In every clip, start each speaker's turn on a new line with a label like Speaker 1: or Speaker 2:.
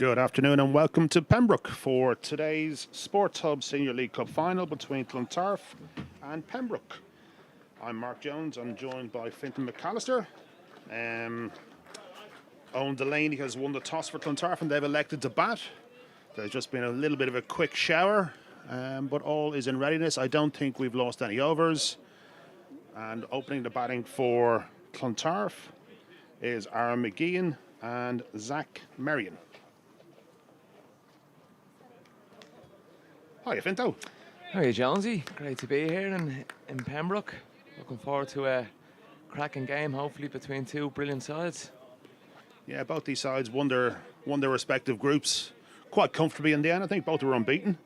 Speaker 1: Good afternoon and welcome to Pembroke for today's Sports Hub Senior League Cup final between Clontarf and Pembroke. I'm Mark Jones. I'm joined by Fintan McAllister. Owen Delaney has won the toss for Clontarf and they've elected to bat. There's just been a little bit of a quick shower, but all is in readiness. I don't think we've lost any overs. And opening the batting for Clontarf is Aaron McGeehan and Zach Marion. Hi, Finto.
Speaker 2: How are you, Jonesy? Great to be here in Pembroke. Looking forward to a cracking game, hopefully between two brilliant sides.
Speaker 1: Yeah, both these sides won their respective groups quite comfortably in the end. I think both were unbeaten.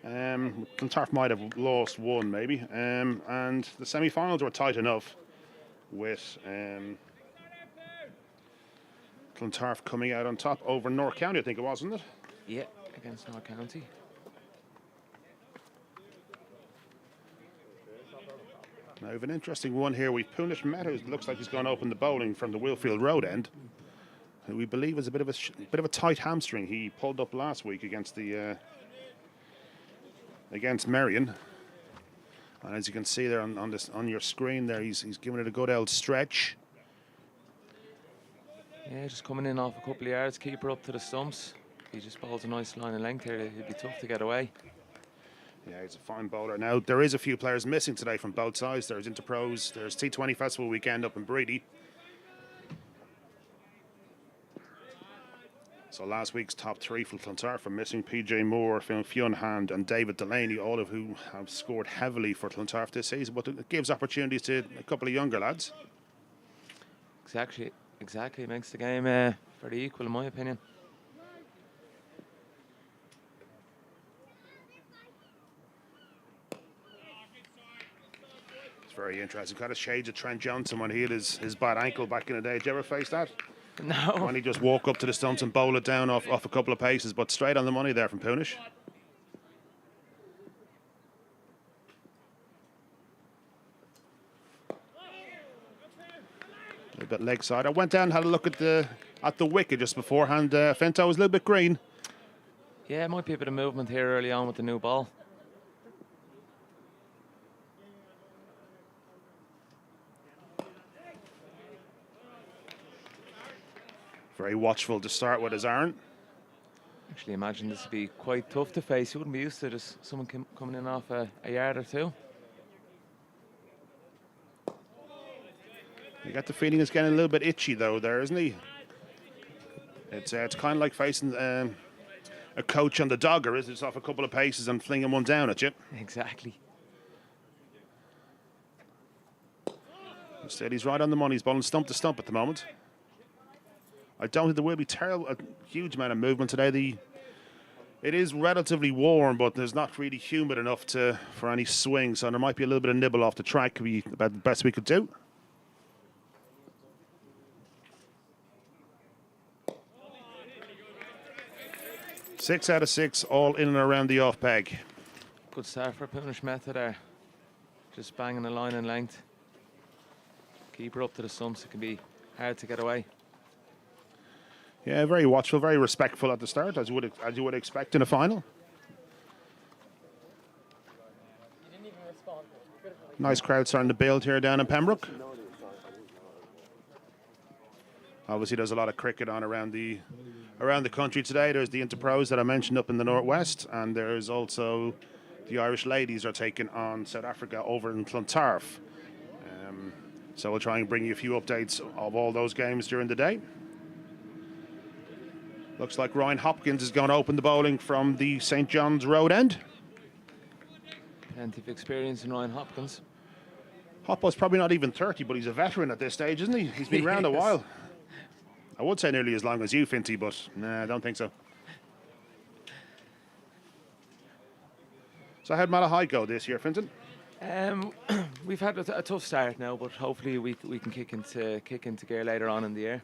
Speaker 1: Clontarf might have lost one, maybe. And the semi-finals were tight enough with Clontarf coming out on top over North County, I think it was, wasn't it?
Speaker 2: Yeah, against North County.
Speaker 1: Now, we have an interesting one here. We've Punish Meadows. Looks like he's gone open the bowling from the Willfield Road end. Who we believe is a bit of a tight hamstring. He pulled up last week against against Marion. And as you can see there on your screen there, he's giving it a good old stretch.
Speaker 2: Yeah, just coming in off a couple of yards, keeper up to the stumps. He just bowls a nice line of length here. It'd be tough to get away.
Speaker 1: Yeah, he's a fine bowler. Now, there is a few players missing today from both sides. There's Interpros, there's T20 Festival weekend up in Breedy. So last week's top three from Clontarf are missing PJ Moore, Fionn Hand and David Delaney, all of who have scored heavily for Clontarf this season, but it gives opportunities to a couple of younger lads.
Speaker 2: Exactly. It makes the game very equal, in my opinion.
Speaker 1: Very interesting. Kind of shades of Trent Johnson when he had his bad ankle back in the day. Did you ever face that?
Speaker 2: No.
Speaker 1: When he just walk up to the stumps and bowl it down off a couple of paces, but straight on the money there from Punish. A little bit leg side. I went down and had a look at the wicket just beforehand. Finto was a little bit green.
Speaker 2: Yeah, might be a bit of movement here early on with the new ball.
Speaker 1: Very watchful to start with, is Aaron.
Speaker 2: Actually, imagine this would be quite tough to face. You wouldn't be used to just someone coming in off a yard or two.
Speaker 1: You got the feeling it's getting a little bit itchy though, there, isn't he? It's kind of like facing a coach on the dogger, is it? It's off a couple of paces and flinging one down at you.
Speaker 2: Exactly.
Speaker 1: Instead, he's right on the money. He's bowling stump to stump at the moment. I don't think there will be a huge amount of movement today. It is relatively warm, but there's not really humid enough for any swing, so there might be a little bit of nibble off the track. Could be about the best we could do. Six out of six, all in and around the off peg.
Speaker 2: Good start for Punish Method there. Just banging the line in length. Keeper up to the stumps. It can be hard to get away.
Speaker 1: Yeah, very watchful, very respectful at the start, as you would expect in a final. Nice crowd starting to build here down in Pembroke. Obviously, there's a lot of cricket on around the country today. There's the Interpros that I mentioned up in the northwest, and there's also the Irish ladies are taking on South Africa over in Clontarf. So we'll try and bring you a few updates of all those games during the day. Looks like Ryan Hopkins is going to open the bowling from the St. John's Road end.
Speaker 2: Plenty of experience in Ryan Hopkins.
Speaker 1: Hoppo's probably not even 30, but he's a veteran at this stage, isn't he? He's been around a while. I would say nearly as long as you, Finty, but nah, I don't think so. So how'd Malahide go this year, Finton?
Speaker 2: We've had a tough start now, but hopefully we can kick into gear later on in the year.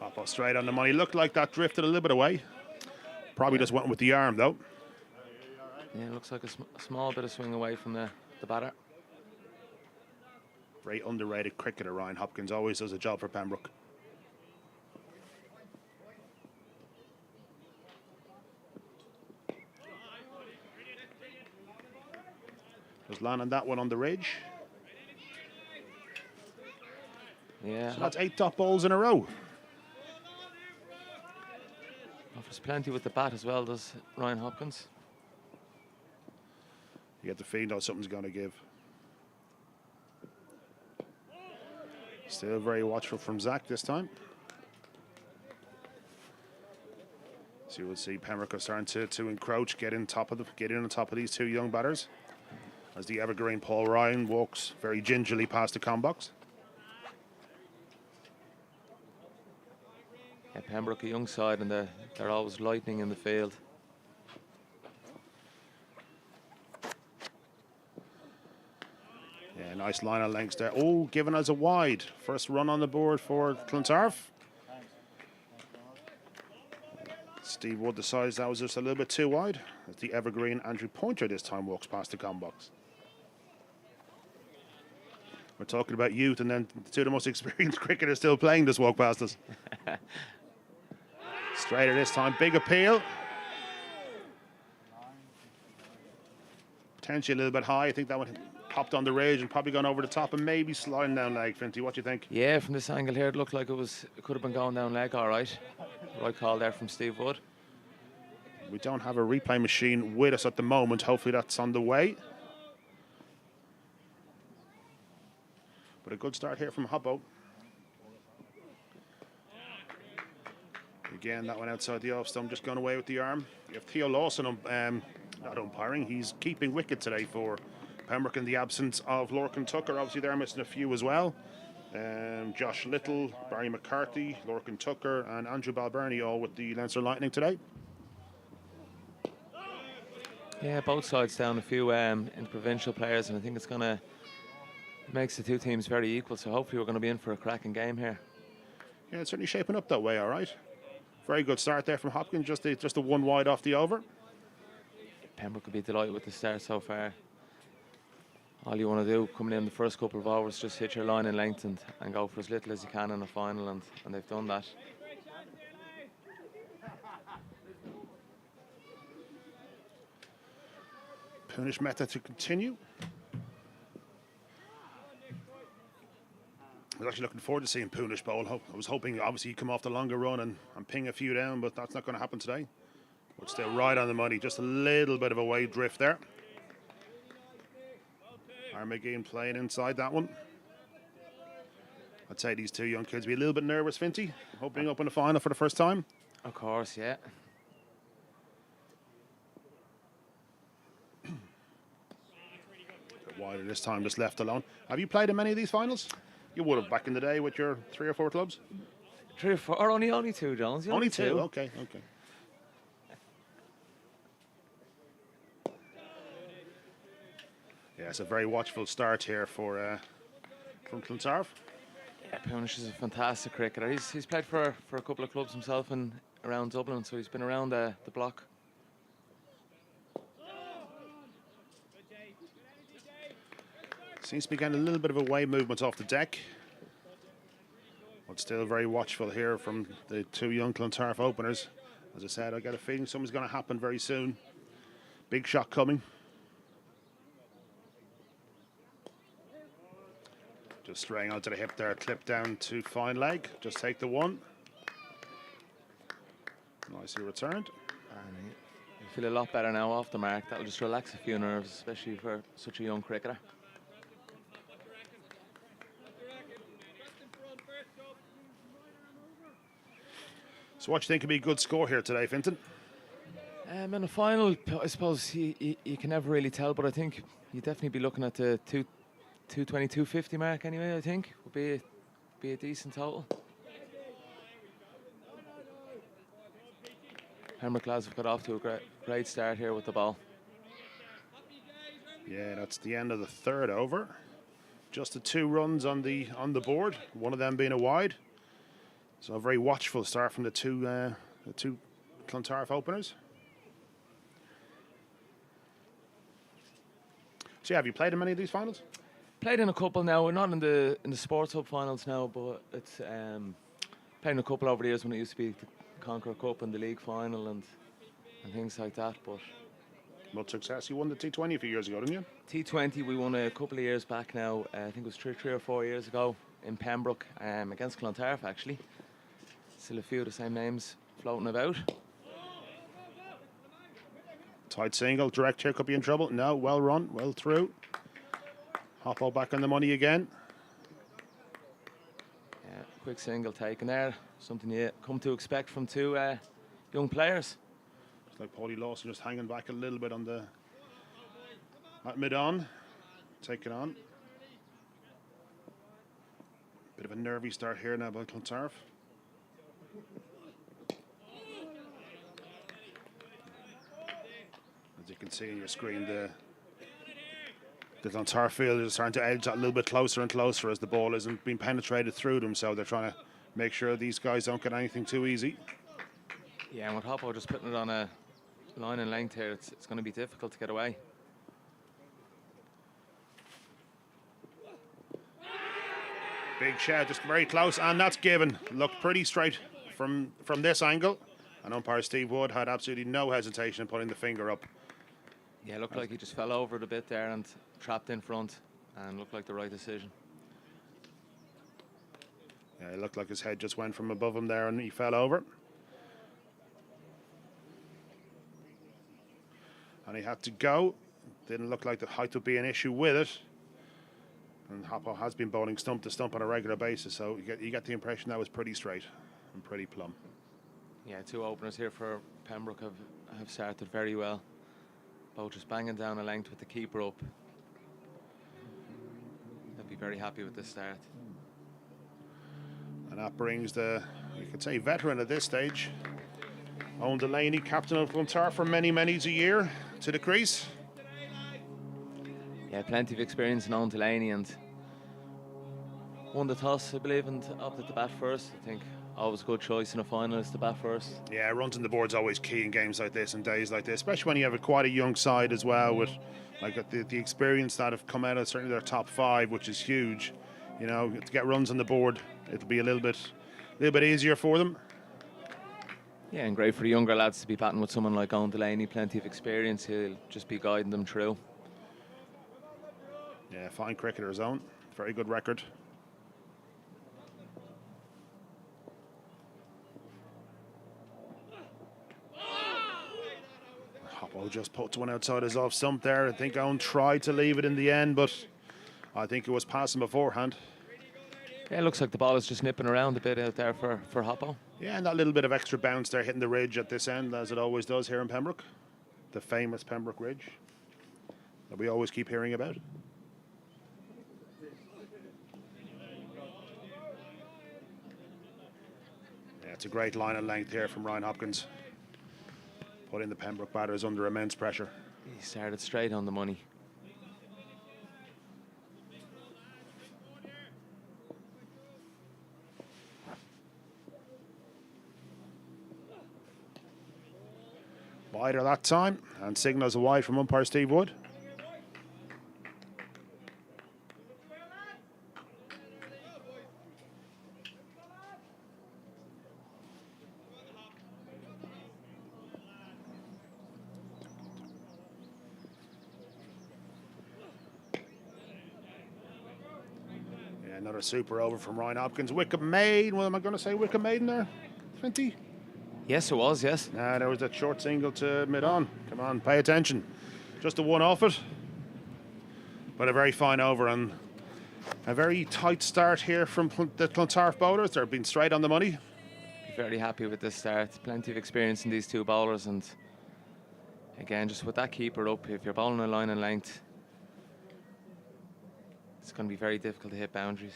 Speaker 1: Hoppo straight on the money. Looked like that drifted a little bit away. Probably just went with the arm, though.
Speaker 2: Yeah, it looks like a small bit of swing away from the batter.
Speaker 1: Very underrated cricketer, Ryan Hopkins. Always does a job for Pembroke. Just landing that one on the ridge.
Speaker 2: Yeah,
Speaker 1: So that's 8 dot balls in a row.
Speaker 2: offers plenty with the bat as well, does Ryan Hopkins.
Speaker 1: You get the feeling though something's going to give. Still very watchful from Zach this time. So you will see Pembroke are starting to encroach, get in on top of these two young batters. As the evergreen Paul Ryan walks very gingerly past the com box.
Speaker 2: Yeah, Pembroke a young side, and they're always lightning in the field.
Speaker 1: Yeah, nice line of lengths there. Oh, given as a wide. First run on the board for Clontarf. Steve Wood decides that was just a little bit too wide. As the evergreen Andrew Pointer this time walks past the com box. We're talking about youth, and then two of the most experienced cricketers still playing this walk past us. Straighter this time, big appeal. Potentially a little bit high. I think that one popped on the ridge and probably gone over the top and maybe sliding down leg. Finty, what do you think?
Speaker 2: Yeah, from this angle here, it looked like it could have been going down leg, all right. Right call there from Steve Wood.
Speaker 1: We don't have a replay machine with us at the moment. Hopefully that's on the way. But a good start here from Hoppo. Again, that one outside the off stump, just going away with the arm. You have Theo Lawson, not umpiring. He's keeping wicket today for Pembroke in the absence of Lorcan Tucker. Obviously, they're missing a few as well. Josh Little, Barry McCarthy, Lorcan Tucker, and Andrew Balbirnie all with the Leinster Lightning today.
Speaker 2: Yeah, both sides down a few in provincial players, and I think it's going to makes the two teams very equal. So hopefully we're going to be in for a cracking game here.
Speaker 1: Yeah, it's certainly shaping up that way. All right. Very good start there from Hopkins. Just a one wide off the over.
Speaker 2: Pembroke could be delighted with the start so far. All you want to do coming in the first couple of overs, just hit your line in length and go for as little as you can in the final, and they've done that.
Speaker 1: Punish method to continue. I was actually looking forward to seeing Punish bowl. I was hoping, obviously, he'd come off the longer run and ping a few down, but that's not going to happen today. But still right on the money. Just a little bit of a wave drift there. Armageddon playing inside that one. I'd say these two young kids be a little bit nervous, Finty, opening up in the final for the first time.
Speaker 2: Of course, yeah.
Speaker 1: Wider this time, just left alone. Have you played in many of these finals? You would have back in the day with your 3 or 4 clubs.
Speaker 2: 3 or 4, or only 2, Jones.
Speaker 1: Only two. Okay. Yeah, it's a very watchful start here from Clontarf.
Speaker 2: Yeah, Punish is a fantastic cricketer. He's played for a couple of clubs himself and around Dublin, so he's been around the block.
Speaker 1: Seems to be getting a little bit of a wave movement off the deck. But still very watchful here from the two young Clontarf openers. As I said, I got a feeling something's going to happen very soon. Big shot coming. Just straying onto the hip there, clip down to fine leg. Just take the one. Nicely returned.
Speaker 2: And you feel a lot better now off the mark. That'll just relax a few nerves, especially for such a young cricketer.
Speaker 1: So what do you think would be a good score here today, Finton?
Speaker 2: In the final, I suppose you can never really tell, but I think you'd definitely be looking at the 220, 250 mark anyway, I think. Would be a decent total. Pembroke lads have got off to a great start here with the ball.
Speaker 1: Yeah, that's the end of the third over. Just the 2 runs on the board, one of them being a wide. So a very watchful start from the two Clontarf openers. So yeah, have you played in many of these finals?
Speaker 2: Played in a couple now. We're not in the Sports Hub finals now, but it's played in a couple over the years when it used to be the Conqueror Cup and the league final and things like that. But
Speaker 1: Much success. You won the T20 a few years ago, didn't you?
Speaker 2: T20 we won a couple of years back now. I think it was three or 4 years ago in Pembroke against Clontarf actually. Still a few of the same names floating about.
Speaker 1: Tight single, direct here, could be in trouble. No, well run, well through. Hoppo back on the money again.
Speaker 2: Yeah, quick single taken there. Something you come to expect from two young players.
Speaker 1: It's like Paulie Lawson just hanging back a little bit on the at mid-on. Taking on. Bit of a nervy start here now by Clontarf. As you can see on your screen, the Clontarf field is starting to edge that a little bit closer and closer as the ball isn't being penetrated through them, so they're trying to make sure these guys don't get anything too easy.
Speaker 2: Yeah, and with Hoppo just putting it on a line and length here, it's going to be difficult to get away.
Speaker 1: Big shout, just very close, and that's given. Looked pretty straight from this angle, and umpire Steve Wood had absolutely no hesitation in putting the finger up.
Speaker 2: Yeah, it looked like he just fell over it a bit there and trapped in front, and looked like the right decision.
Speaker 1: Yeah, it looked like his head just went from above him there and he fell over. And he had to go. Didn't look like the height would be an issue with it. And Hoppo has been bowling stump to stump on a regular basis, so you get the impression that was pretty straight and pretty plumb.
Speaker 2: Yeah, two openers here for Pembroke have started very well. Both just banging down a length with the keeper up. They'll be very happy with this start.
Speaker 1: And that brings the, you could say, veteran at this stage, Owen Delaney, captain of Clontarf for many a year, to the crease.
Speaker 2: Yeah, plenty of experience in Owen Delaney, and won the toss, I believe, and opted to bat first. I think always a good choice in a final is to bat first.
Speaker 1: Yeah, runs on the board's always key in games like this and days like this, especially when you have quite a young side as well, with like the experience that have come out of certainly their top five, which is huge. You know, to get runs on the board, it'll be a little bit easier for them.
Speaker 2: Yeah, and great for the younger lads to be batting with someone like Owen Delaney, plenty of experience. He'll just be guiding them through.
Speaker 1: Yeah, fine cricketer's own, very good record. Hoppo just puts one outside his off stump there. I think Owen tried to leave it in the end, but I think it was passing beforehand.
Speaker 2: Yeah, it looks like the ball is just nipping around a bit out there for Hoppo.
Speaker 1: Yeah, and that little bit of extra bounce there hitting the ridge at this end, as it always does here in Pembroke. The famous Pembroke Ridge that we always keep hearing about. Yeah, it's a great line of length here from Ryan Hopkins, putting the Pembroke batters under immense pressure.
Speaker 2: He started straight on the money.
Speaker 1: Wider that time, and signals a wide from umpire Steve Wood. Yeah, another super over from Ryan Hopkins. Wicket made. Well, am I going to say wicket made in there? 20?
Speaker 2: Yes, it was, yes.
Speaker 1: There was that short single to mid-on. Come on, pay attention. Just a one off it. But a very fine over and a very tight start here from the Clontarf bowlers. They're being straight on the money.
Speaker 2: Very happy with this start. Plenty of experience in these two bowlers, and again, just with that keeper up, if you're bowling a line and length, it's going to be very difficult to hit boundaries.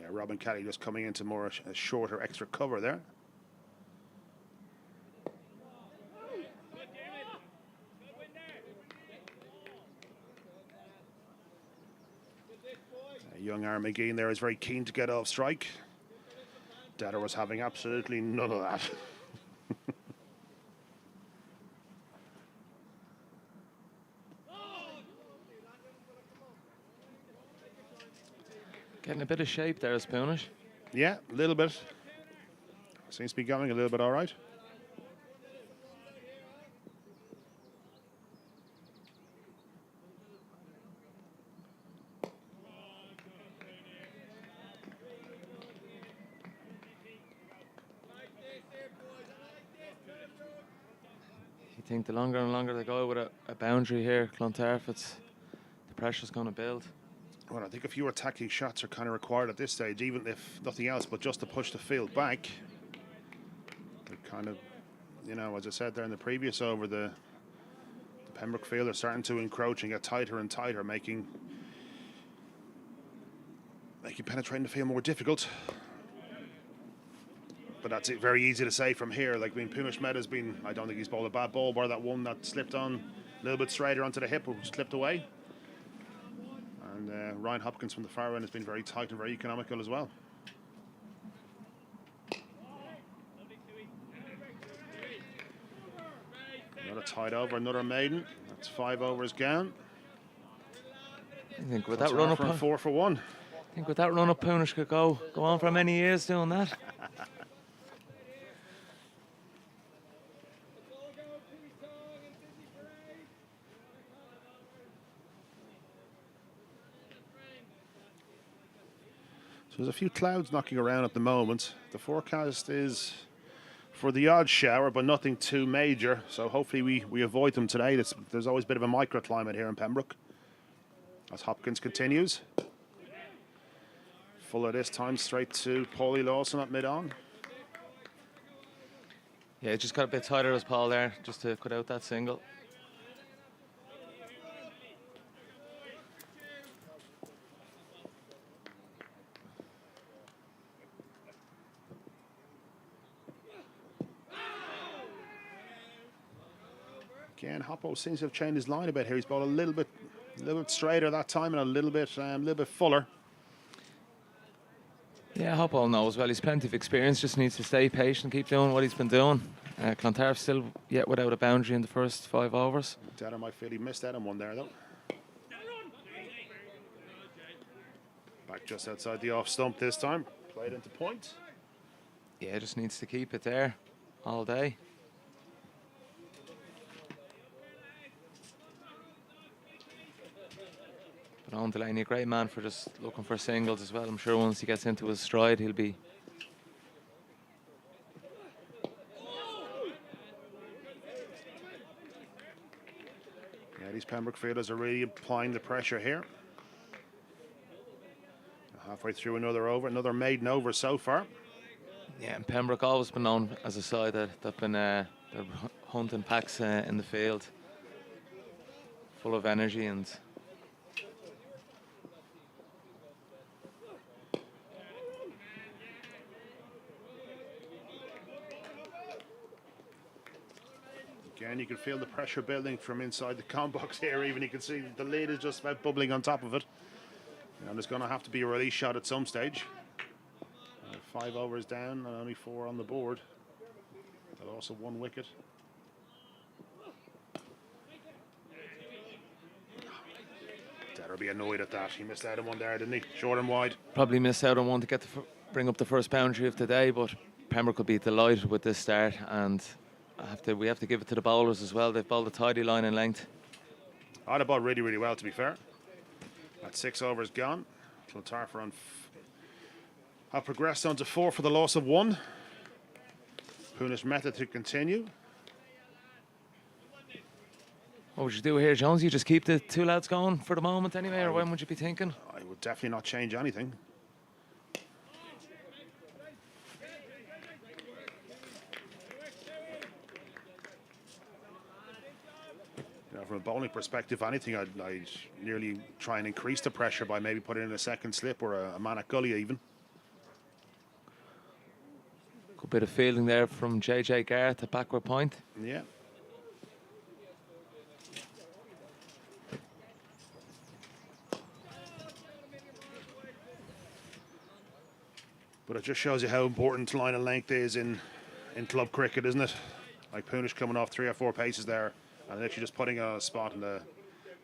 Speaker 1: Yeah, Robin Kelly just coming into more a shorter extra cover there. Young Aaron McGean there is very keen to get off strike. Dadder was having absolutely none of that.
Speaker 2: Getting a bit of shape there as Punish.
Speaker 1: Yeah, a little bit. Seems to be going a little bit all right.
Speaker 2: You think the longer and longer they go with a boundary here, Clontarf, the pressure's going to build.
Speaker 1: Well, I think a few attacking shots are kind of required at this stage, even if nothing else, but just to push the field back. They're kind of, you know, as I said there in the previous over, the Pembroke field are starting to encroach and get tighter and tighter, making penetrating the field more difficult. But that's it, very easy to say from here. Like, Punish Meta's been, I don't think he's bowled a bad ball, bar that one that slipped on a little bit straighter onto the hip, or slipped away. And Ryan Hopkins from the far end has been very tight and very economical as well. Another tight over, another maiden. That's 5 overs gone.
Speaker 2: I think with that run up,
Speaker 1: 4 for 1.
Speaker 2: I think with that run up, Punish could go on for many years doing that.
Speaker 1: So there's a few clouds knocking around at the moment. The forecast is for the odd shower, but nothing too major. So hopefully we avoid them today. There's always a bit of a microclimate here in Pembroke. As Hopkins continues. Fuller this time, straight to Paulie Lawson at mid-on.
Speaker 2: Yeah, it just got a bit tighter as Paul there, just to cut out that single.
Speaker 1: Again, Hoppo seems to have changed his line a bit here. He's bowled a little bit straighter that time and a little bit fuller.
Speaker 2: Yeah, Hoppo knows well. He's plenty of experience. Just needs to stay patient, keep doing what he's been doing. Clontarf still yet without a boundary in the first 5 overs.
Speaker 1: Adam might feel he missed out on one there though. Back just outside the off stump this time. Played into point.
Speaker 2: Yeah, just needs to keep it there all day. But Owen Delaney, a great man for just looking for singles as well. I'm sure once he gets into his stride, he'll be...
Speaker 1: Yeah, these Pembroke fielders are really applying the pressure here. Halfway through another over, another maiden over so far.
Speaker 2: Yeah, and Pembroke always been known as a side that've been they're hunting packs in the field, full of energy and...
Speaker 1: Again, you can feel the pressure building from inside the com box here. Even you can see the lid is just about bubbling on top of it. And there's going to have to be a release shot at some stage. 5 overs down and only 4 on the board. But also 1 wicket. Dad'll be annoyed at that. He missed out on one there, didn't he? Short and wide.
Speaker 2: Probably missed out on one to get bring up the first boundary of the day, but Pembroke will be delighted with this start, and we have to give it to the bowlers as well. They've bowled a tidy line in length.
Speaker 1: I'd have bowled really, really well, to be fair. That 6 overs gone. Clontarf are on have progressed on to 4 for the loss of 1. Punish Meta to continue.
Speaker 2: What would you do here, Jones? You just keep the 2 lads going for the moment anyway, or when would you be thinking?
Speaker 1: I would definitely not change anything. From a bowling perspective, anything, I'd nearly try and increase the pressure by maybe putting in a second slip or a man at gully even.
Speaker 2: Good bit of fielding there from JJ Garrett at backward point.
Speaker 1: Yeah. But it just shows you how important line of length is in club cricket, isn't it? Like Punish coming off 3 or 4 paces there. And literally just putting it on a spot, and the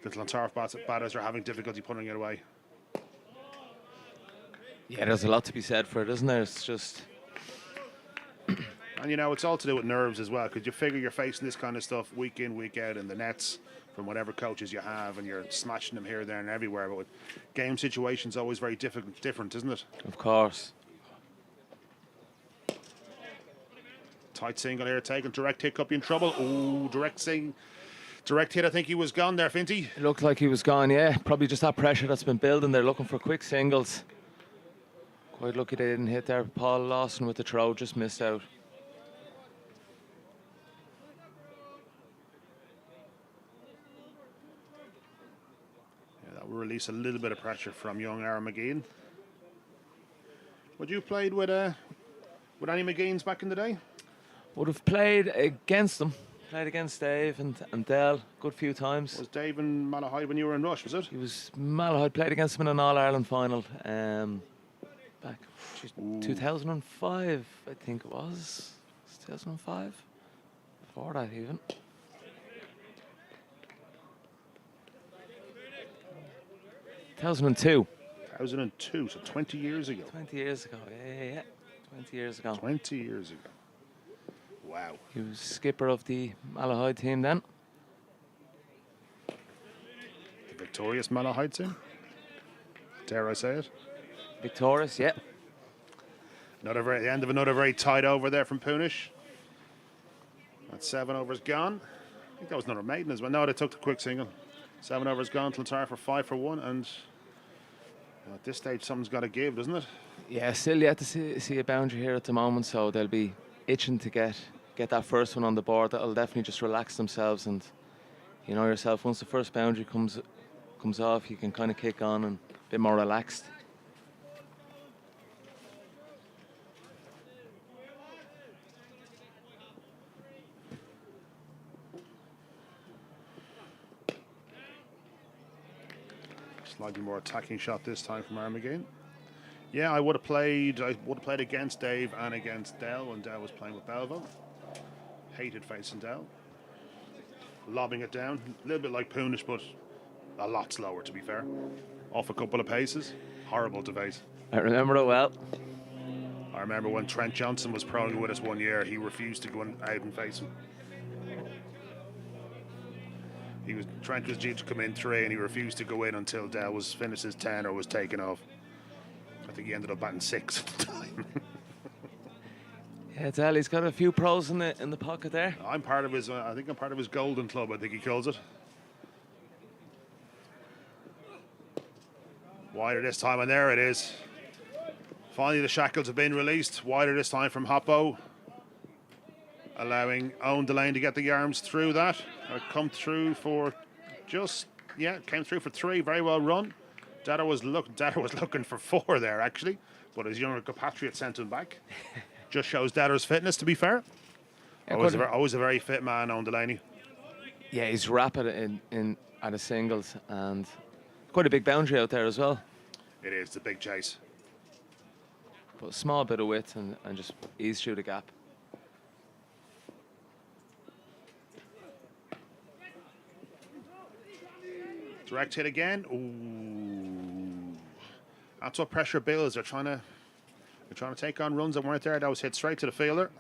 Speaker 1: Clontarf batters are having difficulty putting it away.
Speaker 2: Yeah, there's a lot to be said for it, isn't there? It's just...
Speaker 1: And you know, it's all to do with nerves as well, because you figure you're facing this kind of stuff week in, week out in the nets from whatever coaches you have, and you're smashing them here, there, and everywhere. But with game situations, always very different, isn't it?
Speaker 2: Of course.
Speaker 1: Tight single here, taken direct hit, could be in trouble. Oh, direct hit. I think he was gone there, Finty.
Speaker 2: It looked like he was gone, yeah. Probably just that pressure that's been building. They're looking for quick singles. Quite lucky they didn't hit there. Paul Lawson with the throw just missed out.
Speaker 1: Yeah, that will release a little bit of pressure from young Aaron McGean. Would you played with any McGeans back in the day?
Speaker 2: Would have played against them. Played against Dave and Dell a good few times.
Speaker 1: Was Dave and Malahide when you were in Rush, was it?
Speaker 2: He was Malahide, played against him in an All-Ireland final back 2005, I think it was. 2005? Before that even. (2002).
Speaker 1: 2002, so 20 years ago.
Speaker 2: 20 years ago, yeah. 20 years ago.
Speaker 1: 20 years ago. Wow.
Speaker 2: He was skipper of the Malahide team then.
Speaker 1: The victorious Malahide team? Dare I say it?
Speaker 2: Victorious, yeah.
Speaker 1: The end of another very tight over there from Punish. That 7 overs gone. I think that was another maiden as well. No, they took the quick single. 7 overs gone. Clontarf for 5 for 1. And at this stage, something's got to give, doesn't it?
Speaker 2: Yeah, still yet to see a boundary here at the moment, so they'll be itching to get that first one on the board. That'll definitely just relax themselves, and you know yourself, once the first boundary comes off, you can kind of kick on and a bit more relaxed.
Speaker 1: Slightly more attacking shot this time from Armageddon. Yeah, I would have played against Dave and against Dell when Dell was playing with Belvo. Hated facing Dell. Lobbing it down, a little bit like Punish, but a lot slower, to be fair. Off a couple of paces, horrible to face.
Speaker 2: I remember it well.
Speaker 1: I remember when Trent Johnson was proing with us one year, he refused to go out and face him. Trent was due to come in 3 and he refused to go in until Dell was finished his 10 or was taken off. I think he ended up batting 6 at the time.
Speaker 2: Yeah, Dell, he's got a few pros in the pocket there.
Speaker 1: I'm part of his. I think I'm part of his golden club, I think he calls it. Wider this time, and there it is. Finally, the shackles have been released. Wider this time from Hoppo, allowing Owen Delane to get the arms through that. Come through for came through for 3. Very well run. Dada was looking for 4 there actually, but his younger compatriot sent him back. Just shows Dada's fitness, to be fair.
Speaker 2: Yeah,
Speaker 1: always a very fit man, Owen Delaney.
Speaker 2: Yeah, he's rapid in at his singles, and quite a big boundary out there as well.
Speaker 1: It is the big chase.
Speaker 2: But a small bit of width and just ease through the gap.
Speaker 1: Direct hit again. Ooh. That's what pressure builds. They're trying to take on runs that weren't there. That was hit straight to the fielder.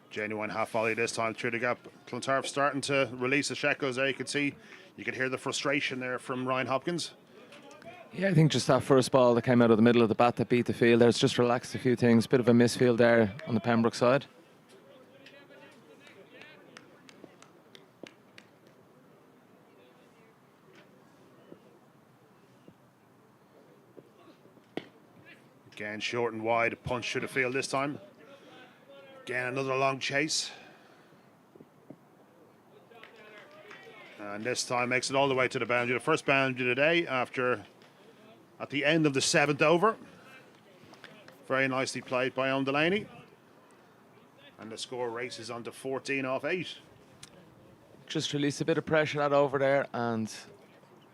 Speaker 1: Genuine half volley this time through the gap. Clontarf starting to release the shackles there. You could hear the frustration there from Ryan Hopkins.
Speaker 2: Yeah, I think just that first ball that came out of the middle of the bat that beat the field there, it's just relaxed a few things. Bit of a misfield there on the Pembroke side.
Speaker 1: Again, short and wide, a punch through the field this time. Again, another long chase. And this time makes it all the way to the boundary. The first boundary today at the end of the 7th over. Very nicely played by Owen Delaney. And the score races on to 14 off 8.
Speaker 2: Just released a bit of pressure that over there, and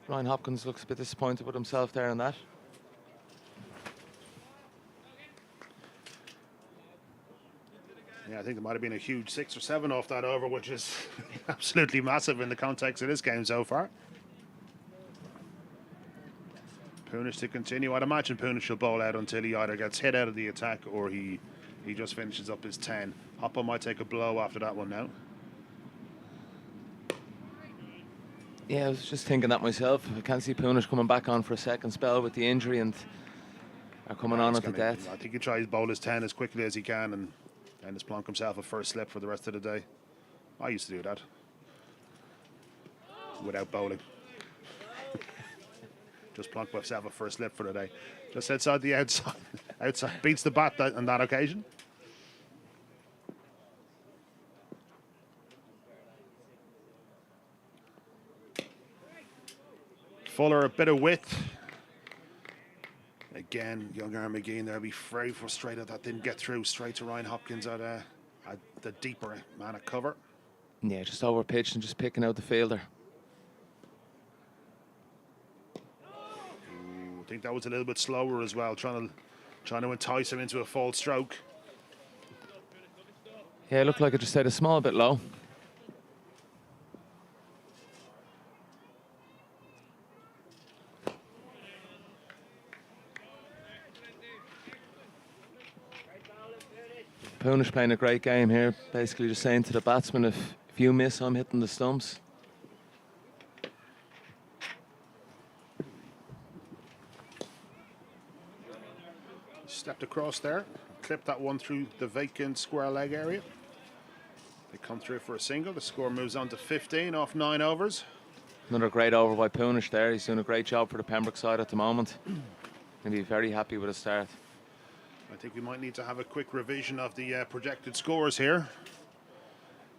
Speaker 2: Ryan Hopkins looks a bit disappointed with himself there on that.
Speaker 1: Yeah, I think there might have been a huge 6 or 7 off that over, which is absolutely massive in the context of this game so far. Punish to continue. I'd imagine Punish will bowl out until he either gets hit out of the attack or he just finishes up his 10. Hoppo might take a blow after that one now.
Speaker 2: Yeah, I was just thinking that myself. I can't see Punish coming back on for a second spell with the injury and are coming on at the death.
Speaker 1: I think he tries to bowl his 10 as quickly as he can and just plonk himself a first slip for the rest of the day. I used to do that without bowling. Just plonk myself a first slip for the day. Just outside the outside. Outside beats the bat on that occasion. Fuller, a bit of width. Again, young Aaron McGee there will be very frustrated that didn't get through straight to Ryan Hopkins at the deeper man at cover.
Speaker 2: Yeah, just over pitched and just picking out the fielder.
Speaker 1: Ooh, I think that was a little bit slower as well, trying to entice him into a false stroke.
Speaker 2: Yeah, it looked like it just stayed a small bit low. Punish playing a great game here, basically just saying to the batsman, if you miss, I'm hitting the stumps.
Speaker 1: Stepped across there, clipped that one through the vacant square leg area. They come through for a single. The score moves on to 15 off 9 overs.
Speaker 2: Another great over by Punish there. He's doing a great job for the Pembroke side at the moment. He'll be very happy with his start.
Speaker 1: I think we might need to have a quick revision of the projected scores here.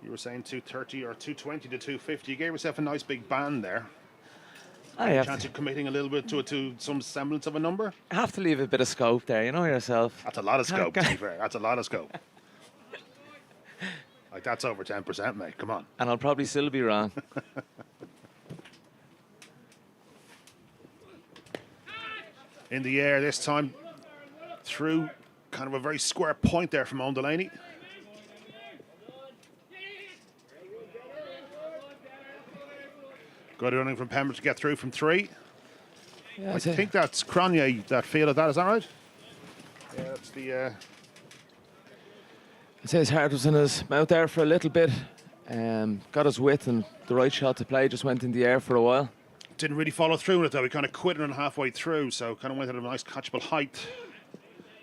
Speaker 1: You were saying 230 or 220 to 250. You gave yourself a nice big band there.
Speaker 2: I have
Speaker 1: Chance of committing a little bit to some semblance of a number.
Speaker 2: have to leave a bit of scope there, you know yourself.
Speaker 1: That's a lot of scope, to be fair. That's a lot of scope. Like, that's over 10%, mate. Come on.
Speaker 2: And I'll probably still be wrong.
Speaker 1: In the air this time, through kind of a very square point there from Owen Delaney. Good running from Pembroke to get through from 3.
Speaker 2: Yeah,
Speaker 1: I think that's Cronje that fielded that, is that right? Yeah, that's the...
Speaker 2: I'd say his heart was in his mouth there for a little bit. Got his width and the right shot to play, just went in the air for a while.
Speaker 1: Didn't really follow through with it though. He kind of quit it halfway through, so kind of went at a nice catchable height.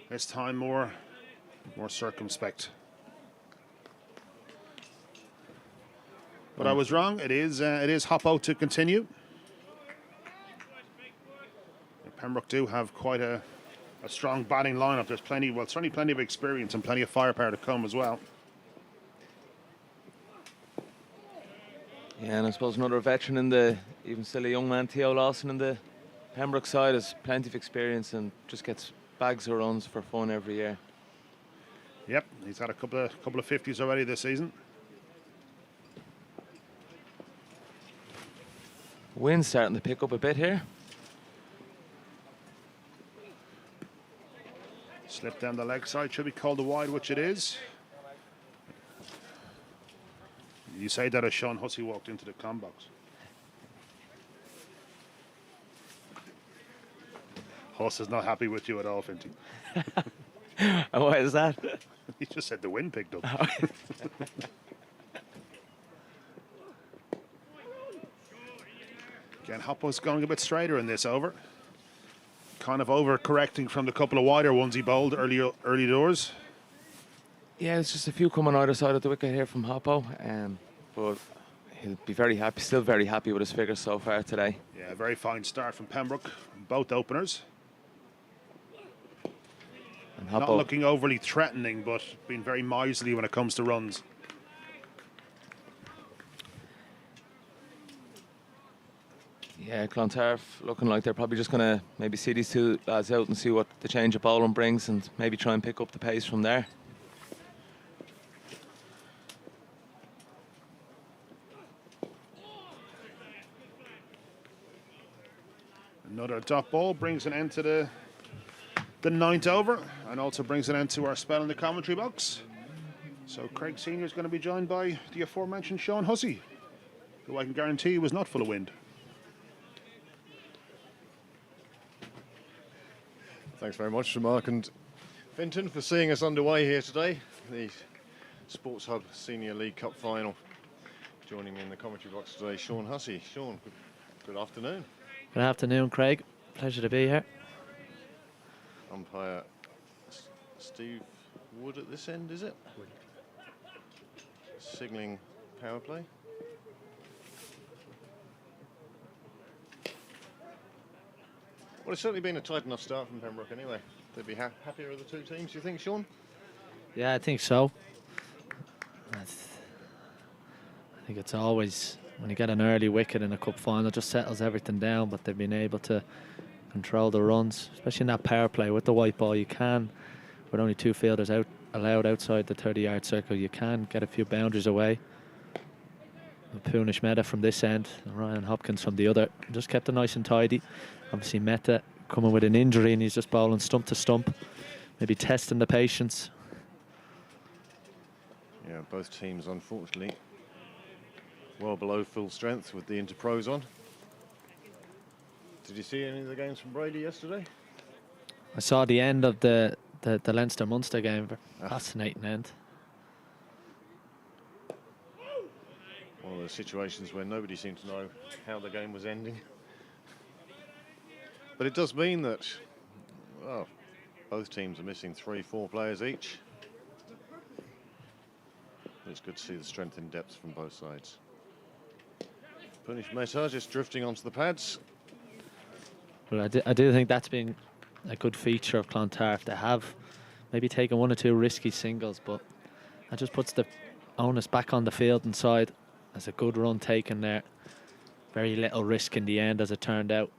Speaker 1: This time more circumspect. But I was wrong. It is Hoppo to continue. Pembroke do have quite a strong batting lineup. There's certainly plenty of experience and plenty of firepower to come as well.
Speaker 2: Yeah, and I suppose another veteran in the, even still a young man, Theo Lawson in the Pembroke side has plenty of experience and just gets bags of runs for fun every year.
Speaker 1: Yep, he's had a couple of 50s already this season.
Speaker 2: Wind's starting to pick up a bit here.
Speaker 1: Slip down the leg side, should be called a wide, which it is. You say that as Sean Hussey walked into the comm box. Huss is not happy with you at all, Finty.
Speaker 2: Why is that?
Speaker 1: He just said the wind picked up. Again, Hoppo's going a bit straighter in this over. Kind of over-correcting from the couple of wider ones he bowled early doors.
Speaker 2: Yeah, it's just a few coming either side of the wicket here from Hoppo. But he'll be very happy, still very happy with his figures so far today.
Speaker 1: Yeah, a very fine start from Pembroke, both openers.
Speaker 2: And
Speaker 1: Not
Speaker 2: Hoppo,
Speaker 1: looking overly threatening, but being very miserly when it comes to runs.
Speaker 2: yeah, Clontarf looking like they're probably just going to maybe see these two lads out and see what the change of bowling brings and maybe try and pick up the pace from there.
Speaker 1: Another dot ball brings an end to the ninth over, and also brings an end to our spell in the commentary box. So Craig Senior is going to be joined by the aforementioned Sean Hussey, who I can guarantee was not full of wind.
Speaker 3: Thanks very much to Mark and Finton for seeing us underway here today. The Sports Hub Senior League Cup Final. Joining me in the commentary box today, Sean Hussey. Sean, good afternoon.
Speaker 4: Good afternoon, Craig. Pleasure to be here.
Speaker 3: Umpire Steve Wood at this end, is it? Signalling power play. Well, it's certainly been a tight enough start from Pembroke anyway. They'd be happier with the two teams, do you think, Sean?
Speaker 4: Yeah, I think so. I think it's always, when you get an early wicket in a cup final, it just settles everything down, but they've been able to control the runs, especially in that power play with the white ball. You can, with only 2 fielders allowed outside the 30-yard circle, you can get a few boundaries away. Punish Mehta from this end, and Ryan Hopkins from the other. Just kept it nice and tidy. Obviously Mehta coming with an injury, and he's just bowling stump to stump, maybe testing the patience.
Speaker 3: Yeah, both teams unfortunately well below full strength with the interpros on. Did you see any of the games from Brady yesterday?
Speaker 4: I saw the end of the Leinster-Munster game. Fascinating end.
Speaker 3: One of those situations where nobody seemed to know how the game was ending. But it does mean that, well, both teams are missing 3-4 players each. It's good to see the strength in depth from both sides. Punish Mehta just drifting onto the pads.
Speaker 4: Well, I do think that's been a good feature of Clontarf. They have maybe taken 1 or 2 risky singles, but that just puts the onus back on the field inside. There's a good run taken there. Very little risk in the end, as it turned out.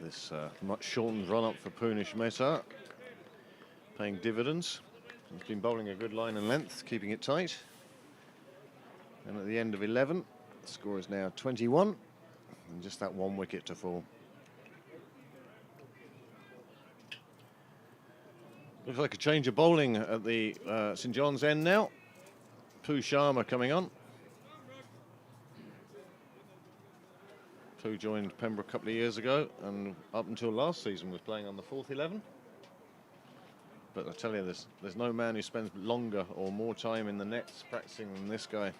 Speaker 3: This much shortened run-up for Punish Mehta, paying dividends. He's been bowling a good line and length, keeping it tight. And at the end of 11, the score is now 21, and just that 1 wicket to fall. Looks like a change of bowling at the St John's end now. Pooh Sharma coming on. Pooh joined Pembroke a couple of years ago, and up until last season was playing on the 4th 11. But I tell you, there's no man who spends longer or more time in the nets practicing than this guy.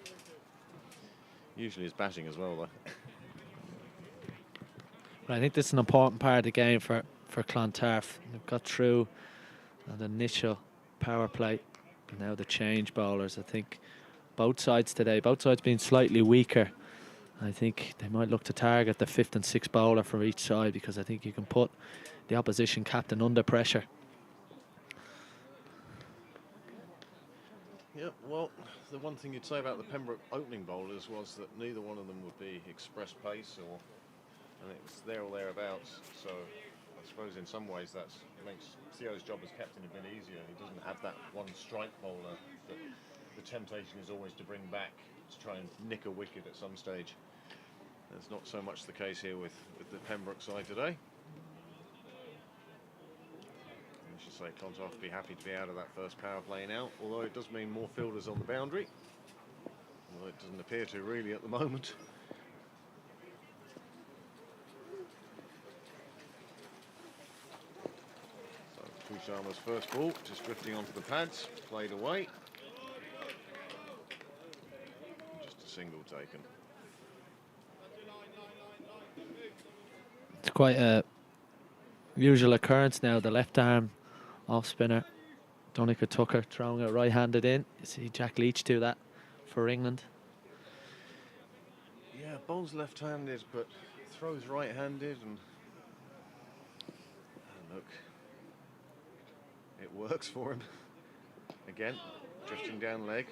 Speaker 3: Usually his batting as well, though.
Speaker 4: But I think this is an important part of the game for Clontarf. They've got through the initial power play, and now the change bowlers. I think both sides today, both sides being slightly weaker. I think they might look to target the 5th and 6th bowler for each side, because I think you can put the opposition captain under pressure.
Speaker 3: Yeah, well, the one thing you'd say about the Pembroke opening bowlers was that neither one of them would be express pace, and it was there or thereabouts. So I suppose in some ways that makes Theo's job as captain a bit easier. He doesn't have that one strike bowler that the temptation is always to bring back to try and nick a wicket at some stage. That's not so much the case here with the Pembroke side today. I should say Clontarf will be happy to be out of that first power play now, although it does mean more fielders on the boundary. Although it doesn't appear to really at the moment. So Pooh Sharma's first ball, just drifting onto the pads, played away. Just a single taken.
Speaker 4: It's quite a usual occurrence now. The left arm off spinner, Donica Tucker, throwing it right-handed in. You see Jack Leach do that for England.
Speaker 3: Yeah, bowls left-handed, but throws right-handed, and look, it works for him. Again, drifting down leg.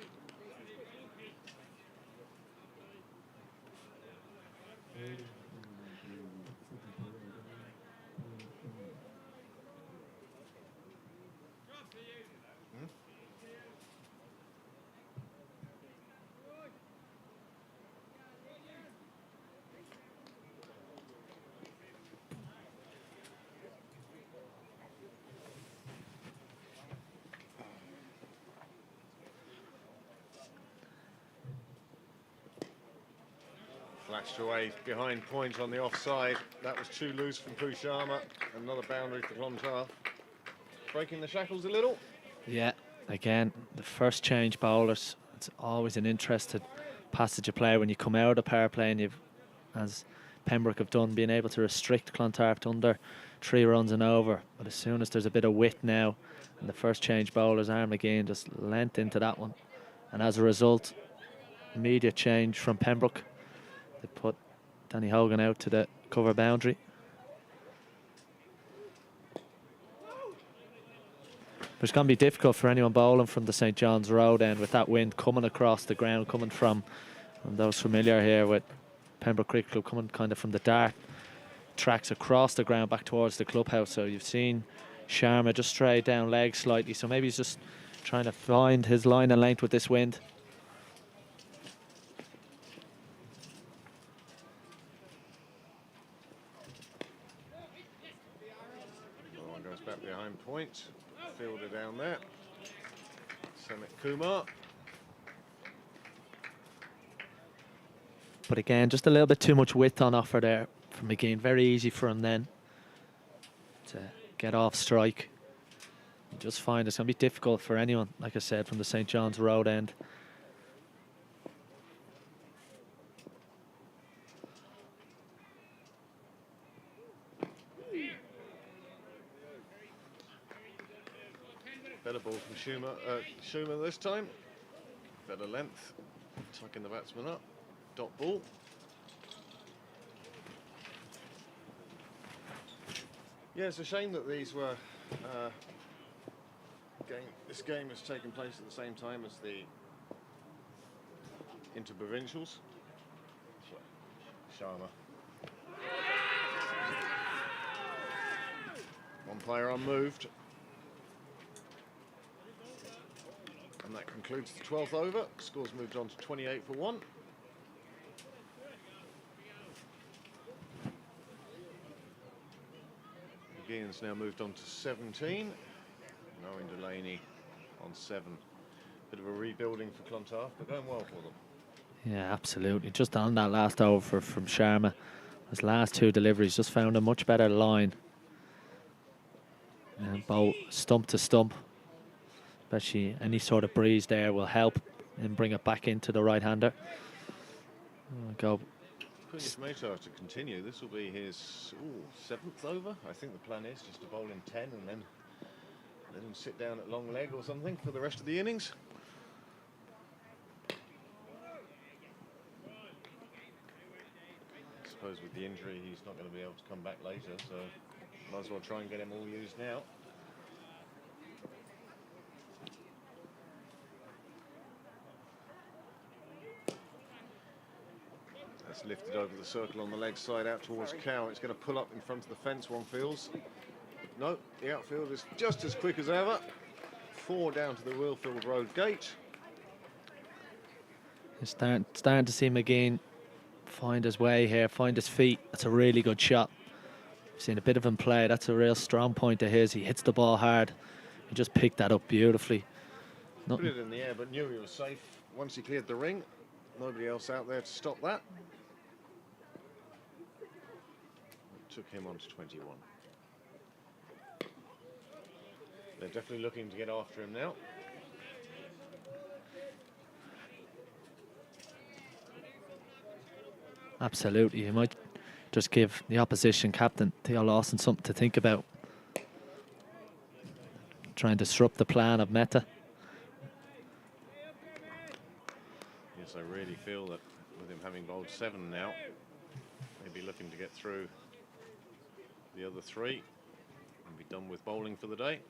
Speaker 3: Flashed away behind point on the offside. That was too loose from Pooh Sharma. Another boundary for Clontarf. Breaking the shackles a little.
Speaker 4: Yeah, again, the first change bowlers, it's always an interesting passage of play when you come out of the power play and you've, as Pembroke have done, being able to restrict Clontarf to under 3 runs and over. But as soon as there's a bit of width now, and the first change bowler's arm again just lent into that one. And as a result, immediate change from Pembroke. They put Danny Hogan out to the cover boundary. But it's going to be difficult for anyone bowling from the St. John's Road end with that wind coming across the ground, coming from those familiar here with Pembroke Cricket Club, coming kind of from the dark tracks across the ground back towards the clubhouse. So you've seen Sharma just stray down leg slightly. So maybe he's just trying to find his line and length with this wind.
Speaker 3: One goes back behind point. Fielder down there. Samit Kumar.
Speaker 4: But again, just a little bit too much width on offer there from McGinn. Very easy for him then to get off strike. You just find it's going to be difficult for anyone, like I said, from the St. John's Road end.
Speaker 3: Better ball from Schumer this time. Better length. Tucking the batsman up. Dot ball. Yeah, it's a shame that these were this game has taken place at the same time as the interprovincials. Sharma. One player unmoved. And that concludes the 12th over. Scores moved on to 28 for 1. McGeehan's now moved on to 17. Knowing Delaney on 7. Bit of a rebuilding for Clontarf, but going well for them.
Speaker 4: Yeah, absolutely. Just on that last over from Sharma. His last 2 deliveries just found a much better line. And bowl stump to stump. Especially any sort of breeze there will help and bring it back into the right-hander. Go.
Speaker 3: Putting Smetar to continue. This will be his 7th over. I think the plan is just to bowl in 10 and then let him sit down at long leg or something for the rest of the innings. I suppose with the injury he's not going to be able to come back later, so might as well try and get him all used now. That's lifted over the circle on the leg side out towards Cow. It's going to pull up in front of the fence, one feels. No, the outfield is just as quick as ever. 4 down to the Willfield Road gate.
Speaker 4: You're starting to see McGinn find his way here, find his feet. That's a really good shot. I've seen a bit of him play. That's a real strong point of his. He hits the ball hard. He just picked that up beautifully.
Speaker 3: Put it in the air, but knew he was safe once he cleared the ring. Nobody else out there to stop that. It took him on to 21. They're definitely looking to get after him now.
Speaker 4: Absolutely. You might just give the opposition captain, Theo Lawson, something to think about. Try and disrupt the plan of Mehta.
Speaker 3: Yes, I really feel that with him having bowled 7 now, maybe looking to get through the other 3 and be done with bowling for the day.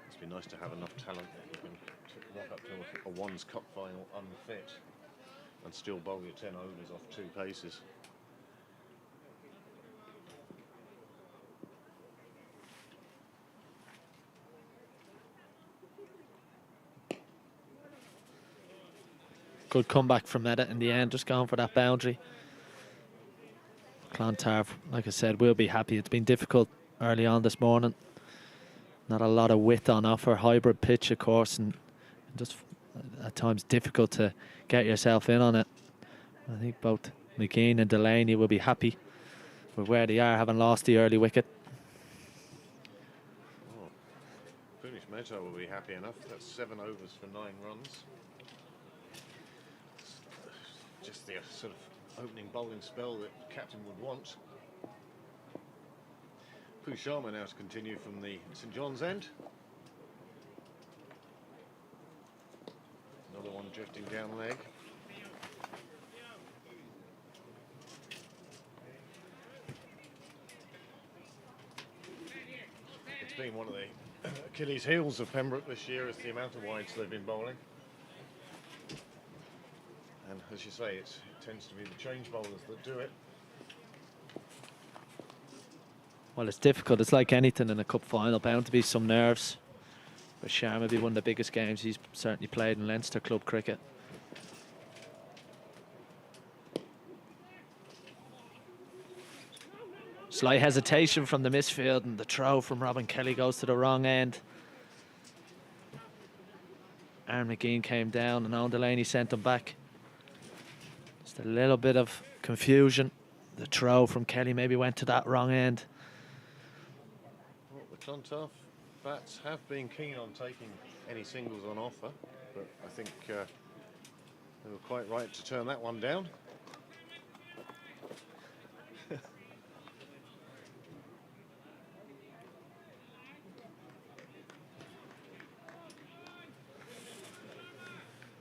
Speaker 3: Must be nice to have enough talent that you can walk up to a ones cup final unfit and still bowl your 10 overs off 2 paces.
Speaker 4: Good comeback from Mehta in the end, just going for that boundary. Clontarf, like I said, will be happy. It's been difficult early on this morning. Not a lot of width on offer. Hybrid pitch, of course, and just at times difficult to get yourself in on it. I think both McGinn and Delaney will be happy with where they are, having lost the early wicket.
Speaker 3: Oh, Punish Mehta will be happy enough. That's 7 overs for 9 runs. Just the sort of opening bowling spell that captain would want. Pooh Sharma now to continue from the St John's end. Another one drifting down leg. It's been one of the Achilles heels of Pembroke this year is the amount of wides they've been bowling. And as you say, it tends to be the change bowlers that do it.
Speaker 4: Well, it's difficult. It's like anything in a cup final. Bound to be some nerves. But Sharma will be one of the biggest games he's certainly played in Leinster club cricket. Slight hesitation from the misfield, and the throw from Robin Kelly goes to the wrong end. Aaron McGinn came down and Owen Delaney sent him back. Just a little bit of confusion. The throw from Kelly maybe went to that wrong end.
Speaker 3: Well, the Clontarf bats have been keen on taking any singles on offer, but I think they were quite right to turn that one down.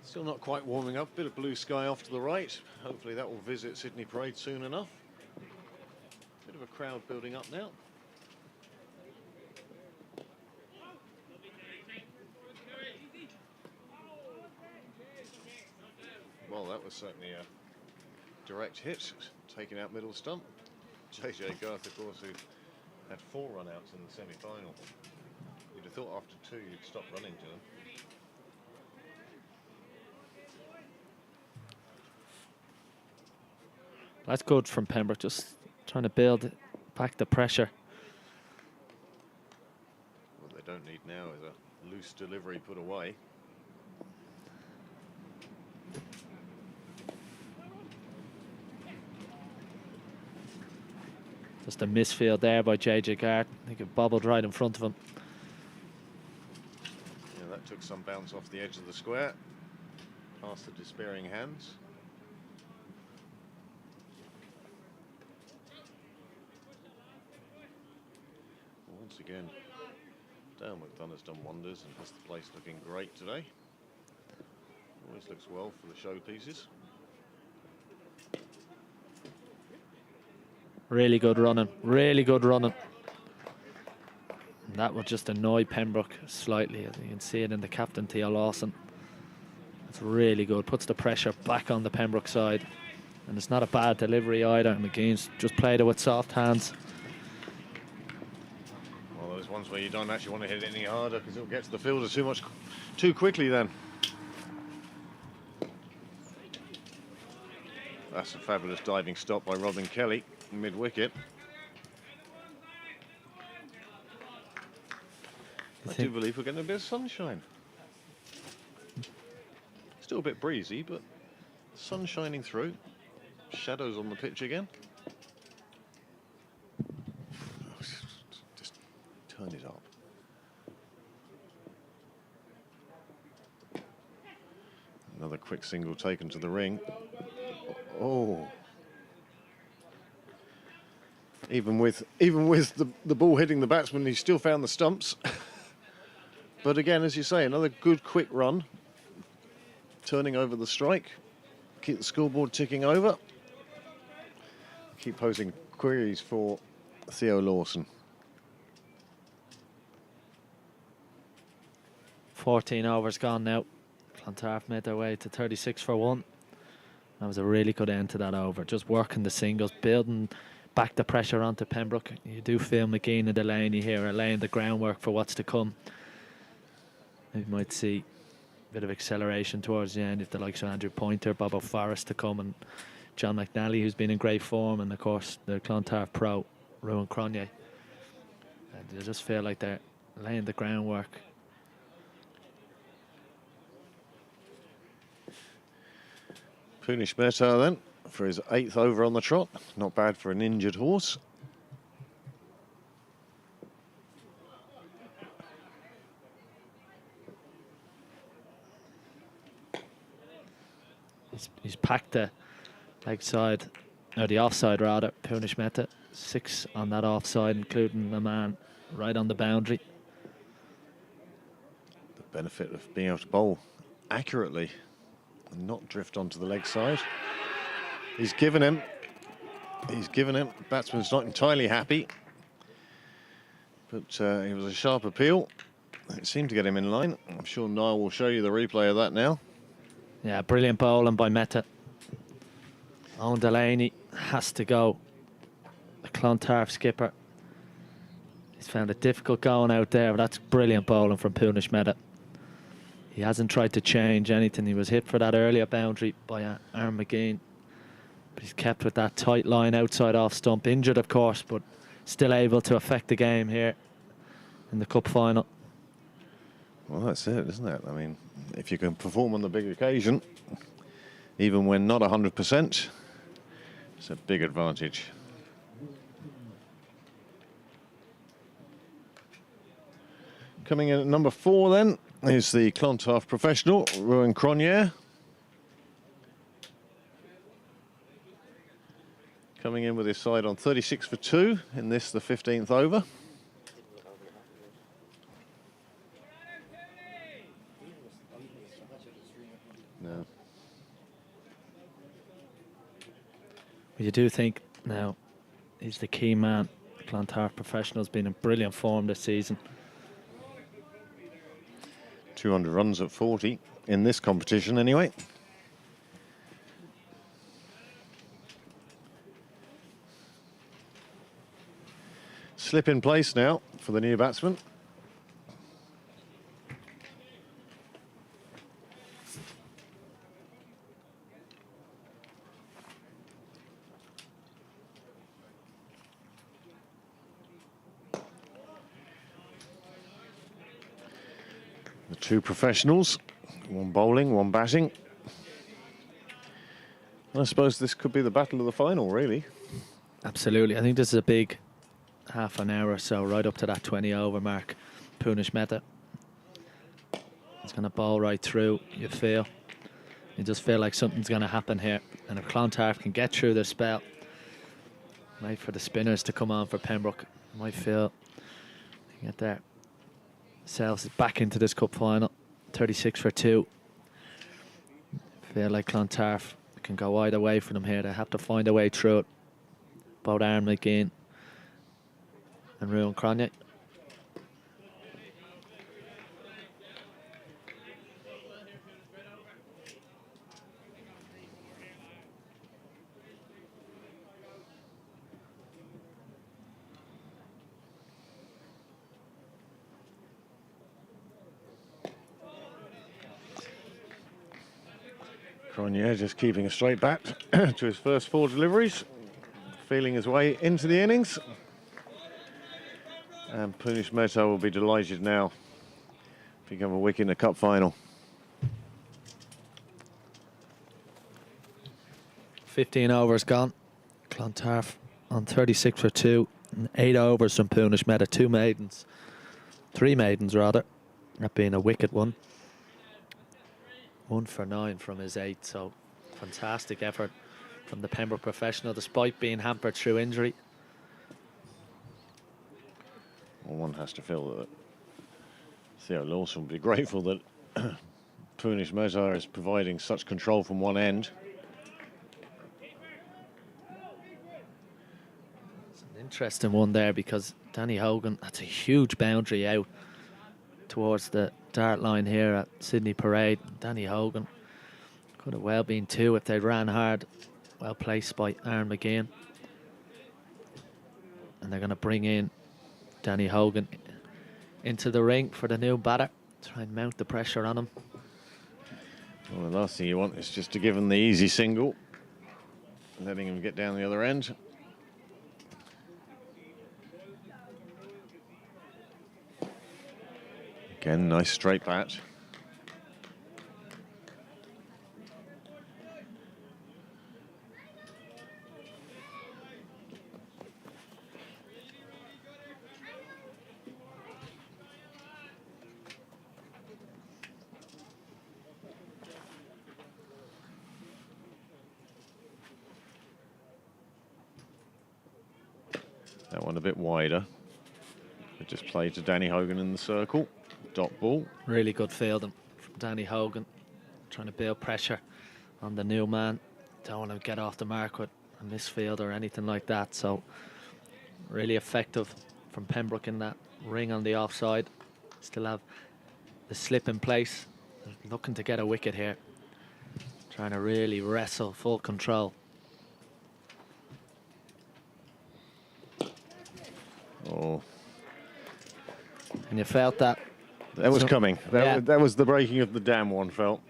Speaker 3: Still not quite warming up. Bit of blue sky off to the right. Hopefully that will visit Sydney Parade soon enough. Bit of a crowd building up now. Well, that was certainly a direct hit, taking out middle stump. JJ Garth, of course, who had 4 run-outs in the semi-final. You'd have thought after 2 you'd stop running to them.
Speaker 4: That's good from Pembroke, just trying to build back the pressure.
Speaker 3: What they don't need now is a loose delivery put away.
Speaker 4: Just a misfield there by JJ Garth. I think it bobbled right in front of him.
Speaker 3: Yeah, that took some bounce off the edge of the square, past the despairing hands. Once again, Dale McDonough's done wonders and has the place looking great today. Always looks well for the showpieces.
Speaker 4: Really good running, really good running. And that would just annoy Pembroke slightly. You can see it in the captain, Theo Lawson. It's really good, puts the pressure back on the Pembroke side. And it's not a bad delivery either. McGee's just played it with soft hands.
Speaker 3: Well, those ones where you don't actually want to hit it any harder because it'll get to the fielder too quickly then. That's a fabulous diving stop by Robin Kelly, mid-wicket. I do believe we're getting a bit of sunshine. Still a bit breezy, but sun shining through. Shadows on the pitch again. Just turn it up. Another quick single taken to the ring. Oh. Even with the ball hitting the batsman, he still found the stumps. But again, as you say, another good quick run. Turning over the strike. Keep the scoreboard ticking over. Keep posing queries for Theo Lawson.
Speaker 4: 14 overs gone now. Clontarf made their way to 36 for 1. That was a really good end to that over. Just working the singles, building back the pressure onto Pembroke. You do feel McGinn and Delaney here are laying the groundwork for what's to come. You might see a bit of acceleration towards the end if the likes of Andrew Pointer, Bob O'Forrest to come, and John McNally, who's been in great form, and of course the Clontarf pro, Ruan Cronje. And you just feel like they're laying the groundwork.
Speaker 3: Punish Mehta then for his 8th over on the trot. Not bad for an injured horse.
Speaker 4: He's packed the leg side, or the offside rather, Punish Mehta. 6 on that offside, including the man right on the boundary.
Speaker 3: The benefit of being able to bowl accurately and not drift onto the leg side. He's given him. Batsman's not entirely happy, but it was a sharp appeal. It seemed to get him in line. I'm sure Niall will show you the replay of that now.
Speaker 4: Yeah, brilliant bowling by Mehta. Owen Delaney has to go. The Clontarf skipper. He's found it difficult going out there, but that's brilliant bowling from Punish Mehta. He hasn't tried to change anything. He was hit for that earlier boundary by Aaron McGinn. But he's kept with that tight line outside off stump. Injured, of course, but still able to affect the game here in the cup final.
Speaker 3: Well, that's it, isn't it? I mean, if you can perform on the big occasion, even when not 100%, it's a big advantage. Coming in at number 4 then is the Clontarf professional, Ruan Cronje. Coming in with his side on 36 for 2 in this, the 15th over. No.
Speaker 4: You do think now he's the key man. Clontarf professional's been in brilliant form this season.
Speaker 3: 200 runs at 40 in this competition anyway. Slip in place now for the new batsman. The two professionals, one bowling, one batting. I suppose this could be the battle of the final, really.
Speaker 4: Absolutely. I think this is a big half an hour or so, right up to that 20 over mark. Punish Mehta. He's going to bowl right through, you feel. You just feel like something's going to happen here. And if Clontarf can get through this spell, wait for the spinners to come on for Pembroke. Might feel get there. Sells back into this cup final. 36 for 2. Feel like Clontarf can go either way for them here. They have to find a way through it. Both Aaron McGinn and Ruan Cronje.
Speaker 3: Cronje just keeping a straight bat to his first 4 deliveries, feeling his way into the innings. And Punish Mehta will be delighted now to become a wicket in the cup final.
Speaker 4: 15 overs gone. Clontarf on 36 for 2. And 8 overs from Punish Mehta. 2 maidens. 3 maidens, rather. That being a wicket one. 1 for 9 from his 8. So, fantastic effort from the Pembroke professional, despite being hampered through injury.
Speaker 3: Well, one has to feel that Theo Lawson will be grateful that Punish Mehta is providing such control from one end.
Speaker 4: It's an interesting one there because Danny Hogan, that's a huge boundary out towards the dart line here at Sydney Parade. Danny Hogan could have well been 2 if they ran hard. Well placed by Aaron McGinn. And they're going to bring in Danny Hogan into the ring for the new batter. Try and mount the pressure on him.
Speaker 3: Well, the last thing you want is just to give him the easy single, letting him get down the other end. Again, nice straight bat. That one a bit wider. It just played to Danny Hogan in the circle. Dot ball.
Speaker 4: Really good fielding from Danny Hogan, trying to build pressure on the new man. Don't want to get off the mark with a misfield or anything like that. So really effective from Pembroke in that ring on the offside. Still have the slip in place. Looking to get a wicket here. Trying to really wrestle full control.
Speaker 3: Oh,
Speaker 4: And you felt that.
Speaker 3: that was
Speaker 4: So-
Speaker 3: coming.
Speaker 4: yeah.
Speaker 3: That was the breaking of the dam, one felt.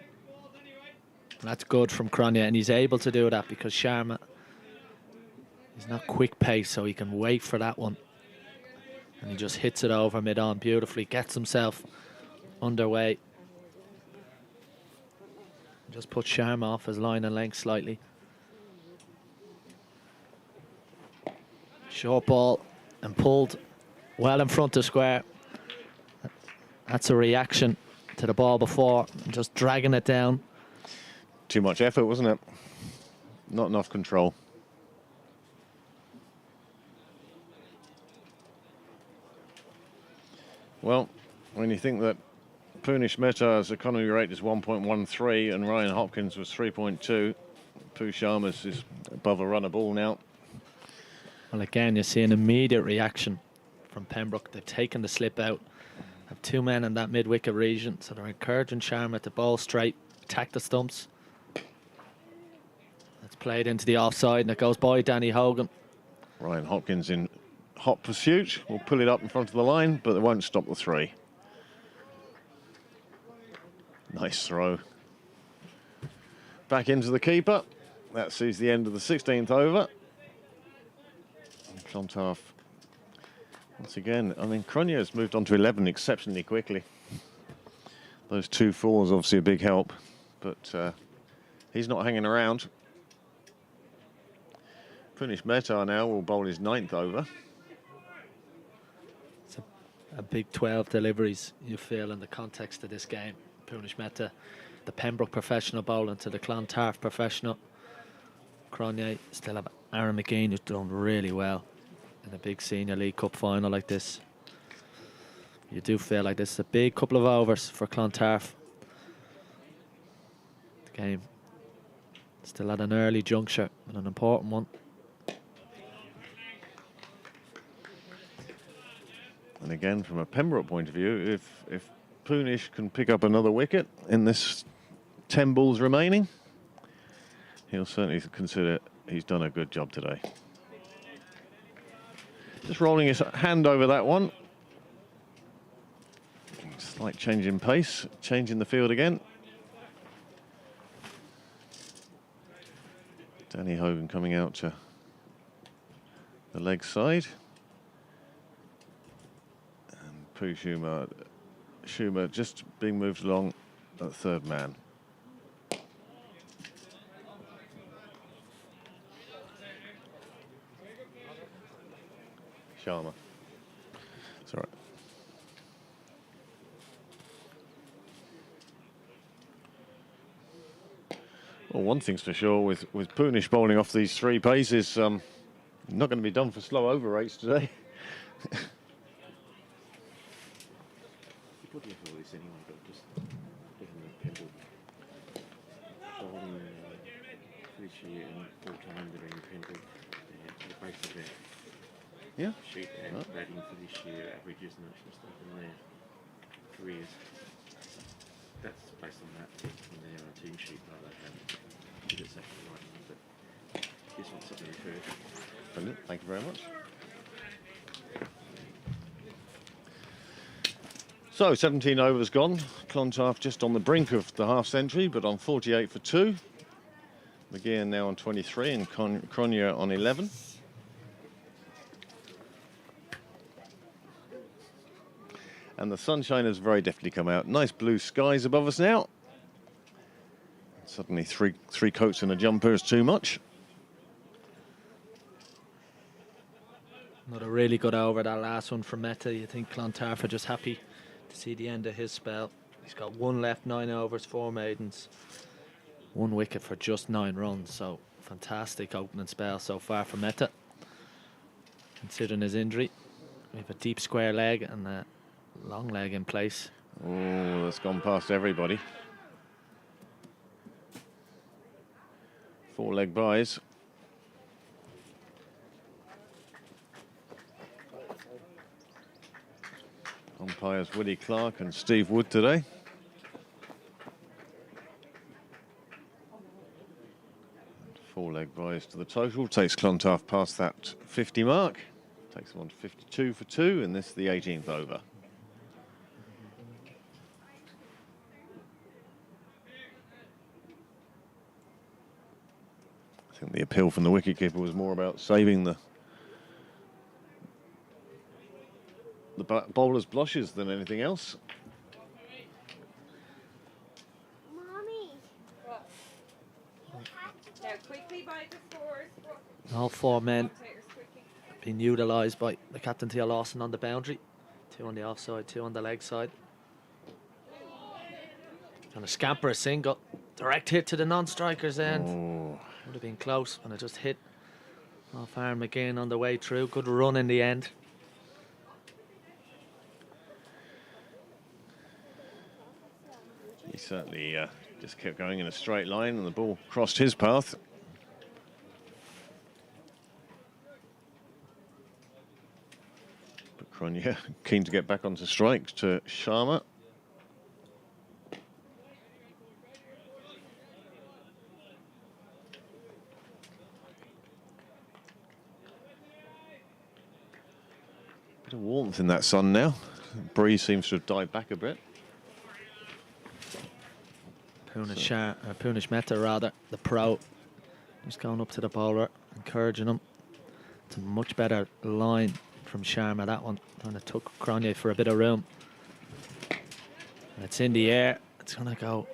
Speaker 4: That's good from Cronje, and he's able to do that because Sharma is not quick pace, so he can wait for that one. And he just hits it over mid-on beautifully, gets himself underway. Just put Sharma off his line and length slightly. Short ball and pulled well in front of square. That's a reaction to the ball before, just dragging it down.
Speaker 3: Too much effort, wasn't it? Not enough control. Well, when you think that Punish Mehta's economy rate is 1.13 and Ryan Hopkins was 3.2, Pooh Sharma's is above a run a ball now.
Speaker 4: Well, again, you see an immediate reaction from Pembroke. They've taken the slip out. Have two men in that mid-wicket region, so they're encouraging Sharma to bowl straight, attack the stumps. It's played into the offside, and it goes by Danny Hogan.
Speaker 3: Ryan Hopkins in hot pursuit. Will pull it up in front of the line, but it won't stop the three. Nice throw. Back into the keeper. That sees the end of the 16th over. Clontarf, once again, I mean, Cronje has moved on to 11 exceptionally quickly. Those 2 fours obviously a big help, but he's not hanging around. Punish Mehta now will bowl his 9th over.
Speaker 4: It's a big 12 deliveries, you feel, in the context of this game. Punish Mehta, the Pembroke professional bowling to the Clontarf professional. Cronje still have Aaron McGean, who's done really well in a big Senior League Cup final like this. You do feel like this is a big couple of overs for Clontarf. The game still at an early juncture, but an important one.
Speaker 3: And again, from a Pembroke point of view, if Punish can pick up another wicket in this 10 balls remaining, he'll certainly consider he's done a good job today. Just rolling his hand over that one. Slight change in pace, change in the field again. Danny Hogan coming out to the leg side. And Pooh Schumer just being moved along at third man. Sharma. It's all right. Well, one thing's for sure, with Punish bowling off these 3 paces, not going to be done for slow over rates today.
Speaker 5: What do you feel this anyway, but just given the Pembroke bowling this year and full-time during Pembroke, the base of their
Speaker 3: Yeah.
Speaker 5: sheet and batting for this year, averages and that sort of stuff in their careers. That's based on that in their team sheet rather than it's actually right now, but this one's something we've heard.
Speaker 3: Brilliant. Thank you very much. So 17 overs gone. Clontarf just on the brink of the half century, but on 48 for 2. McGean now on 23 and Cronje on 11. And the sunshine has very definitely come out. Nice blue skies above us now. Suddenly three coats and a jumper is too much.
Speaker 4: Another really good over, that last one from Meta. You think Clontarf are just happy to see the end of his spell. He's got 1 left, 9 overs, 4 maidens. 1 wicket for just 9 runs. So fantastic opening spell so far for Meta. Considering his injury. We have a deep square leg and a long leg in place.
Speaker 3: Oh, that's gone past everybody. 4 leg byes. Umpires Willie Clark and Steve Wood today. And 4 leg byes to the total. Takes Clontarf past that 50 mark. Takes them on to 52 for 2, and this is the 18th over. I think the appeal from the wicketkeeper was more about saving the bowler's blushes than anything else.
Speaker 6: Mommy. Now quickly by the scores.
Speaker 4: All 4 men being utilised by the captain, Theo Lawson, on the boundary. 2 on the offside, 2 on the leg side. And a scamper, a single. Direct hit to the non-striker's end.
Speaker 3: Oh.
Speaker 4: Would have been close, and it just hit off arm again on the way through. Good run in the end.
Speaker 3: He certainly just kept going in a straight line, and the ball crossed his path. But Cronje keen to get back onto strike to Sharma. Bit of warmth in that sun now. The breeze seems to have died back a bit.
Speaker 4: Punish Mehta, rather, the pro, just going up to the bowler, encouraging him. It's a much better line from Sharma, that one. And it took Cronje for a bit of room. And it's in the air. It's going to go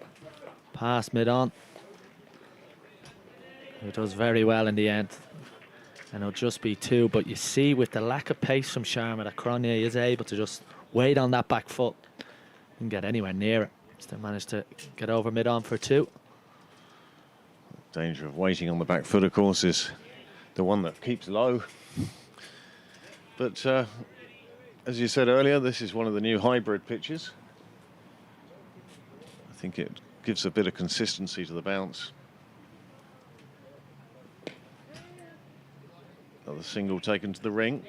Speaker 4: past mid-on. It does very well in the end. And it'll just be 2. But you see, with the lack of pace from Sharma, that Cronje is able to just wait on that back foot and get anywhere near it. Still managed to get over mid-on for 2.
Speaker 3: Danger of waiting on the back foot, of course, is the one that keeps low. But as you said earlier, this is one of the new hybrid pitches. I think it gives a bit of consistency to the bounce. Another single taken to the ring.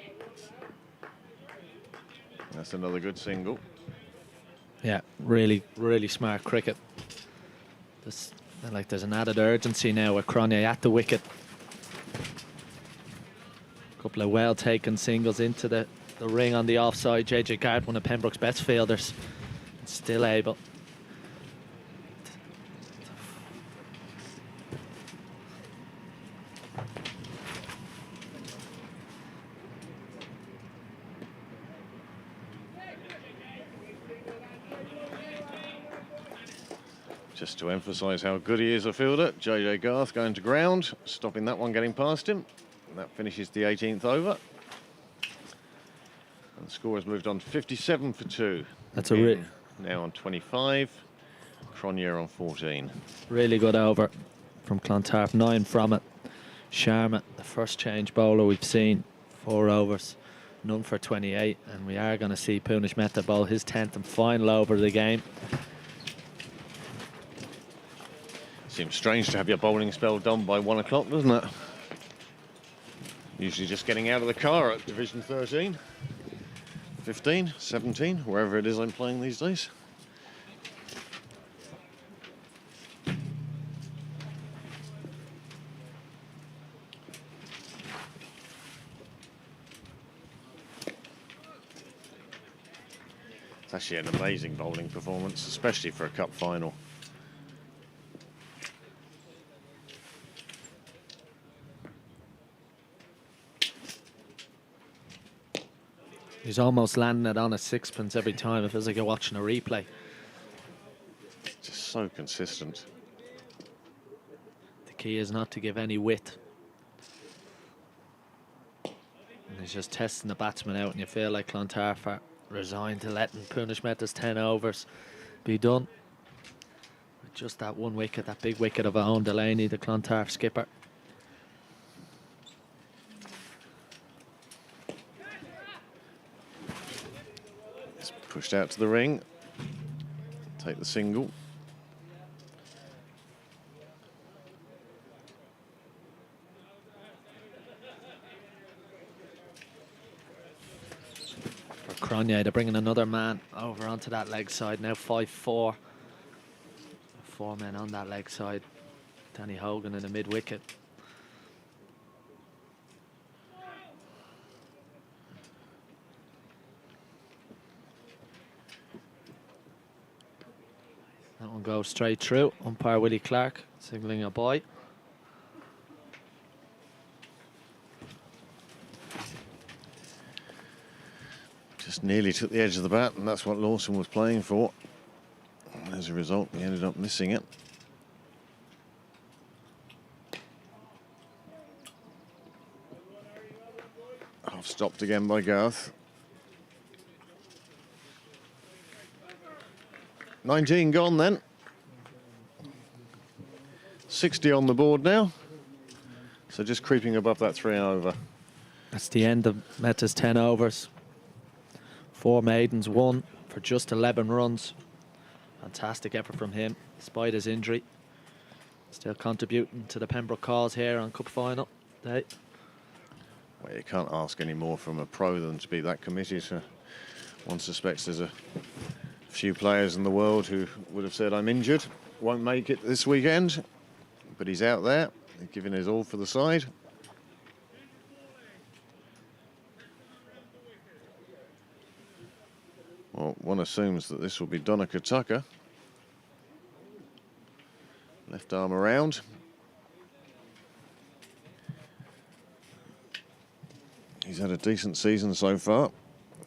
Speaker 3: That's another good single.
Speaker 4: Yeah, really, really smart cricket. There's an added urgency now with Cronje at the wicket. A couple of well-taken singles into the ring on the offside. JJ Gard, one of Pembroke's best fielders, still able.
Speaker 3: Just to emphasise how good he is a fielder, JJ Garth going to ground, stopping that one getting past him. And that finishes the 18th over. And the score has moved on to 57 for 2.
Speaker 4: That's a
Speaker 3: now on 25. Cronje on 14.
Speaker 4: really good over from Clontarf. 9 from it. Sharma, the first change bowler we've seen. 4 overs, none for 28. And we are going to see Punish Mehta bowl his 10th and final over of the game.
Speaker 3: Seems strange to have your bowling spell done by 1 o'clock, doesn't it? Usually just getting out of the car at Division 13, 15, 17, wherever it is I'm playing these days. It's actually an amazing bowling performance, especially for a cup final.
Speaker 4: He's almost landing it on a sixpence every time. It feels like you're watching a replay.
Speaker 3: Just so consistent.
Speaker 4: The key is not to give any width. And he's just testing the batsman out, and you feel like Clontarf are resigned to letting Punishmeta's 10 overs be done. With just that one wicket, that big wicket of Owen Delaney, the Clontarf skipper.
Speaker 3: It's pushed out to the ring. Take the single.
Speaker 4: Cronje, they're bringing another man over onto that leg side now. 5-4. 4 men on that leg side. Danny Hogan in the mid wicket. That one goes straight through. Umpire Willie Clark signalling a bye.
Speaker 3: Just nearly took the edge of the bat, and that's what Lawson was playing for. And as a result, he ended up missing it. Half stopped again by Garth. 19 gone then. 60 on the board now. So just creeping above that 3 and over.
Speaker 4: That's the end of Meta's 10 overs. 4 maidens, 1 for just 11 runs. Fantastic effort from him, despite his injury. Still contributing to the Pembroke cause here on Cup Final day.
Speaker 3: Well, you can't ask any more from a pro than to be that committed. One suspects there's a few players in the world who would have said, I'm injured, won't make it this weekend. But he's out there, giving his all for the side. Well, one assumes that this will be Donica Tucker. Left arm around. He's had a decent season so far.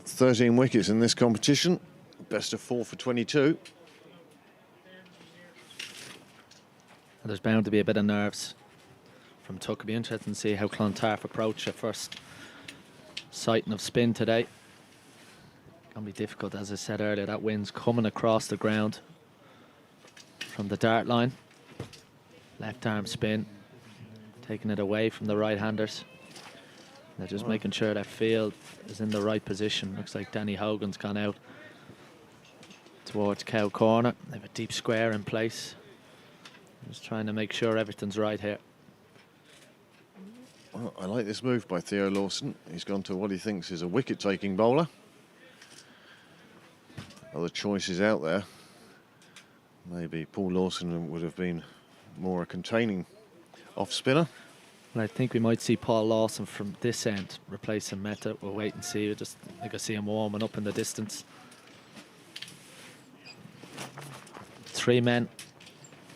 Speaker 3: 13 wickets in this competition. Best of 4 for 22.
Speaker 4: And there's bound to be a bit of nerves from Tucker. It'll be interesting to see how Clontarf approach their first sighting of spin today. Gonna be difficult, as I said earlier. That wind's coming across the ground from the dart line. Left arm spin, taking it away from the right-handers. They're just making sure that field is in the right position. Looks like Danny Hogan's gone out towards Cow Corner. They have a deep square in place. Just trying to make sure everything's right here.
Speaker 3: Well, I like this move by Theo Lawson. He's gone to what he thinks is a wicket-taking bowler. Other choices out there. Maybe Paul Lawson would have been more a containing off-spinner.
Speaker 4: And I think we might see Paul Lawson from this end replacing Meta. We'll wait and see. I think I see him warming up in the distance. 3 men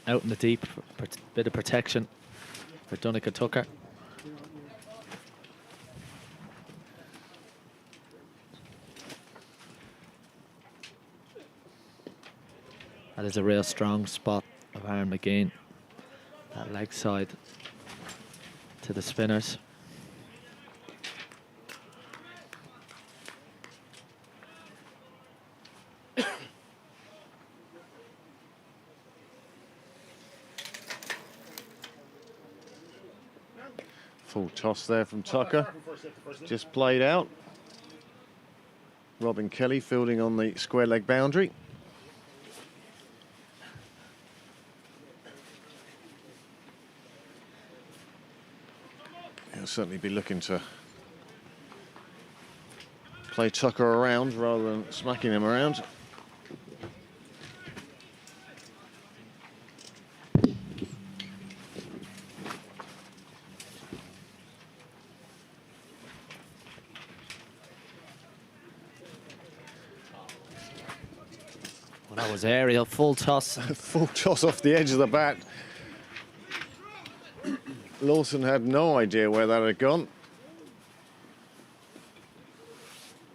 Speaker 4: out in the deep for a bit of protection for Donica Tucker. That is a real strong spot of Aaron McGinn. That leg side to the spinners.
Speaker 3: Full toss there from Tucker. Just played out. Robin Kelly fielding on the square leg boundary. He'll certainly be looking to play Tucker around rather than smacking him around.
Speaker 4: Well, that was aerial, full toss.
Speaker 3: Full toss off the edge of the bat. Lawson had no idea where that had gone.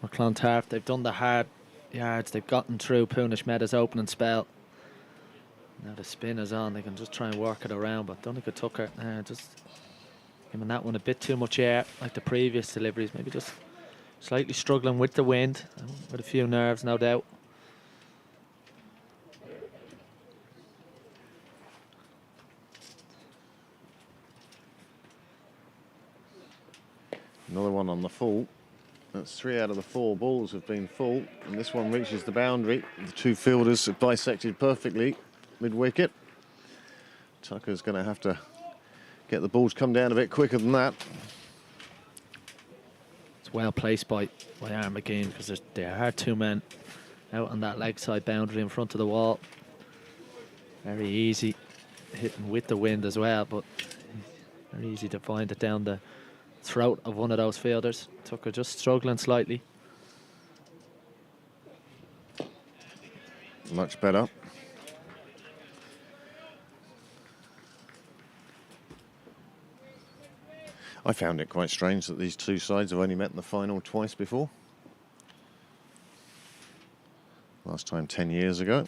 Speaker 4: for Clontarf. They've done the hard yards. They've gotten through Punish Meadows' opening spell. Now the spin is on. They can just try and work it around, but Donegal Tucker just giving that one a bit too much air, like the previous deliveries. Maybe just slightly struggling with the wind, with a few nerves, no doubt.
Speaker 3: Another one on the full. That's 3 out of the 4 balls have been full, and this one reaches the boundary. The 2 fielders have bisected perfectly mid-wicket. Tucker's going to have to get the ball to come down a bit quicker than that.
Speaker 4: It's well placed by Aaron McGinn, because there are 2 men out on that leg side boundary in front of the wall. Very easy hitting with the wind as well, but very easy to find it down the throat of one of those fielders. Tucker just struggling slightly.
Speaker 3: Much better. I found it quite strange that these 2 sides have only met in the final twice before. Last time 10 years ago.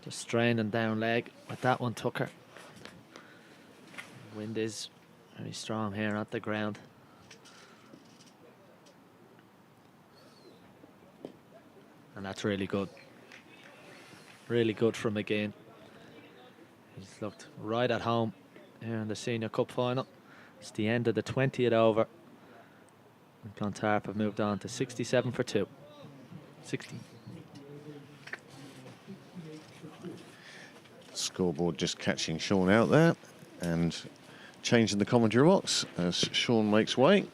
Speaker 4: Just straining down leg with that one, Tucker. Wind is very strong here at the ground. And that's really good. Really good from McGinn. He's looked right at home here in the Senior Cup final. It's the end of the 20th over. And Clontarf have moved on to 67 for 2. 60.
Speaker 3: Scoreboard just catching Sean out there and changing the commentary box as Sean makes way.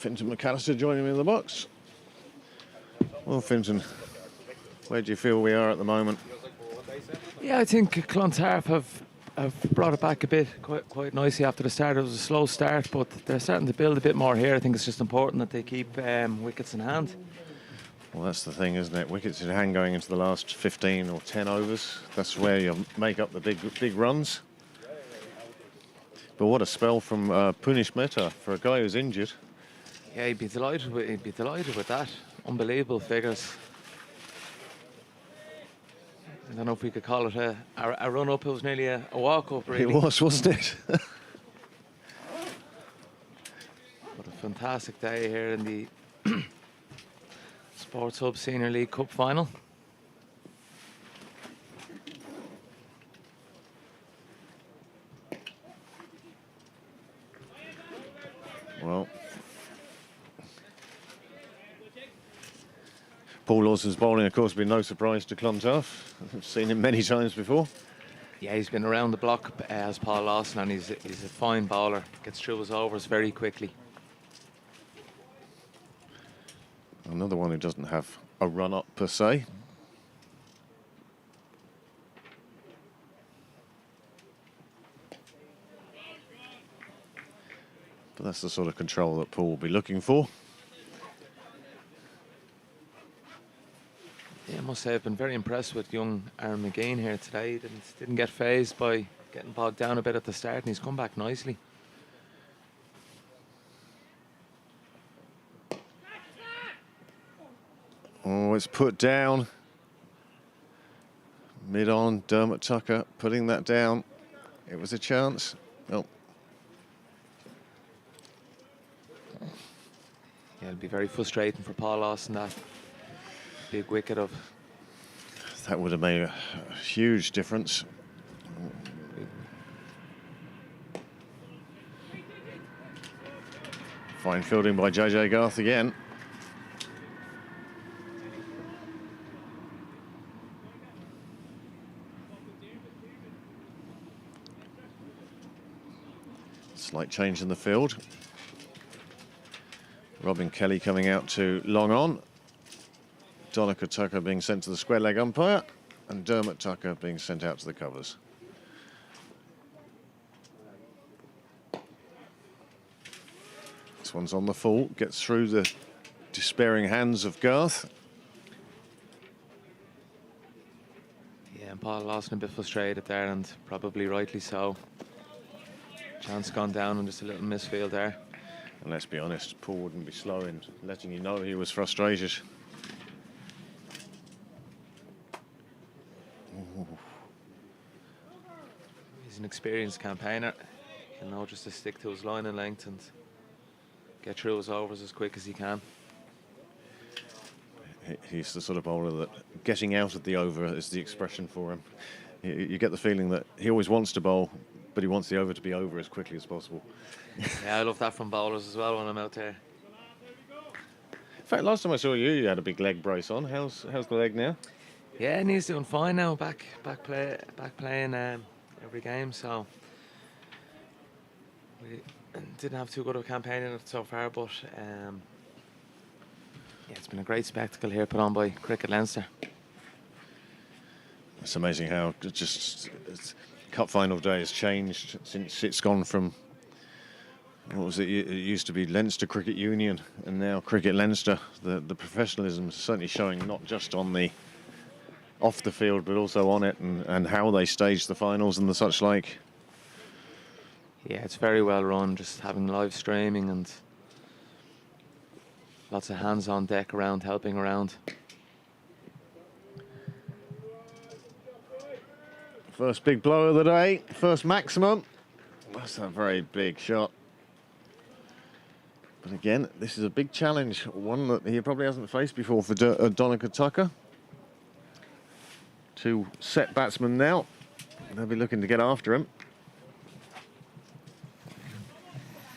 Speaker 3: Finton McAllister joining me in the box. Well, Finton, where do you feel we are at the moment?
Speaker 2: Yeah, I think Clontarf have brought it back a bit quite nicely after the start. It was a slow start, but they're starting to build a bit more here. I think it's just important that they keep wickets in hand.
Speaker 3: Well, that's the thing, isn't it? Wickets in hand going into the last 15 or 10 overs. That's where you make up the big runs. But what a spell from Punish Mehta for a guy who's injured.
Speaker 2: Yeah, he'd be delighted with that. Unbelievable figures. I don't know if we could call it a run-up. It was nearly a walk-up, really.
Speaker 3: It was, wasn't it?
Speaker 2: What a fantastic day here in the Sports Hub Senior League Cup final.
Speaker 3: Well, Paul Lawson's bowling, of course, been no surprise to Clontarf. I've seen him many times before.
Speaker 2: Yeah, he's been around the block as Paul Lawson, and he's a fine bowler. Gets through his overs very quickly.
Speaker 3: Another one who doesn't have a run-up per se. But that's the sort of control that Paul will be looking for.
Speaker 2: Yeah, I must say I've been very impressed with young Aaron McGinn here today. He didn't get phased by getting bogged down a bit at the start, and he's come back nicely.
Speaker 3: Oh, it's put down. Mid-on, Dermot Tucker putting that down. It was a chance. Oh.
Speaker 2: Yeah, it'll be very frustrating for Paul Lawson, that big wicket of...
Speaker 3: That would have made a huge difference. Fine fielding by JJ Garth again. Slight change in the field. Robin Kelly coming out to long on. Donica Tucker being sent to the square leg umpire, and Dermot Tucker being sent out to the covers. This one's on the full, gets through the despairing hands of Garth.
Speaker 2: Yeah, and Paul Lawson a bit frustrated there, and probably rightly so. Chance gone down and just a little misfield there.
Speaker 3: And let's be honest, Paul wouldn't be slow in letting you know he was frustrated. Ooh.
Speaker 2: He's an experienced campaigner. He'll know just to stick to his line and length and get through his overs as quick as he can.
Speaker 3: He's the sort of bowler that getting out of the over is the expression for him. You get the feeling that he always wants to bowl, but he wants the over to be over as quickly as possible.
Speaker 2: Yeah, I love that from bowlers as well when I'm out there.
Speaker 3: In fact, last time I saw you, you had a big leg brace on. How's the leg now?
Speaker 2: Yeah, and he's doing fine now. Back playing every game. So we didn't have too good of a campaign in it so far, but yeah, it's been a great spectacle here put on by Cricket Leinster.
Speaker 3: It's amazing how Cup final day has changed since it's gone from, what was it? It used to be Leinster Cricket Union, and now Cricket Leinster. The professionalism is certainly showing, not just on the off the field, but also on it, and how they stage the finals and the such like.
Speaker 2: Yeah, it's very well run. Just having live streaming and lots of hands on deck around, helping around.
Speaker 3: First big blow of the day, first maximum. That's a very big shot. But again, this is a big challenge, one that he probably hasn't faced before for Donica Tucker. Two set batsmen now. They'll be looking to get after him.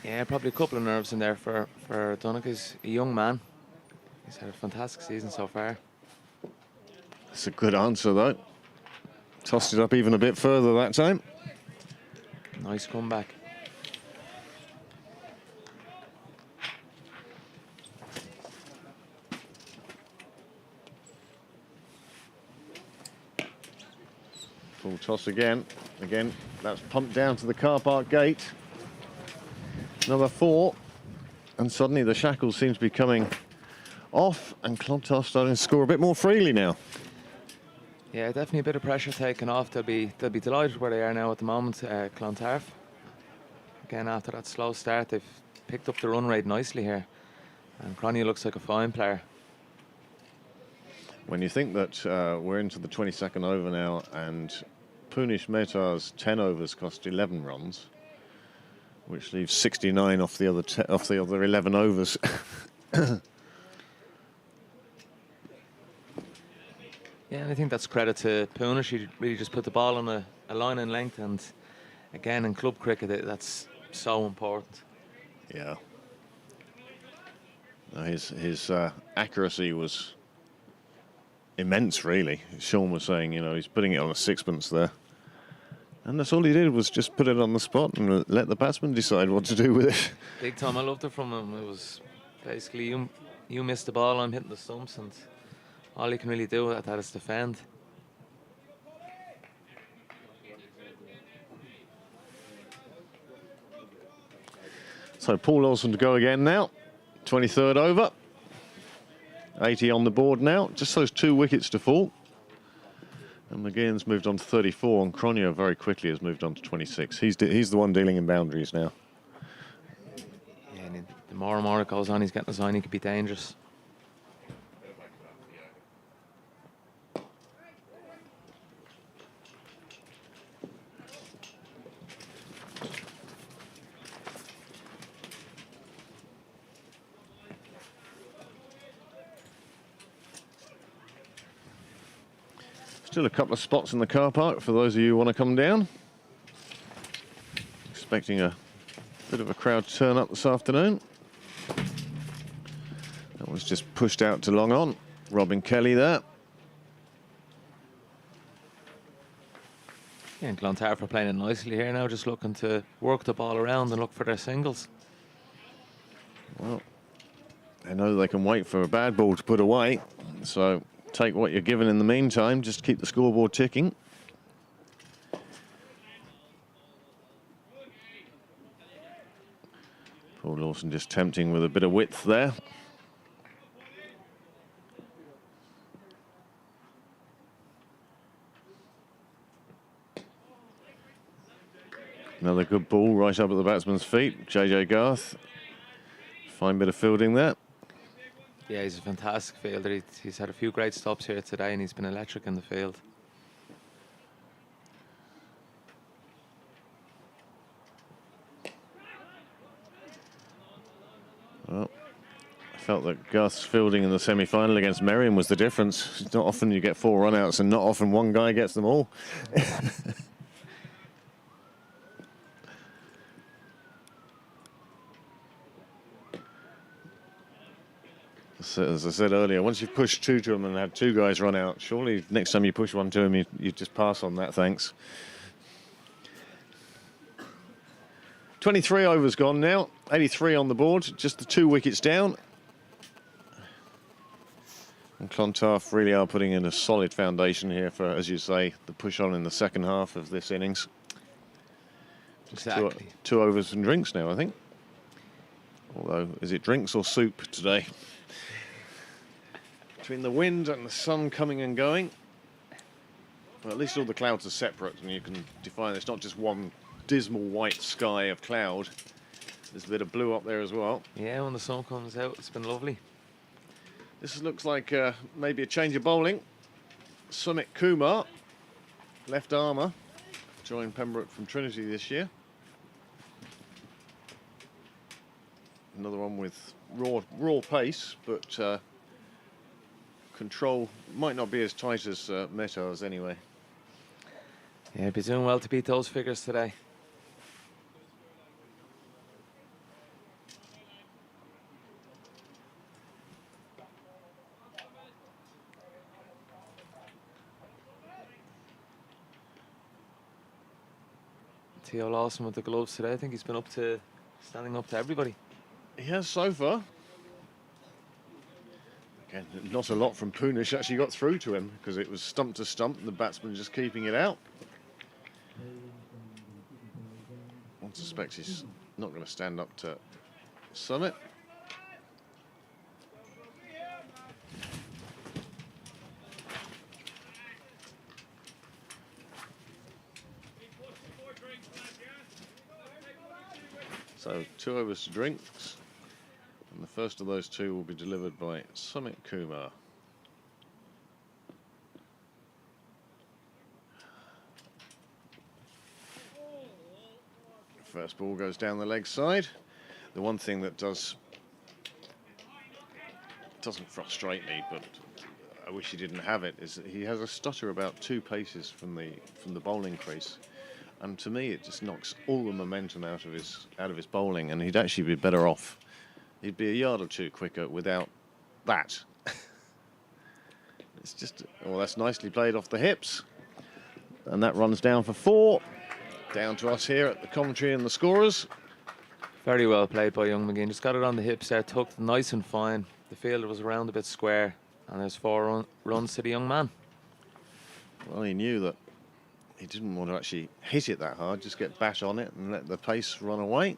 Speaker 2: Yeah, probably a couple of nerves in there for Donegal. He's a young man. He's had a fantastic season so far.
Speaker 3: That's a good answer, though. Tossed it up even a bit further that time.
Speaker 2: Nice comeback.
Speaker 3: Full toss again. Again, that's pumped down to the car park gate. Another 4. And suddenly the shackles seem to be coming off, and Clontarf starting to score a bit more freely now.
Speaker 2: Yeah, definitely a bit of pressure taken off. They'll be delighted where they are now at the moment, Clontarf. Again, after that slow start, they've picked up the run rate nicely here. And Cronje looks like a fine player.
Speaker 3: When you think that we're into the 22nd over now, and Punish Mehta's 10 overs cost 11 runs, which leaves 69 off the other 11 overs.
Speaker 2: Yeah, and I think that's credit to Punish. He really just put the ball on a line and length, and again, in club cricket, that's so important.
Speaker 3: Yeah. No, his accuracy was immense, really. Sean was saying, you know, he's putting it on a sixpence there. And that's all he did, was just put it on the spot and let the batsman decide what to do with it.
Speaker 2: Big time. I loved it from him. It was basically, you missed the ball, I'm hitting the stumps, and all you can really do at that is defend.
Speaker 3: So Paul Lawson to go again now. 23rd over. 80 on the board now. Just those 2 wickets to fall. And McGeehan's moved on to 34, and Cronje very quickly has moved on to 26. He's the one dealing in boundaries now.
Speaker 2: Yeah, and the more and more it goes on, he's getting a sign he could be dangerous.
Speaker 3: Still a couple of spots in the car park for those of you who want to come down. Expecting a bit of a crowd to turn up this afternoon. That was just pushed out to long on. Robin Kelly there.
Speaker 2: Yeah, and Clontarf are playing it nicely here now, just looking to work the ball around and look for their singles.
Speaker 3: Well, they know they can wait for a bad ball to put away, so take what you're given in the meantime, just keep the scoreboard ticking. Paul Lawson just tempting with a bit of width there. Another good ball right up at the batsman's feet. JJ Garth. Fine bit of fielding there.
Speaker 2: Yeah, he's a fantastic fielder. He's had a few great stops here today, and he's been electric in the field.
Speaker 3: Well, I felt that Garth's fielding in the semi-final against Merriam was the difference. It's not often you get 4 run-outs and not often one guy gets them all. So, as I said earlier, once you've pushed 2 to him and had 2 guys run out, surely next time you push 1 to him, you just pass on that, thanks. 23 overs gone now, 83 on the board, just the 2 wickets down. And Clontarf really are putting in a solid foundation here for, as you say, the push on in the second half of this innings.
Speaker 2: Exactly.
Speaker 3: 2 overs and drinks now, I think. Although, is it drinks or soup today? Between the wind and the sun coming and going. Well, at least all the clouds are separate and you can define it's not just one dismal white sky of cloud. There's a bit of blue up there as well.
Speaker 2: Yeah, when the sun comes out, it's been lovely.
Speaker 3: This looks like maybe a change of bowling. Sumit Kumar, left armour, joined Pembroke from Trinity this year. Another one with raw pace, but control might not be as tight as Meto's anyway.
Speaker 2: Yeah, he'd be doing well to beat those figures today. Theo Lawson with the gloves today. I think he's been standing up to everybody.
Speaker 3: He has so far. Again, not a lot from Punish actually got through to him because it was stump to stump and the batsman just keeping it out. One suspects he's not going to stand up to Summit. So 2 overs to drinks. And the first of those 2 will be delivered by Sumit Kumar. First ball goes down the leg side. The one thing that doesn't frustrate me, but I wish he didn't have it, is that he has a stutter about 2 paces from the bowling crease. And to me, it just knocks all the momentum out of his bowling, and he'd actually be better off. He'd be a yard or 2 quicker without that. It's just, oh, that's nicely played off the hips. And that runs down for 4. Down to us here at the commentary and the scorers.
Speaker 2: Very well played by young McGinn. Just got it on the hips there, tucked nice and fine. The fielder was around a bit square, and there's 4 runs to the young man.
Speaker 3: Well, he knew that he didn't want to actually hit it that hard, just get bat on it and let the pace run away.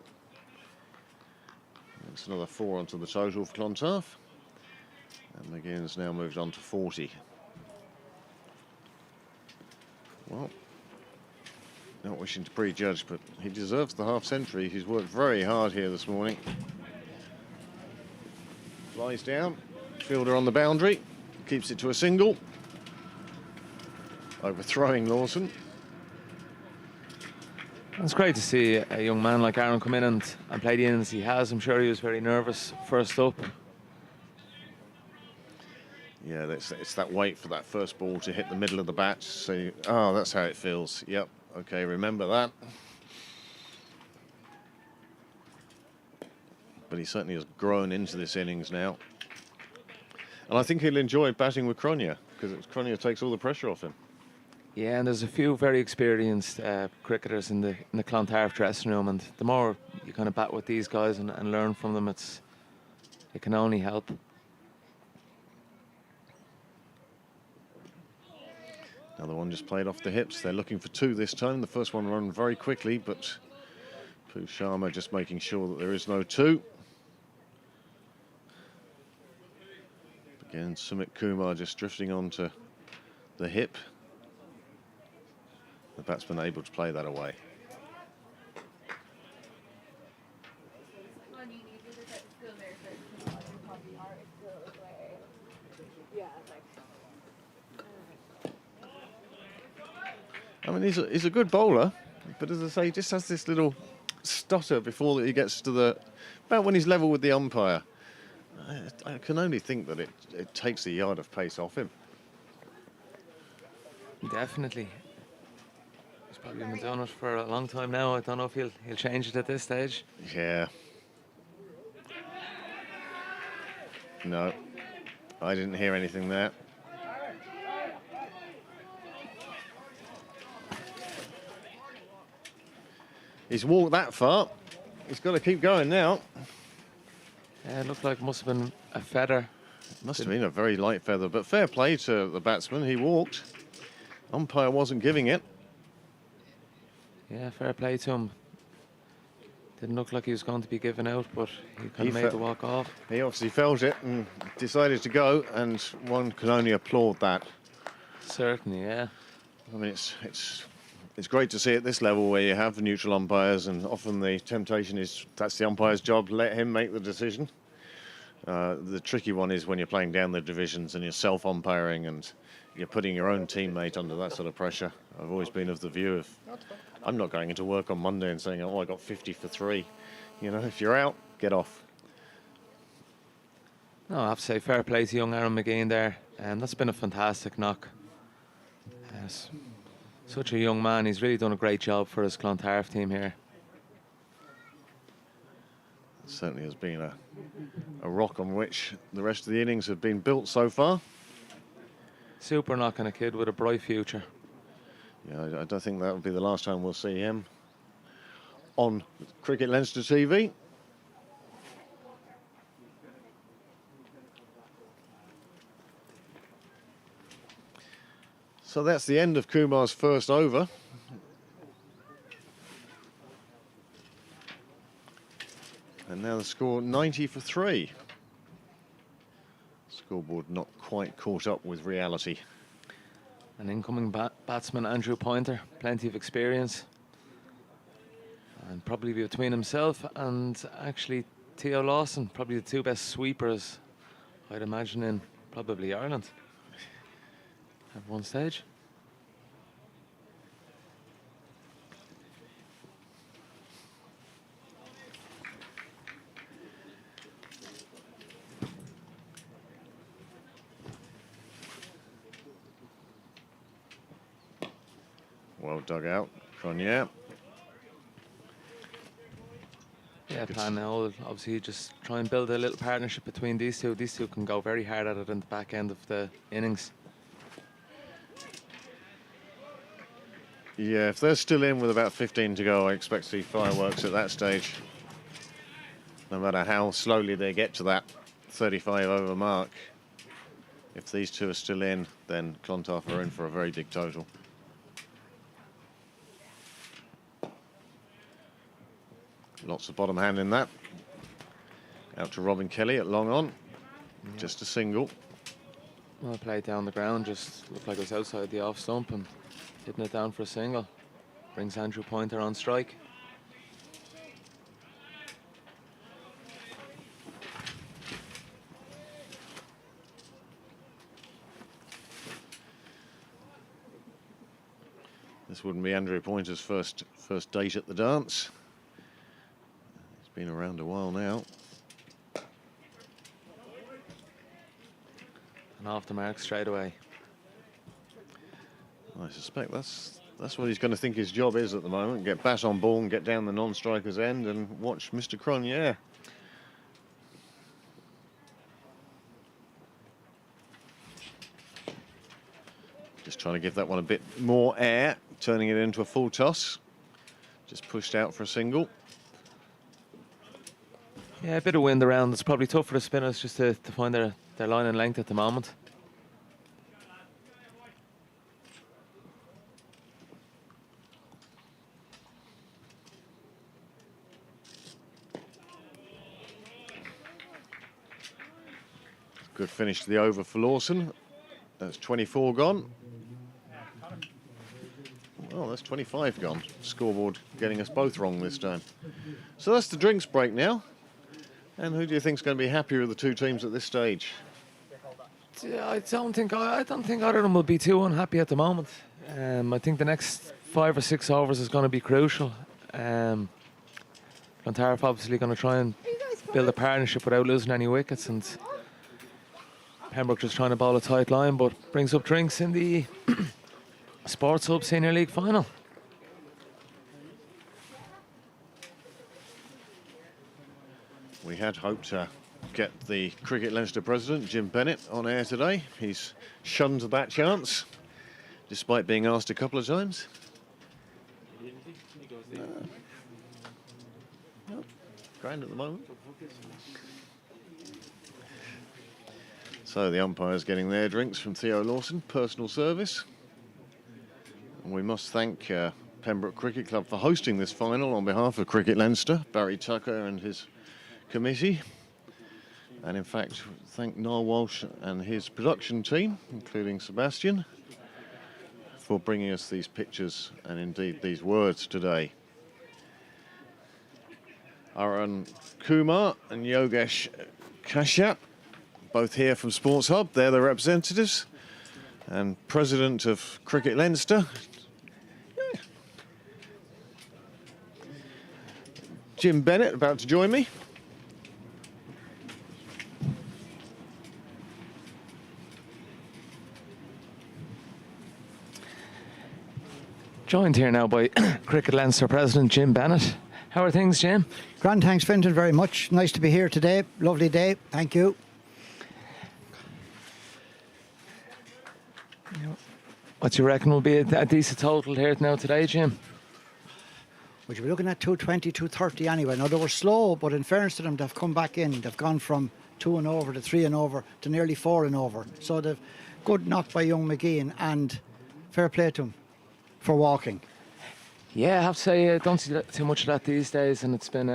Speaker 3: That's another 4 onto the total for Clontarf. And McGinn's now moved on to 40. Well, not wishing to prejudge, but he deserves the half century. He's worked very hard here this morning. Flies down, fielder on the boundary, keeps it to a single. Overthrowing Lawson.
Speaker 2: It's great to see a young man like Aaron come in and play the innings he has. I'm sure he was very nervous first up.
Speaker 3: Yeah, it's that wait for that first ball to hit the middle of the bat. So, oh, that's how it feels. Yep, okay, remember that. But he certainly has grown into this innings now. And I think he'll enjoy batting with Cronje, because Cronje takes all the pressure off him.
Speaker 2: Yeah, and there's a few very experienced cricketers in the Clontarf dressing room, and the more you kind of bat with these guys and learn from them, it can only help.
Speaker 3: Another one just played off the hips. They're looking for 2 this time. The first one run very quickly, but Pooh Sharma just making sure that there is no 2. Again, Sumit Kumar just drifting onto the hip. The batsman able to play that away. I mean, he's a good bowler, but as I say, he just has this little stutter before he gets to about when he's level with the umpire. I can only think that it takes a yard of pace off him.
Speaker 2: Definitely. He's probably been doing it for a long time now. I don't know if he'll change it at this stage.
Speaker 3: Yeah. No, I didn't hear anything there. He's walked that far. He's got to keep going now.
Speaker 2: Yeah, it looked like it must have been a feather.
Speaker 3: Must have been a very light feather, but fair play to the batsman. He walked. Umpire wasn't giving it.
Speaker 2: Yeah, fair play to him. Didn't look like he was going to be given out, but he kind
Speaker 3: He
Speaker 2: of made the walk off.
Speaker 3: He obviously felt it and decided to go, and one can only applaud that.
Speaker 2: Certainly, yeah.
Speaker 3: I mean, it's great to see at this level where you have neutral umpires, and often the temptation is that's the umpire's job, let him make the decision. The tricky one is when you're playing down the divisions and you're self-umpiring and you're putting your own teammate under that sort of pressure. I've always been of the view of I'm not going into work on Monday and saying, oh, I got 50 for 3. You know, if you're out, get off.
Speaker 2: No, I have to say fair play to young Aaron McGean there. That's been a fantastic knock. Yes. Such a young man. He's really done a great job for his Clontarf team here.
Speaker 3: It certainly has been a rock on which the rest of the innings have been built so far.
Speaker 2: Super knock on a kid with a bright future.
Speaker 3: Yeah, I don't think that will be the last time we'll see him on Cricket Leinster TV. So that's the end of Kumar's first over. And now the score 90 for 3. Scoreboard not quite caught up with reality.
Speaker 2: An incoming batsman, Andrew Pointer, plenty of experience. And probably between himself and actually Theo Lawson, probably the two best sweepers, I'd imagine, in probably Ireland at one stage.
Speaker 3: Well dug out, Cronje.
Speaker 2: Yeah, plan now will obviously just try and build a little partnership between these two. These two can go very hard at it in the back end of the innings.
Speaker 3: Yeah, if they're still in with about 15 to go, I expect to see fireworks at that stage. No matter how slowly they get to that 35 over mark. If these two are still in, then Clontarf are in for a very big total. Lots of bottom hand in that. Out to Robin Kelly at long on. Yeah. Just a single.
Speaker 2: Well played down the ground, just looked like it was outside the off stump and hitting it down for a single. Brings Andrew Pointer on strike.
Speaker 3: This wouldn't be Andrew Pointer's first date at the dance. Been around a while now.
Speaker 2: And off the mark straight away.
Speaker 3: I suspect that's what he's going to think his job is at the moment. Get bat on ball and get down the non-striker's end and watch Mr. Cronje. Just trying to give that one a bit more air, turning it into a full toss. Just pushed out for a single.
Speaker 2: Yeah, a bit of wind around. It's probably tough for the spinners just to find their line and length at the moment.
Speaker 3: Good finish to the over for Lawson. That's 24 gone. Well, that's 25 gone. Scoreboard getting us both wrong this time. So that's the drinks break now. And who do you think is going to be happier of the two teams at this stage?
Speaker 2: Yeah, I don't think either of them will be too unhappy at the moment. I think the next 5 or 6 overs is going to be crucial. Clontarf obviously going to try and build a partnership without losing any wickets, and Pembroke just trying to bowl a tight line, but brings up drinks in the Sports Hub Senior League final.
Speaker 3: We had hoped to get the Cricket Leinster president, Jim Bennett, on air today. He's shunned that chance, despite being asked a couple of times. No, grand at the moment. So the umpires getting their drinks from Theo Lawson, personal service. And we must thank Pembroke Cricket Club for hosting this final on behalf of Cricket Leinster, Barry Tucker and his committee. And in fact, thank Niall Walsh and his production team, including Sebastian, for bringing us these pictures and indeed these words today. Arun Kumar and Yogesh Kashyap, both here from Sports Hub. They're the representatives. And president of Cricket Leinster, Jim Bennett, about to join me.
Speaker 2: Joined here now by Cricket Leinster President Jim Bennett. How are things, Jim?
Speaker 7: Grand, thanks, Fintan, very much. Nice to be here today. Lovely day. Thank you.
Speaker 2: What do you reckon will be a decent total here now today, Jim?
Speaker 7: Would you be looking at 220, 230 anyway? Now, they were slow, but in fairness to them, they've come back in. They've gone from 2 and over to 3 and over to nearly 4 and over. So they've good knock by young McGeehan, and fair play to him for walking.
Speaker 2: Yeah, I have to say, I don't see too much of that these days, and it's been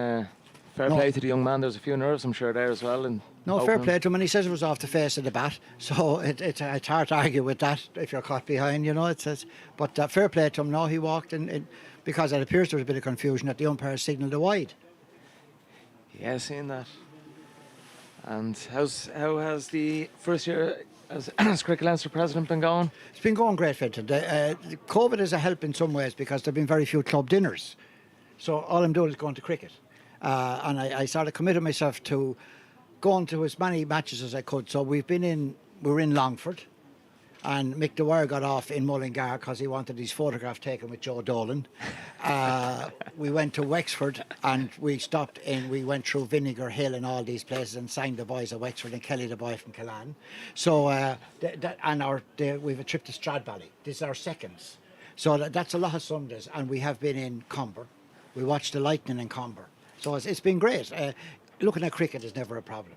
Speaker 2: fair play to the young man. There's a few nerves, I'm sure, there as well. And
Speaker 7: No, fair play to him, and he says it was off the face of the bat, so it's hard to argue with that if you're caught behind, you know. But fair play to him. No, he walked in because it appears there was a bit of confusion that the umpire signalled a wide.
Speaker 2: Yeah, seeing that. And how has the first year as Cricket Leinster president been going?
Speaker 7: It's been going great, Fintan. COVID is a help in some ways because there have been very few club dinners. So all I'm doing is going to cricket. And I sort of committed myself to going to as many matches as I could. So we were in Longford, and Mick Dwyer got off in Mullingar because he wanted his photograph taken with Joe Dolan. We went to Wexford, and we went through Vinegar Hill and all these places and signed the boys at Wexford and Kelly the boy from Killaan. So we have a trip to Stradbally. This is our seconds. So that's a lot of Sundays, and we have been in Comber. We watched the Lightning in Comber. So it's been great. Looking at cricket is never a problem.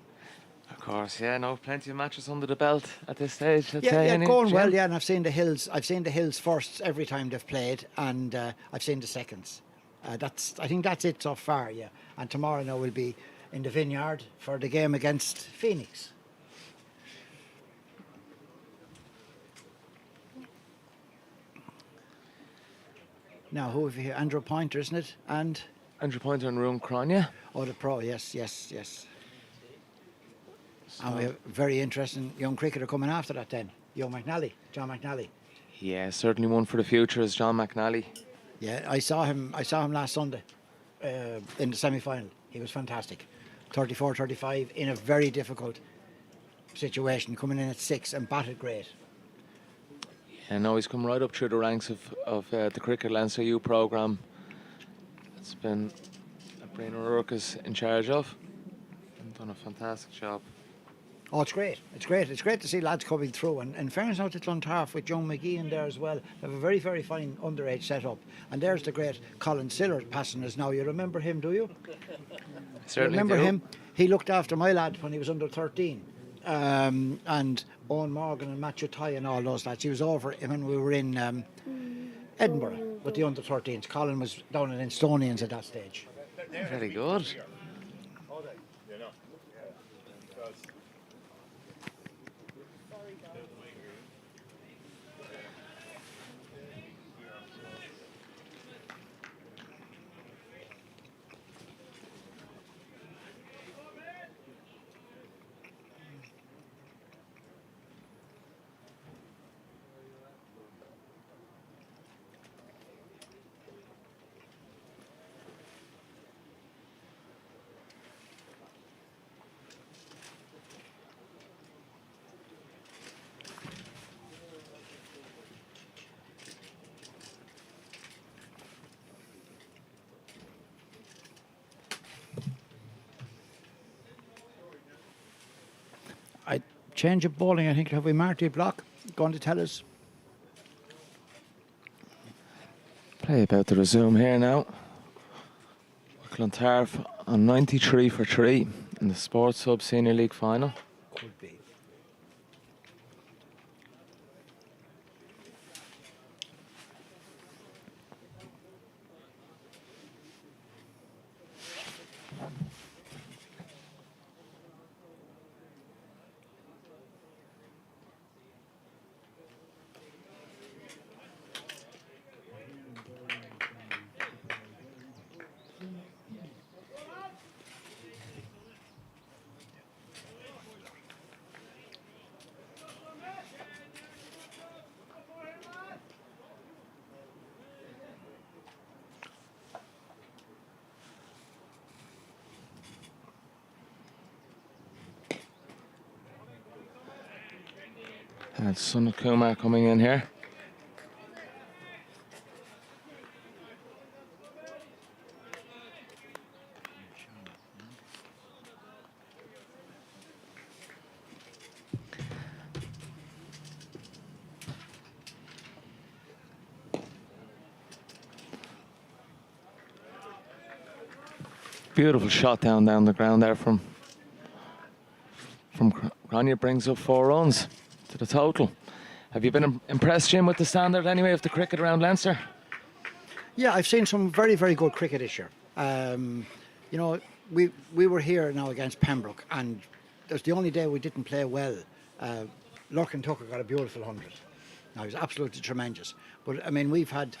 Speaker 2: Of course, yeah, no, plenty of matches under the belt at this stage.
Speaker 7: Going well, yeah, and I've seen the Hills. I've seen the Hills first every time they've played, and I've seen the seconds. I think that's it so far, yeah. And tomorrow now we'll be in the Vineyard for the game against Phoenix. Now, who have you here? Andrew Pointer, isn't it? And
Speaker 2: Andrew Pointer and Room Cronia.
Speaker 7: Oh, the pro, yes. And we have a very interesting young cricketer coming after that then. John McNally.
Speaker 2: Yeah, certainly one for the future is John McNally.
Speaker 7: Yeah, I saw him last Sunday in the semi-final. He was fantastic. 34-35 in a very difficult situation, coming in at 6 and batted great.
Speaker 2: Yeah, no, he's come right up through the ranks of the Cricket Leinster U programme. It's been Brian O'Rourke is in charge of, and done a fantastic job.
Speaker 7: Oh, it's great. It's great to see lads coming through. And in fairness now to Clontarf with Joe McGeehan there as well, they have a very, very fine underage setup. And there's the great Colin Siller passing us now. You remember him, do you?
Speaker 2: Certainly
Speaker 7: remember
Speaker 2: do.
Speaker 7: him? He looked after my lad when he was under 13. And Owen Morgan and Matthew Ty and all those lads. He was over when we were in Edinburgh with the under 13s. Colin was down in Estonians at that stage.
Speaker 2: Very good.
Speaker 7: Change of bowling, I think. Have we Marty Block going to tell us?
Speaker 2: Play about to resume here now. Clontarf on 93 for 3 in the Sports Sub Senior League final.
Speaker 7: Could be.
Speaker 2: And Son Kumar coming in here. Beautiful shot down the ground there from Grania. Brings up 4 runs to the total. Have you been impressed, Jim, with the standard anyway of the cricket around Leinster?
Speaker 7: Yeah, I've seen some very, very good cricket this year. You know, we were here now against Pembroke, and that's the only day we didn't play well. Lurkin Tucker got a beautiful 100. Now, he was absolutely tremendous. But, I mean, we've had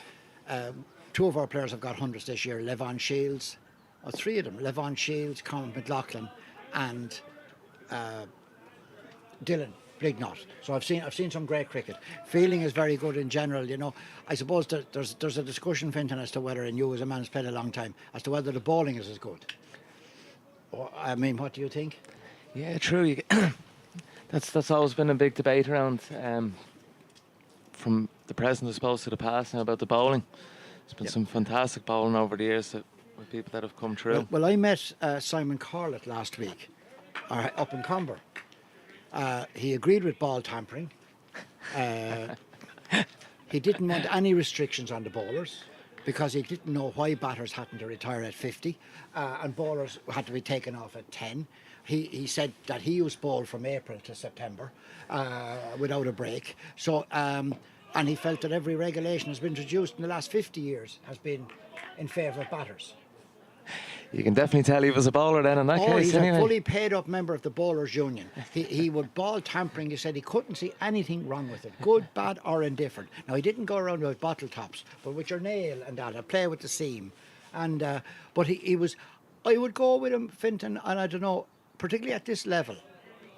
Speaker 7: 2 of our players have got 100s this year. Levon Shields, or 3 of them. Levon Shields, Colin McLaughlin, and Dylan Blignot. So I've seen some great cricket. Fielding is very good in general. You know, I suppose there's a discussion, Fintan, as to whether, and you as a man who's played a long time, as to whether the bowling is as good. I mean, what do you think?
Speaker 2: Yeah, true. That's always been a big debate around from the present, I suppose, to the past now about the bowling. There's been some fantastic bowling over the years with people that have come through.
Speaker 7: Well, I met Simon Corlett last week up in Comber. He agreed with ball tampering. He didn't want any restrictions on the bowlers because he didn't know why batters had to retire at 50 and bowlers had to be taken off at 10. He said that he used bowl from April to September without a break. So, and he felt that every regulation has been introduced in the last 50 years has been in favour of batters.
Speaker 2: You can definitely tell he was a bowler then in that case.
Speaker 7: He's
Speaker 2: anyway.
Speaker 7: a fully paid up member of the Bowlers Union. He would ball tampering. He said he couldn't see anything wrong with it, good, bad or indifferent. Now, he didn't go around with bottle tops, but with your nail and that, a play with the seam. And but he was, I would go with him, Fintan, and I don't know, particularly at this level,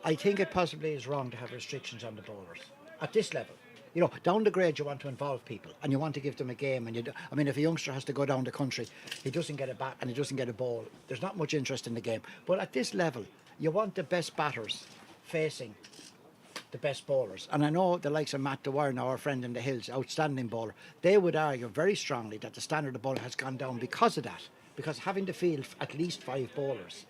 Speaker 7: I think it possibly is wrong to have restrictions on the bowlers. At this level. You know, down the grade you want to involve people and you want to give them a game. And I mean, if a youngster has to go down the country, he doesn't get a bat and he doesn't get a ball. There's not much interest in the game. But at this level, you want the best batters facing the best bowlers. And I know the likes of Matt Dwyer, our friend in the Hills, outstanding bowler, they would argue very strongly that the standard of bowling has gone down because of that. Because having to field at least 5 bowlers.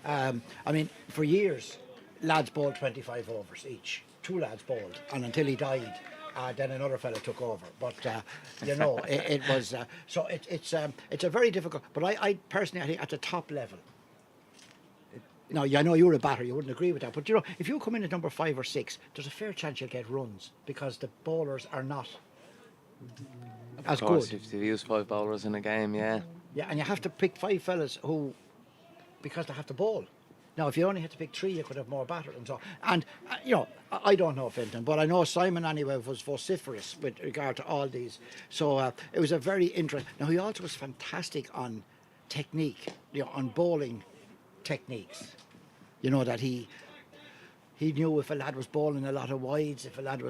Speaker 7: I mean, for years, lads bowled 25 overs each. 2 lads bowled, and until he died, then another fella took over. But you know, it was so it's a very difficult. But I personally, I think at the top level. Now, I know you're a batter, you wouldn't agree with that. But you know, if you come in at number 5 or 6, there's a fair chance you'll get runs because the bowlers are not as
Speaker 2: Of course,
Speaker 7: good.
Speaker 2: if you use 5 bowlers in a game, yeah.
Speaker 7: Yeah, and you have to pick 5 fellas who, because they have to bowl. Now, if you only had to pick 3, you could have more batter and so on. And, you know, I don't know, Fintan, but I know Simon anyway was vociferous with regard to all these. So it was a very interesting. Now, he also was fantastic on technique, you know, on bowling techniques. You know, that he knew if a lad was bowling a lot of wides, if a lad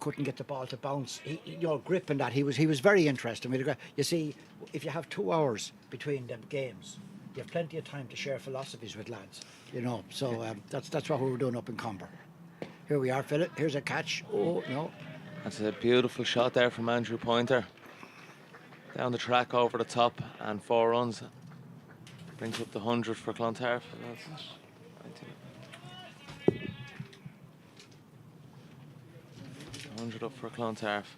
Speaker 7: couldn't get the ball to bounce, you know, grip and that. He was very interesting. You see, if you have 2 hours between the games, you have plenty of time to share philosophies with lads, you know. So that's what we were doing up in Comber. Here we are, Philip. Here's a catch. Oh, no.
Speaker 2: That's a beautiful shot there from Andrew Pointer. Down the track, over the top, and 4 runs. Brings up the 100 for Clontarf. 100 up for Clontarf.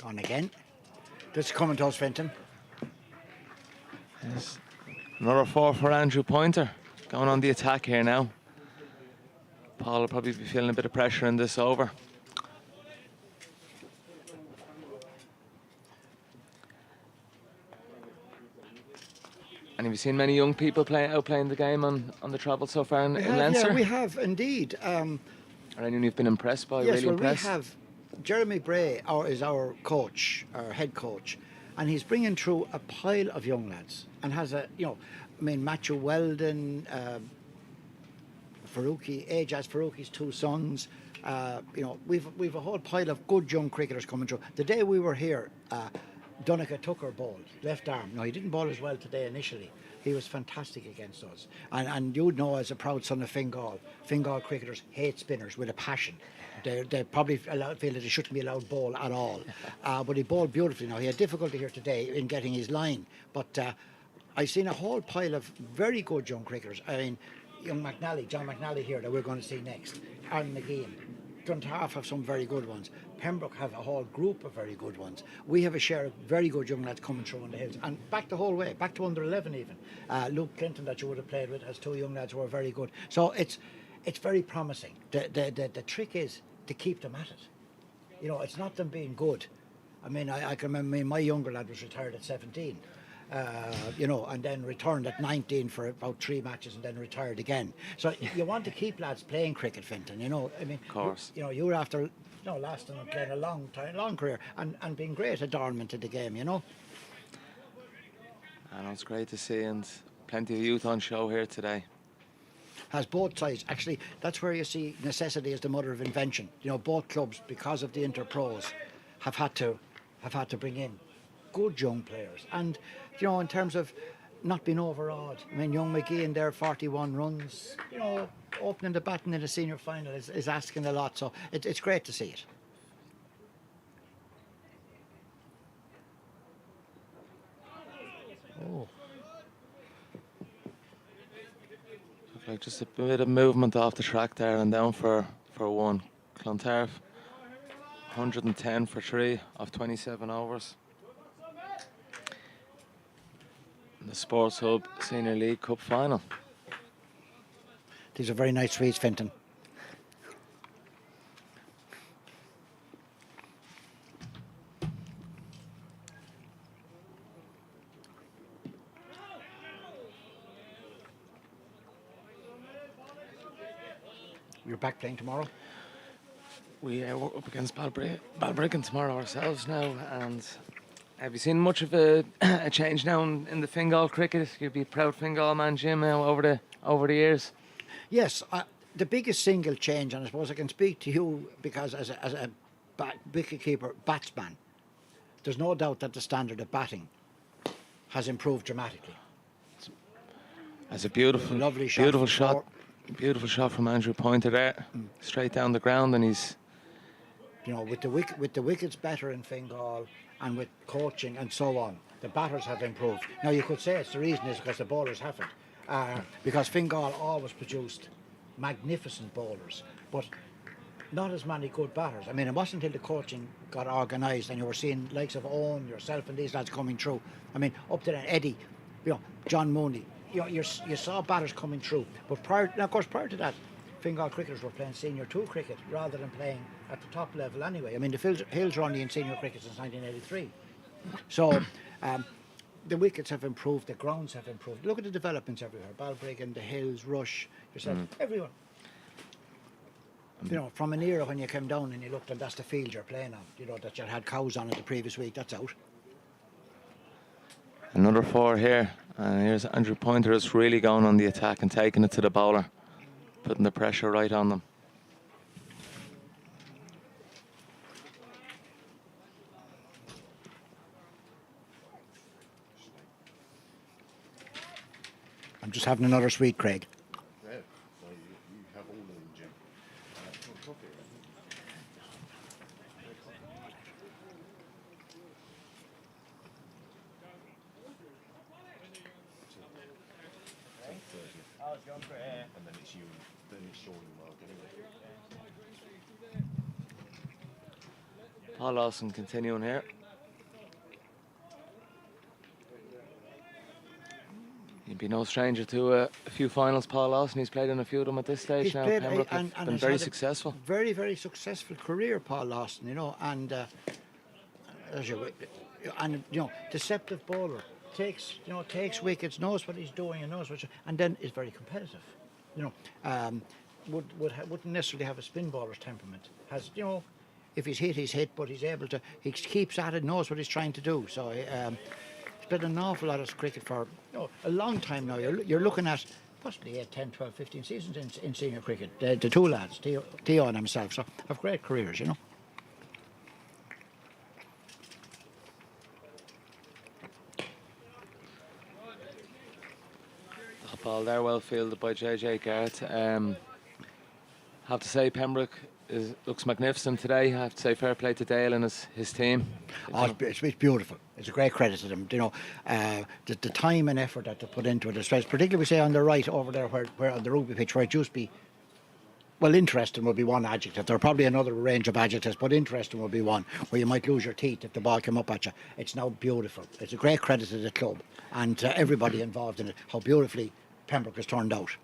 Speaker 7: Gone again. This is coming to us, Fenton.
Speaker 2: Yes. Another 4 for Andrew Pointer. Going on the attack here now. Paul will probably be feeling a bit of pressure in this over. And have you seen many young people playing the game on the travel so far in Leinster?
Speaker 7: Yeah, we have indeed.
Speaker 2: Or anyone you've been impressed by,
Speaker 7: Yes,
Speaker 2: really
Speaker 7: well,
Speaker 2: impressed?
Speaker 7: we have Jeremy Bray is our coach, our head coach, and he's bringing through a pile of young lads and has Matthew Weldon, Faruqi, Ajaz Faruqi's 2 sons. We've a whole pile of good young cricketers coming through. The day we were here, Donica Tucker bowled, left arm. No, he didn't bowl as well today initially. He was fantastic against us. And you'd know, as a proud son of Fingal cricketers hate spinners with a passion. They probably feel that they shouldn't be allowed bowl at all. But he bowled beautifully. Now, he had difficulty here today in getting his line. But I've seen a whole pile of very good young cricketers. I mean, young John McNally here that we're going to see next. Aaron McGeehan. Clontarf have some very good ones. Pembroke have a whole group of very good ones. We have a share of very good young lads coming through on the hills, and back the whole way, back to under 11 even. Luke Clinton, that you would have played with, has 2 young lads who are very good. So it's very promising. The trick is to keep them at it. It's not them being good. I mean, I can remember my younger lad was retired at 17. And then returned at 19 for about 3 matches and then retired again. So you want to keep lads playing cricket, Fenton, I mean,
Speaker 2: of course.
Speaker 7: You were after, lasting and playing a long career and being great adornment to the game,
Speaker 2: I know it's great to see, and plenty of youth on show here today.
Speaker 7: Has both sides. Actually, that's where you see necessity is the mother of invention. Both clubs, because of the interpros, have had to bring in good young players. And in terms of not being overawed, I mean, young McGeehan there, 41 runs, opening the batting in the senior final is asking a lot, so it's great to see it.
Speaker 2: Oh. Look like just a bit of movement off the track there and down for 1. Clontarf, 110 for 3 of 27 overs. The Sports Hub Senior League Cup final.
Speaker 7: These are very nice sweets, Fenton. You're back playing tomorrow?
Speaker 2: We are up against Balbriggan tomorrow ourselves now, and have you seen much of a change now in the Fingal cricket? You'd be a proud Fingal man, Jim, now over the years.
Speaker 7: Yes, the biggest single change, and I suppose I can speak to you because as a wicketkeeper batsman, there's no doubt that the standard of batting has improved dramatically.
Speaker 2: That's a beautiful shot from Andrew Pointer there, straight down the ground, and he's.
Speaker 7: With the wickets better in Fingal and with coaching and so on, the batters have improved. Now you could say the reason is because the bowlers haven't, because Fingal always produced magnificent bowlers, but not as many good batters. I mean, it wasn't until the coaching got organised and you were seeing likes of Owen, yourself, and these lads coming through. I mean, up to then Eddie, John Mooney. You saw batters coming through, but prior to that, Fingal cricketers were playing Senior 2 cricket rather than playing at the top level anyway. I mean, the Hills are only in senior cricket since 1983. So the wickets have improved, the grounds have improved. Look at the developments everywhere. Balbriggan, the Hills, Rush, yourself, everyone. From an era when you came down and you looked and that's the field you're playing on, that you had cows on it the previous week, that's out.
Speaker 2: Another 4 here, and here's Andrew Pointer is really going on the attack and taking it to the bowler, putting the pressure right on them.
Speaker 7: I'm just having another sweet, Craig.
Speaker 3: Yeah, so you have all of them, Jim. Coffee, right? and then it's Sean and Mark anyway.
Speaker 2: Paul Lawson continuing here. He'd be no stranger to a few finals, Paul Lawson. He's played in a few of them at this stage
Speaker 7: He's
Speaker 2: now.
Speaker 7: played,
Speaker 2: Pembroke
Speaker 7: and
Speaker 2: have been
Speaker 7: has
Speaker 2: very
Speaker 7: had a
Speaker 2: successful.
Speaker 7: Very, very successful career, Paul Lawson, you know, and deceptive bowler, takes wickets, knows what he's doing, and then is very competitive. Wouldn't necessarily have a spin bowler's temperament. Has, if he's hit, he's hit, but he keeps at it, knows what he's trying to do. So he's played an awful lot of cricket for a long time now. You're looking at possibly 8, 10, 12, 15 seasons in senior cricket. The two lads, Theo and himself, so have great careers,
Speaker 2: The ball there, well fielded by JJ Garrett. Have to say, Pembroke looks magnificent today. I have to say, fair play to Dale and his team.
Speaker 7: It's beautiful. It's a great credit to them. The time and effort that they put into it, particularly we say on the right over there, where on the rugby pitch, where it just be, well, interesting would be one adjective. There are probably another range of adjectives, but interesting would be one, where you might lose your teeth if the ball came up at you. It's now beautiful. It's a great credit to the club and to everybody involved in it, how beautifully Pembroke has turned out.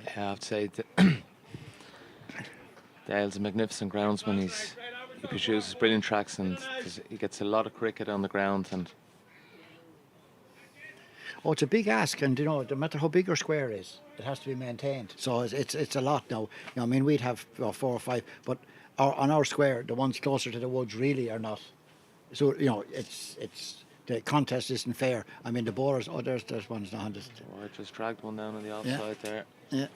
Speaker 2: Yeah, I have to say, Dale's a magnificent groundsman. He produces brilliant tracks, and he gets a lot of cricket on the ground. And
Speaker 7: it's a big ask, and no matter how big your square is, it has to be maintained. So it's a lot now. We'd have 4 or 5, but on our square, the ones closer to the woods really are not. So it's the contest isn't fair. The bowlers. There's one's now.
Speaker 2: I just dragged one down on the offside there.
Speaker 7: Yeah.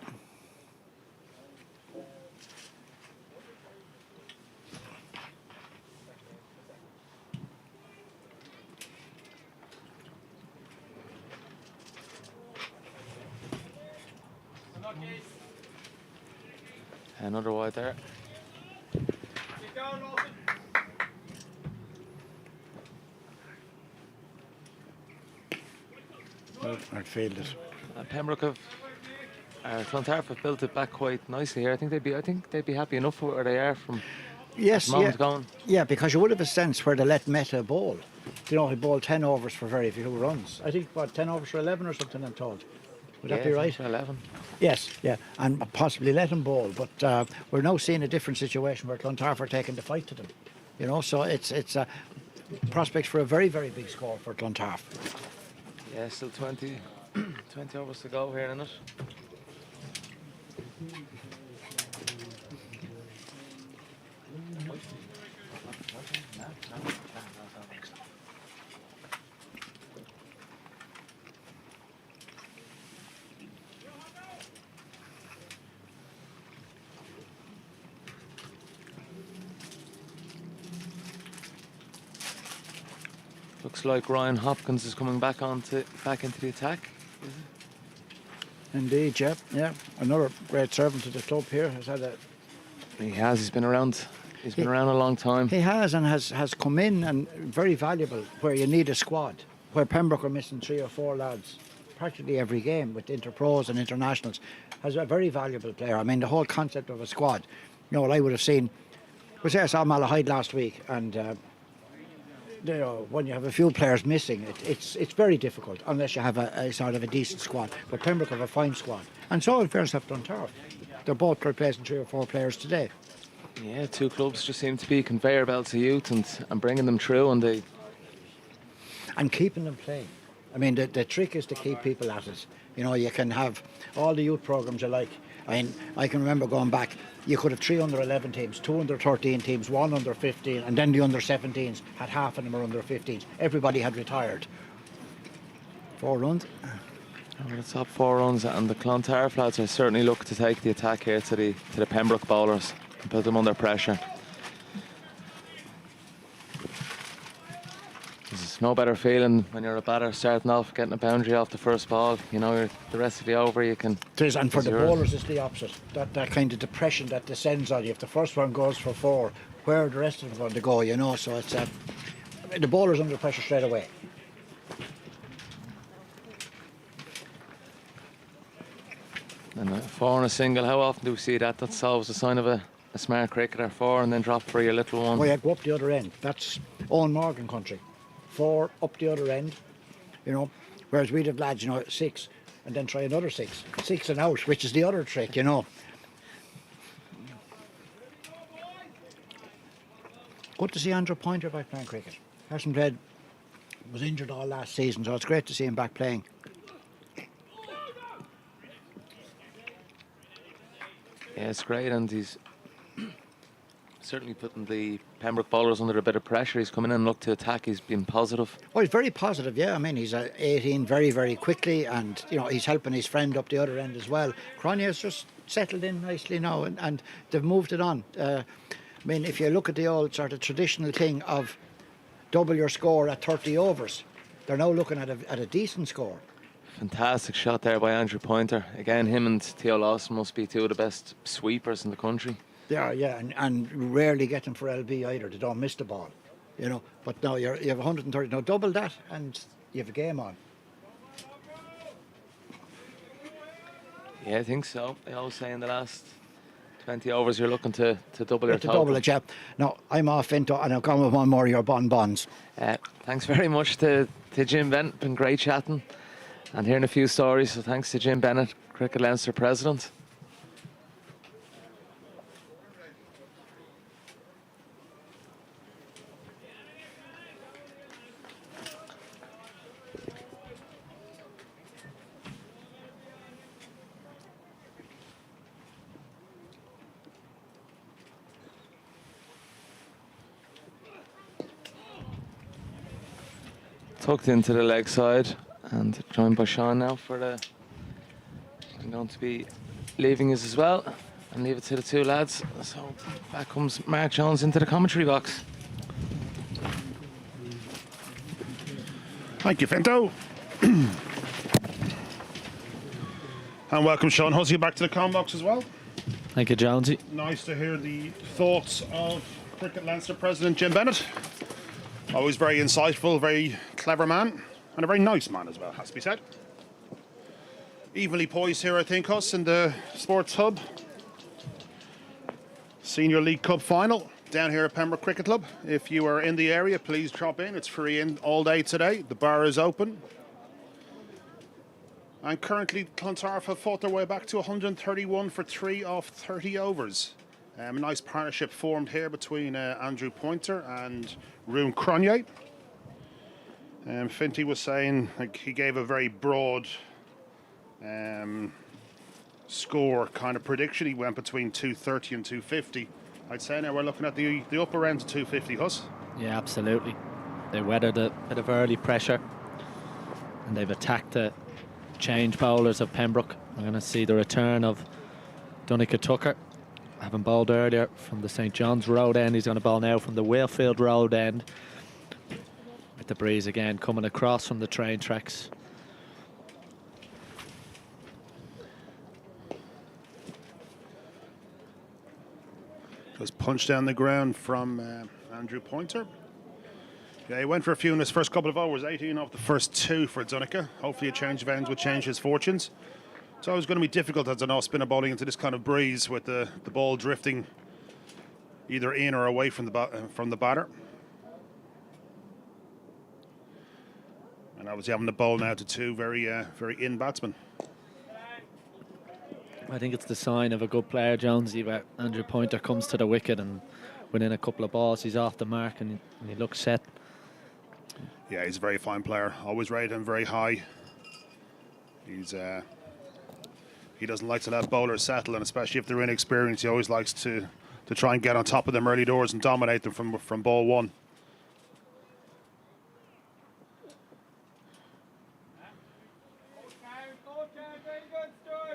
Speaker 2: Another wide there.
Speaker 7: I'd failed it.
Speaker 2: Pembroke Clontarf have built it back quite nicely here. I think they'd be happy enough with where they are from
Speaker 7: Yes,
Speaker 2: the moment going.
Speaker 7: Yeah, because you would have a sense where they let Meta bowl. He bowled 10 overs for very few runs. I think 10 overs for 11 or something, I'm told. Would that be right?
Speaker 2: 11.
Speaker 7: Yes, yeah, and possibly let him bowl. But we're now seeing a different situation where Clontarf are taking the fight to them. So it's prospects for a very, very big score for Clontarf.
Speaker 2: Yeah, still 20 overs to go here in it. Looks like Ryan Hopkins is coming back into the attack.
Speaker 7: Indeed, yeah. Another great servant to the club here has had a.
Speaker 2: He has. He's been around. He's been around a long time.
Speaker 7: He has, and has come in and very valuable where you need a squad. Where Pembroke are missing 3 or 4 lads practically every game with interpros and internationals, has a very valuable player. The whole concept of a squad. What I would have seen was I saw Malahide last week, and when you have a few players missing, it's very difficult unless you have a sort of a decent squad. But Pembroke have a fine squad, and so in fairness have Clontarf. They're both replacing 3 or 4 players today.
Speaker 2: Yeah, 2 clubs just seem to be conveyor belts of youth and bringing them through, and
Speaker 7: keeping them playing. The trick is to keep people at it. You can have all the youth programs you like. I can remember going back, you could have 3 under 11 teams, 2 under 13 teams, 1 under 15, and then the under 17s had half of them were under 15s. Everybody had retired. 4 runs.
Speaker 2: the top 4 runs, and the Clontarf lads are certainly looking to take the attack here to the Pembroke bowlers and put them under pressure. There's no better feeling when you're a batter starting off, getting a boundary off the first ball. The rest of the over you can.
Speaker 7: And for the bowlers, it's the opposite. That kind of depression that descends on you. If the first one goes for 4, where are the rest of them going to go? So it's the bowler's under pressure straight away.
Speaker 2: And a 4 and a single, how often do we see that? That's always a sign of a smart cricketer. 4 and then drop for your little one.
Speaker 7: Oh yeah, go up the other end. That's Owen Morgan country. 4 up the other end, you know. Whereas we'd have lads, 6 and then try another 6. 6 and out, which is the other trick, Good to see Andrew Pointer back playing cricket. Hasn't played, was injured all last season, so it's great to see him back playing.
Speaker 2: Yeah, it's great, and he's certainly putting the Pembroke bowlers under a bit of pressure. He's coming in and looked to attack. He's been positive.
Speaker 7: Oh, he's very positive, yeah. I mean, he's at 18 very, very quickly, and, he's helping his friend up the other end as well. Cronje's just settled in nicely now, and they've moved it on. I mean, if you look at the old sort of traditional thing of double your score at 30 overs, they're now looking at a decent score.
Speaker 2: Fantastic shot there by Andrew Pointer. Again, him and Theo Lawson must be two of the best sweepers in the country.
Speaker 7: They are, yeah, and rarely get them for LB either. They don't miss the ball, But now you have 130. Now double that, and you have a game on.
Speaker 2: Yeah, I think so. I always say in the last 20 overs you're looking to double your
Speaker 7: To
Speaker 2: total.
Speaker 7: double it, yeah. Now I'm off into, and I'll come with one more of your bonbons.
Speaker 2: Thanks very much to Jim Bennett. Been great chatting and hearing a few stories. So thanks to Jim Bennett, Cricket Leinster president. Tucked into the leg side and joined by Sean now for the... I'm going to be leaving us as well and leave it to the two lads. So back comes Mark Jones into the commentary box.
Speaker 1: Thank you, Finto. And welcome Sean Hussey back to the comm box as well.
Speaker 4: Thank you, Jonesy.
Speaker 1: Nice to hear the thoughts of Cricket Leinster President Jim Bennett. Always very insightful, very clever man, and a very nice man as well, has to be said. Evenly poised here, I think, us in the Sports Hub. Senior League Cup final down here at Pembroke Cricket Club. If you are in the area, please drop in. It's free in all day today. The bar is open. And currently, Clontarf have fought their way back to 131 for 3 off 30 overs. A nice partnership formed here between Andrew Pointer and Rune Cronje. Finty was saying he gave a very broad score kind of prediction. He went between 230 and 250. I'd say now we're looking at the upper end of 250, Huss.
Speaker 4: Yeah, absolutely. They weathered a bit of early pressure and they've attacked the change bowlers of Pembroke. We're going to see the return of Donica Tucker, having bowled earlier from the St. John's Road end. He's going to bowl now from the Wayfield Road end, with the breeze again coming across from the train tracks.
Speaker 1: Just punched down the ground from Andrew Pointer. Yeah, he went for a few in his first couple of overs, 18 off the first 2 for Donica. Hopefully a change of ends would change his fortunes. It's always going to be difficult as an off-spinner bowling into this kind of breeze with the ball drifting either in or away from the batter. And obviously having the bowl now to 2 very in batsmen.
Speaker 4: I think it's the sign of a good player, Jonesy, where Andrew Pointer comes to the wicket and within a couple of balls he's off the mark and he looks set.
Speaker 1: Yeah, he's a very fine player. Always rated him very high. He doesn't like to let bowlers settle, and especially if they're inexperienced, he always likes to try and get on top of them early doors and dominate them from ball 1.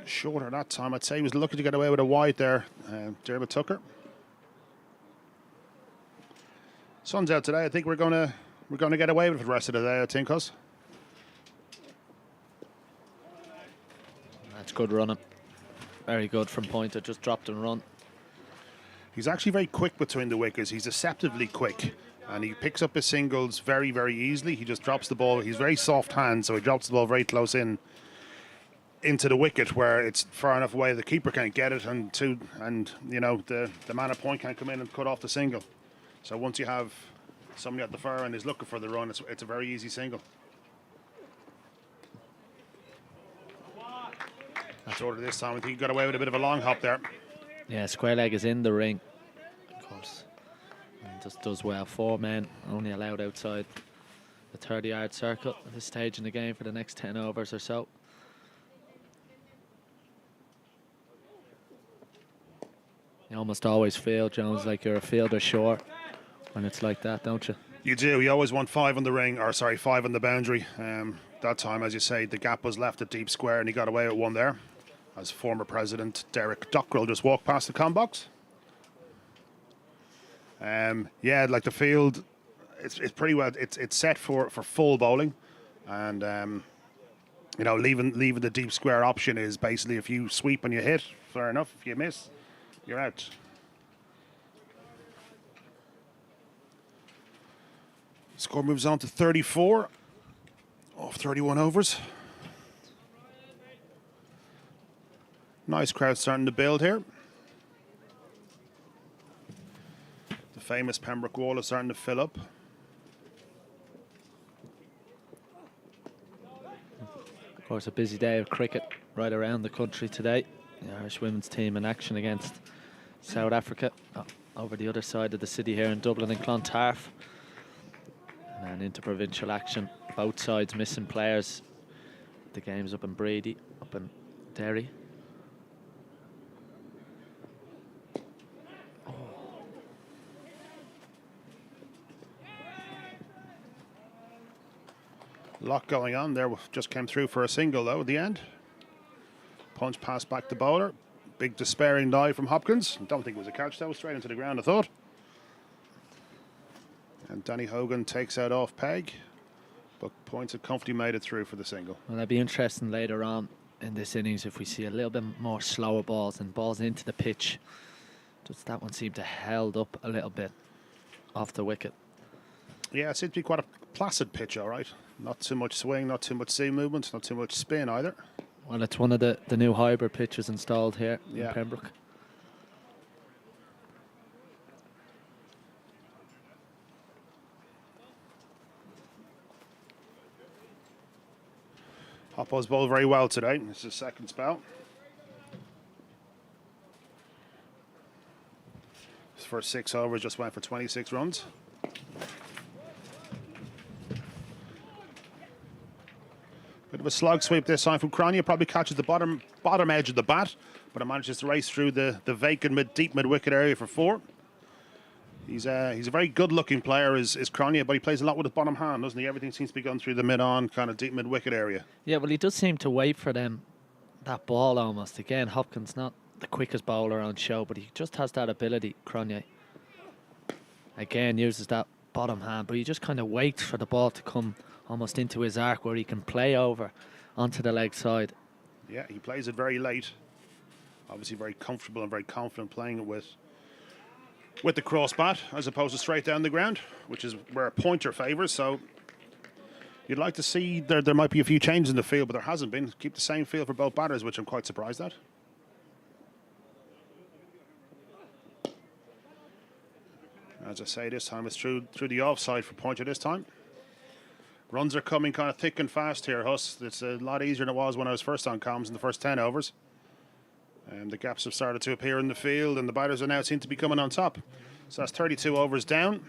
Speaker 1: Shorter that time, I'd say. He was looking to get away with a wide there, Dermot Tucker. Sun's out today. I think we're gonna get away with it the rest of the day, I think, Huss.
Speaker 4: That's good running. Very good from Pointer, just dropped and run.
Speaker 1: He's actually very quick between the wickets. He's deceptively quick, and he picks up his singles very, very easily. He just drops the ball. He's very soft hand, so he drops the ball very close in. into the wicket where it's far enough away the keeper can't get it, and you know the man at point can't come in and cut off the single. So once you have somebody at the far end is looking for the run, it's a very easy single. Shorter this time. I think he got away with a bit of a long hop there.
Speaker 4: Yeah, square leg is in the ring, of course, and just does well. 4 men only allowed outside the 30-yard circle at this stage in the game for the next 10 overs or so. You almost always feel, Jones, like you're a fielder short when it's like that, don't you?
Speaker 1: You do. You always want 5 on the ring, or sorry, 5 on the boundary. That time, as you say, the gap was left at deep square, and he got away with one there. As former president Derek Dockrell just walked past the com box. Yeah, like the field, it's pretty well. It's set for full bowling, and you know, leaving the deep square option is basically if you sweep and you hit, fair enough. If you miss, you're out. Score moves on to 34 off 31 overs. Nice crowd starting to build here. The famous Pembroke wall is starting to fill up.
Speaker 4: Of course, a busy day of cricket right around the country today. The Irish women's team in action against South Africa over the other side of the city here in Dublin and Clontarf. And then interprovincial action. Both sides missing players. The game's up in Brady, up in Derry.
Speaker 1: A lot going on there. Just came through for a single though at the end. Punch pass back to bowler. Big despairing dive from Hopkins. Don't think it was a catch though. Straight into the ground, I thought. And Danny Hogan takes out off peg. But points had comfortably made it through for the single.
Speaker 4: Well, that'd be interesting later on in this innings if we see a little bit more slower balls and balls into the pitch. Just that one seemed to held up a little bit off the wicket.
Speaker 1: Yeah, it seems to be quite a placid pitch, all right. Not too much swing, not too much seam movement, not too much spin either.
Speaker 4: Well, it's one of the new hybrid pitches installed here in Pembroke.
Speaker 1: Hoppo's bowled very well today. This is his second spell. His first 6 overs just went for 26 runs. Bit of a slug sweep this time from Cronje. Probably catches the bottom edge of the bat, but it manages to race through the vacant deep mid wicket area for 4. He's a very good-looking player, is Cronje, but he plays a lot with his bottom hand, doesn't he? Everything seems to be going through the mid-on, kind of deep mid-wicket area.
Speaker 4: Yeah, well, he does seem to wait for that ball almost. Again, Hopkins not the quickest bowler on show, but he just has that ability, Cronje. Again, uses that bottom hand, but he just kind of waits for the ball to come almost into his arc where he can play over onto the leg side.
Speaker 1: Yeah, he plays it very late. Obviously very comfortable and very confident playing it with the cross bat as opposed to straight down the ground, which is where a pointer favours. So you'd like to see there might be a few changes in the field, but there hasn't been. Keep the same feel for both batters, which I'm quite surprised at. As I say, this time it's through the offside for pointer this time. Runs are coming kind of thick and fast here, Huss. It's a lot easier than it was when I was first on comms in the first 10 overs. And the gaps have started to appear in the field, and the batters are now seem to be coming on top. So that's 32 overs down.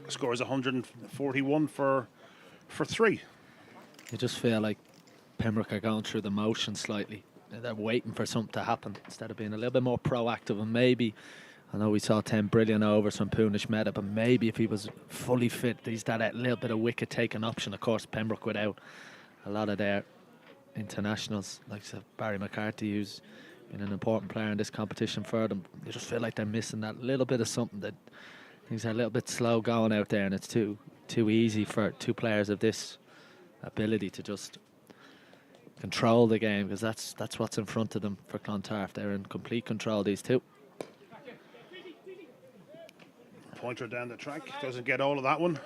Speaker 1: The score is 141 for 3.
Speaker 4: You just feel like Pembroke are going through the motion slightly. They're waiting for something to happen instead of being a little bit more proactive. And maybe, I know we saw 10 brilliant overs from Punish Mehta, but maybe if he was fully fit, he's that little bit of wicket-taking option. Of course, Pembroke without a lot of their internationals, like Barry McCarthy, who's been an important player in this competition for them. You just feel like they're missing that little bit of something, that things are a little bit slow going out there, and it's too easy for 2 players of this ability to just control the game, because that's what's in front of them for Clontarf. They're in complete control, these 2.
Speaker 1: Pointer down the track, doesn't get all of that one.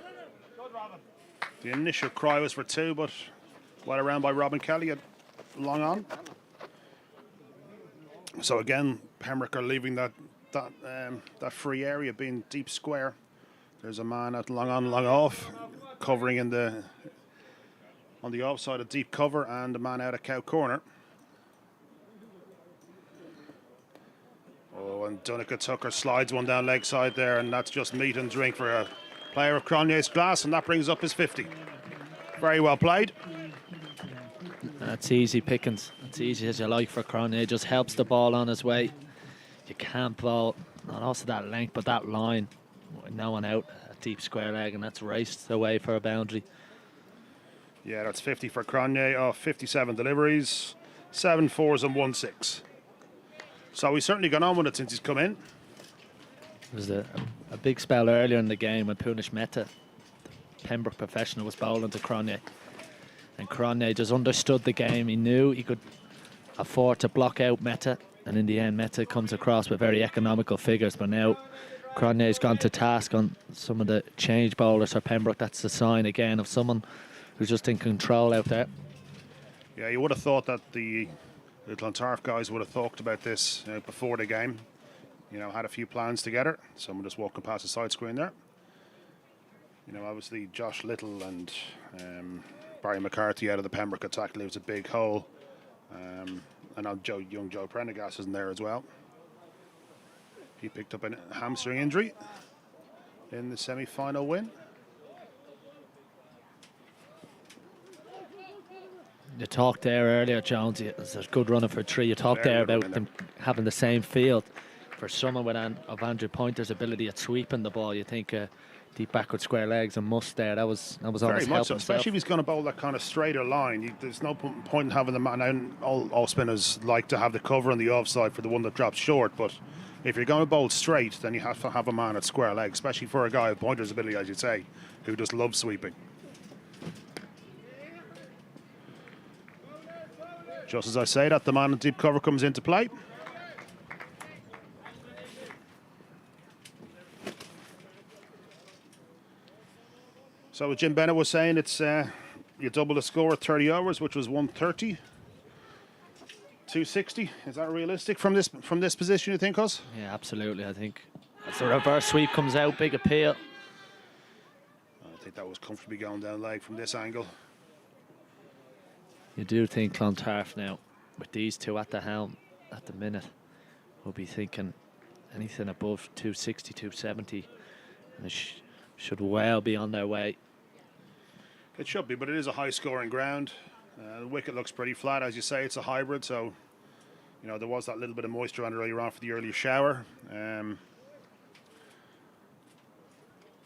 Speaker 1: The initial cry was for 2, but well around by Robin Kelly. long on. So again, Pembroke are leaving that free area being deep square. There's a man at long on, long off, covering on the offside of deep cover, and a man out at cow corner. Oh, and Donica Tucker slides one down leg side there, and that's just meat and drink for a player of Cronje's class, and that brings up his 50. Very well played.
Speaker 4: That's easy pickings. That's easy as you like for Cronje. It just helps the ball on his way. You can't bowl, not also that length, but that line. No one out, a deep square leg, and that's raced away for a boundary.
Speaker 1: Yeah, that's 50 for Cronje off 57 deliveries, 7 fours and 1 6. So he's certainly gone on with it since he's come in.
Speaker 4: There was a big spell earlier in the game when Punish Mehta, the Pembroke professional, was bowling to Cronje. And Cronje just understood the game. He knew he could afford to block out Mehta. And in the end, Mehta comes across with very economical figures. But now Cronje's gone to task on some of the change bowlers for Pembroke. That's a sign, again, of someone who's just in control out there.
Speaker 1: Yeah, you would have thought that the Clontarf guys would have talked about this before the game. You know, had a few plans together. Someone just walking past the side screen there. You know, obviously Josh Little and Barry McCarthy out of the Pembroke attack leaves a big hole. And now young Joe Prendergast is in there as well. He picked up a hamstring injury in the semi-final win.
Speaker 4: You talked there earlier, Jones. It's a good runner for 3. You talked there about them having the same field. For someone with of Andrew Pointer's ability at sweeping the ball, you think deep backward square legs and must there. That was almost
Speaker 1: very much so,
Speaker 4: helping.
Speaker 1: especially if he's going to bowl that kind of straighter line. There's no point in having the man. And all spinners like to have the cover on the offside for the one that drops short, but if you're going to bowl straight, then you have to have a man at square leg, especially for a guy with Pointer's ability, as you say, who just loves sweeping. Just as I say that, the man in deep cover comes into play. So what Jim Bennett was saying, it's you double the score at 30 overs, which was 130. 260. Is that realistic from this position, you think, Cos?
Speaker 4: Yeah, absolutely. I think as the reverse sweep comes out, big appeal.
Speaker 1: I think that was comfortably going down leg from this angle.
Speaker 4: You do think Clontarf now, with these two at the helm at the minute, will be thinking anything above 260, 270, and should well be on their way.
Speaker 1: It should be, but it is a high-scoring ground. The wicket looks pretty flat, as you say. It's a hybrid, so you know there was that little bit of moisture on earlier on for the early shower.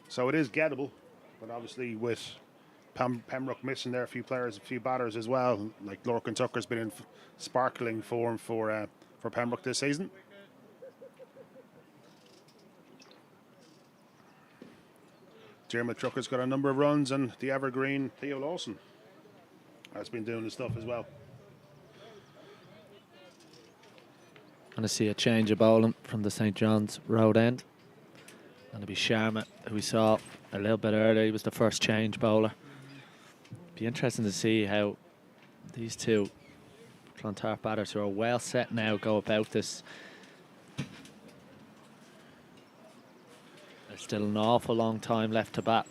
Speaker 1: So it is gettable, but obviously with Pembroke missing there, a few batters as well. Like Lorcan Tucker's been in sparkling form for Pembroke this season. Dermot Trucker's got a number of runs, and the evergreen Theo Lawson has been doing the stuff as well.
Speaker 4: Going to see a change of bowling from the St. John's Road end. Going to be Sharma, who we saw a little bit earlier. He was the first change bowler. Be interesting to see how these two Clontarf batters who are well set now go about this. There's still an awful long time left to bat.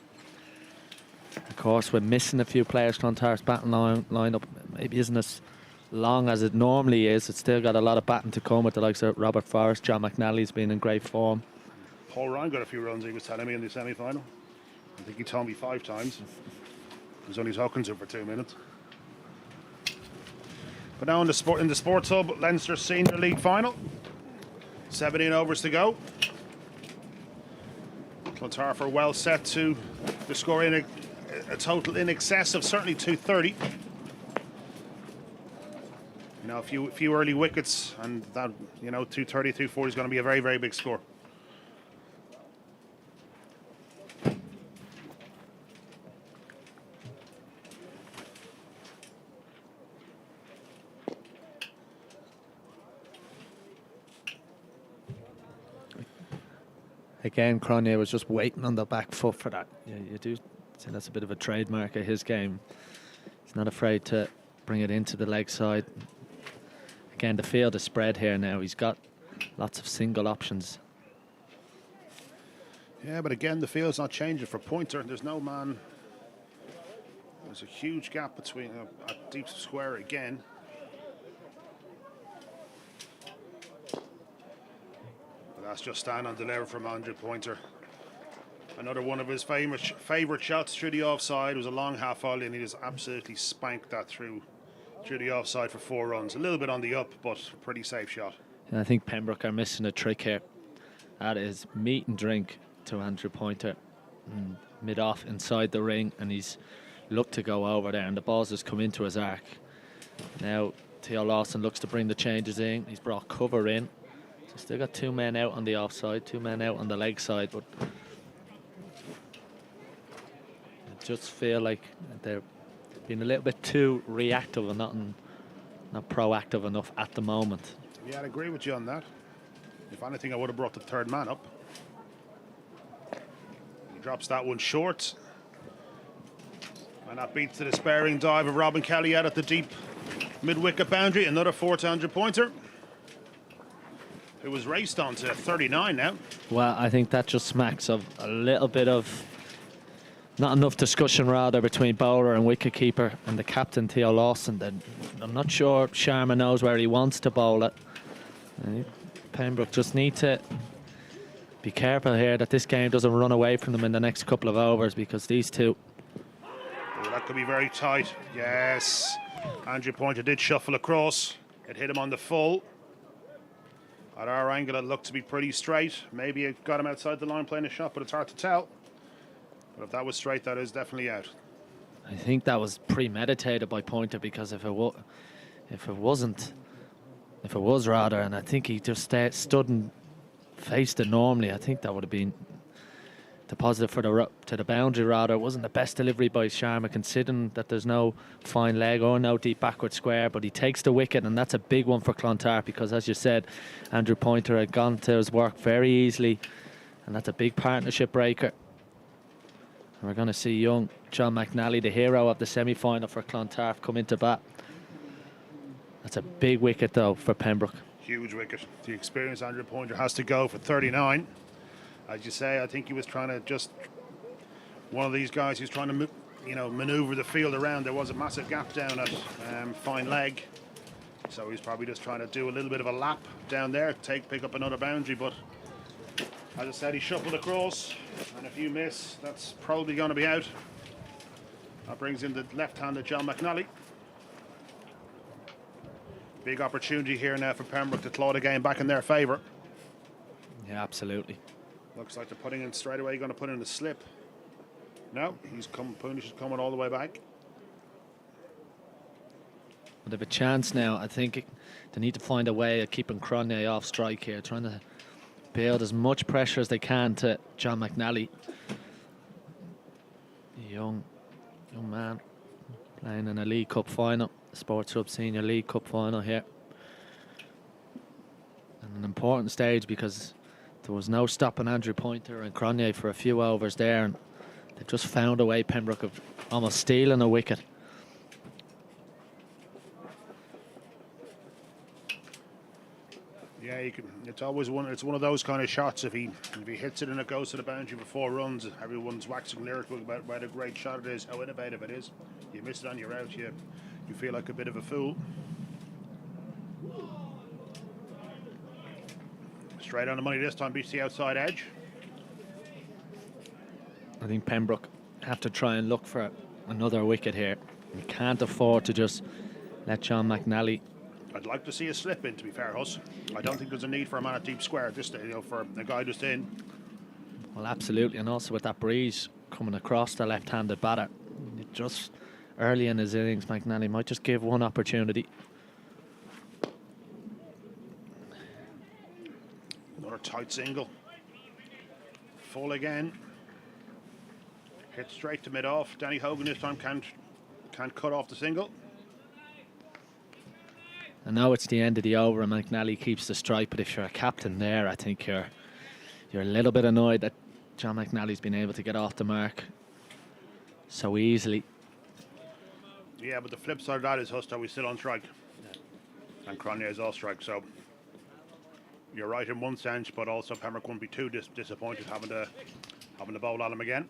Speaker 4: Of course, we're missing a few players. Clontarf's batting lineup maybe isn't as long as it normally is. It's still got a lot of batting to come with the likes of Robert Forrest. John McNally's been in great form.
Speaker 1: Paul Ryan got a few runs, he was telling me, in the semi-final. I think he told me 5 times. He was only talking to him for 2 minutes. But now in the Sports Hub Leinster Senior League final. 17 overs to go. Clontarf are well set to score in a total in excess of certainly 230. You know, a few early wickets, and that, you know, 230, 240 is going to be a very, very big score.
Speaker 4: Again, Cronje was just waiting on the back foot for that. You do see that's a bit of a trademark of his game. He's not afraid to bring it into the leg side. Again, the field is spread here now. He's got lots of single options.
Speaker 1: Yeah, but again, the field's not changing for Pointer. There's no man. There's a huge gap between a deep square again. But that's just stand and deliver from Andrew Pointer. Another one of his favourite shots through the offside was a long half volley, and he just absolutely spanked that through the offside for 4 runs. A little bit on the up, but a pretty safe shot.
Speaker 4: And I think Pembroke are missing a trick here. That is meat and drink to Andrew Pointer. Mid-off inside the ring, and he's looked to go over there, and the ball's just come into his arc. Now Theo Lawson looks to bring the changes in. He's brought cover in. So still got 2 men out on the offside, 2 men out on the leg side, but I just feel like they're being a little bit too reactive and not proactive enough at the moment.
Speaker 1: Yeah, I'd agree with you on that. If anything, I would have brought the 3rd man up. He drops that one short. And that beats the despairing dive of Robin Kelly out at the deep mid-wicket boundary. Another 4 to Andrew Pointer, who was raced on to 39 now.
Speaker 4: Well, I think that just smacks of a little bit of not enough discussion rather between bowler and wicketkeeper and the captain Theo Lawson. Then I'm not sure Sharma knows where he wants to bowl it. Pembroke just need to be careful here that this game doesn't run away from them in the next couple of overs, because these two.
Speaker 1: Oh, that could be very tight. Yes, Andrew Pointer did shuffle across. It hit him on the full. At our angle, it looked to be pretty straight. Maybe it got him outside the line playing a shot, but it's hard to tell. But if that was straight, that is definitely out.
Speaker 4: I think that was premeditated by Pointer, because if it was rather, and I think he just stood and faced it normally, I think that would have been the positive for to the boundary rather. It wasn't the best delivery by Sharma, considering that there's no fine leg or no deep backward square, but he takes the wicket, and that's a big one for Clontarf, because as you said, Andrew Pointer had gone to his work very easily, and that's a big partnership breaker. And we're going to see young John McNally, the hero of the semi-final for Clontarf, come into bat. That's a big wicket though for Pembroke.
Speaker 1: Huge wicket. The experienced Andrew Pointer has to go for 39. As you say, I think he was trying to just one of these guys who's trying to maneuver the field around. There was a massive gap down at fine leg, so he's probably just trying to do a little bit of a lap down there, pick up another boundary. But as I said, he shuffled across, and if you miss, that's probably going to be out. That brings in the left-handed John McNally. Big opportunity here now for Pembroke to claw the game back in their favour.
Speaker 4: Yeah, absolutely.
Speaker 1: Looks like they're putting in straight away, going to put in the slip. No, Punish is coming all the way back.
Speaker 4: But they have a chance now. I think they need to find a way of keeping Cronje off strike here, trying to build as much pressure as they can to John McNally. Young man playing in a League Cup final, Sports Hub Senior League Cup final here. And an important stage, because there was no stopping Andrew Pointer and Cronje for a few overs there, and they've just found a way, Pembroke, of almost stealing a wicket.
Speaker 1: Yeah, it's always one. It's one of those kind of shots. If he hits it and it goes to the boundary for 4 runs, everyone's waxing lyrical about what a great shot it is, how innovative it is. You miss it on your out, you feel like a bit of a fool. Straight on the money this time, beats the outside edge.
Speaker 4: I think Pembroke have to try and look for another wicket here. You can't afford to just let John McNally.
Speaker 1: I'd like to see a slip in, to be fair, Huss. I don't think there's a need for a man at deep square at this stage, for a guy just in.
Speaker 4: Well, absolutely, and also with that breeze coming across the left-handed batter, just early in his innings, McNally might just give one opportunity.
Speaker 1: Another tight single. Full again. Hit straight to mid-off. Danny Hogan this time can't cut off the single.
Speaker 4: I know it's the end of the over and McNally keeps the strike, but if you're a captain there, I think you're a little bit annoyed that John McNally's been able to get off the mark so easily.
Speaker 1: Yeah, but the flip side of that is Huster, we still on strike. And Cronje is off strike, so you're right in one sense, but also Pembroke won't be too disappointed having to bowl at him again.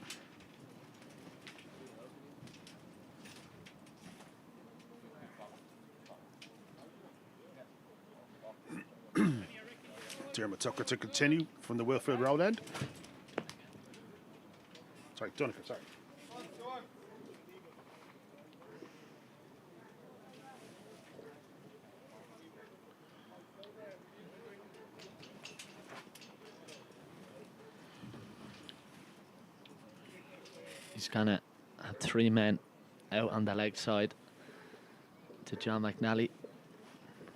Speaker 1: Dermot Tucker to continue from the Wilfield Road end. Sorry, Dunica, sorry.
Speaker 4: He's going to have 3 men out on the leg side to John McNally.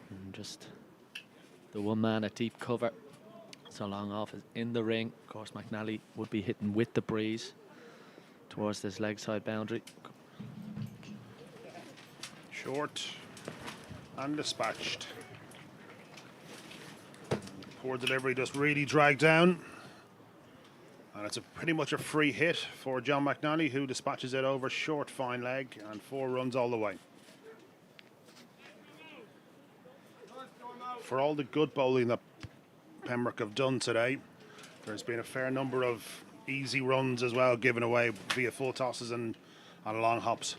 Speaker 4: And just the 1 man at deep cover. So long off is in the ring. Of course, McNally would be hitting with the breeze towards this leg side boundary.
Speaker 1: Short and dispatched. Poor delivery, just really dragged down. And it's pretty much a free hit for John McNally, who dispatches it over short, fine leg, and 4 runs all the way. For all the good bowling that Pembroke have done today, there's been a fair number of easy runs as well given away via full tosses and long hops.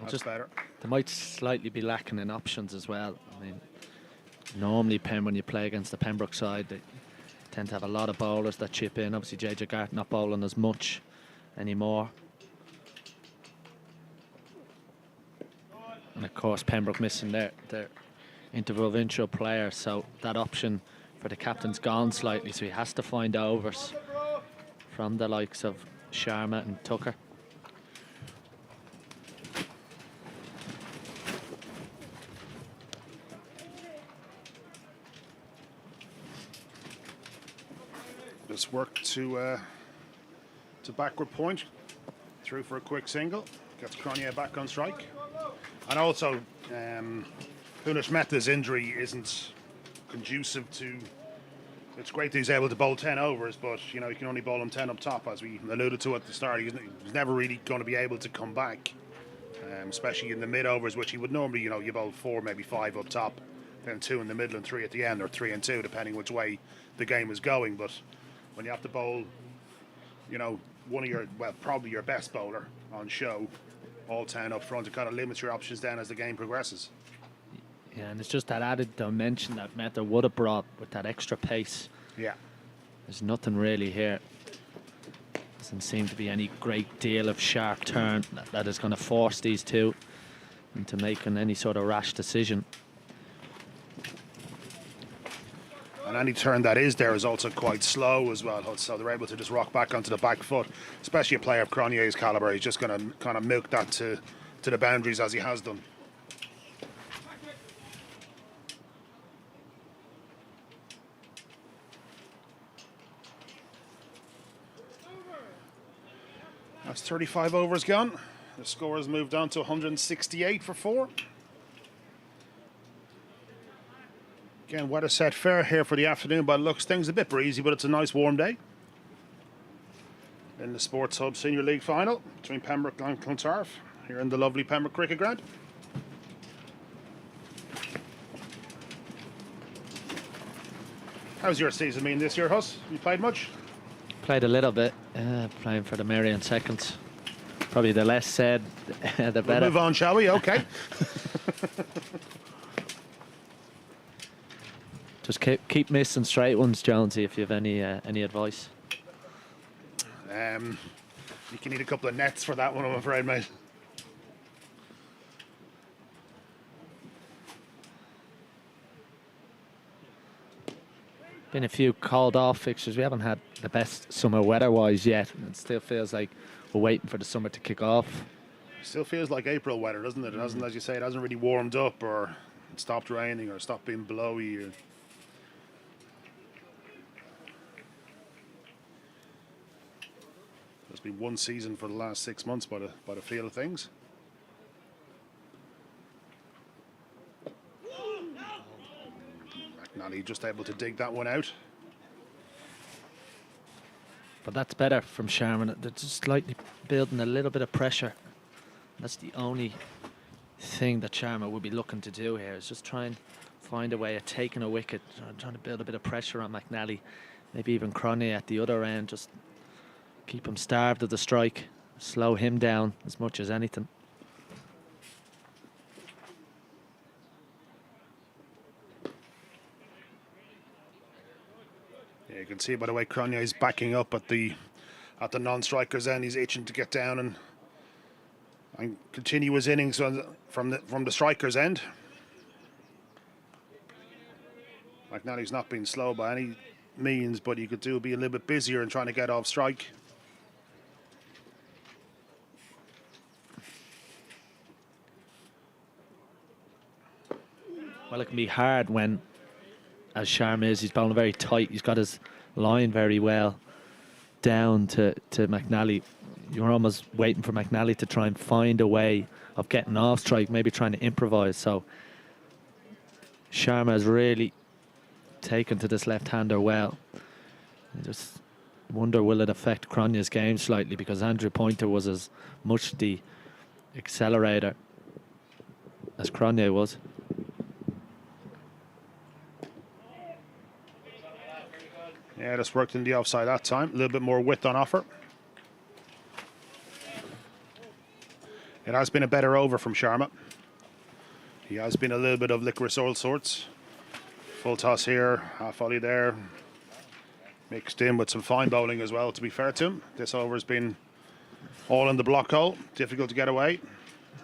Speaker 1: That's better.
Speaker 4: They might slightly be lacking in options as well. I mean, normally, when you play against the Pembroke side, they tend to have a lot of bowlers that chip in. Obviously, JJ Gart not bowling as much anymore. And of course, Pembroke missing their interprovincial player, so that option for the captain's gone slightly, so he has to find overs from the likes of Sharma and Tucker.
Speaker 1: Just work to backward point, through for a quick single, gets Cronje back on strike. And also, Hunish Mehta's injury isn't conducive to. It's great that he's able to bowl 10 overs, but you know, you can only bowl him 10 up top, as we alluded to at the start. He's never really going to be able to come back, especially in the mid overs, which he would normally, you know, you bowl 4, maybe 5 up top, then 2 in the middle and 3 at the end, or 3 and 2, depending which way the game is going. But when you have to bowl, you know, one of your, well, probably your best bowler on show, all 10 up front, it kind of limits your options down as the game progresses.
Speaker 4: Yeah, and it's just that added dimension that Mehta would have brought with that extra pace.
Speaker 1: Yeah.
Speaker 4: There's nothing really here. Doesn't seem to be any great deal of sharp turn that is going to force these two into making any sort of rash decision.
Speaker 1: And any turn that is there is also quite slow as well, so they're able to just rock back onto the back foot, especially a player of Cronje's calibre. He's just going to kind of milk that to the boundaries as he has done. That's 35 overs gone. The score has moved on to 168 for 4. Again, weather set fair here for the afternoon, but it looks things a bit breezy, but it's a nice warm day. In the Sports Hub Senior League final between Pembroke and Clontarf here in the lovely Pembroke Cricket Ground. How's your season been this year, Huss? You played much?
Speaker 4: Played a little bit, playing for the Marion Seconds. Probably the less said, the better.
Speaker 1: We'll move on, shall we? Okay.
Speaker 4: Just keep missing straight ones, Jonesy, if you have any advice.
Speaker 1: You can need a couple of nets for that one, I'm afraid, mate.
Speaker 4: Been a few called off fixtures. We haven't had the best summer weather-wise yet. It still feels like we're waiting for the summer to kick off.
Speaker 1: Still feels like April weather, doesn't it? It hasn't, as you say, it hasn't really warmed up or stopped raining or stopped being blowy. Or there's been one season for the last 6 months by the feel of things. McNally just able to dig that one out.
Speaker 4: But that's better from Sharman. They're just slightly building a little bit of pressure. That's the only thing that Sharma would be looking to do here, is just try and find a way of taking a wicket, trying to build a bit of pressure on McNally, maybe even Cronje at the other end, just keep him starved of the strike, slow him down as much as anything.
Speaker 1: Yeah, you can see by the way Cronje is backing up at the non-strikers end. He's itching to get down and continue his innings from the strikers end. McNally's not been slow by any means, but you could be a little bit busier in trying to get off strike.
Speaker 4: Well, it can be hard when, as Sharma is, he's bowling very tight. He's got his line very well down to McNally. You're almost waiting for McNally to try and find a way of getting off strike, maybe trying to improvise. So Sharma has really taken to this left-hander well. I just wonder, will it affect Cronje's game slightly, because Andrew Pointer was as much the accelerator as Cronje was.
Speaker 1: Yeah, just worked in the offside that time. A little bit more width on offer. It has been a better over from Sharma. He has been a little bit of licorice all sorts. Full toss here, half volley there. Mixed in with some fine bowling as well, to be fair to him. This over has been all in the block hole. Difficult to get away.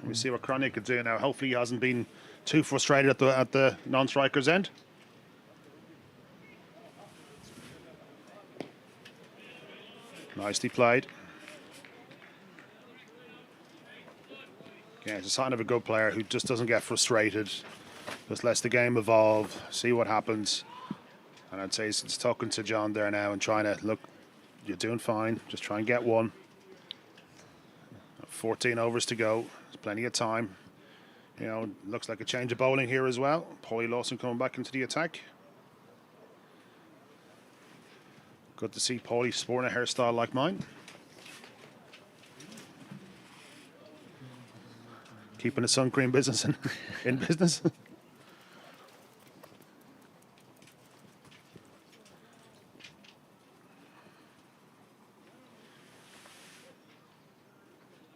Speaker 1: We see what Cronje could do now. Hopefully he hasn't been too frustrated at the non-striker's end. Nicely played. Yeah, it's a sign of a good player who just doesn't get frustrated, just lets the game evolve, see what happens. And I'd say he's talking to John there now and trying to, look, you're doing fine, just try and get one. 14 overs to go, there's plenty of time. You know, looks like a change of bowling here as well. Paulie Lawson coming back into the attack. Good to see Paulie sporting a hairstyle like mine. Keeping the sun cream business in business.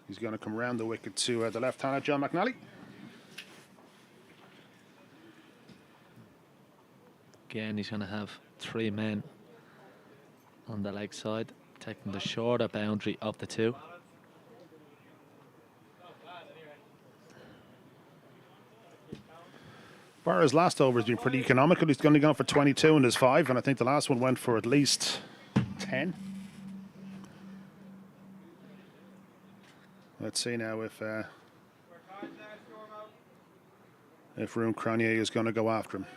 Speaker 1: He's going to come around the wicket to the left-hander, John McNally.
Speaker 4: Again, he's going to have 3 men on the leg side, taking the shorter boundary of the 2.
Speaker 1: Barra's last over has been pretty economical. He's only gone for 22 in his 5, and I think the last one went for at least 10. Let's see now if Varun Cronje is going to go after him.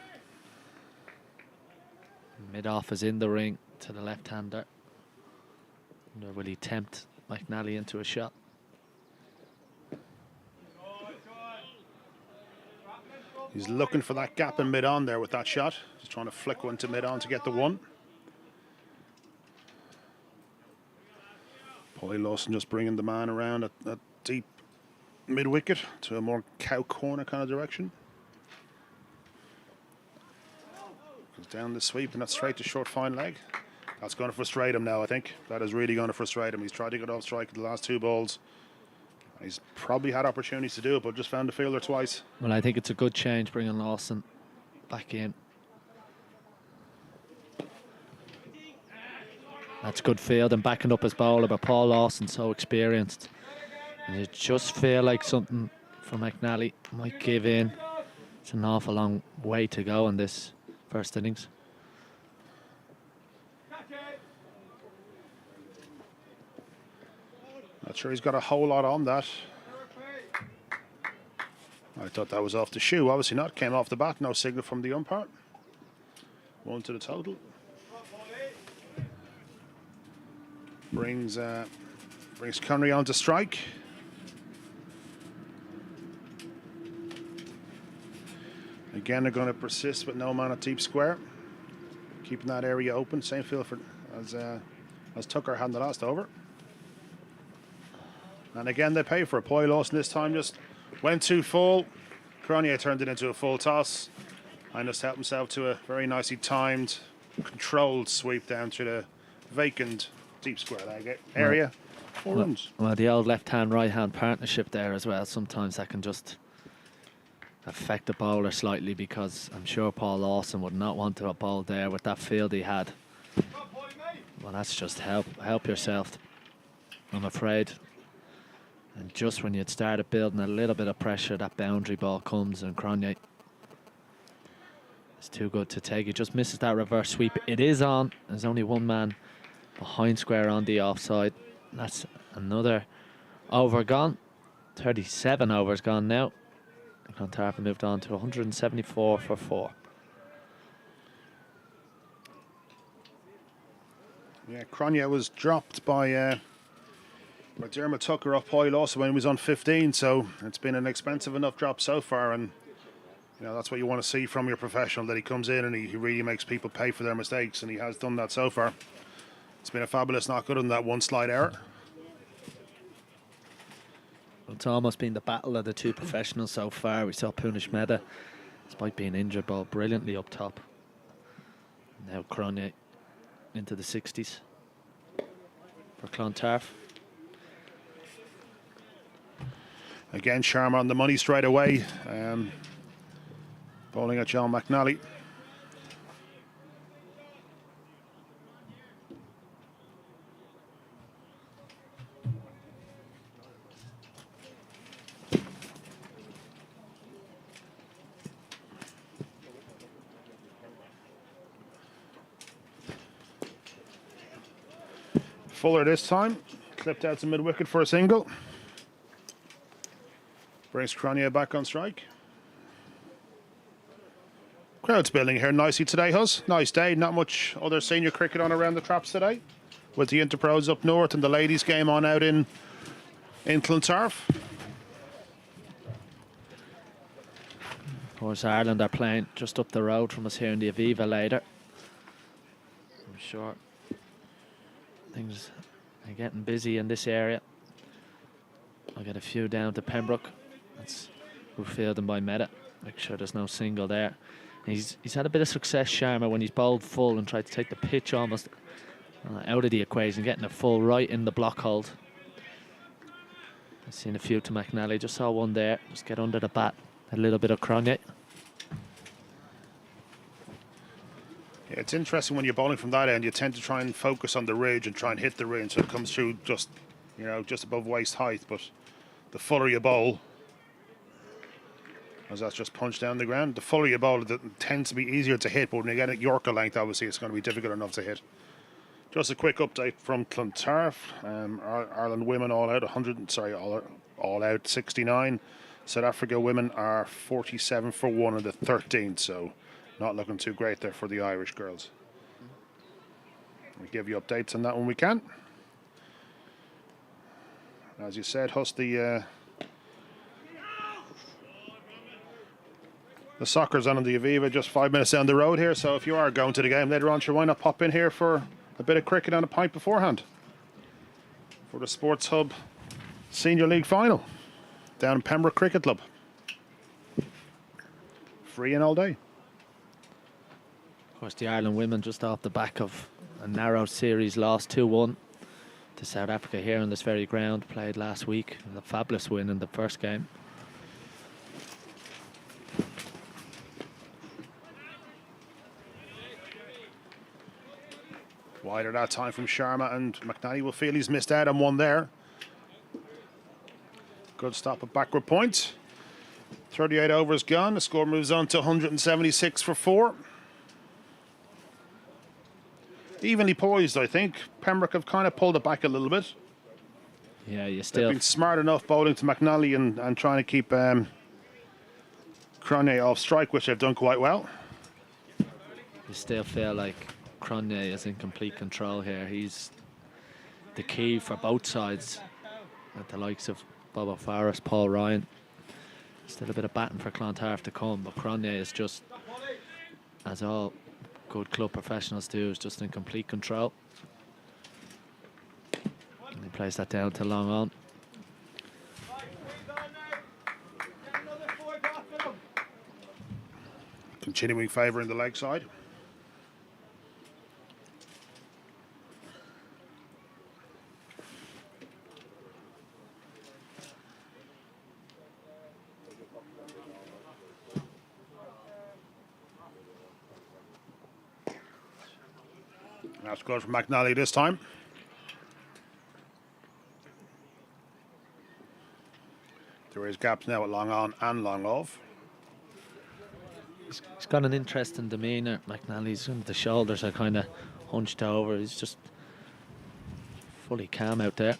Speaker 4: Mid-off is in the ring to the left-hander. Wonder, will he tempt McNally into a shot?
Speaker 1: He's looking for that gap in mid-on there with that shot. Just trying to flick one to mid-on to get the 1. Paulie Lawson just bringing the man around at deep mid-wicket to a more cow corner kind of direction. Goes down the sweep and that's straight to short fine leg. That's going to frustrate him now, I think. That is really going to frustrate him. He's tried to get off strike in the last 2 balls. He's probably had opportunities to do it, but just found a fielder twice.
Speaker 4: Well, I think it's a good change bringing Lawson back in. That's good field and backing up his bowler, but Paul Lawson so experienced. And you just feel like something from McNally might give in. It's an awful long way to go in this first innings.
Speaker 1: Not sure he's got a whole lot on that. I thought that was off the shoe. Obviously not. Came off the bat. No signal from the umpire. 1 to the total. Brings Connery on to strike. Again, they're going to persist with no man at deep square. Keeping that area open. Same field as as Tucker had the last over. And again, they pay for it. Poy Lawson this time just went too full. Cronje turned it into a full toss and just helped himself to a very nicely timed, controlled sweep down to the vacant deep square leg area. 4 runs.
Speaker 4: Well, the old left-hand, right-hand partnership there as well. Sometimes that can just affect the bowler slightly, because I'm sure Paul Lawson would not want to bowl there with that field he had. Well, that's just help yourself, I'm afraid. And just when you'd started building a little bit of pressure, that boundary ball comes, and Cronje is too good to take. He just misses that reverse sweep. It is on. There's only one man behind square on the offside. That's another over gone. 37 overs gone now. Clontarf moved on to 174 for 4.
Speaker 1: Yeah, Cronje was dropped by Dermot Tucker off Poy Lawson when he was on 15, so it's been an expensive enough drop so far, and you know that's what you want to see from your professional, that he comes in and he really makes people pay for their mistakes, and he has done that so far. It's been a fabulous knock, other than that one slight error.
Speaker 4: It's almost been the battle of the two professionals so far. We saw Punish Mehta, despite being injured, bowled brilliantly up top. Now Cronje into the 60s for Clontarf.
Speaker 1: Again, Sharma on the money straight away, bowling at John McNally. Fuller this time, clipped out to mid-wicket for a single. Brings Cronje back on strike. Crowd's building here nicely today, Hus. Nice day, not much other senior cricket on around the traps today, with the Interpros up north and the ladies' game on out in Clontarf.
Speaker 4: Of course, Ireland are playing just up the road from us here in the Aviva later. I'm sure things are getting busy in this area. I'll get a few down to Pembroke. That's good fielding by Mehta. Make sure there's no single there. He's had a bit of success, Sharma, when he's bowled full and tried to take the pitch almost out of the equation, getting a full right in the block hold. I've seen a few to McNally. Just saw one there. Just get under the bat. A little bit of Cronje.
Speaker 1: Yeah, it's interesting when you're bowling from that end, you tend to try and focus on the ridge and try and hit the ridge so it comes through just, you know, just above waist height. But the fuller you bowl, as that's just punched down the ground, the fuller you bowl, it tends to be easier to hit. But when you get at Yorker length, obviously, it's going to be difficult enough to hit. Just a quick update from Clontarf. Ireland women all out, all out 69. South Africa women are 47 for 1 in the 13th, so not looking too great there for the Irish girls. We'll give you updates on that when we can. As you said, Hus, the soccer's on in the Aviva just 5 minutes down the road here, so if you are going to the game later on, sure, why not pop in here for a bit of cricket and a pint beforehand for the Sports Hub Senior League Final down in Pembroke Cricket Club. Free in all day.
Speaker 4: Of course, the Ireland women just off the back of a narrow series loss 2-1 to South Africa here on this very ground. Played last week. A fabulous win in the first game.
Speaker 1: Wider that time from Sharma, and McNally will feel he's missed out on one there. Good stop at backward point. 38 overs gone. The score moves on to 176 for 4. Evenly poised, I think. Pembroke have kind of pulled it back a little bit.
Speaker 4: Yeah, you
Speaker 1: They've
Speaker 4: still
Speaker 1: been smart enough bowling to McNally and trying to keep Cronje off strike, which they've done quite well.
Speaker 4: you still feel like Cronje is in complete control here. He's the key for both sides. At the likes of Bobo Forrest, Paul Ryan. Still a bit of batting for Clontarf to come, but Cronje is just, as all good club professionals do, is just in complete control. He plays that down to long on.
Speaker 1: Continuing favour in the leg side. That's good from McNally this time. There is gaps now at long on and long off.
Speaker 4: He's got an interesting demeanour. McNally's the shoulders are kind of hunched over. He's just fully calm out there.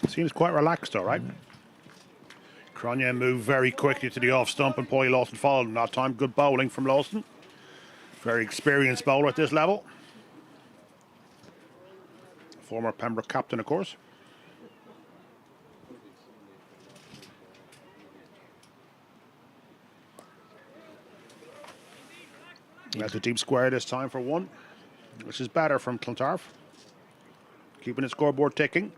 Speaker 1: Seems quite relaxed, all right. Cronje moved very quickly to the off stump and Paulie Lawson followed him that time. Good bowling from Lawson. Very experienced bowler at this level. Former Pembroke captain, of course. That's a deep square this time for one, which is better from Clontarf. Keeping the scoreboard ticking.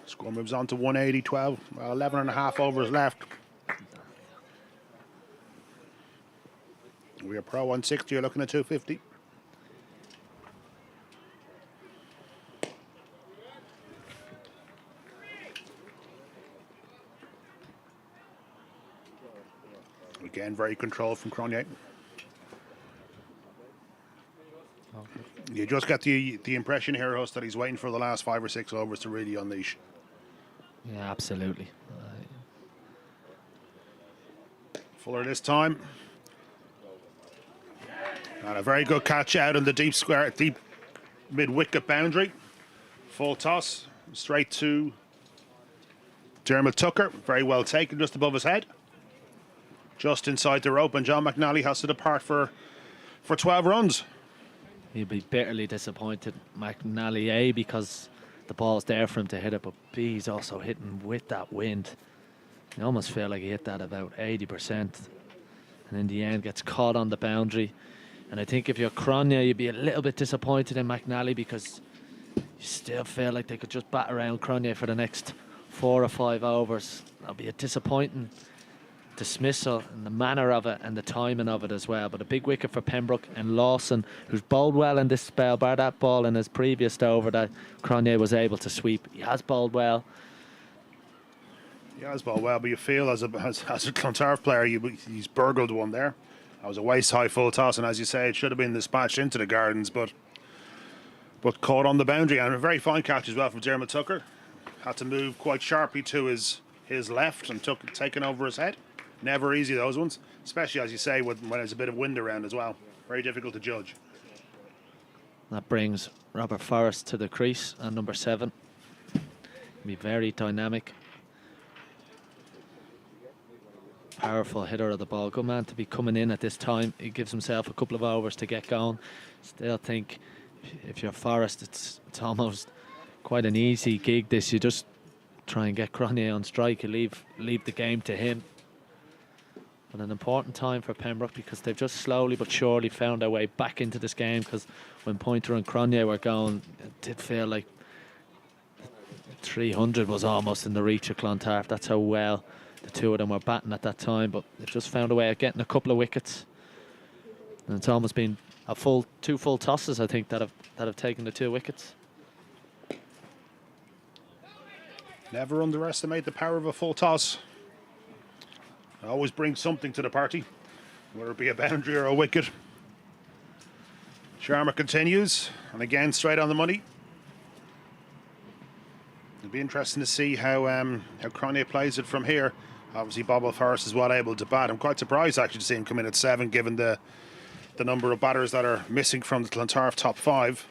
Speaker 1: Score moves on to 180, 12, 11 and a half overs left. We are pro 160, you're looking at 250. Again, very controlled from Cronje. You just get the impression here, Huss, that he's waiting for the last 5 or 6 overs to really unleash.
Speaker 4: Yeah, absolutely.
Speaker 1: Fuller this time. And a very good catch out in the deep square, deep mid-wicket boundary. Full toss, straight to Dermot Tucker. Very well taken, just above his head. Just inside the rope, and John McNally has to depart for 12 runs.
Speaker 4: He'll be bitterly disappointed, McNally, A, because the ball's there for him to hit it, but B, he's also hitting with that wind. You almost feel like he hit that about 80%. And in the end, gets caught on the boundary. And I think if you're Cronje, you'd be a little bit disappointed in McNally because you still feel like they could just bat around Cronje for the next 4 or 5 overs. That'll be a disappointing dismissal and the manner of it and the timing of it as well. But a big wicket for Pembroke, and Lawson, who's bowled well in this spell, bar that ball in his previous over that Cronje was able to sweep. He has bowled well.
Speaker 1: He has bowled well, but you feel as a Clontarf player, he's burgled one there. That was a waist-high full toss, and as you say, it should have been dispatched into the gardens, but caught on the boundary. And a very fine catch as well from Dermot Tucker. Had to move quite sharply to his left and taken over his head. Never easy, those ones, especially, as you say, when there's a bit of wind around as well. Very difficult to judge.
Speaker 4: That brings Robert Forrest to the crease at number 7. Be very dynamic. Powerful hitter of the ball. Good man to be coming in at this time. He gives himself a couple of overs to get going. Still think if you're Forrest, it's almost quite an easy gig this. You just try and get Cronje on strike. You leave the game to him. But an important time for Pembroke because they've just slowly but surely found their way back into this game, because when Pointer and Cronje were going, it did feel like 300 was almost in the reach of Clontarf. That's how well the two of them were batting at that time, but they've just found a way of getting a couple of wickets. And it's almost been two full tosses, I think, that have taken the 2 wickets.
Speaker 1: Never underestimate the power of a full toss. It always brings something to the party, whether it be a boundary or a wicket. Sharma continues, and again straight on the money. It'll be interesting to see how Cronje plays it from here. Obviously, Bob Forrest is well able to bat. I'm quite surprised actually to see him come in at 7, given the number of batters that are missing from the Clontarf top 5.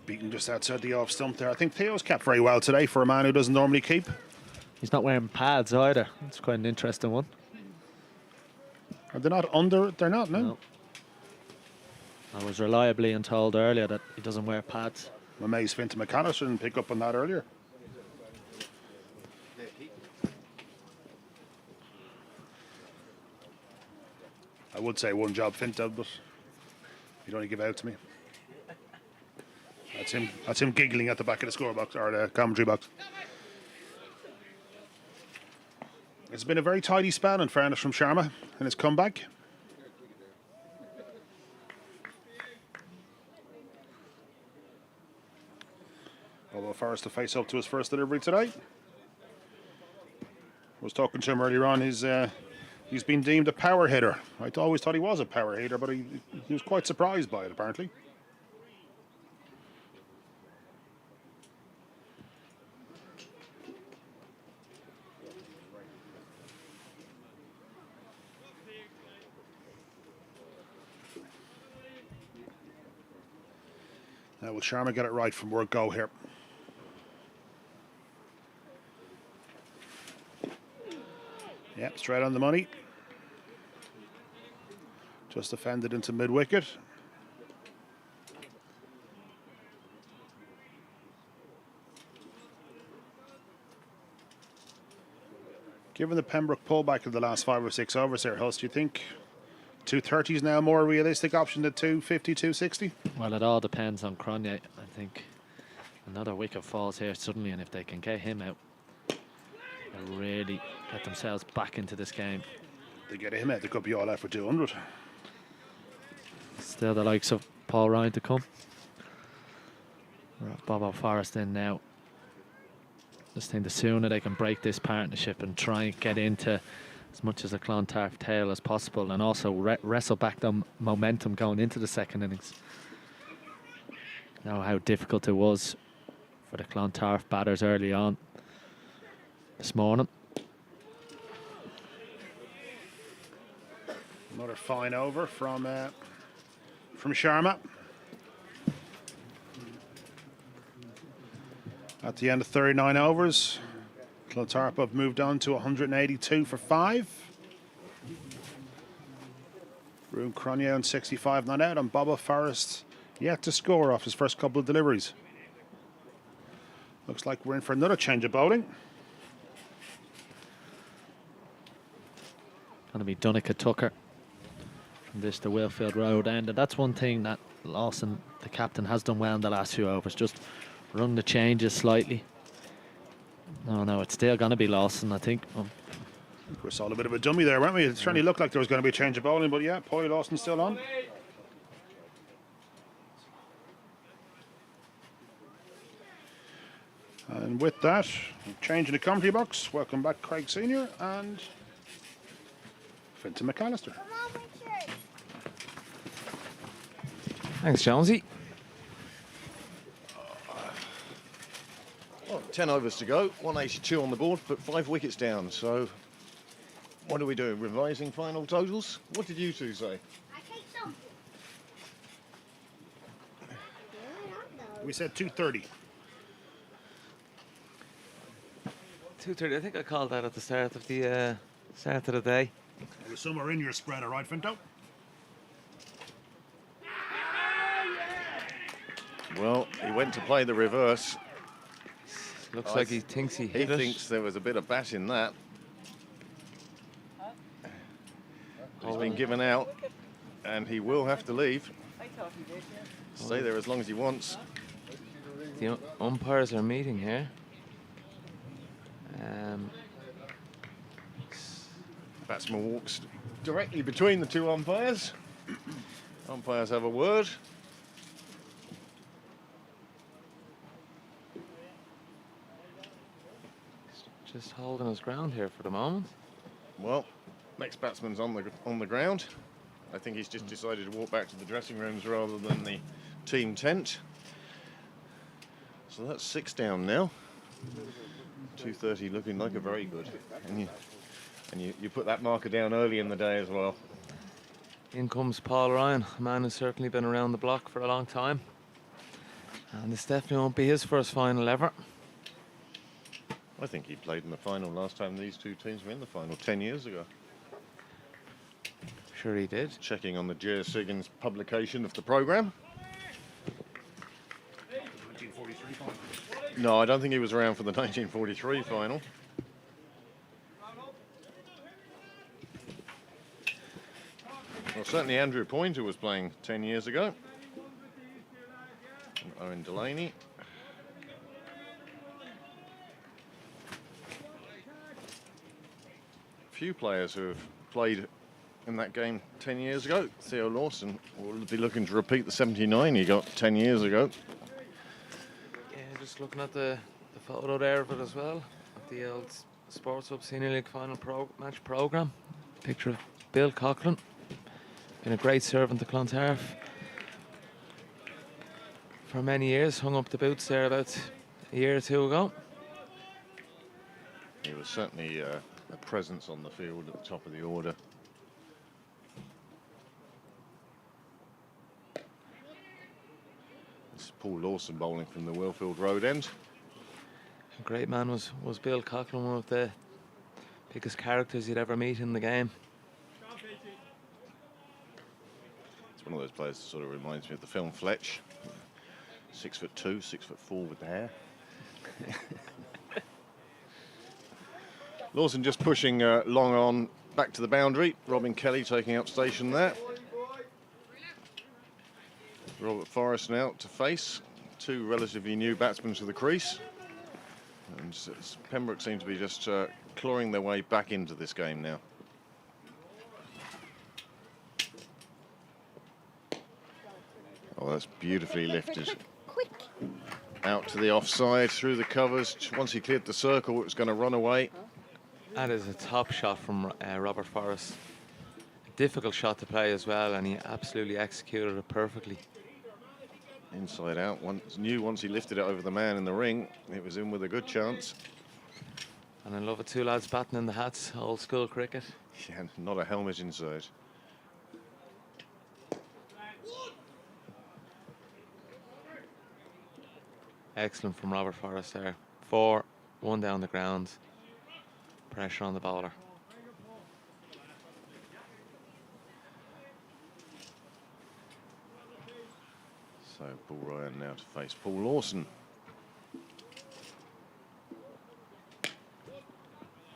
Speaker 1: Beaten just outside the off stump there. I think Theo's kept very well today for a man who doesn't normally keep.
Speaker 4: He's not wearing pads either. It's quite an interesting one.
Speaker 1: Are they not under? They're not, no.
Speaker 4: I was reliably told earlier that he doesn't wear pads.
Speaker 1: I'm amazed Fintan McAllister didn't pick up on that earlier. I would say one job Fintan, but You don't want to give out to me. That's him. That's him giggling at the back of the score box or the commentary box. It's been a very tidy spell, in fairness, from Sharma in his comeback. Although Forrest to face up to his first delivery today. I was talking to him earlier on. He's been deemed a power hitter. I always thought he was a power hitter, but he was quite surprised by it, apparently. Now, will Sharma get it right from word go here? Yep, straight on the money. Just defended into mid-wicket. Given the Pembroke pullback of the last 5 or 6 overs here, Huss, do you think 230 is now a more realistic option than 250, 260?
Speaker 4: Well, it all depends on Cronje. I think another wicket falls here suddenly, and if they can get him out, they'll really get themselves back into this game.
Speaker 1: They get him out, they could be all out for 200.
Speaker 4: Still the likes of Paul Ryan to come. Bobo Forrest in now. Just think the sooner they can break this partnership and try and get into as much as a Clontarf tail as possible, and also wrestle back the momentum going into the second innings. Know how difficult it was for the Clontarf batters early on this morning.
Speaker 1: Another fine over from Sharma. At the end of 39 overs, Clontarf have moved on to 182 for 5. Room Cronje on 65 not out, and Bobo Forrest yet to score off his first couple of deliveries. Looks like we're in for another change of bowling.
Speaker 4: Going to be Dunica Tucker from this to Willfield Road end, and that's one thing that Lawson, the captain, has done well in the last few overs. Just run the changes slightly. No, it's still going to be Lawson, I think.
Speaker 1: We saw a bit of a dummy there, weren't we? It certainly looked like there was going to be a change of bowling, but yeah, Poy Lawson's still on. And with that, change in the commentary box. Welcome back, Craig Senior and Finton McAllister.
Speaker 2: Thanks, Jonesy.
Speaker 3: Well, 10 overs to go, 182 on the board, but 5 wickets down. So, what do we do? Revising final totals? What did you two say?
Speaker 1: We said 230.
Speaker 2: 230. I think I called that at the start of the day.
Speaker 1: It was somewhere in your spread, all right, Finto?
Speaker 3: Well, he went to play the reverse.
Speaker 2: Looks like he thinks he hit
Speaker 3: He
Speaker 2: it.
Speaker 3: thinks there was a bit of bat in that. He's been given out, and he will have to leave. Stay there as long as he wants.
Speaker 2: The umpires are meeting here.
Speaker 3: Batsman walks directly between the two umpires. Umpires have a word.
Speaker 2: Just holding his ground here for the moment.
Speaker 3: Well, next batsman's on the ground. I think he's just decided to walk back to the dressing rooms rather than the team tent. So that's 6 down now. 230 looking like a very good. And you put that marker down early in the day as well.
Speaker 2: In comes Paul Ryan, a man who's certainly been around the block for a long time. And this definitely won't be his first final ever.
Speaker 3: I think he played in the final last time these two teams were in the final 10 years ago.
Speaker 2: Sure he did.
Speaker 3: Checking on the J. Siggins publication of the programme.
Speaker 1: 1943 final.
Speaker 3: No, I don't think he was around for the 1943 final. Well, certainly Andrew Poynter was playing 10 years ago. And Owen Delaney. Few players who have played in that game 10 years ago. Theo Lawson will be looking to repeat the 79 he got 10 years ago.
Speaker 2: Yeah, just looking at the photo there of it as well, of the old Sports Hub Senior League final match programme. Picture of Bill Coughlin, been a great servant to Clontarf for many years, hung up the boots there about a year or two ago.
Speaker 3: He was certainly a presence on the field at the top of the order. This is Paul Lawson bowling from the Wellfield Road end.
Speaker 2: A great man was Bill Coughlin, one of the biggest characters you'd ever meet in the game.
Speaker 3: It's one of those players that sort of reminds me of the film Fletch. 6'2", 6'4" with the hair. Lawson just pushing long on back to the boundary. Robin Kelly taking up station there. Robert Forrest now to face. Two relatively new batsmen to the crease. And Pembroke seem to be just clawing their way back into this game now. Oh, that's beautifully lifted. Out to the offside, through the covers. Once he cleared the circle, it was going to run away.
Speaker 2: That is a top shot from Robert Forrest. A difficult shot to play as well, and he absolutely executed it perfectly.
Speaker 3: Inside out, once he lifted it over the man in the ring, it was in with a good chance.
Speaker 2: And I love it, two lads batting in the hats, old school cricket.
Speaker 3: Yeah, not a helmet inside.
Speaker 2: Excellent from Robert Forrest there. 4, 1 down the ground. Pressure on the bowler.
Speaker 3: So Paul Ryan now to face Paul Lawson.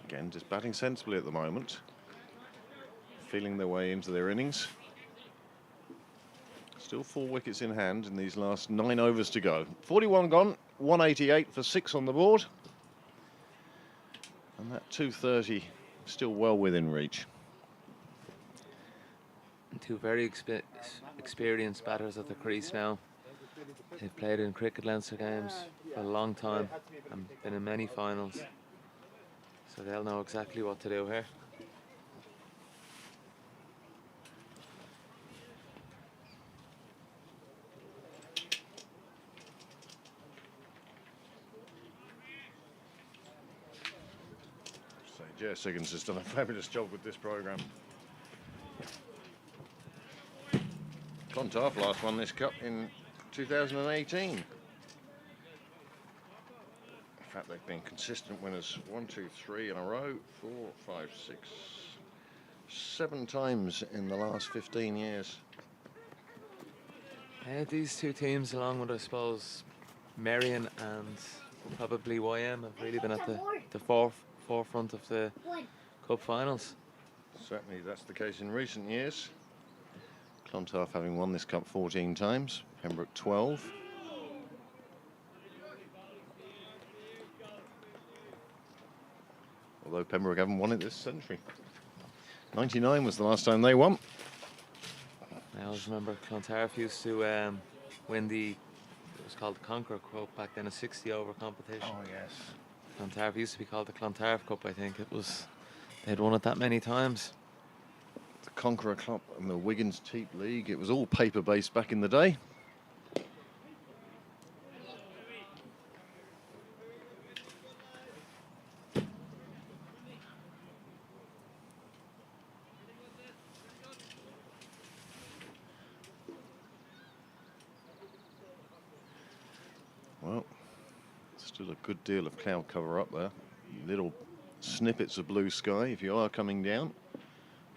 Speaker 3: Again, just batting sensibly at the moment. Feeling their way into their innings. Still 4 wickets in hand in these last 9 overs to go. 41 gone, 188 for 6 on the board. And that 230 still well within reach.
Speaker 2: Two very experienced batters at the crease now. They've played in cricket Leinster games for a long time and been in many finals. So they'll know exactly what to do here.
Speaker 3: So Jess Higgins has done a fabulous job with this programme. Clontarf last won this cup in 2018. In fact, they've been consistent winners 1, 2, 3 in a row, 4, 5, 6, 7 times in the last 15 years.
Speaker 2: These two teams, along with I suppose Marion and probably YM, have really been at the forefront of the cup finals.
Speaker 3: Certainly that's the case in recent years. Clontarf having won this cup 14 times, Pembroke 12. Although Pembroke haven't won it this century. 99 was the last time they won.
Speaker 2: I always remember Clontarf used to win it was called the Conqueror Cup back then, a 60-over competition.
Speaker 3: Oh, yes.
Speaker 2: Clontarf used to be called the Clontarf Cup, I think. They'd won it that many times.
Speaker 3: The Conqueror Club and the Wiggins Teep League. It was all paper-based back in the day. Well, still a good deal of cloud cover up there. Little snippets of blue sky if you are coming down.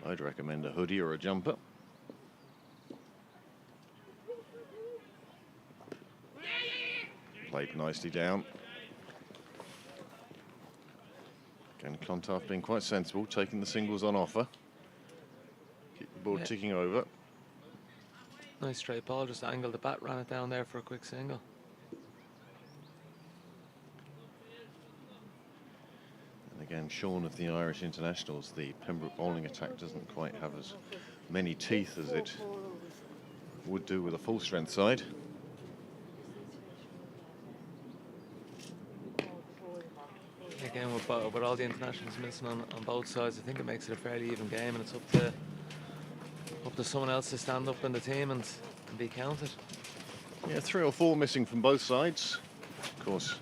Speaker 3: I'd recommend a hoodie or a jumper. Played nicely down. Again, Clontarf being quite sensible, taking the singles on offer. scoreboard
Speaker 2: Yeah.
Speaker 3: ticking over.
Speaker 2: Nice straight ball, just angled the bat, ran it down there for a quick single.
Speaker 3: And again, Sean of the Irish Internationals, the Pembroke bowling attack doesn't quite have as many teeth as it would do with a full strength side.
Speaker 2: Again, with all the internationals missing on both sides, I think it makes it a fairly even game, and it's up to someone else to stand up in the team and be counted.
Speaker 3: Yeah, 3 or 4 missing from both sides. Of course,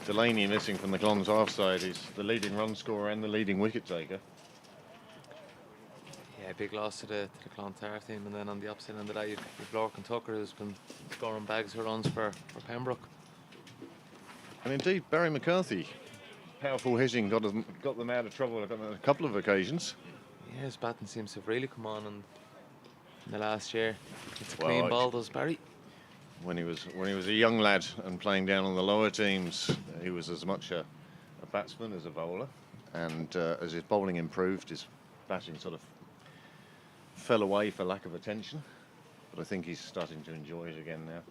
Speaker 3: Delaney missing from the Clontarf side. He's the leading run scorer and the leading wicket taker.
Speaker 2: Yeah, big loss to the Clontarf team, and then on the opposite end of that, you've Lorcan Tucker, who's been scoring bags of runs for Pembroke.
Speaker 3: And indeed, Barry McCarthy, powerful hitting, got them out of trouble on a couple of occasions.
Speaker 2: Yeah, his batting seems to have really come on in the last year. It's a
Speaker 3: Well,
Speaker 2: clean ball, does Barry.
Speaker 3: When he was a young lad and playing down on the lower teams, he was as much a batsman as a bowler. And as his bowling improved, his batting sort of fell away for lack of attention. But I think he's starting to enjoy it again now.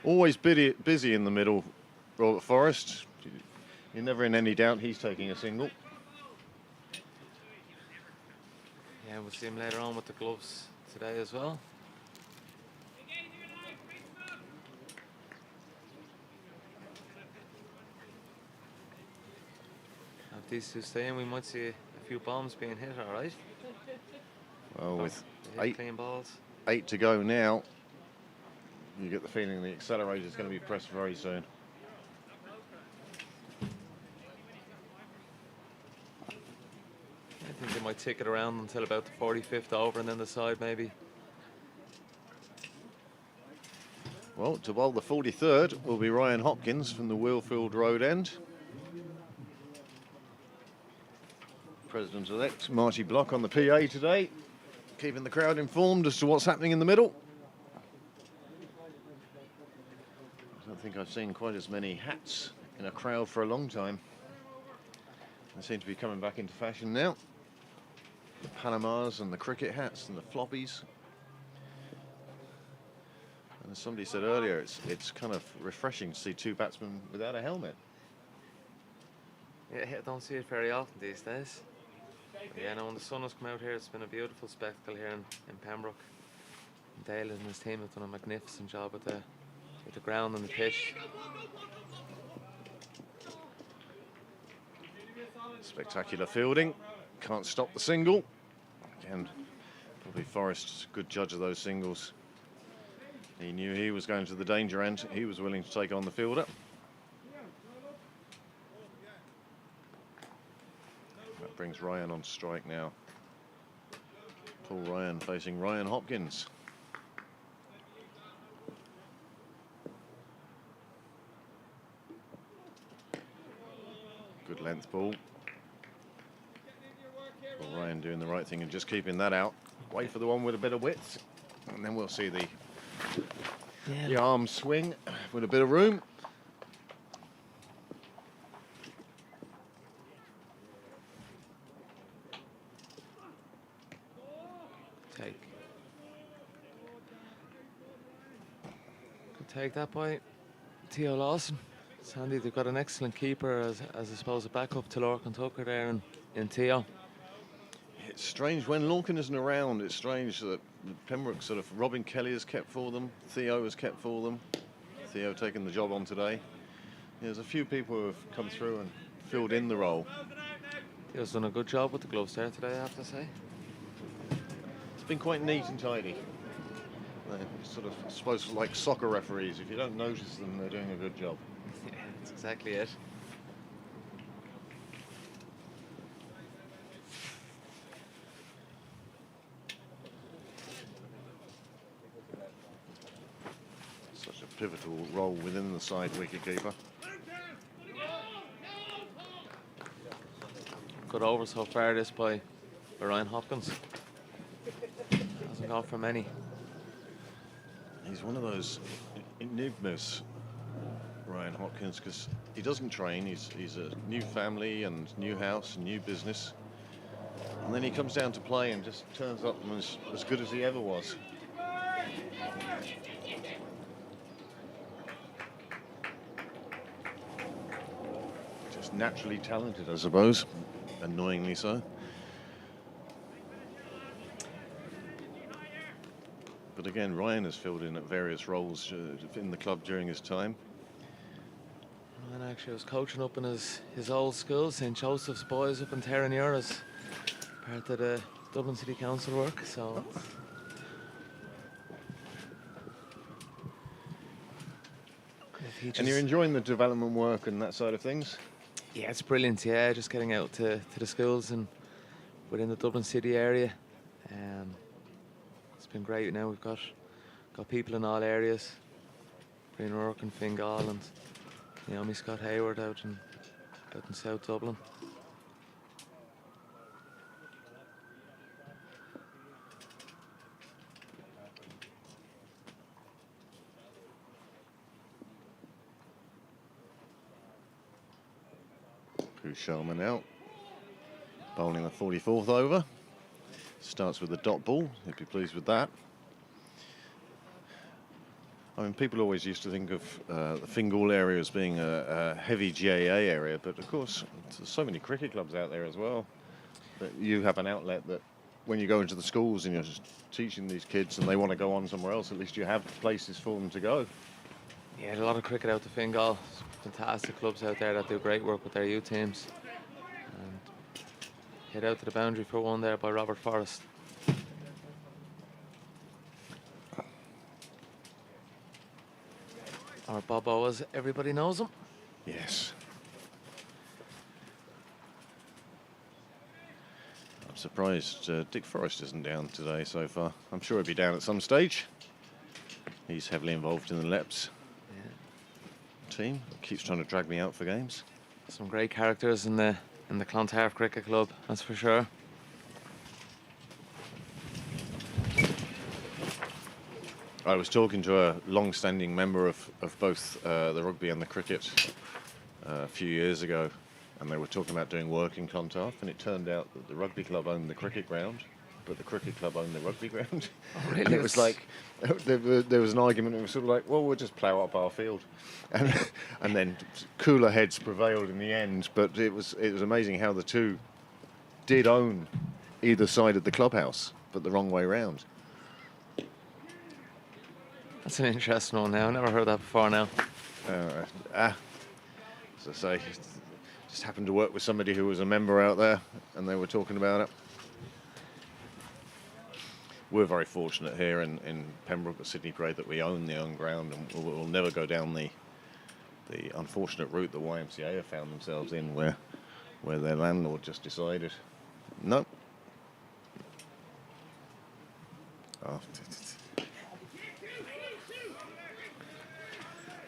Speaker 3: Always busy in the middle, Robert Forrest. You're never in any doubt he's taking a single.
Speaker 2: Yeah, we'll see him later on with the gloves today as well. If these two stay in, we might see a few bombs being hit, all right?
Speaker 3: Well, with
Speaker 2: They hit
Speaker 3: eight
Speaker 2: clean balls.
Speaker 3: 8 to go now, you get the feeling the accelerator is going to be pressed very soon.
Speaker 2: I think they might tick it around until about the 45th over and then decide maybe.
Speaker 3: Well, to bowl the 43rd will be Ryan Hopkins from the Wheelfield Road end. President-elect Marty Block on the PA today, keeping the crowd informed as to what's happening in the middle. I don't think I've seen quite as many hats in a crowd for a long time. They seem to be coming back into fashion now. The Panamas and the cricket hats and the floppies. And as somebody said earlier, it's kind of refreshing to see 2 batsmen without a helmet.
Speaker 2: Yeah, I don't see it very often these days. But yeah, no, when the sun has come out here, it's been a beautiful spectacle here in Pembroke. Dale and his team have done a magnificent job with the ground and the pitch.
Speaker 3: Spectacular fielding. Can't stop the single. Again, probably Forrest, good judge of those singles. He knew he was going to the danger end. He was willing to take on the fielder. That brings Ryan on strike now. Paul Ryan facing Ryan Hopkins. Good length ball. Paul Ryan doing the right thing and just keeping that out. Wait for the one with a bit of width. And then we'll see the arm swing with a bit of room.
Speaker 2: Take. Good take that by Theo Lawson. Sandy, they've got an excellent keeper as I suppose a backup to Lorcan Tucker there in Theo.
Speaker 3: It's strange when Lorcan isn't around. It's strange that Pembroke sort of Robin Kelly has kept for them. Theo has kept for them. Theo taking the job on today. There's a few people who have come through and filled in the role.
Speaker 2: Theo's done a good job with the gloves there today, I have to say.
Speaker 3: It's been quite neat and tidy. They're sort of, I suppose, like soccer referees. If you don't notice them, they're doing a good job.
Speaker 2: Yeah, that's exactly it.
Speaker 3: Such a pivotal role within the side wicketkeeper.
Speaker 2: Good over so far this by Ryan Hopkins. Hasn't gone for many.
Speaker 3: He's one of those enigmas, Ryan Hopkins, because he doesn't train. He's a new family and new house and new business. And then he comes down to play and just turns up and is as good as he ever was. Just naturally talented, I suppose. Annoyingly so. But again, Ryan has filled in at various roles in the club during his time.
Speaker 2: And actually I was coaching up in his old school, St Joseph's Boys up in Terranure, as part of the Dublin City Council work, so...
Speaker 3: And you're enjoying the development work and that side of things?
Speaker 2: Yeah, it's brilliant, yeah, just getting out to the schools and within the Dublin City area. It's been great now, we've got people in all areas. Brian O'Rourke and Fingal and Naomi Scott Hayward out in South Dublin.
Speaker 3: Who's Sharman out? Bowling the 44th over. Starts with a dot ball. He'd be pleased with that. I mean, people always used to think of the Fingal area as being a heavy GAA area, but of course, there's so many cricket clubs out there as well. That you have an outlet that when you go into the schools and you're just teaching these kids and they want to go on somewhere else, at least you have places for them to go.
Speaker 2: Yeah, a lot of cricket out to Fingal. Fantastic clubs out there that do great work with their youth teams. And head out to the boundary for one there by Robert Forrest. Or Bobo, as everybody knows him.
Speaker 3: Yes. I'm surprised Dick Forrest isn't down today so far. I'm sure he'll be down at some stage. He's heavily involved in the Leps team. Keeps trying to drag me out for games.
Speaker 2: Some great characters in the Clontarf Cricket Club, that's for sure.
Speaker 3: I was talking to a long-standing member of both the rugby and the cricket a few years ago, and they were talking about doing work in Clontarf, and it turned out that the rugby club owned the cricket ground, but the cricket club owned the rugby ground.
Speaker 2: Oh, really?
Speaker 3: And it was like, there was an argument, it was sort of like, well, we'll just plough up our field. And then cooler heads prevailed in the end, but it was amazing how the two did own either side of the clubhouse, but the wrong way round.
Speaker 2: That's an interesting one now. I never heard that before now.
Speaker 3: As I say, just happened to work with somebody who was a member out there, and they were talking about it. We're very fortunate here in Pembroke at Sydney Grade that we own the own ground, and we'll never go down the unfortunate route the YMCA have found themselves in, where their landlord just decided, no. Oh.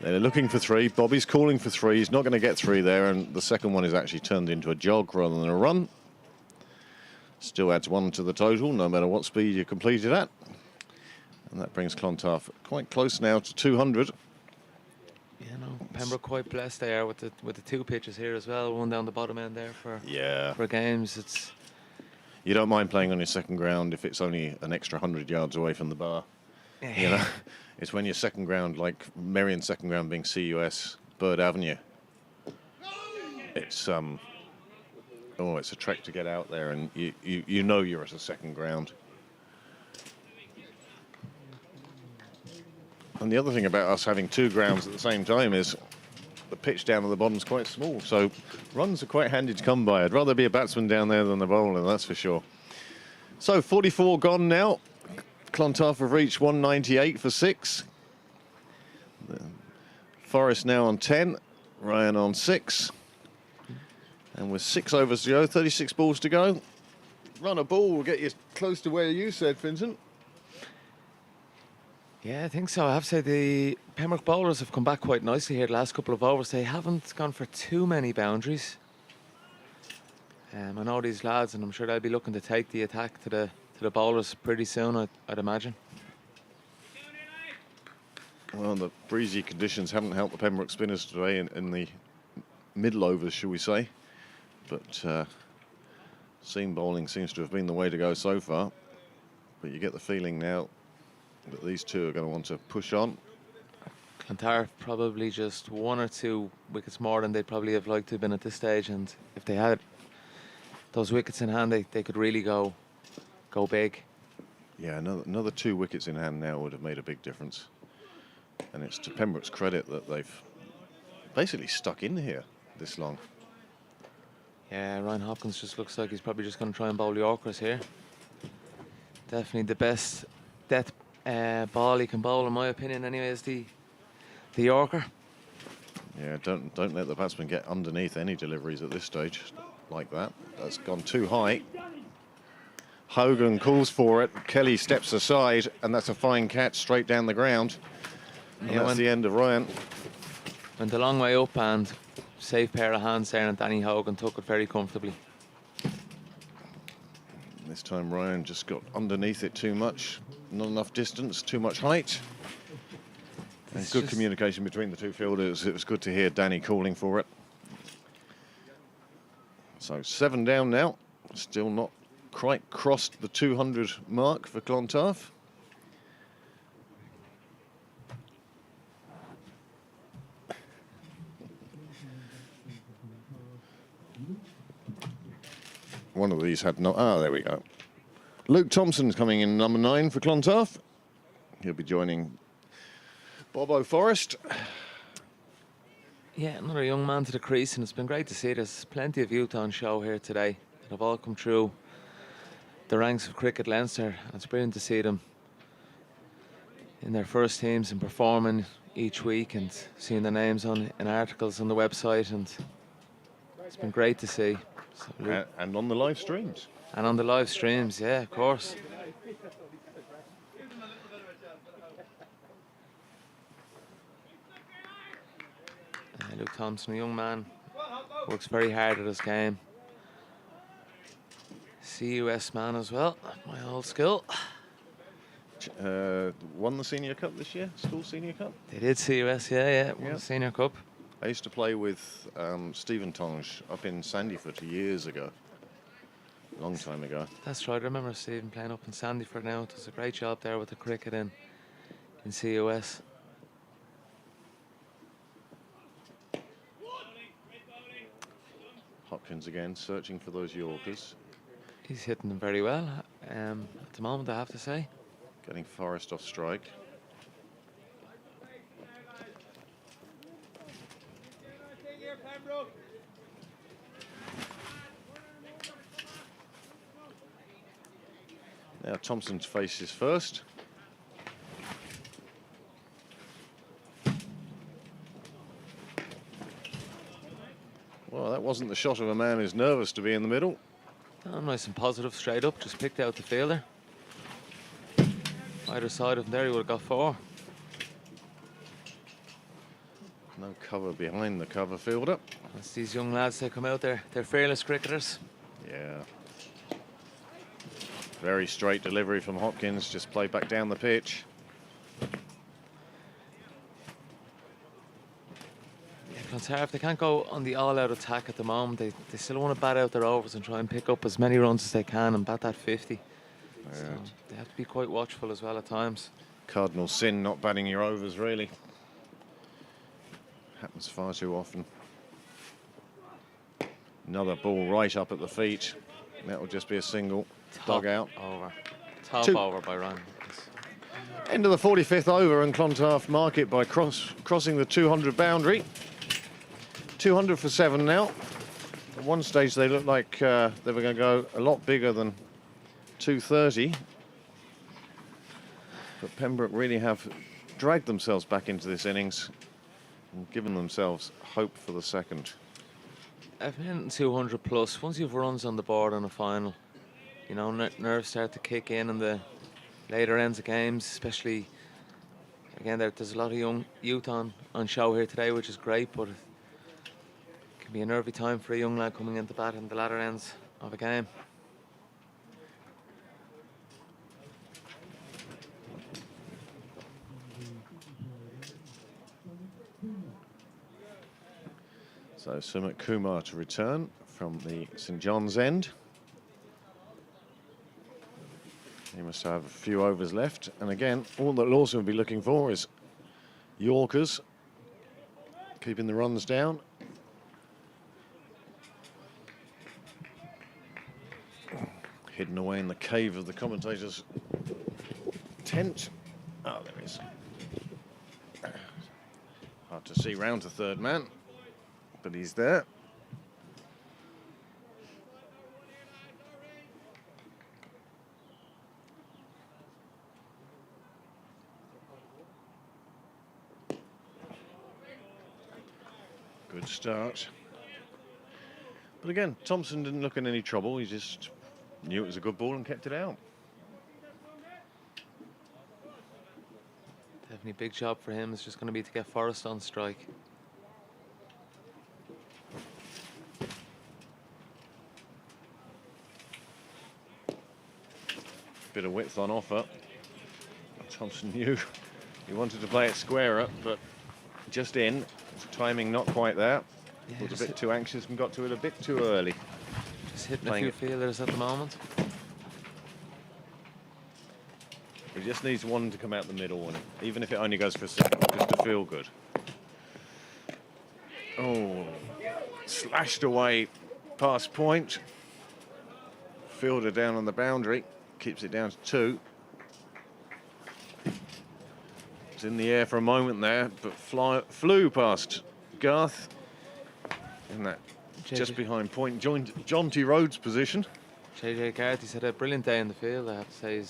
Speaker 3: They're looking for three. Bobby's calling for three. He's not going to get three there, and the second one is actually turned into a jog rather than a run. Still adds one to the total, no matter what speed you complete it at. And that brings Clontarf quite close now to 200.
Speaker 2: Yeah, no, Pembroke quite blessed they are with the two pitches here as well. One down the bottom end there for games. It's
Speaker 3: you don't mind playing on your second ground if it's only an extra 100 yards away from the bar. You know, it's when your second ground, like Merion's second ground being CUS Bird Avenue. It's it's a trek to get out there, and you know you're at a second ground. And the other thing about us having two grounds at the same time is the pitch down at the bottom is quite small, so runs are quite handy to come by. I'd rather be a batsman down there than a bowler, that's for sure. So 44 gone now. Clontarf have reached 198 for 6. Forrest now on 10, Ryan on 6. And with 6 overs to go, 36 balls to go. Run a ball will get you close to where you said, Vincent.
Speaker 2: Yeah, I think so. I have to say the Pembroke bowlers have come back quite nicely here the last couple of overs. They haven't gone for too many boundaries. I know these lads, and I'm sure they'll be looking to take the attack to the bowlers pretty soon, I'd imagine.
Speaker 3: Well, the breezy conditions haven't helped the Pembroke spinners today in the middle overs, shall we say. But seam bowling seems to have been the way to go so far. But you get the feeling now that these two are going to want to push on.
Speaker 2: Clontarf probably just 1 or 2 wickets more than they'd probably have liked to have been at this stage, and if they had those wickets in hand, they could really go big.
Speaker 3: Yeah, another 2 wickets in hand now would have made a big difference. And it's to Pembroke's credit that they've basically stuck in here this long.
Speaker 2: Yeah, Ryan Hopkins just looks like he's probably just going to try and bowl Yorkers here. Definitely the best death ball he can bowl, in my opinion, anyway, is the Yorker.
Speaker 3: Yeah, don't let the batsman get underneath any deliveries at this stage like that. That's gone too high. Hogan calls for it. Kelly steps aside, and that's a fine catch straight down the ground. And
Speaker 2: Yeah,
Speaker 3: that's the end of Ryan.
Speaker 2: Went a long way up and safe pair of hands there, and Danny Hogan took it very comfortably.
Speaker 3: This time Ryan just got underneath it too much. Not enough distance, too much height. And good communication between the two fielders. It was good to hear Danny calling for it. So 7 down now. Still not quite crossed the 200 mark for Clontarf. One of these had no... Ah, there we go. Luke Thompson's coming in number 9 for Clontarf. He'll be joining Bobo Forrest.
Speaker 2: Yeah, another young man to the crease, and it's been great to see. There's plenty of youth on show here today that have all come through the ranks of Cricket Leinster. It's brilliant to see them in their first teams and performing each week and seeing their names in articles on the website, and it's been great to see. So
Speaker 3: And on the live streams.
Speaker 2: And on the live streams, yeah, of course. Luke Thompson, a young man, works very hard at his game. CUS man as well, my old school.
Speaker 3: Won the Senior Cup this year, School Senior Cup.
Speaker 2: They did CUS, yeah, won the Senior Cup.
Speaker 3: I used to play with Stephen Tonge up in Sandyford years ago. A long time ago.
Speaker 2: That's right, I remember Stephen playing up in Sandyford now. Does a great job there with the cricket in CUS.
Speaker 3: Hopkins again, searching for those Yorkers.
Speaker 2: He's hitting them very well at the moment, I have to say.
Speaker 3: Getting Forrest off strike. Now Thompson's face is first. Well, that wasn't the shot of a man who's nervous to be in the middle.
Speaker 2: Oh, nice and positive, straight up, just picked out the fielder. Either side of him there, he would have got 4.
Speaker 3: No cover behind the cover fielder.
Speaker 2: That's these young lads, they come out there, they're fearless cricketers.
Speaker 3: Yeah. Very straight delivery from Hopkins, just play back down the pitch.
Speaker 2: Clontarf, they can't go on the all-out attack at the moment. They still want to bat out their overs and try and pick up as many runs as they can and bat that 50. Yeah. So they have to be quite watchful as well at times.
Speaker 3: Cardinal sin not batting your overs, really. Happens far too often. Another ball right up at the feet. That will just be a single. Dug out.
Speaker 2: Over. Top
Speaker 3: 2.
Speaker 2: over by Ryan.
Speaker 3: End of the 45th over, and Clontarf mark it by crossing the 200 boundary. 200 for 7 now. At one stage they looked like they were going to go a lot bigger than 230. But Pembroke really have dragged themselves back into this innings and given themselves hope for the second.
Speaker 2: I've been 200 plus. Once you've runs on the board in a final, you know, nerves start to kick in the later ends of games, especially, again, there's a lot of young youth on show here today, which is great, but it can be a nervy time for a young lad coming into bat in the latter ends of a game.
Speaker 3: So Sumit Kumar to return from the St John's end. He must have a few overs left. And again, all that Lawson will be looking for is Yorkers, keeping the runs down. Hidden away in the cave of the commentator's tent. Oh, there he is. Hard to see round to third man, but he's there. Good start. But again, Thompson didn't look in any trouble. He just knew it was a good ball and kept it out.
Speaker 2: Definitely big job for him. It's just going to be to get Forrest on strike.
Speaker 3: Bit of width on offer. Thompson knew he wanted to play it square up, but just in. Timing not quite there.
Speaker 2: Yeah,
Speaker 3: Was a bit too anxious and got to it a bit too early.
Speaker 2: Just hitting
Speaker 3: Playing
Speaker 2: a few
Speaker 3: it.
Speaker 2: fielders at the moment.
Speaker 3: He just needs one to come out the middle, and even if it only goes for a second, just to feel good. Oh, slashed away past point. Fielder down on the boundary, keeps it down to 2. It's in the air for a moment there, but flew past Garth. In that, just behind point, Jonty Rhodes' position.
Speaker 2: JJ Carty's had a brilliant day in the field, I have to say.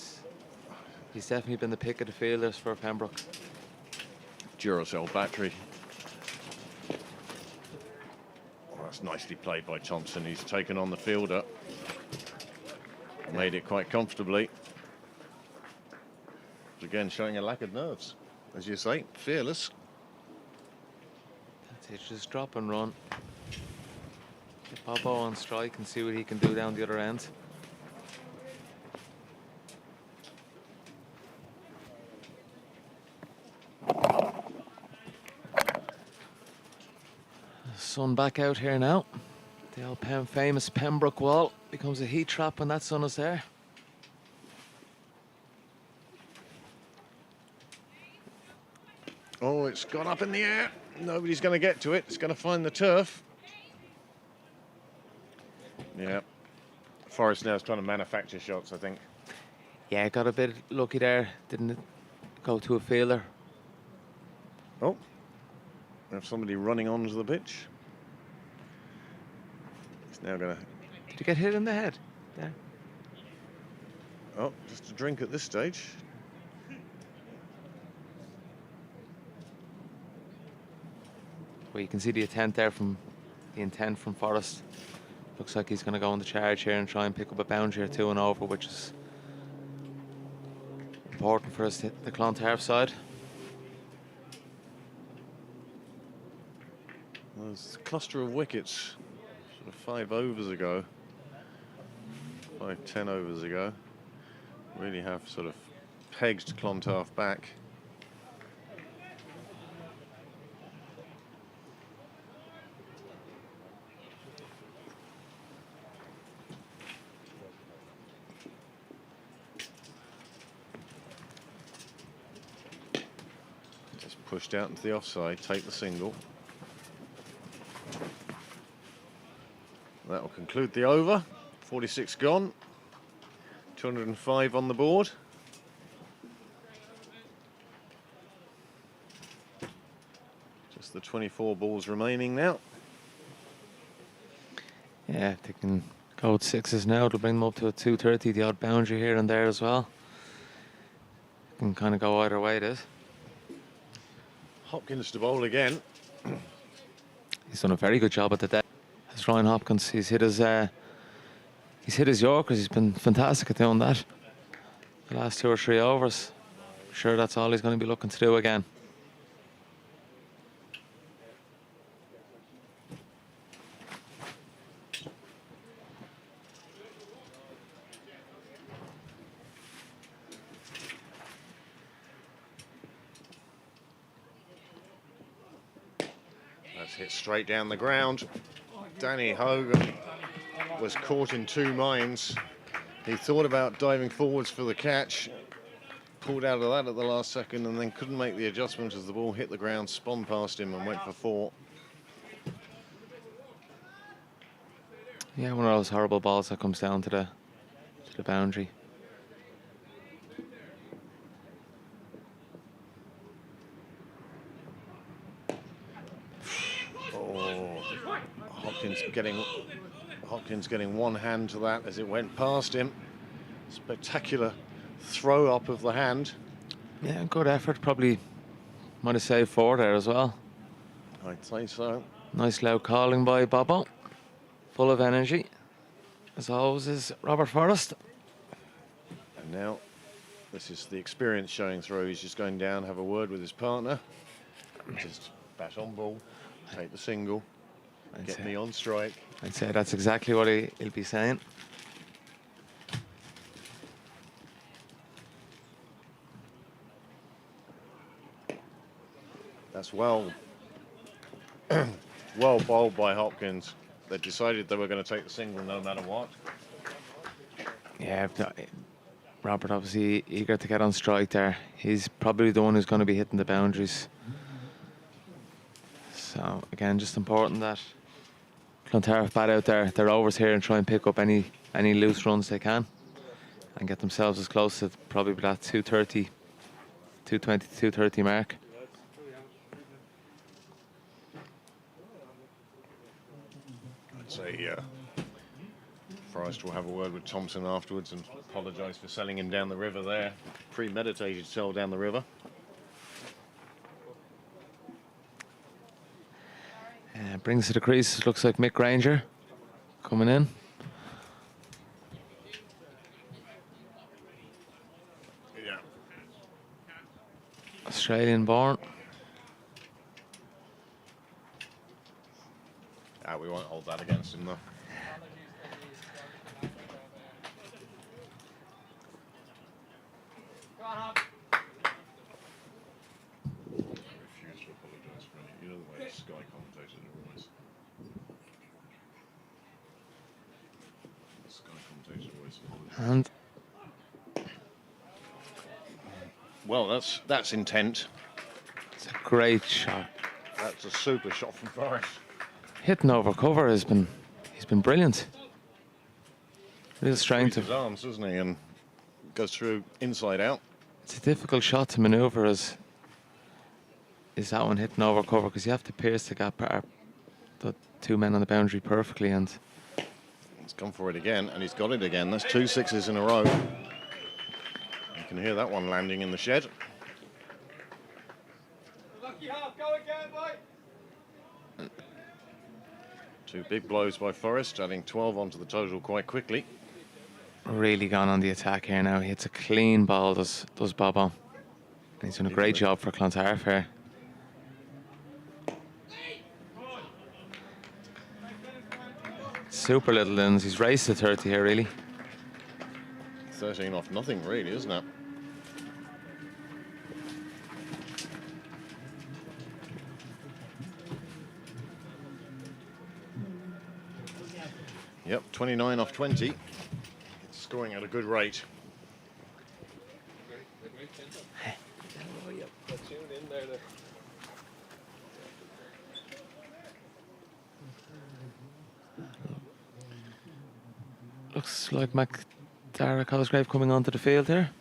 Speaker 2: He's definitely been the pick of the fielders for Pembroke.
Speaker 3: Duracell battery. Oh, that's nicely played by Thompson. He's taken on the fielder. Made it quite comfortably. Again, showing a lack of nerves. As you say, fearless.
Speaker 2: That's it, just drop and run. Get Bobo on strike and see what he can do down the other end. Sun back out here now. The old famous Pembroke wall becomes a heat trap when that sun is there.
Speaker 3: Oh, it's gone up in the air. Nobody's going to get to it. It's going to find the turf. Yeah. Forrest now is trying to manufacture shots, I think.
Speaker 2: Yeah, got a bit lucky there. Didn't go to a fielder.
Speaker 3: Oh, we have somebody running onto the pitch. He's now going to...
Speaker 2: Did you get hit in the head? There.
Speaker 3: Oh, just a drink at this stage.
Speaker 2: Well, you can see the intent there from Forrest. Looks like he's going to go on the charge here and try and pick up a boundary or 2 and over, which is important for us, the Clontarf side.
Speaker 3: Well, there's a cluster of wickets, sort of 5 overs ago, 10 overs ago. Really have sort of pegged Clontarf back. Pushed out into the offside, take the single. That will conclude the over. 46 gone. 205 on the board. Just the 24 balls remaining now.
Speaker 2: Yeah, if they can go with 6s now, it'll bring them up to a 230, the odd boundary here and there as well. Can kind of go either way, it is.
Speaker 3: Hopkins to bowl again.
Speaker 2: He's done a very good job at the deck. As Ryan Hopkins, he's hit his Yorkers. He's been fantastic at doing that. The last 2 or 3 overs. I'm sure that's all he's going to be looking to do again.
Speaker 3: It's hit straight down the ground. Danny Hogan was caught in two minds. He thought about diving forwards for the catch, pulled out of that at the last second, and then couldn't make the adjustment as the ball hit the ground, spun past him and went for four.
Speaker 2: Yeah, one of those horrible balls that comes down to the boundary.
Speaker 3: Oh, Hopkins getting one hand to that as it went past him. Spectacular throw up of the hand.
Speaker 2: Yeah, good effort. Probably might have saved four there as well.
Speaker 3: I'd say so.
Speaker 2: Nice loud calling by Bobo. Full of energy. As always is Robert Forrest.
Speaker 3: And now this is the experience showing through. He's just going down, have a word with his partner. Just bat on ball, take the single, get me on strike.
Speaker 2: I'd say that's exactly what he'll be saying.
Speaker 3: That's well well bowled by Hopkins. They decided they were going to take the single no matter what.
Speaker 2: Yeah, Robert obviously eager to get on strike there. He's probably the one who's going to be hitting the boundaries. So again, just important that Clontarf bat out their overs here and try and pick up any loose runs they can and get themselves as close to probably that 220 to 230 mark.
Speaker 3: I'd say Forrest will have a word with Thompson afterwards and apologise for selling him down the river there. Premeditated sell down the river.
Speaker 2: Brings to the crease, looks like Mick Granger coming in.
Speaker 3: Yeah.
Speaker 2: Australian born.
Speaker 3: We won't hold that against him though. Refuse to apologise for any. You know the way Sky commentators are always. Sky commentators are always apologise.
Speaker 2: And
Speaker 3: Well, that's intent.
Speaker 2: it's a great shot.
Speaker 3: That's a super shot from Forrest.
Speaker 2: Hitting over cover he's been brilliant. Real strength
Speaker 3: His
Speaker 2: of.
Speaker 3: arms, doesn't he? And goes through inside out.
Speaker 2: It's a difficult shot to manoeuvre as is that one hitting over cover because you have to pierce the gap the two men on the boundary perfectly, and
Speaker 3: He's gone for it again, and he's got it again. That's 2 sixes in a row. You can hear that one landing in the shed.
Speaker 8: Lucky half, go again, boy.
Speaker 3: Two big blows by Forrest, adding 12 onto the total quite quickly.
Speaker 2: really gone on the attack here now. He hits a clean ball, does Bobo. And he's done a great job for Clontarf here. Super little ins. He's raced to 30 here, really.
Speaker 3: 13 off nothing, really, isn't it? Yep, 29 off 20. It's scoring at a good rate.
Speaker 2: Looks like Dara Cosgrave coming onto the field here.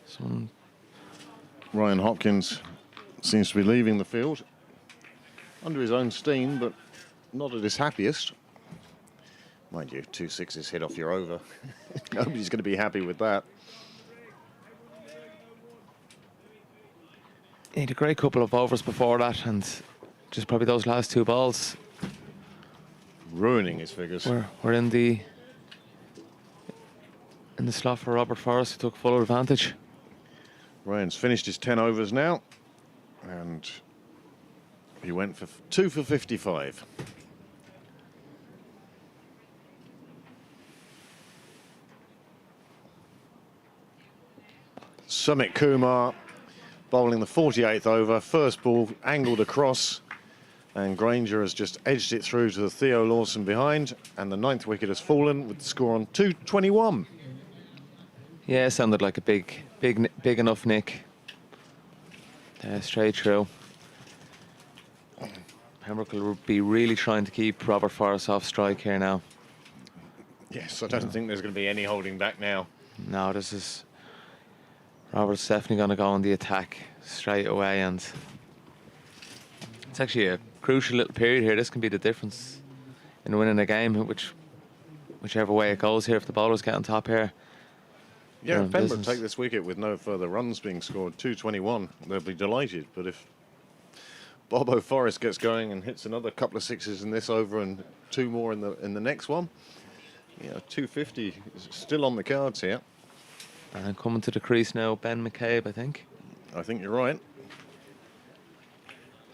Speaker 3: Ryan Hopkins seems to be leaving the field under his own steam, but not at his happiest. Mind you, 2 sixes hit off your over. Nobody's going to be happy with that.
Speaker 2: He had a great couple of overs before that, and just probably those last two balls
Speaker 3: Ruining his figures.
Speaker 2: were in the slot for Robert Forrest, who took full advantage.
Speaker 3: Ryan's finished his 10 overs now, and he went for 2 for 55. Sumit Kumar bowling the 48th over. First ball angled across, And Granger has just edged it through to Theo Lawson behind, and the 9th wicket has fallen with the score on 221.
Speaker 2: Yeah, it sounded like a big enough nick. Straight through. Pembroke will be really trying to keep Robert Forrest off strike here now.
Speaker 3: Yes, I don't think there's going to be any holding back now.
Speaker 2: No, this is... Robert's definitely going to go on the attack straight away, and it's actually a crucial little period here. This can be the difference in winning a game, whichever way it goes here. If the bowlers get on top here,
Speaker 3: Yeah, if Pembroke take this wicket with no further runs being scored, 221, they'll be delighted. But if Bobo Forrest gets going and hits another couple of sixes in this over and 2 more in the next one, 250 is still on the cards here.
Speaker 2: And coming to the crease now, Ben McCabe, I think.
Speaker 3: I think you're right.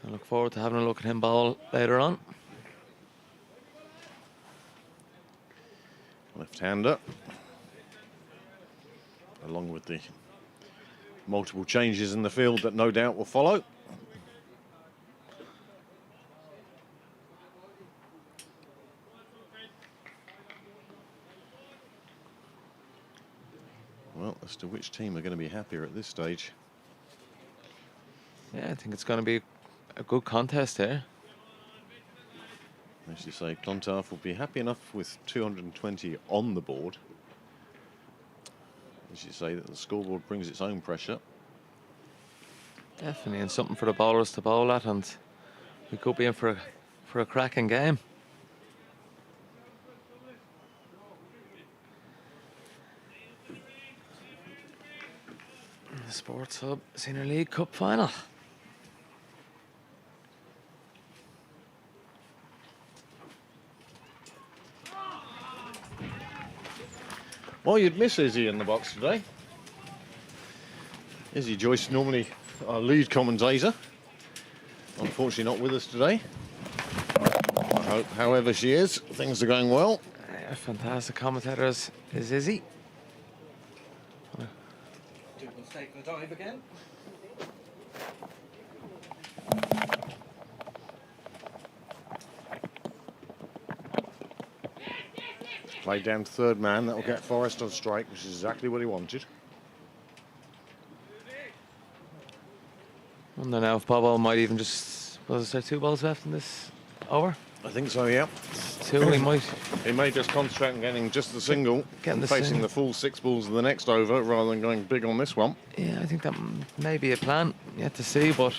Speaker 2: I look forward to having a look at him bowl later on.
Speaker 3: Left-hander, along with the multiple changes in the field that no doubt will follow. Well, as to which team are going to be happier at this stage.
Speaker 2: Yeah, I think it's going to be a good contest here.
Speaker 3: As you say, Clontarf will be happy enough with 220 on the board. As you say, that the scoreboard brings its own pressure.
Speaker 2: Definitely, and something for the bowlers to bowl at, and we could be in for a cracking game. The Sports Hub Senior League Cup final.
Speaker 3: Well, you'd miss Izzy in the box today. Izzy Joyce, normally our lead commentator. Unfortunately not with us today. I hope, however she is, things are going well.
Speaker 2: Yeah, fantastic commentator is Izzy.
Speaker 7: Taking a dive again.
Speaker 3: Played down to third man, that'll get Forrest on strike, which is exactly what he wanted.
Speaker 2: Wonder now if Bobo might even just... Was there 2 balls left in this over?
Speaker 3: I think so, yeah.
Speaker 2: 2, he might...
Speaker 3: He may just concentrate on getting just the single,
Speaker 2: Getting the
Speaker 3: facing
Speaker 2: single.
Speaker 3: the full 6 balls of the next over, rather than going big on this one.
Speaker 2: Yeah, I think that may be a plan. Yet to see, but...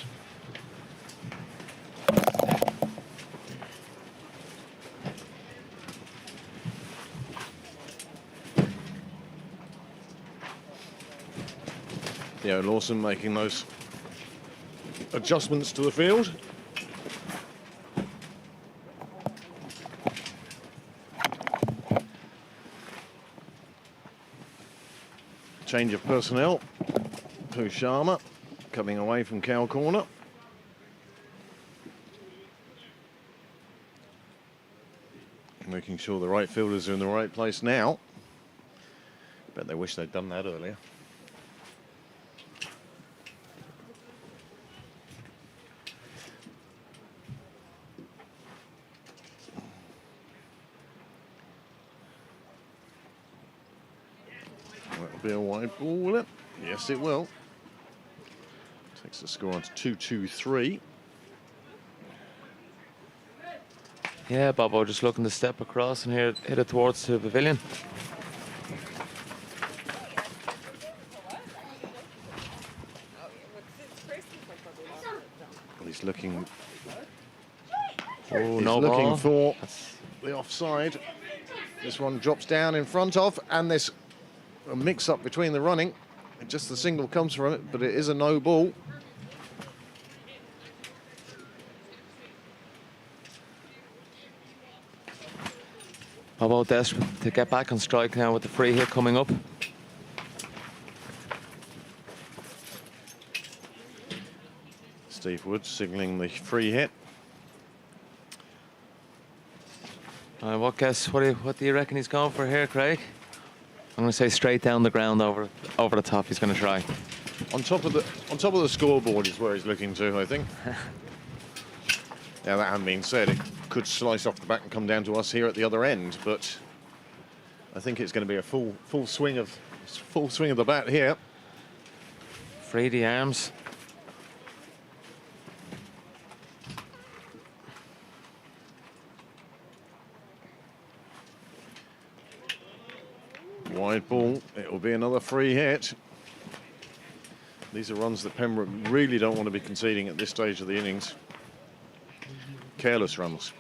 Speaker 3: Yeah, Lawson making those adjustments to the field. Change of personnel. Pooh Sharma coming away from cow corner. Making sure the right fielders are in the right place now. Bet they wish they'd done that earlier. That'll be a wide ball, will it? Yes, it will. Takes the score on to 2-2-3.
Speaker 2: Yeah, Bobo just looking to step across and here hit it towards the pavilion.
Speaker 3: He's looking.
Speaker 2: Oh,
Speaker 3: He's
Speaker 2: no
Speaker 3: looking
Speaker 2: ball.
Speaker 3: for the offside. This one drops down in front of, and there's a mix-up between the running. Just the single comes from it, but it is a no ball.
Speaker 2: Bobo desperate to get back on strike now with the free hit coming up.
Speaker 3: Steve Wood signalling the free hit.
Speaker 2: What do you reckon he's going for here, Craig? I'm going to say straight down the ground over the top. He's going to try.
Speaker 3: On top of the scoreboard is where he's looking to, I think. Now, that having been said, it could slice off the back and come down to us here at the other end, but I think it's going to be a full swing of the bat here.
Speaker 2: Free the arms.
Speaker 3: Wide ball, it will be another free hit. These are runs that Pembroke really don't want to be conceding at this stage of the innings. Careless runs.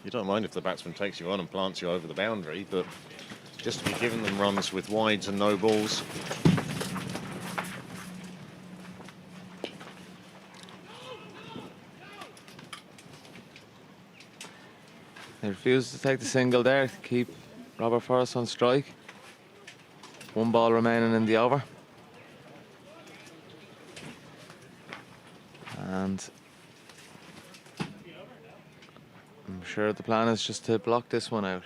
Speaker 3: You don't mind if the batsman takes you on and plants you over the boundary, but just to be giving them runs with wides and no balls.
Speaker 2: They refused to take the single there to keep Robert Forrest on strike. 1 ball remaining in the over. And I'm sure the plan is just to block this one out.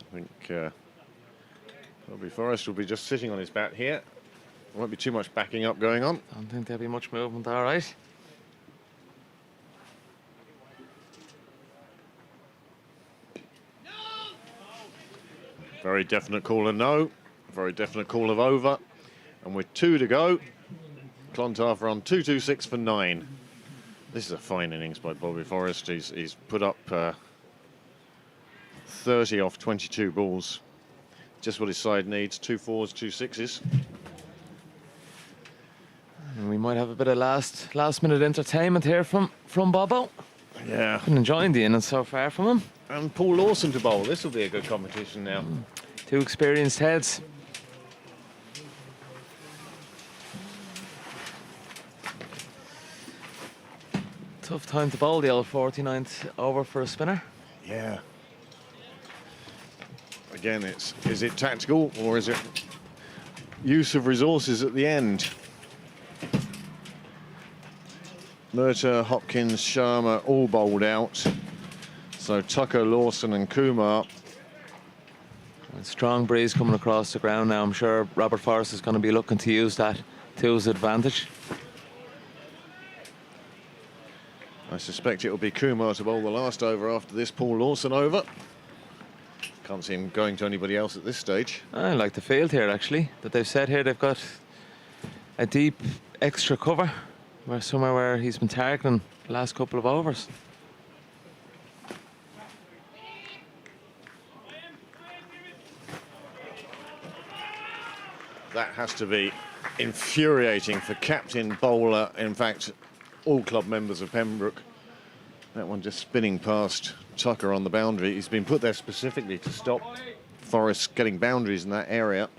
Speaker 3: I think Robbie Forrest will be just sitting on his bat here. There won't be too much backing up going on.
Speaker 2: Don't think there'll be much movement, all right.
Speaker 3: Very definite call of no. Very definite call of over. And with 2 to go, Clontarf are on 2-2-6 for 9. This is a fine innings by Bobby Forrest. He's put up 30 off 22 balls. Just what his side needs. 2 4s, 2 6s.
Speaker 2: And we might have a bit of last minute entertainment here from Bobo.
Speaker 3: Yeah.
Speaker 2: Been enjoying the innings so far from him.
Speaker 3: And Paul Lawson to bowl. This will be a good competition now.
Speaker 2: 2 experienced heads. Tough time to bowl the old 49th over for a spinner.
Speaker 3: Yeah. Again, is it tactical or is it use of resources at the end? Murtagh, Hopkins, Sharma all bowled out. So Tucker, Lawson and Kumar.
Speaker 2: A strong breeze coming across the ground now. I'm sure Robert Forrest is going to be looking to use that to his advantage.
Speaker 3: I suspect it will be Kumar to bowl the last over after this Paul Lawson over. Can't see him going to anybody else at this stage.
Speaker 2: I like the field here, actually, that they've said here. They've got a deep extra cover somewhere where he's been targeting the last couple of overs.
Speaker 3: That has to be infuriating for captain, bowler, in fact, all club members of Pembroke. That one just spinning past Tucker on the boundary. He's been put there specifically to stop Forrest getting boundaries in that area.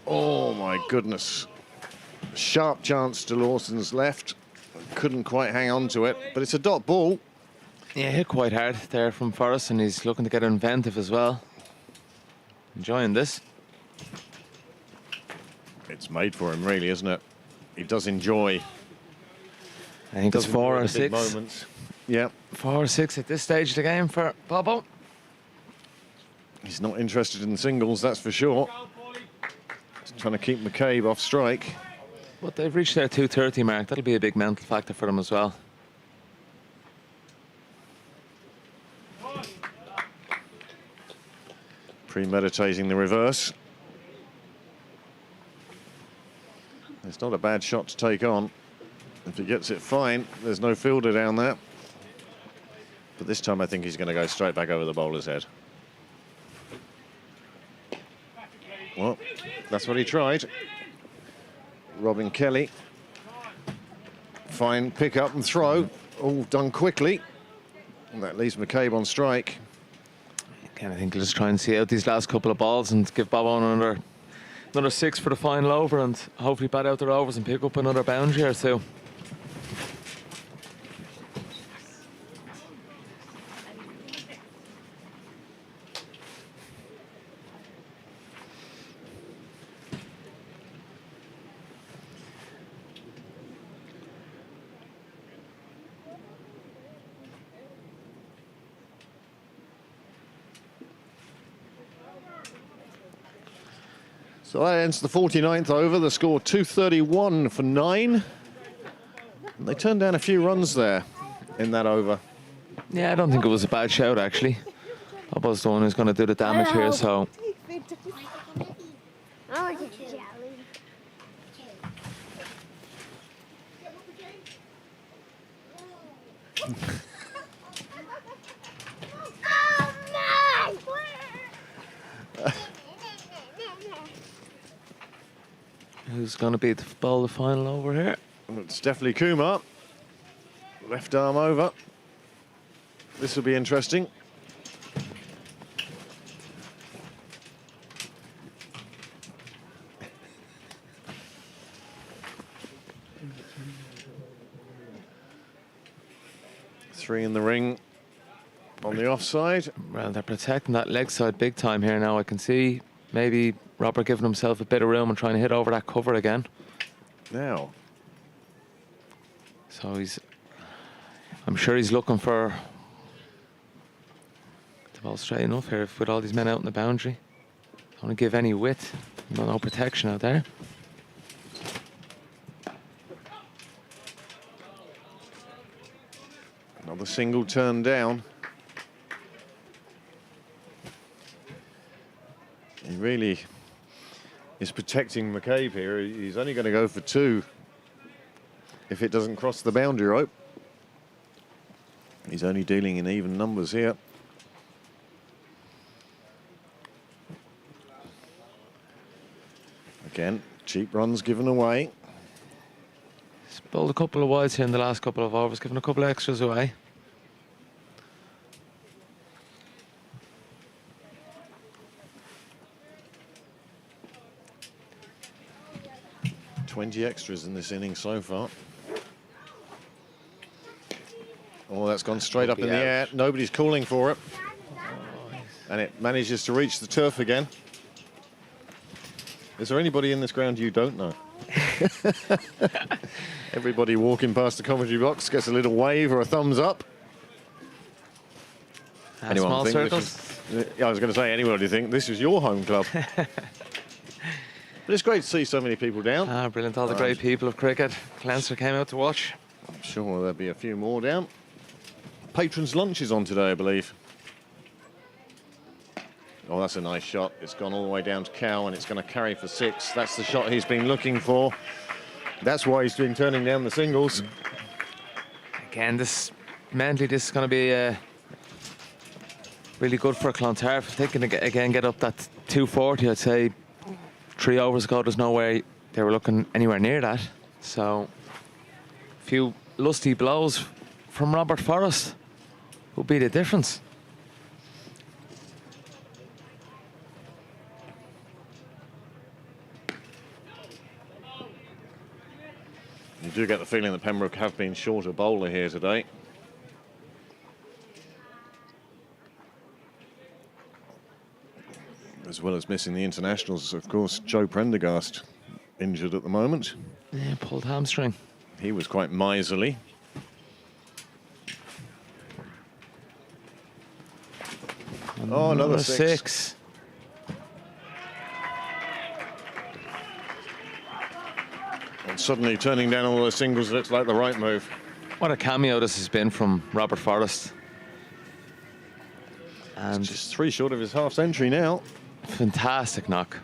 Speaker 3: Oh my goodness. Sharp chance to Lawson's left. Couldn't quite hang on to it, but it's a dot ball.
Speaker 2: Yeah, hit quite hard there from Forrest, and he's looking to get inventive as well. Enjoying this.
Speaker 3: It's made for him, really, isn't it? He does enjoy.
Speaker 2: I think it's 4 or 6
Speaker 3: moments. Yeah.
Speaker 2: 4 or 6 at this stage of the game for Bobo.
Speaker 3: He's not interested in singles, that's for sure. He's trying to keep McCabe off strike.
Speaker 2: But they've reached their 2:30 mark. That'll be a big mental factor for them as well.
Speaker 3: Premeditating the reverse. It's not a bad shot to take on. If he gets it fine, there's no fielder down there. But this time I think he's going to go straight back over the bowler's head. Well, that's what he tried. Robin Kelly. Fine pick up and throw. All done quickly. And that leaves McCabe on strike.
Speaker 2: Again, I think he'll just try and see out these last couple of balls and give Bobo another 6 for the final over, and hopefully bat out their overs and pick up another boundary or 2.
Speaker 3: So that ends the 49th over. The score 231 for 9. And they turned down a few runs there in that over.
Speaker 2: Yeah, I don't think it was a bad shout, actually. I was the one who's going to do the damage here, so... Who's going to be the ball the final over here?
Speaker 3: It's definitely Kumar. Left arm over. This will be interesting. Three in the ring on the offside.
Speaker 2: Well, they're protecting that leg side big time here now. I can see maybe Robert giving himself a bit of room and trying to hit over that cover again.
Speaker 3: Now.
Speaker 2: So I'm sure he's looking for the ball straight enough here with all these men out in the boundary. Don't want to give any width. No protection out there.
Speaker 3: Another single turn down. He really is protecting McCabe here. He's only going to go for 2 if it doesn't cross the boundary rope. He's only dealing in even numbers here. Again, cheap runs given away.
Speaker 2: He's bowled a couple of wides here in the last couple of overs, given a couple of extras away.
Speaker 3: $20 extras in this inning so far. Oh, that's gone straight up in the air. Nobody's calling for it. And it manages to reach the turf again. Is there anybody in this ground you don't know? Everybody walking past the commentary box gets a little wave or a thumbs up.
Speaker 2: Small circles.
Speaker 3: I was going to say, anybody think this is your home club? But it's great to see so many people down.
Speaker 2: Ah, brilliant. All the great people of cricket. Clontarf came out to watch.
Speaker 3: I'm sure there'll be a few more down. Patrons' lunch is on today, I believe. Oh, that's a nice shot. It's gone all the way down to Cow, and it's going to carry for 6. That's the shot he's been looking for. That's why he's been turning down the singles.
Speaker 2: Again, this is going to be really good for Clontarf. If they can again get up that 240, I'd say 3 overs ago, there's no way they were looking anywhere near that. So, a few lusty blows from Robert Forrest would be the difference.
Speaker 3: You do get the feeling that Pembroke have been short a bowler here today. As well as missing the internationals, of course, Joe Prendergast injured at the moment.
Speaker 2: Yeah, pulled hamstring.
Speaker 3: He was quite miserly. Oh, another 6. And suddenly turning down all those singles looks like the right move.
Speaker 2: What a cameo this has been from Robert Forrest. And
Speaker 3: it's just 3 short of his half century now.
Speaker 2: Fantastic knock.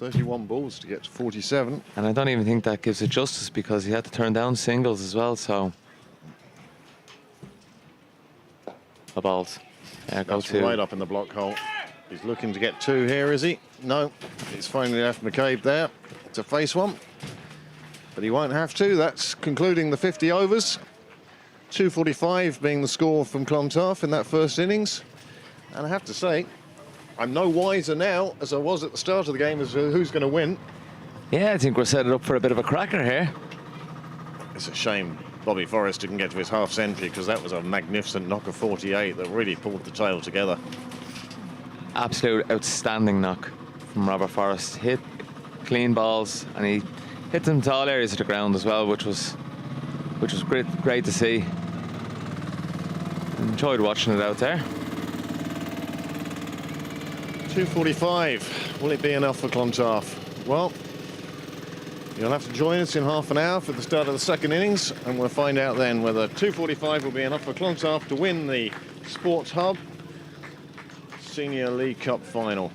Speaker 3: .31 balls to get to 47.
Speaker 2: And I don't even think that gives it justice because he had to turn down singles as well, so. A balls. Yeah, go
Speaker 3: That's
Speaker 2: 2.
Speaker 3: right up in the block hole. He's looking to get 2 here, is he? No. He's finally left McCabe there to face one. But he won't have to. That's concluding the 50 overs. 245 being the score from Clontarf in that first innings. And I have to say, I'm no wiser now as I was at the start of the game as to who's going to win.
Speaker 2: Yeah, I think we're set up for a bit of a cracker here.
Speaker 3: It's a shame Bobby Forrest didn't get to his half century because that was a magnificent knock of 48 that really pulled the tail together.
Speaker 2: Absolute outstanding knock from Robert Forrest. Hit clean balls and he hit them to all areas of the ground as well, which was great to see. Enjoyed watching it out there.
Speaker 3: 2:45. Will it be enough for Clontarf? Well, you'll have to join us in half an hour for the start of the second innings, and we'll find out then whether 2:45 will be enough for Clontarf to win the Sports Hub Senior League Cup final.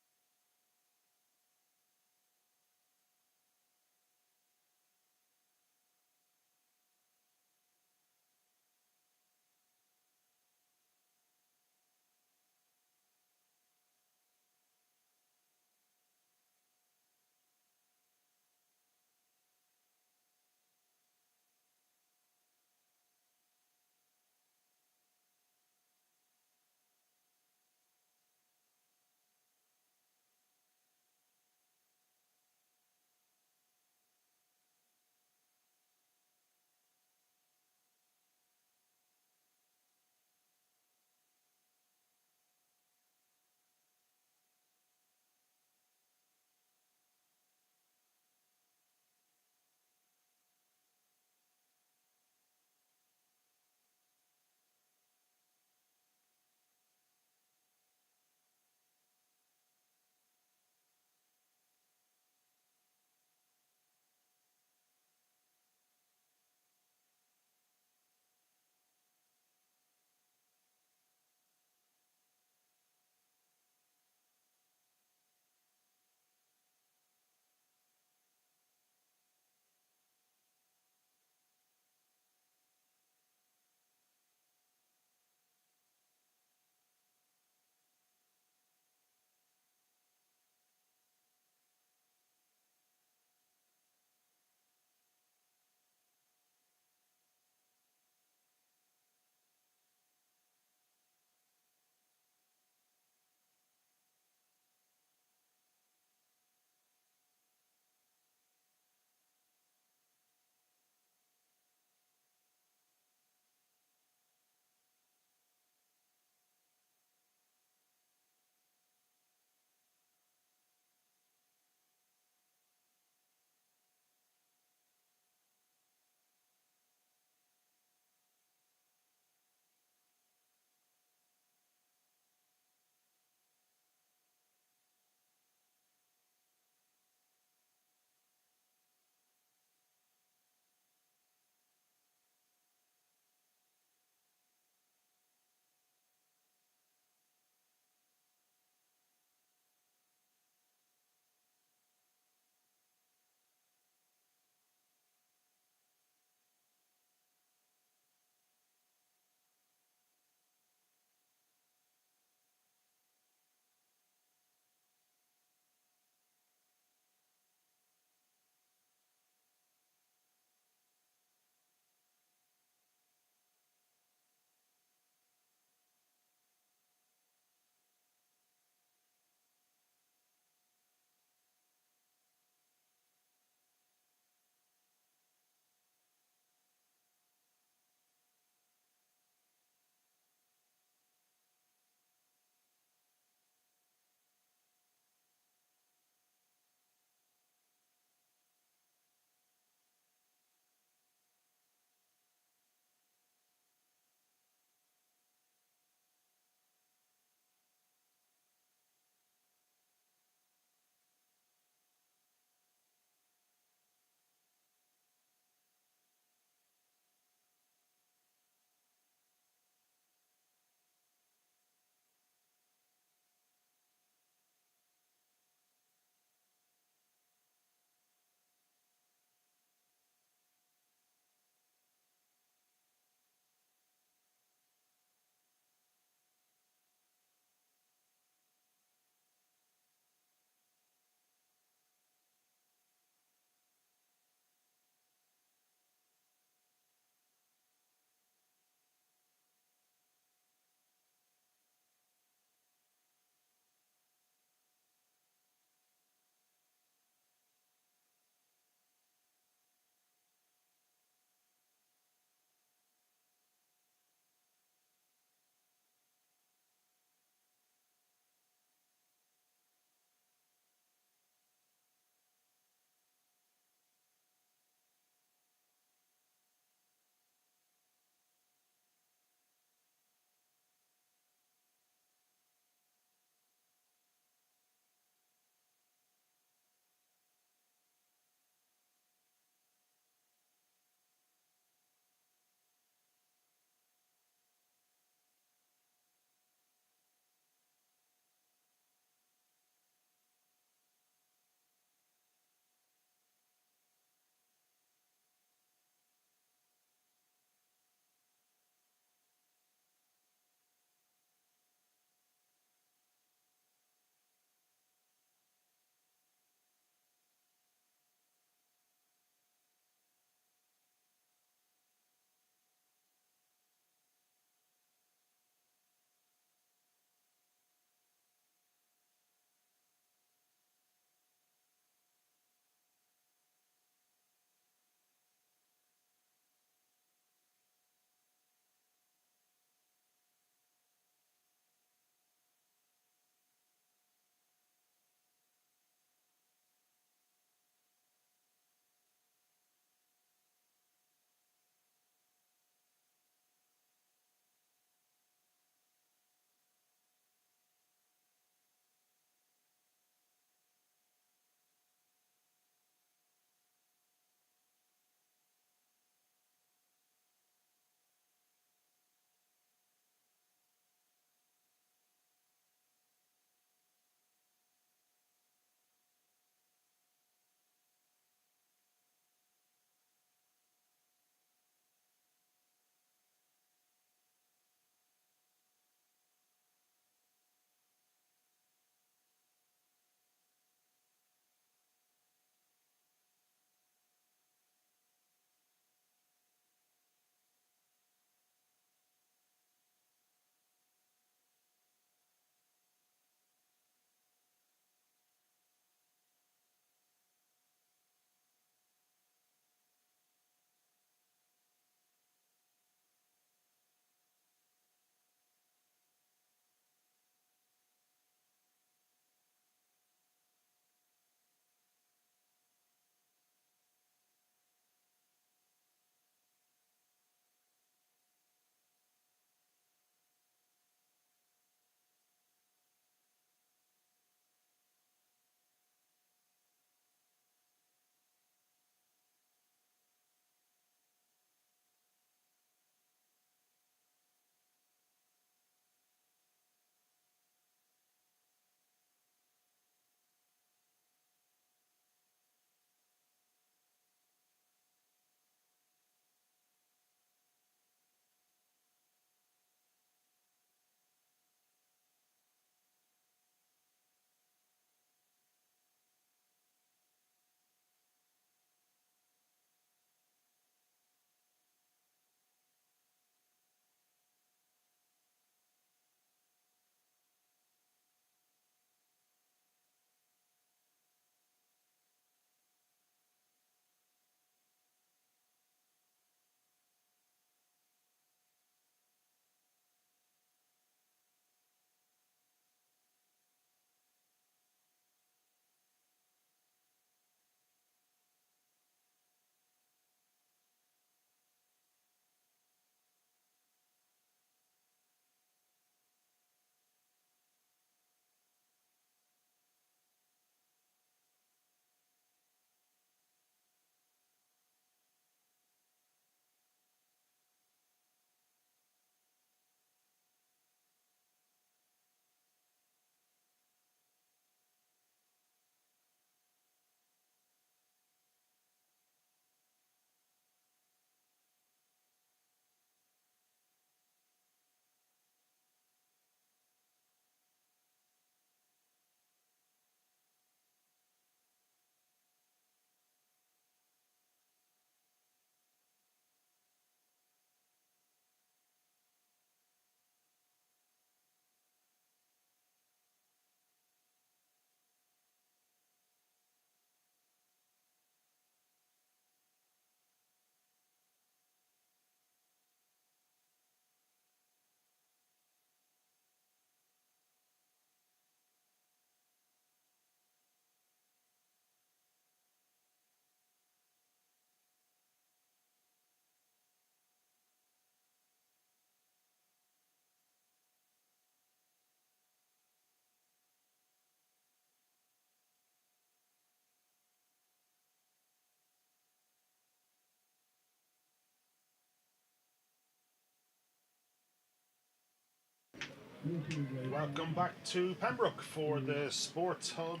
Speaker 1: Welcome back to Pembroke for the Sports Hub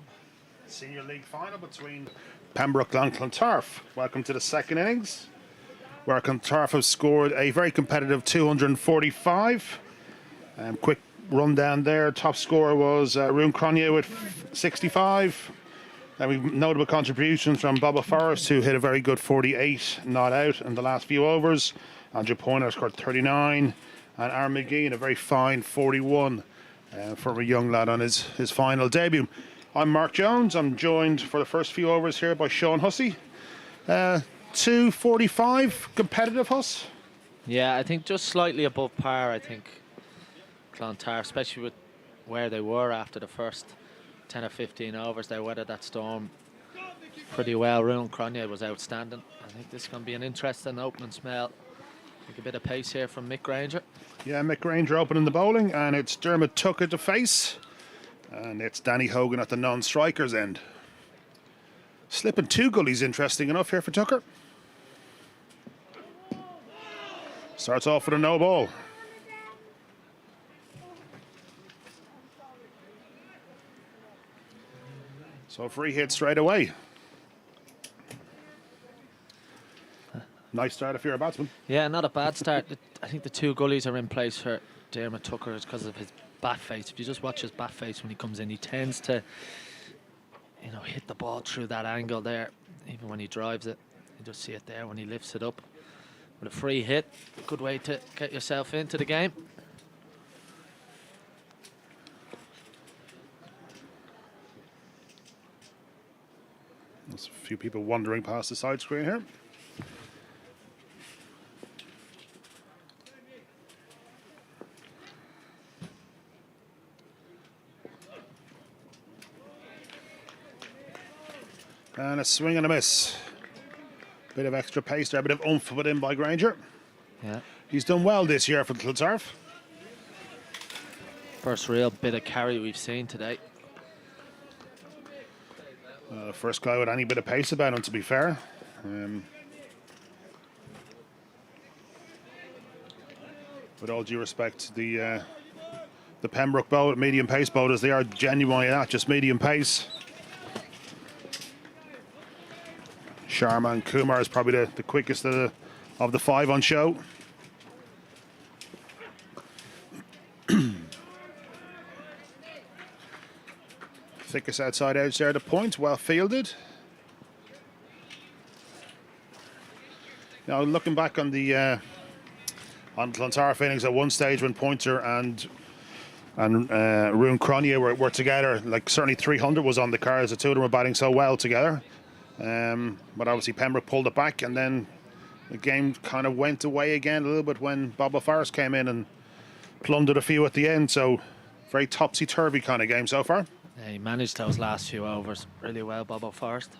Speaker 1: Senior League final between Pembroke and Clontarf. Welcome to the second innings, where Clontarf have scored a very competitive 245. Quick rundown there. Top scorer was Rune Cronje with 65. And we've notable contributions from Bubba Forrest, who hit a very good 48 not out in the last few overs. Andrew Poynter scored 39. And Aaron McGee in a very fine 41 for a young lad on his final debut. I'm Mark Jones. I'm joined for the first few overs here by Sean Hussey. 245 competitive, Huss?
Speaker 4: Yeah, I think just slightly above par. I think Clontarf, especially with where they were after the first 10 or 15 overs, they weathered that storm pretty well. Rune Cronje was outstanding. I think this is going to be an interesting opening smell. I think a bit of pace here from Mick Granger.
Speaker 1: Yeah, Mick Granger opening the bowling, and it's Dermot Tucker to face. And it's Danny Hogan at the non-strikers end. Slipping two gullies, interesting enough here for Tucker. Starts off with a no ball. So free hit straight away. Nice start if you're a batsman.
Speaker 4: Yeah, not a bad start. I think the two gullies are in place for Dermot Tucker because of his bat face. If you just watch his bat face when he comes in, he tends to, hit the ball through that angle there. Even when he drives it, you just see it there when he lifts it up. With a free hit, good way to get yourself into the game.
Speaker 1: There's a few people wandering past the side screen here. And a swing and a miss. Bit of extra pace there, a bit of oomph put in by Granger.
Speaker 4: Yeah.
Speaker 1: He's done well this year for Clontarf.
Speaker 4: First real bit of carry we've seen today.
Speaker 1: First guy with any bit of pace about him, to be fair. With all due respect, the Pembroke bowl, medium pace bowlers, they are genuinely not just medium pace. Sharma and Kumar is probably the quickest of the five on show. Thickest outside edge there, the point, well fielded. Now looking back on the Clontarf innings at one stage when Poynter and Rune Cronje were together, like certainly 300 was on the cards. The two of them were batting so well together. But obviously Pembroke pulled it back, and then the game kind of went away again a little bit when Bubba Forrest came in and plundered a few at the end. So very topsy-turvy kind of game so far.
Speaker 4: Yeah, he managed those last few overs really well, Bubba Forrest.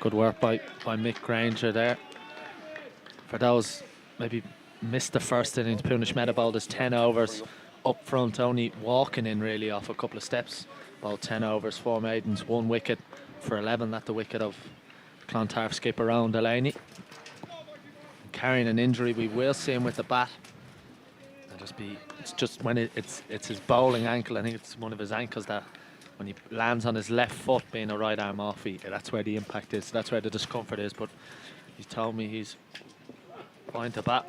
Speaker 4: Good work by Mick Granger there. For those maybe missed the first innings, Punish Meta bowled his 10 overs up front, only walking in really off a couple of steps. Bowled 10 overs, 4 maidens, 1 wicket for 11 at the wicket of Clontarf skipper Owen Delaney. Carrying an injury, we will see him with the bat. It's just when it's his bowling ankle. I think it's one of his ankles that when he lands on his left foot, being a right arm off, that's where the impact is. That's where the discomfort is. But he's told me he's fine to bat.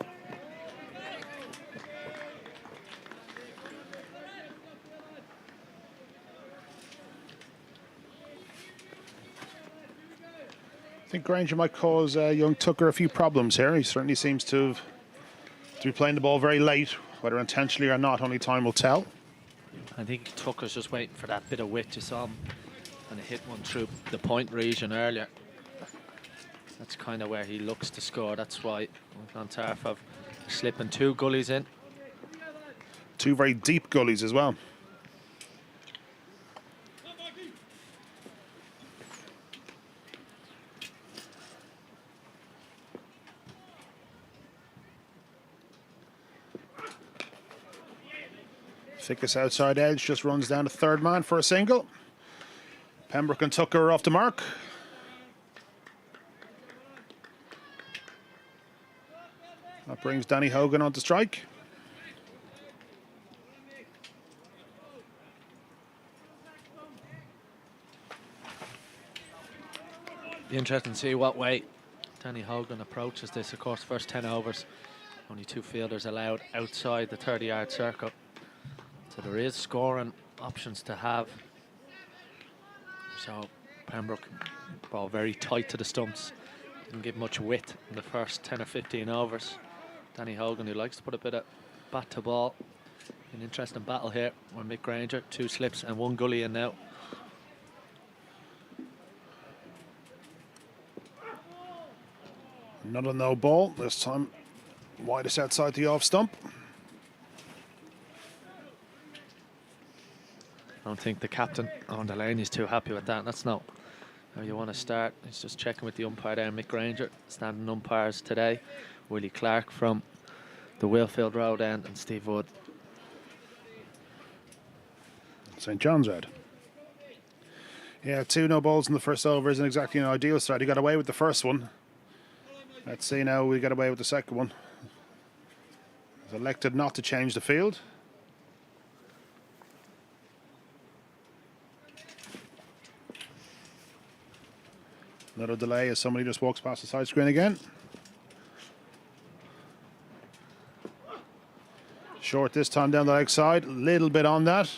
Speaker 1: I think Granger might cause young Tucker a few problems here. He certainly seems to be playing the ball very late, whether intentionally or not, only time will tell.
Speaker 4: I think Tucker's just waiting for that bit of width. You saw him and hit one through the point region earlier. That's kind of where he looks to score. That's why Clontarf have slipping 2 gullies in.
Speaker 1: 2 very deep gullies as well. Thickest outside edge just runs down to third man for a single. Pembroke and Tucker are off the mark. That brings Danny Hogan on to strike.
Speaker 4: Be interesting to see what way Danny Hogan approaches this. Of course, first 10 overs, only 2 fielders allowed outside the 30-yard circle. So there is scoring options to have. So Pembroke ball very tight to the stumps. Didn't give much width in the first 10 or 15 overs. Danny Hogan, who likes to put a bit of bat to ball. An interesting battle here with Mick Granger. 2 slips and 1 gully in now.
Speaker 1: Another no ball. This time widest outside the off stump.
Speaker 4: I don't think the captain on the lane is too happy with that. That's not how you want to start. He's just checking with the umpire there, Mick Granger. Standing umpires today, Willie Clark from the Wheelfield Road end and Steve Wood.
Speaker 1: St. John's Road. Yeah, 2 no balls in the first over isn't exactly an ideal start. He got away with the first one. Let's see now we get away with the second one. He's elected not to change the field. Another delay as somebody just walks past the side screen again. Short this time down the leg side, a little bit on that.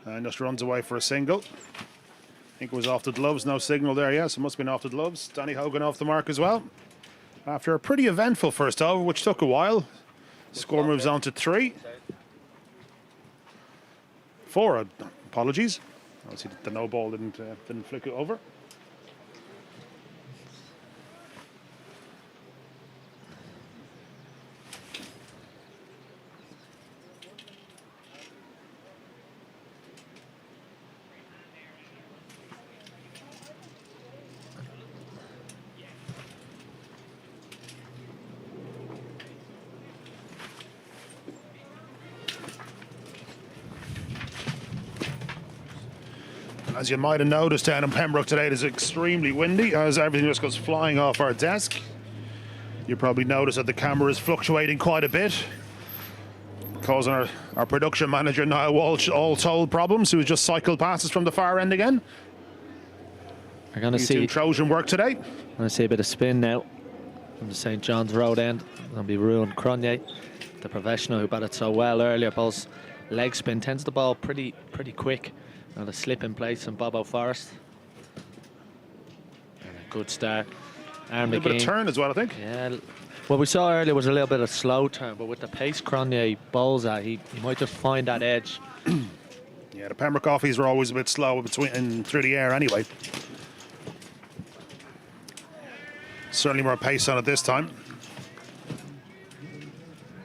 Speaker 1: And just runs away for a single. I think it was off the gloves, no signal there, yes, it must have been off the gloves. Danny Hogan off the mark as well. After a pretty eventful first over, which took a while. Score moves on to 3. 4, apologies. Obviously the no ball didn't flick it over. As you might have noticed down in Pembroke today, it is extremely windy as everything just goes flying off our desk. You probably noticed that the camera is fluctuating quite a bit, causing our production manager, Niall Walsh, all told problems, who has just cycled past us from the far end again.
Speaker 4: We're going to
Speaker 1: He's
Speaker 4: see
Speaker 1: doing Trojan work today.
Speaker 4: going to see a bit of spin now from the St. John's Road end. Going to be Ruan Cronje, the professional who batted so well earlier. Ball's leg spin tends the ball pretty quick. And a slip in place from Bobo Forrest. And a good start.
Speaker 1: A little bit of turn as well, I think.
Speaker 4: Yeah. What we saw earlier was a little bit of slow turn, but with the pace Cronje bowls at, he might just find that edge.
Speaker 1: Yeah, the Pembroke offies were always a bit slow through the air anyway. Certainly more pace on it this time.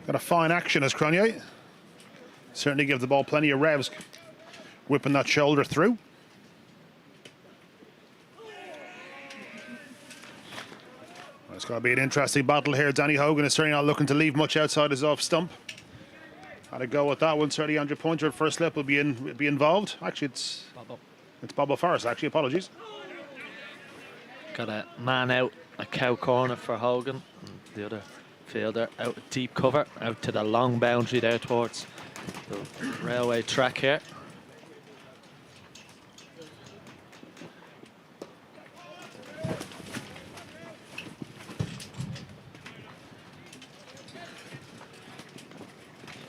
Speaker 1: Got a fine action as Cronje. Certainly give the ball plenty of revs. Whipping that shoulder through. It's going to be an interesting battle here. Danny Hogan is certainly not looking to leave much outside his off stump. Had a go at that one. Certainly Andrew Pointer at first slip will be involved. Actually, it's Bobo Forrest. Actually, apologies.
Speaker 4: Got a man out a cow corner for Hogan. And the other fielder out deep cover, out to the long boundary there towards the railway track here.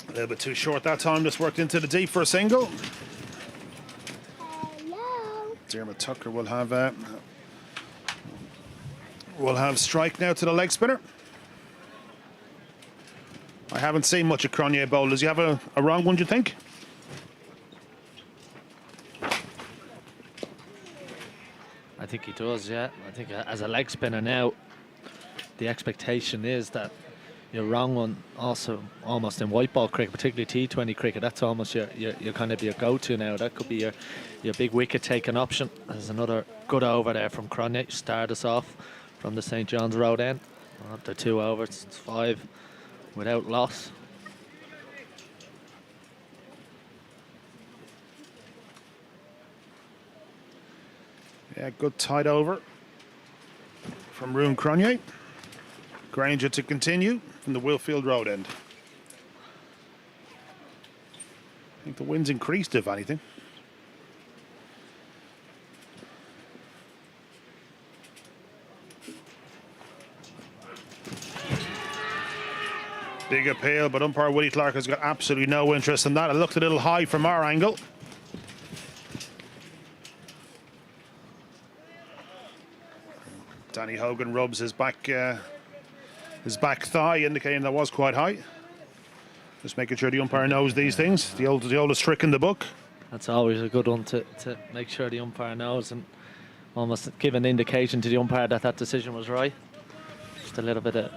Speaker 1: A little bit too short that time, just worked into the deep for a single.
Speaker 6: Hello.
Speaker 1: Dermot Tucker will have strike now to the leg spinner. I haven't seen much of Cronje bowl. Does he have a wrong one, do you think?
Speaker 4: I think he does, yeah. I think as a leg spinner now, the expectation is that your wrong one also almost in white ball cricket, particularly T20 cricket, that's almost your kind of your go-to now. That could be your big wicket taking option. There's another good over there from Cronje. Start us off from the St. John's Road end. After 2 overs, it's 5 without loss.
Speaker 1: Yeah, good tight over from Ruan Cronje. Granger to continue from the Willfield Road end. I think the wind's increased, if anything. Big appeal, but umpire Willie Clark has got absolutely no interest in that. It looked a little high from our angle. Danny Hogan rubs his back thigh, indicating that was quite high. Just making sure the umpire knows these things. The oldest trick in the book.
Speaker 4: That's always a good one to make sure the umpire knows and almost give an indication to the umpire that that decision was right. Just a little bit of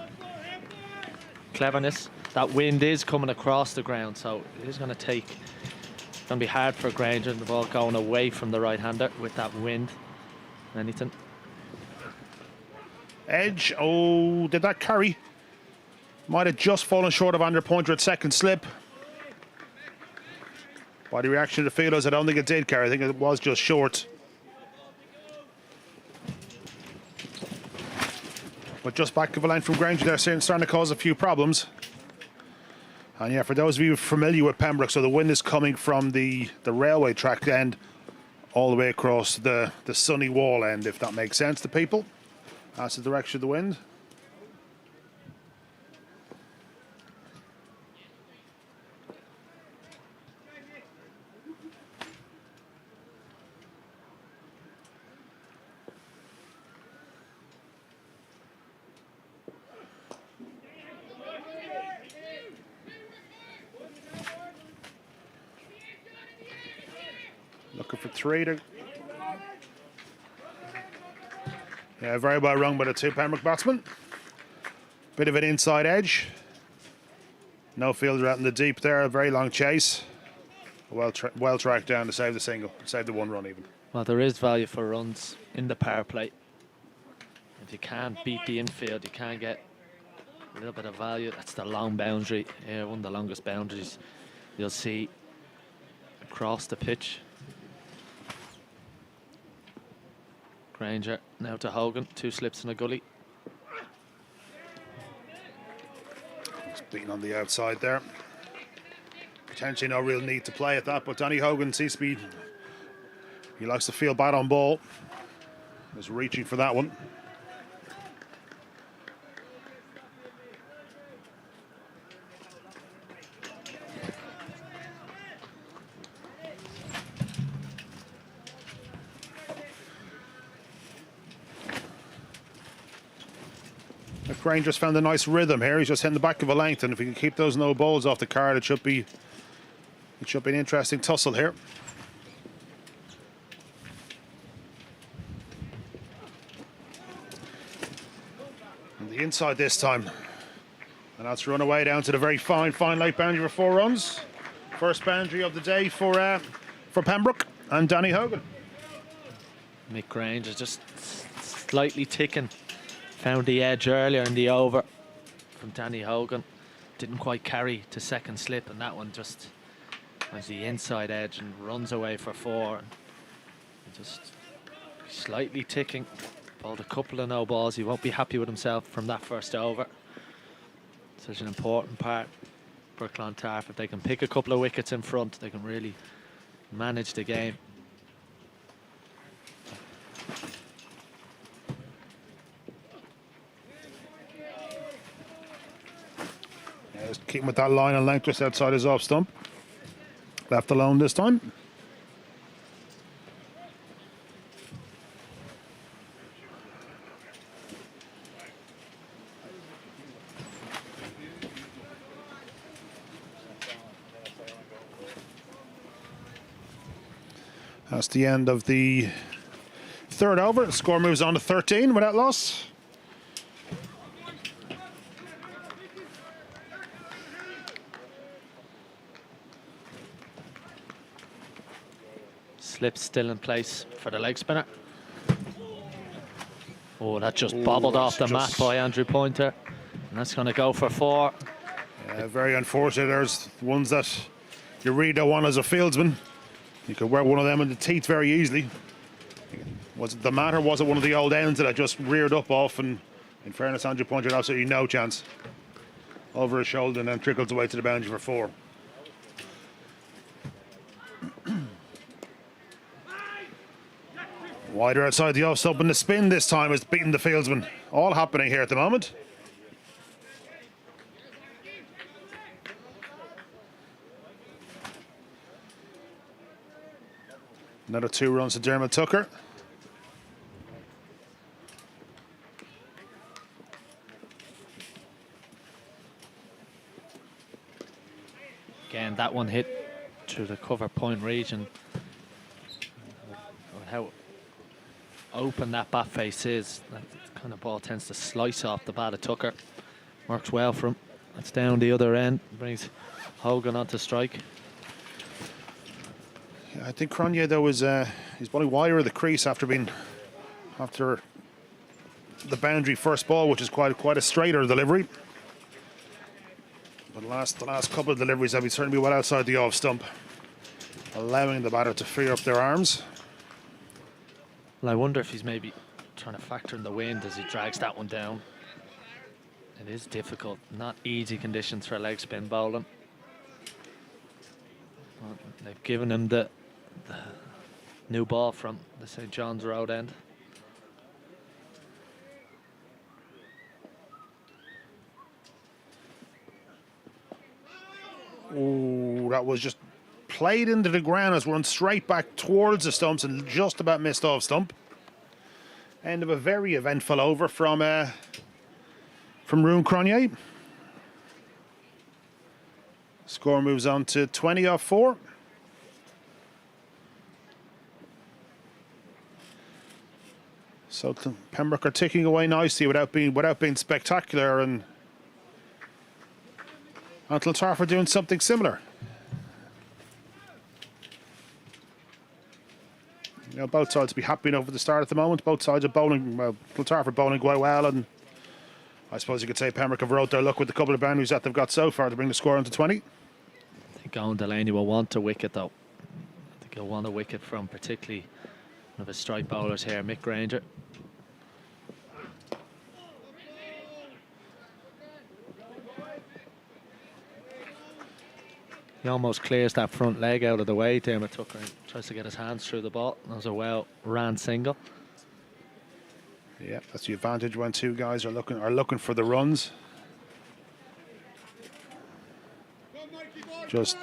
Speaker 4: cleverness. That wind is coming across the ground, so it is going to be hard for Granger and the ball going away from the right-hander with that wind. Anything.
Speaker 1: Edge, oh, did that carry? Might have just fallen short of under pointer at second slip. By the reaction of the fielders, I don't think it did carry. I think it was just short. But just back of a line from Granger, they're starting to cause a few problems. And yeah, for those of you familiar with Pembroke, so the wind is coming from the railway track end all the way across the sunny wall end, if that makes sense to people. That's the direction of the wind. Looking for three to... Yeah, very well rung by the two Pembroke batsmen. Bit of an inside edge. No fielder out in the deep there, a very long chase. Well tracked down to save the single, save the one run even.
Speaker 4: Well, there is value for runs in the power play. If you can't beat the infield, you can get a little bit of value. That's the long boundary, one of the longest boundaries you'll see across the pitch. Granger now to Hogan, 2 slips in a gully.
Speaker 1: It's beaten on the outside there. Potentially no real need to play at that, but Danny Hogan seems to be, he likes to feel bad on ball. He's reaching for that one. Granger's found a nice rhythm here. He's just hitting the back of a length, and if he can keep those no balls off the card, it should be an interesting tussle here. And the inside this time, and that's run away down to the very fine late boundary for 4 runs. First boundary of the day for Pembroke and Danny Hogan.
Speaker 4: Mick Granger just slightly ticking. Found the edge earlier in the over from Danny Hogan. Didn't quite carry to second slip, and that one just has the inside edge and runs away for 4. And just slightly ticking. Bowled a couple of no balls. He won't be happy with himself from that first over. Such an important part for Clontarf. If they can pick a couple of wickets in front, they can really manage the game.
Speaker 1: Just keeping with that line and length just outside his off stump. Left alone this time. That's the end of the 3rd over. The score moves on to 13 without loss.
Speaker 4: Slip still in place for the leg spinner. Oh, that just bobbled off the mat by Andrew Pointer. And that's going to go for 4.
Speaker 1: Very unfortunate. There's ones that you really don't want as a fieldsman. You could wear one of them in the teeth very easily. Was it the mat, or was it one of the old ends that I just reared up off and In fairness, Andrew pointed absolutely no chance. Over his shoulder and then trickles away to the boundary for 4. Wider outside the off stump, and the spin this time is beating the fieldsman. All happening here at the moment. Another 2 runs to Dermot Tucker.
Speaker 4: Again, that one hit through the cover point region. How open that bat face is, that kind of ball tends to slice off the bat of Tucker. Works well for him. That's down the other end. Brings Hogan onto strike.
Speaker 1: I think Cronje though is he's probably wider of the crease after the boundary first ball, which is quite a straighter delivery. But the last couple of deliveries have been certainly well outside the off stump, allowing the batter to free up their arms.
Speaker 4: Well, I wonder if he's maybe trying to factor in the wind as he drags that one down. It is difficult, not easy conditions for leg spin bowling. Well, they've given him the new ball from the St. John's Road end.
Speaker 1: Oh, that was just played into the ground as run straight back towards the stumps and just about missed off stump. End of a very eventful over from Rune Cronje. Score moves on to 20 off 4. So Pembroke are ticking away nicely without being spectacular, and Clontarf are doing something similar. You know, both sides be happy enough with the start at the moment. Both sides are bowling, well, Clontarf are bowling quite well, and I suppose you could say Pembroke have wrote their luck with the couple of boundaries that they've got so far to bring the score onto 20.
Speaker 4: I think Owen Delaney will want a wicket though. I think he'll want a wicket from particularly one of his strike bowlers here, Mick Granger. He almost clears that front leg out of the way, Dermot Tucker, and tries to get his hands through the ball. That was a well-ran single.
Speaker 1: Yeah, that's the advantage when two guys are looking for the runs. Just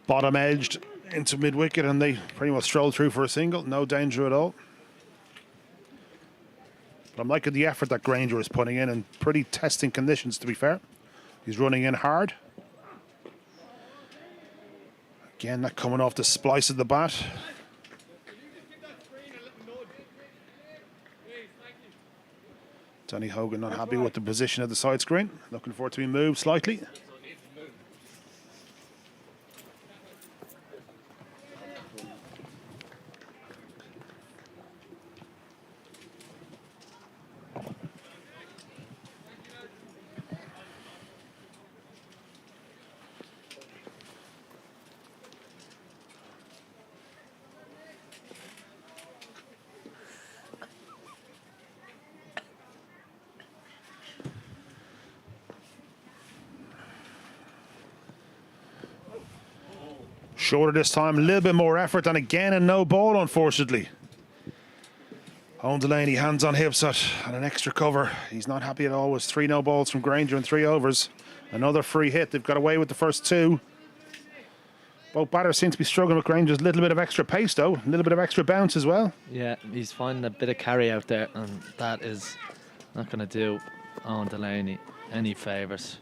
Speaker 1: bottom edged into mid wicket, and they pretty much stroll through for a single. No danger at all. But I'm liking the effort that Granger is putting in pretty testing conditions, to be fair. He's running in hard. Again, that coming off the splice of the bat. Danny Hogan not happy with the position of the side screen. Looking for it to be moved slightly. Shorter this time, a little bit more effort, and again a no ball, unfortunately. Owen Delaney, hands on hips at an extra cover. He's not happy at all with 3 no balls from Granger in 3 overs. Another free hit. They've got away with the first 2. Both batters seem to be struggling with Granger's little bit of extra pace, though. A little bit of extra bounce as well.
Speaker 4: Yeah, he's finding a bit of carry out there, and that is not going to do Owen Delaney any favours.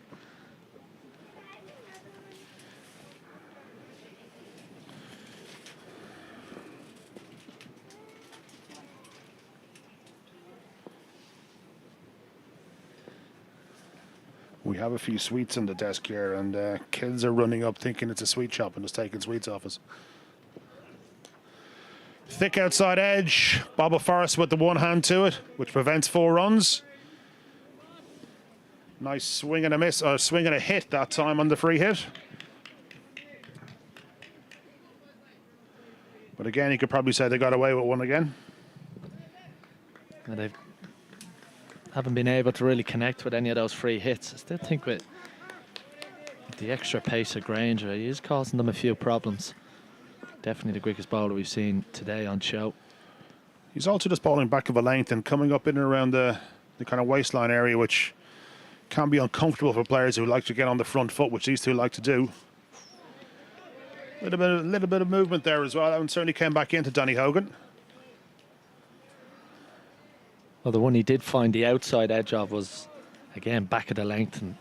Speaker 1: We have a few sweets on the desk here, and kids are running up thinking it's a sweet shop and just taking sweets off us. Thick outside edge. Bobble Forrest with the one hand to it, which prevents 4 runs. Nice swing and a miss, or swing and a hit that time on the free hit. But again, you could probably say they got away with one again.
Speaker 4: And they've haven't been able to really connect with any of those free hits. I still think with the extra pace of Granger, he is causing them a few problems. Definitely the quickest bowler we've seen today on show.
Speaker 1: He's also just bowling back of a length and coming up in and around the kind of waistline area, which can be uncomfortable for players who like to get on the front foot, which these two like to do. A little bit of movement there as well. That one certainly came back into Danny Hogan.
Speaker 4: Well, the one he did find the outside edge of was, again, back of the length, and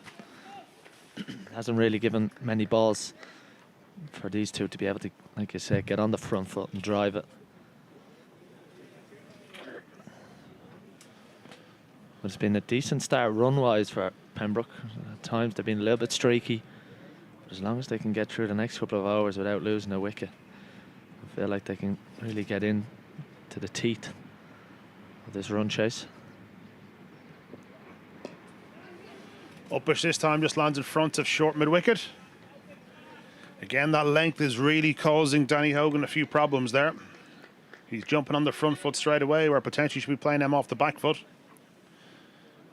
Speaker 4: hasn't really given many balls for these two to be able to, like you said, get on the front foot and drive it. But it's been a decent start run-wise for Pembroke. At times they've been a little bit streaky. But as long as they can get through the next couple of hours without losing a wicket, I feel like they can really get in to the teeth of this run chase.
Speaker 1: Uppish this time just lands in front of short mid-wicket. Again, that length is really causing Danny Hogan a few problems there. He's jumping on the front foot straight away, where potentially should be playing him off the back foot.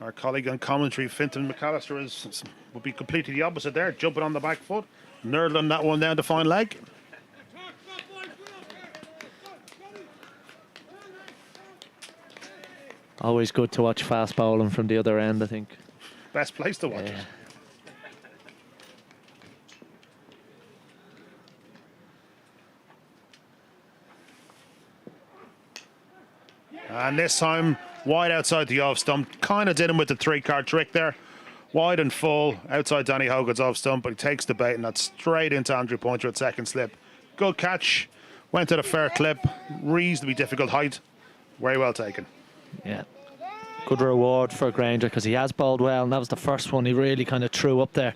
Speaker 1: Our colleague on commentary, Fintan McAllister, would be completely the opposite there, jumping on the back foot, nurdling that one down to fine leg.
Speaker 4: Always good to watch fast bowling from the other end, I think.
Speaker 1: Best place to watch it. And this time, wide outside the off stump. Kind of did him with the three-card trick there. Wide and full, outside Danny Hogan's off stump, but he takes the bait, and that's straight into Andrew Pointer at second slip. Good catch. Went at a fair clip. Reasonably difficult height. Very well taken.
Speaker 4: Yeah. Good reward for Granger, because he has bowled well, and that was the first one he really kind of threw up there.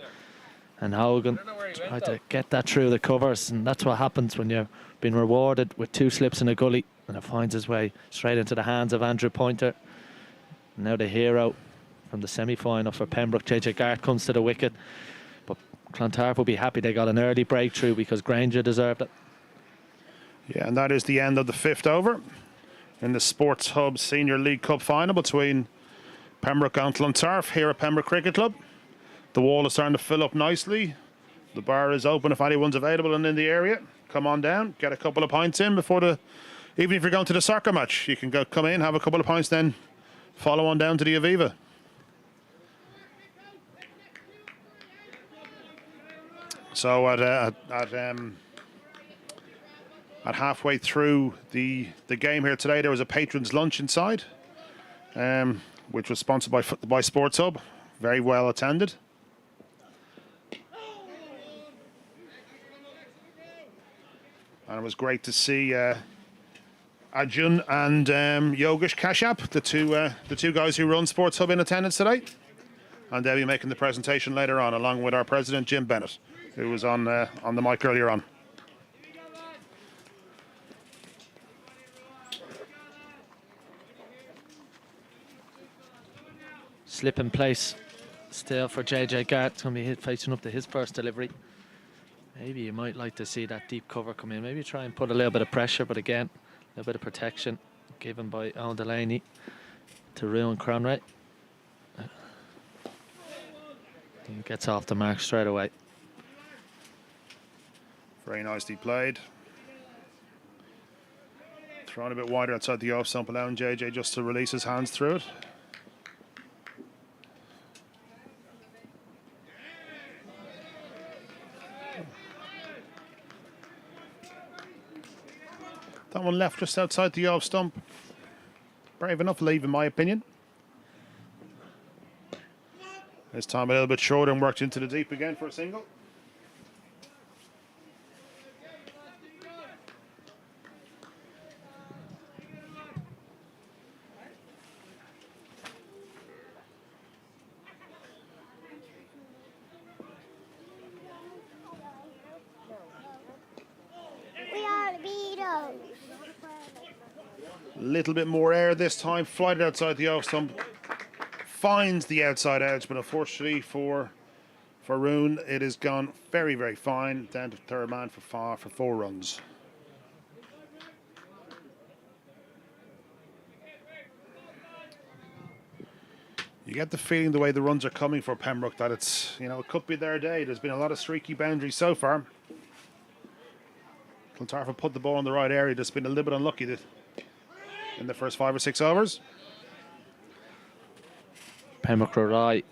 Speaker 4: And Hogan tried to get that through the covers, and that's what happens when you've been rewarded with two slips in a gully, and it finds his way straight into the hands of Andrew Pointer. Now the hero from the semi-final for Pembroke, JJ Gart, comes to the wicket. But Clontarf will be happy they got an early breakthrough, because Granger deserved it.
Speaker 1: Yeah, and that is the end of the fifth over in the Sports Hub Senior League Cup final between Pembroke and Clontarf here at Pembroke Cricket Club. The wall is starting to fill up nicely. The bar is open if anyone's available and in the area. Come on down, get a couple of pints in before the... Even if you're going to the soccer match, you can come in, have a couple of pints, then follow on down to the Aviva. So at halfway through the game here today, there was a patrons lunch inside, which was sponsored by Sports Hub. Very well attended. And it was great to see Arjun and Yogesh Kashyap, the two guys who run Sports Hub, in attendance today. And they'll be making the presentation later on, along with our president, Jim Bennett, who was on the mic earlier on.
Speaker 4: Slip in place still for JJ Gart. It's going to be facing up to his first delivery. Maybe you might like to see that deep cover come in. Maybe try and put a little bit of pressure, but again, a little bit of protection given by Owen Delaney to ruin Cronray. He gets off the mark straight away.
Speaker 1: Very nicely played. Thrown a bit wider outside the off stump, allowing JJ just to release his hands through it. That one left just outside the off stump. Brave enough leave, in my opinion. This time a little bit short and worked into the deep again for a single. Little bit more air this time, flighted outside the off stump, finds the outside edge, but unfortunately for Roon, it has gone very, very fine, down to third man for 4 runs. You get the feeling the way the runs are coming for Pembroke that it's, you know, it could be their day. There's been a lot of streaky boundaries so far. Clontarf have put the ball in the right area. Just been a little bit unlucky in the first 5 or 6 overs.
Speaker 4: Pembroke rely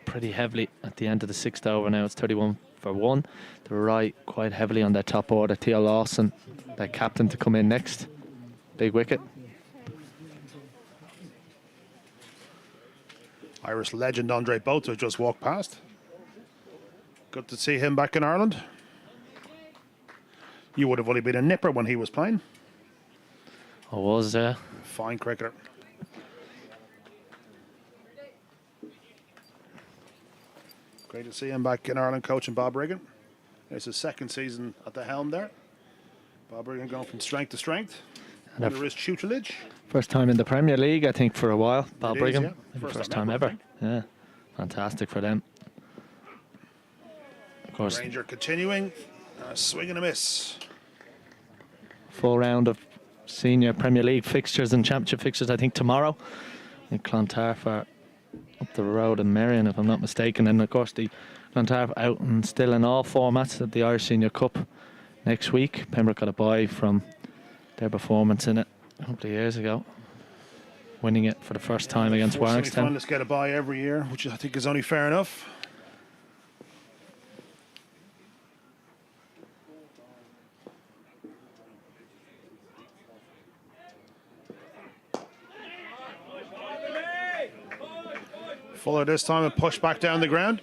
Speaker 4: pretty heavily at the end of the 6th over now. It's 31 for 1. They rely quite heavily on their top order. Theo Lawson, their captain, to come in next. Big wicket.
Speaker 1: Irish legend Andre Botha just walked past. Good to see him back in Ireland. You would have only been a nipper when he was playing.
Speaker 4: I was there.
Speaker 1: Fine cricketer. Great to see him back in Ireland coaching Bob Riggin. It's his 2nd season at the helm there. Bob Riggin going from strength to strength.
Speaker 4: And
Speaker 1: Under his tutelage.
Speaker 4: First time in the Premier League, I think, for a while. Bob
Speaker 1: It is,
Speaker 4: Brigham.
Speaker 1: yeah.
Speaker 4: Maybe first time ever. Yeah. Fantastic for them. Of course,
Speaker 1: Ranger continuing. Swing and a miss.
Speaker 4: full round of senior Premier League fixtures and championship fixtures, I think, tomorrow. I think Clontarf are up the road in Merrion, if I'm not mistaken. And, of course, the Clontarf out and still in all formats at the Irish Senior Cup next week. Pembroke got a bye from their performance in it a couple of years ago, winning it for the first time against Warringstown.
Speaker 1: Finalists get a bye every year, which I think is only fair enough. Fuller this time and push back down the ground.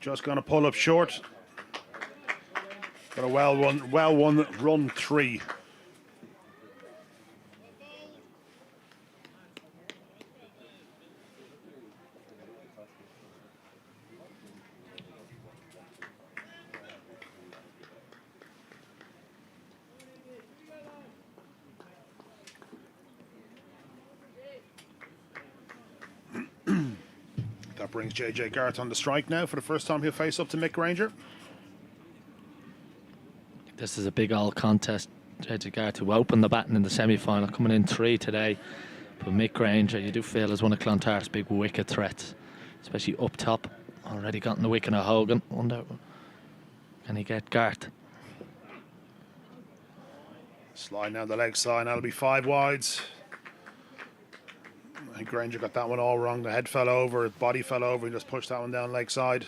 Speaker 1: Just going to pull up short. Got a well won run 3. That brings JJ Garrett on the strike now. For the first time, he'll face up to Mick Granger.
Speaker 4: This is a big old contest. JJ Garrett, who opened the batting in the semi-final, coming in 3 today. But Mick Granger, you do feel, is one of Clontarf's big wicket threats, especially up top. Already gotten the wicket of Hogan. Wonder, can he get Garrett?
Speaker 1: Slide down the leg side. That'll be 5 wides. I think Granger got that one all wrong. The head fell over, his body fell over. He just pushed that one down leg side.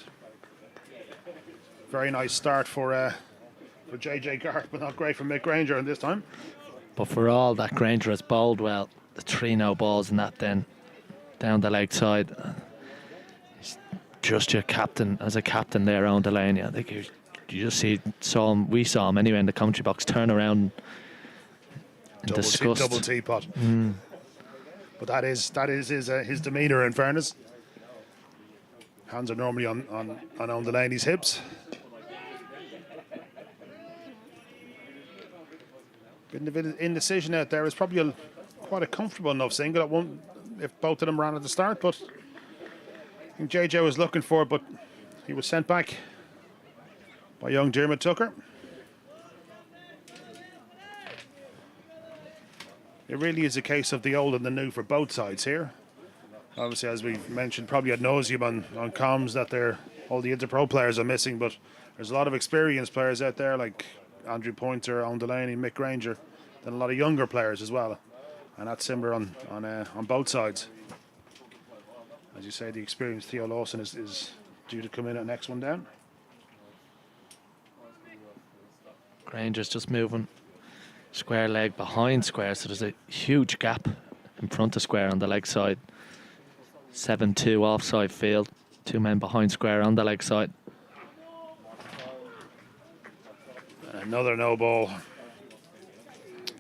Speaker 1: Very nice start for JJ Garrett, but not great for Mick Granger in this time.
Speaker 4: But for all that Granger has bowled well, the 3 no balls and that then down the leg side. He's just your captain, as a captain there on Delaney. I think you just saw him, we saw him anyway in the commentary box, turn around in disgust.
Speaker 1: Double teapot. But that is his demeanour, in fairness. Hands are normally on Delaney's hips. Bit of indecision out there. It's probably quite a comfortable enough single. It won't, if both of them ran at the start, but I think JJ was looking for it, but he was sent back by young Dermot Tucker. It really is a case of the old and the new for both sides here. Obviously, as we mentioned, probably ad nauseum on comms that all the Interpro players are missing, but there's a lot of experienced players out there like Andrew Pointer, Owen Delaney, Mick Granger, then a lot of younger players as well, and that's similar on both sides. As you say, the experienced Theo Lawson is due to come in at next one down.
Speaker 4: Granger's just moving square leg behind square, so there's a huge gap in front of square on the leg side. 7-2 offside field, 2 men behind square on the leg side.
Speaker 1: Another no ball.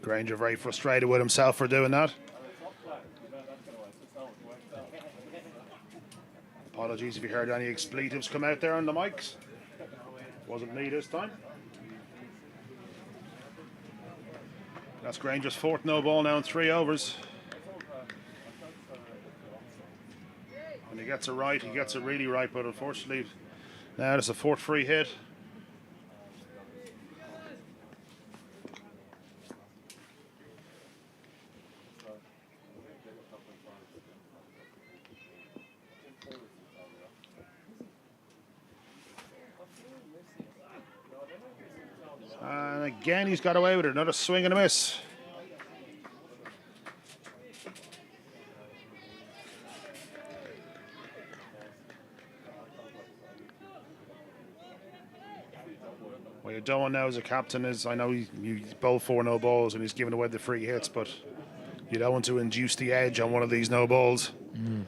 Speaker 1: Granger very frustrated with himself for doing that. Apologies if you heard any expletives come out there on the mics. Wasn't me this time. That's Granger's 4th no ball now in 3 overs. When he gets it right, he gets it really right, but unfortunately now there's a 4th free hit. Again, he's got away with it. Another swing and a miss. What you don't want now as a captain is, I know you bowled 4 no balls and he's giving away the free hits, but you don't want to induce the edge on one of these no balls. And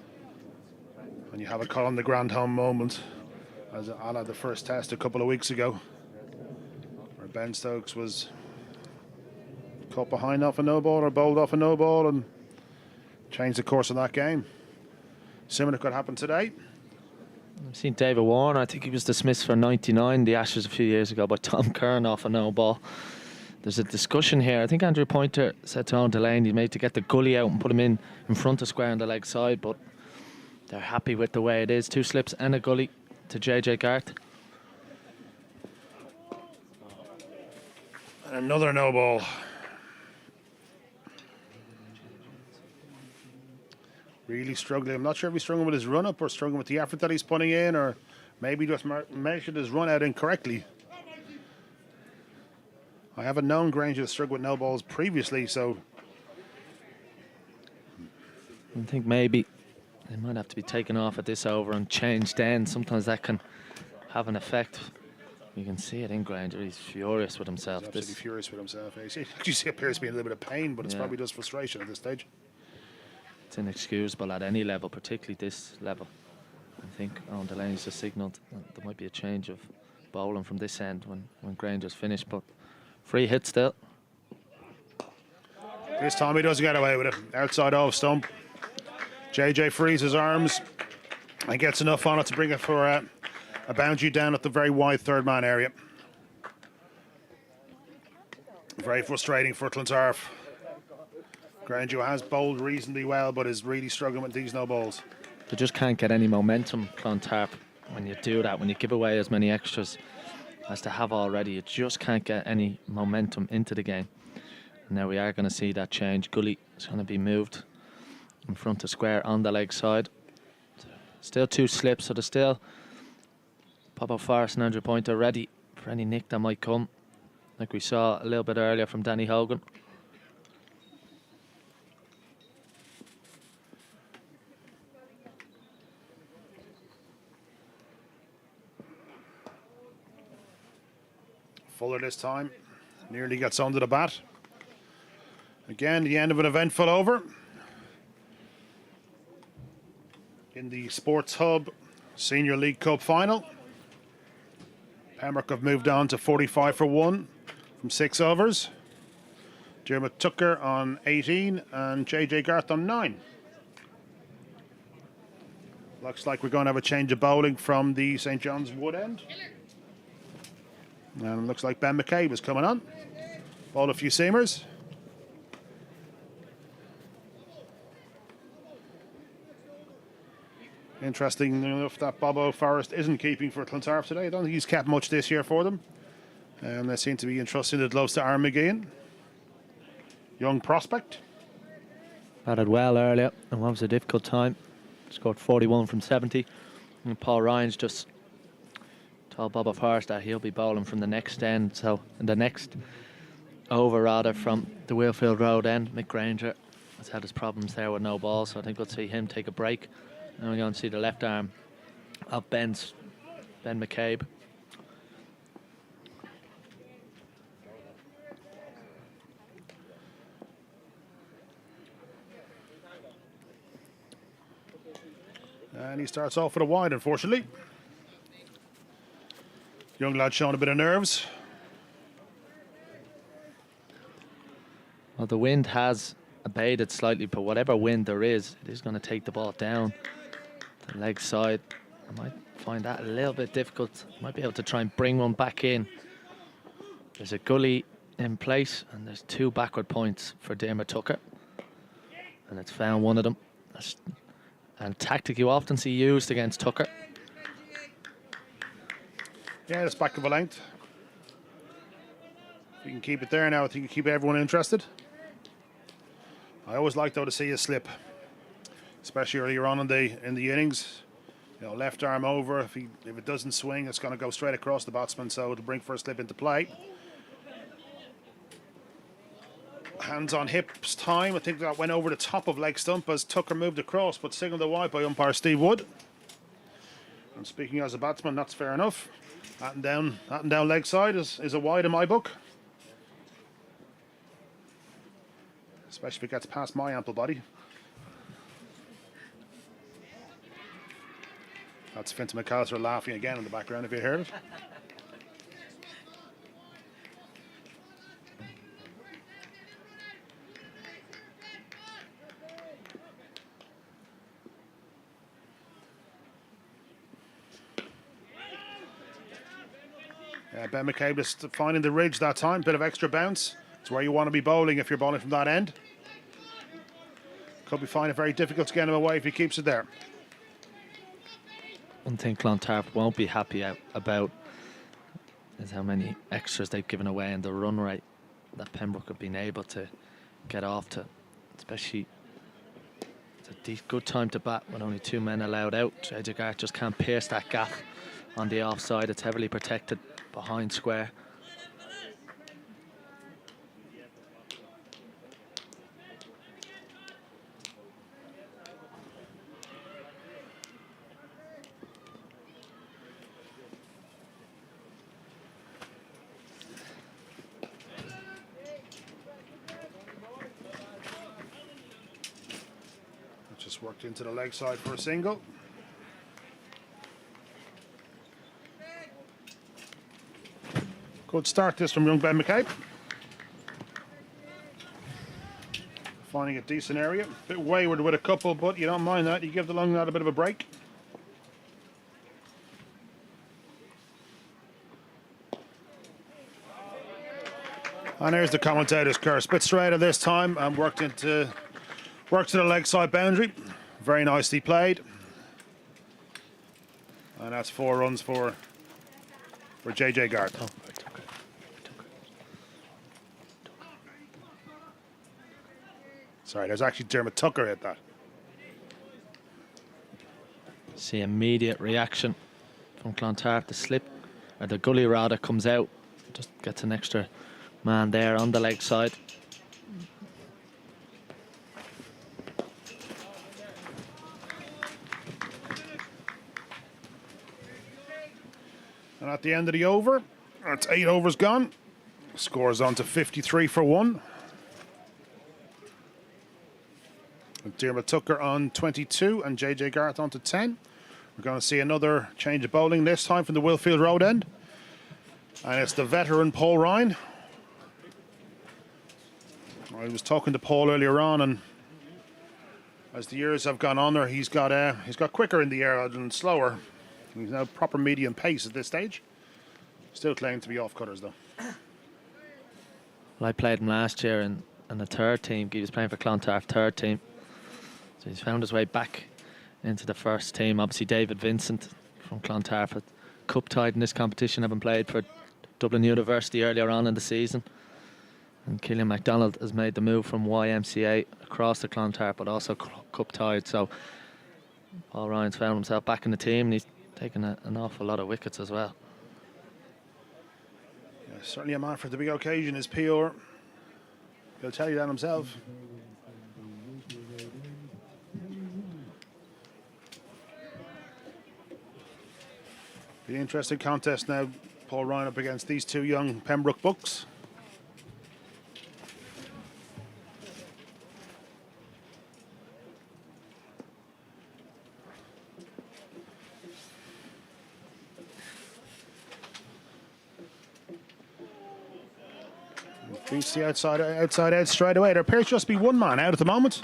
Speaker 1: you have a call on the grand home moment, as a la the first test a couple of weeks ago, where Ben Stokes was caught behind off a no ball or bowled off a no ball and changed the course of that game. Similar could happen today.
Speaker 4: I've seen David Warner. I think he was dismissed for 99, the Ashes a few years ago, by Tom Curran off a no ball. There's a discussion here. I think Andrew Pointer said to Owen Delaney he's made to get the gully out and put him in front of square on the leg side, but they're happy with the way it is. 2 slips and a gully to JJ Garth.
Speaker 1: And another no ball. Really struggling. I'm not sure if he's struggling with his run up or struggling with the effort that he's putting in, or maybe just measured his run out incorrectly. I haven't known Granger to struggle with no balls previously, so
Speaker 4: I think maybe they might have to be taken off at this over and changed then. Sometimes that can have an effect. You can see it in Granger. He's furious with himself.
Speaker 1: he's absolutely furious with himself. He appears to be in a little bit of pain, but it's probably just frustration at this stage.
Speaker 4: It's inexcusable at any level, particularly this level. I think Owen Delaney's just signalled that there might be a change of bowling from this end when Granger's finished, but free hit still.
Speaker 1: This time he doesn't get away with it. Outside off stump. JJ frees his arms and gets enough on it to bring it for a boundary down at the very wide third man area. Very frustrating for Clontarf. Granger has bowled reasonably well, but is really struggling with these no balls.
Speaker 4: They just can't get any momentum, Clontarf, when you do that, when you give away as many extras as they have already. You just can't get any momentum into the game. And now we are going to see that change. Gully is going to be moved in front of square on the leg side. Still 2 slips, so there's still Papa Forrest and Andrew Pointer ready for any nick that might come, like we saw a little bit earlier from Danny Hogan.
Speaker 1: Fuller this time. Nearly gets onto the bat. Again, the end of an eventful over. In the Sports Hub Senior League Cup final. Pembroke have moved on to 45 for 1 from 6 overs. Dermot Tucker on 18 and JJ Garth on 9. Looks like we're going to have a change of bowling from the St. John's Wood end. And it looks like Ben McCabe is coming on. Bowled a few seamers. Interesting enough that Bobo Forrest isn't keeping for Clontarf today. I don't think he's kept much this year for them. And they seem to be entrusting the gloves to Aaron McGeehan. Young prospect.
Speaker 4: Batted well earlier, and what was a difficult time. Scored 41 from 70. And Paul Ryan's just told Bobo Forrest that he'll be bowling from the next end. So, in the next over, rather, from the Wheelfield Road end, Mick Granger has had his problems there with no ball. So I think we'll see him take a break. And we're going to see the left arm of Ben McCabe.
Speaker 1: And he starts off with a wide, unfortunately. Young lad showing a bit of nerves.
Speaker 4: Well, the wind has abated slightly, but whatever wind there is, it is going to take the ball down the leg side. I might find that a little bit difficult. Might be able to try and bring one back in. There's a gully in place, and there's 2 backward points for Dermot Tucker. And it's found one of them. That's a tactic you often see used against Tucker.
Speaker 1: Yeah, it's back of a length. If you can keep it there now, I think you keep everyone interested. I always like, though, to see a slip, especially earlier on in the innings. You know, left arm over. If it doesn't swing, it's going to go straight across the batsman, so it'll bring first slip into play. Hands on hips time. I think that went over the top of leg stump as Tucker moved across, but signalled a wide by umpire Steve Wood. And speaking as a batsman, that's fair enough. That and down leg side is a wide in my book. Especially if it gets past my ample body. That's Fintan McAllister laughing again in the background if you heard it. Ben McCabe just finding the ridge that time, bit of extra bounce. It's where you want to be bowling if you're bowling from that end. Could be finding it very difficult to get him away if he keeps it there.
Speaker 4: One thing Clontarf won't be happy about is how many extras they've given away and the run rate that Pembroke have been able to get off to. Especially, it's a good time to bat when only 2 men allowed out. JJ Garrett just can't pierce that gap on the offside. It's heavily protected behind square.
Speaker 1: Just worked into the leg side for a single. Good start this from young Ben McCabe. Finding a decent area. Bit wayward with a couple, but you don't mind that. You give the long lad a bit of a break. And here's the commentator's curse. Bit straighter this time and worked to the leg side boundary. Very nicely played. And that's 4 runs for JJ Garrett.
Speaker 4: Oh.
Speaker 1: Sorry, there's actually Dermot Tucker hit that.
Speaker 4: See immediate reaction from Clontarf. The slip, or the gully rather, comes out. Just gets an extra man there on the leg side.
Speaker 1: And at the end of the over, that's 8 overs gone. Scores on to 53 for 1. Dermot Tucker on 22 and JJ Garrett on to 10. We're going to see another change of bowling, this time from the Willfield Road end. And it's the veteran Paul Ryan. I was talking to Paul earlier on, and as the years have gone on there, he's got quicker in the air rather than slower. He's now proper medium pace at this stage. Still claiming to be off cutters though.
Speaker 4: Well, I played him last year in the third team. He was playing for Clontarf third team. So he's found his way back into the first team. Obviously David Vincent from Clontarf had cup tied in this competition, having played for Dublin University earlier on in the season. And Killian MacDonald has made the move from YMCA across to Clontarf, but also cup tied. So Paul Ryan's found himself back in the team, and he's taken an awful lot of wickets as well.
Speaker 1: Yeah, certainly a man for the big occasion is PR. He'll tell you that himself. Be an interesting contest now. Paul Ryan up against these 2 young Pembroke bucks. Beats the outside edge straight away. There appears just to be 1 man out at the moment.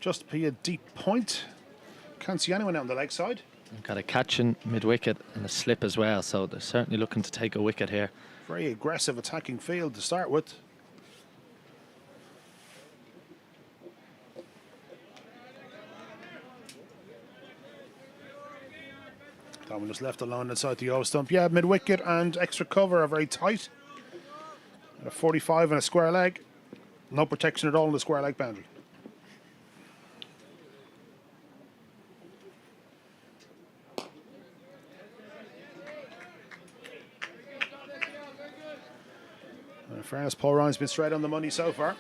Speaker 1: Just be a deep point. Can't see anyone out on the leg side.
Speaker 4: Got a catch in mid-wicket and a slip as well, so they're certainly looking to take a wicket here.
Speaker 1: Very aggressive attacking field to start with. That one just left alone inside the O stump. Yeah, mid-wicket and extra cover are very tight. A 45 and a square leg. No protection at all in the square leg boundary. In fairness, Paul Ryan's been straight on the money so far.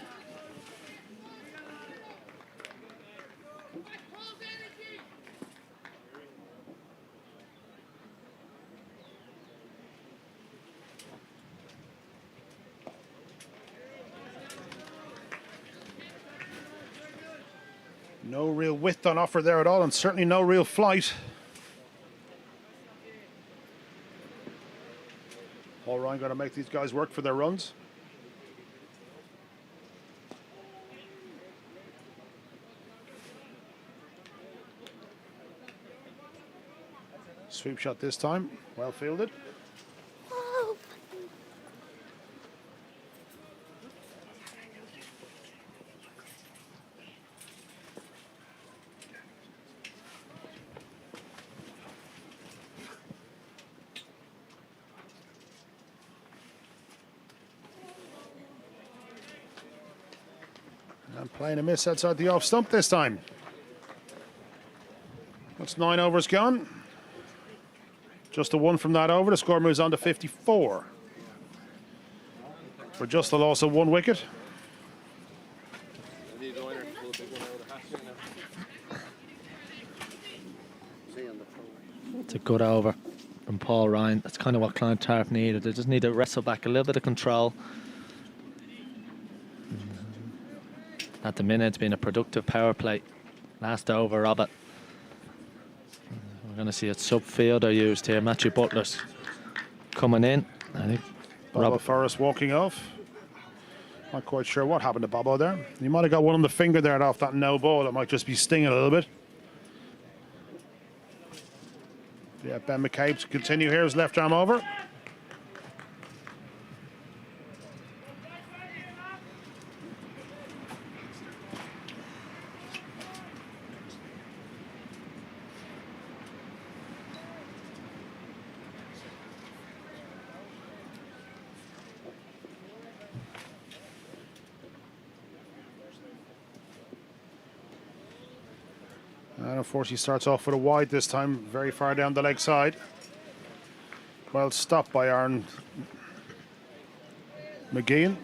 Speaker 1: No real width on offer there at all, and certainly no real flight. Paul Ryan got to make these guys work for their runs. Sweep shot this time, well fielded. And playing a miss outside the off stump this time. That's 9 overs gone. Just a 1 from that over. The score moves on to 54. For just the loss of 1 wicket.
Speaker 4: It's a good over from Paul Ryan. That's kind of what Clontarf needed. They just need to wrestle back a little bit of control. At the minute, it's been a productive power play. Last over, Robert. We're going to see a sub-fielder used here. Matthew Butler's coming in. I think
Speaker 1: Robert Forrest walking off. Not quite sure what happened to Bobo there. He might have got one on the finger there off that no ball. It might just be stinging a little bit. Yeah, Ben McCabe to continue here. His left arm over. And unfortunately starts off with a wide this time, very far down the leg side. Well stopped by Aaron McGeehan.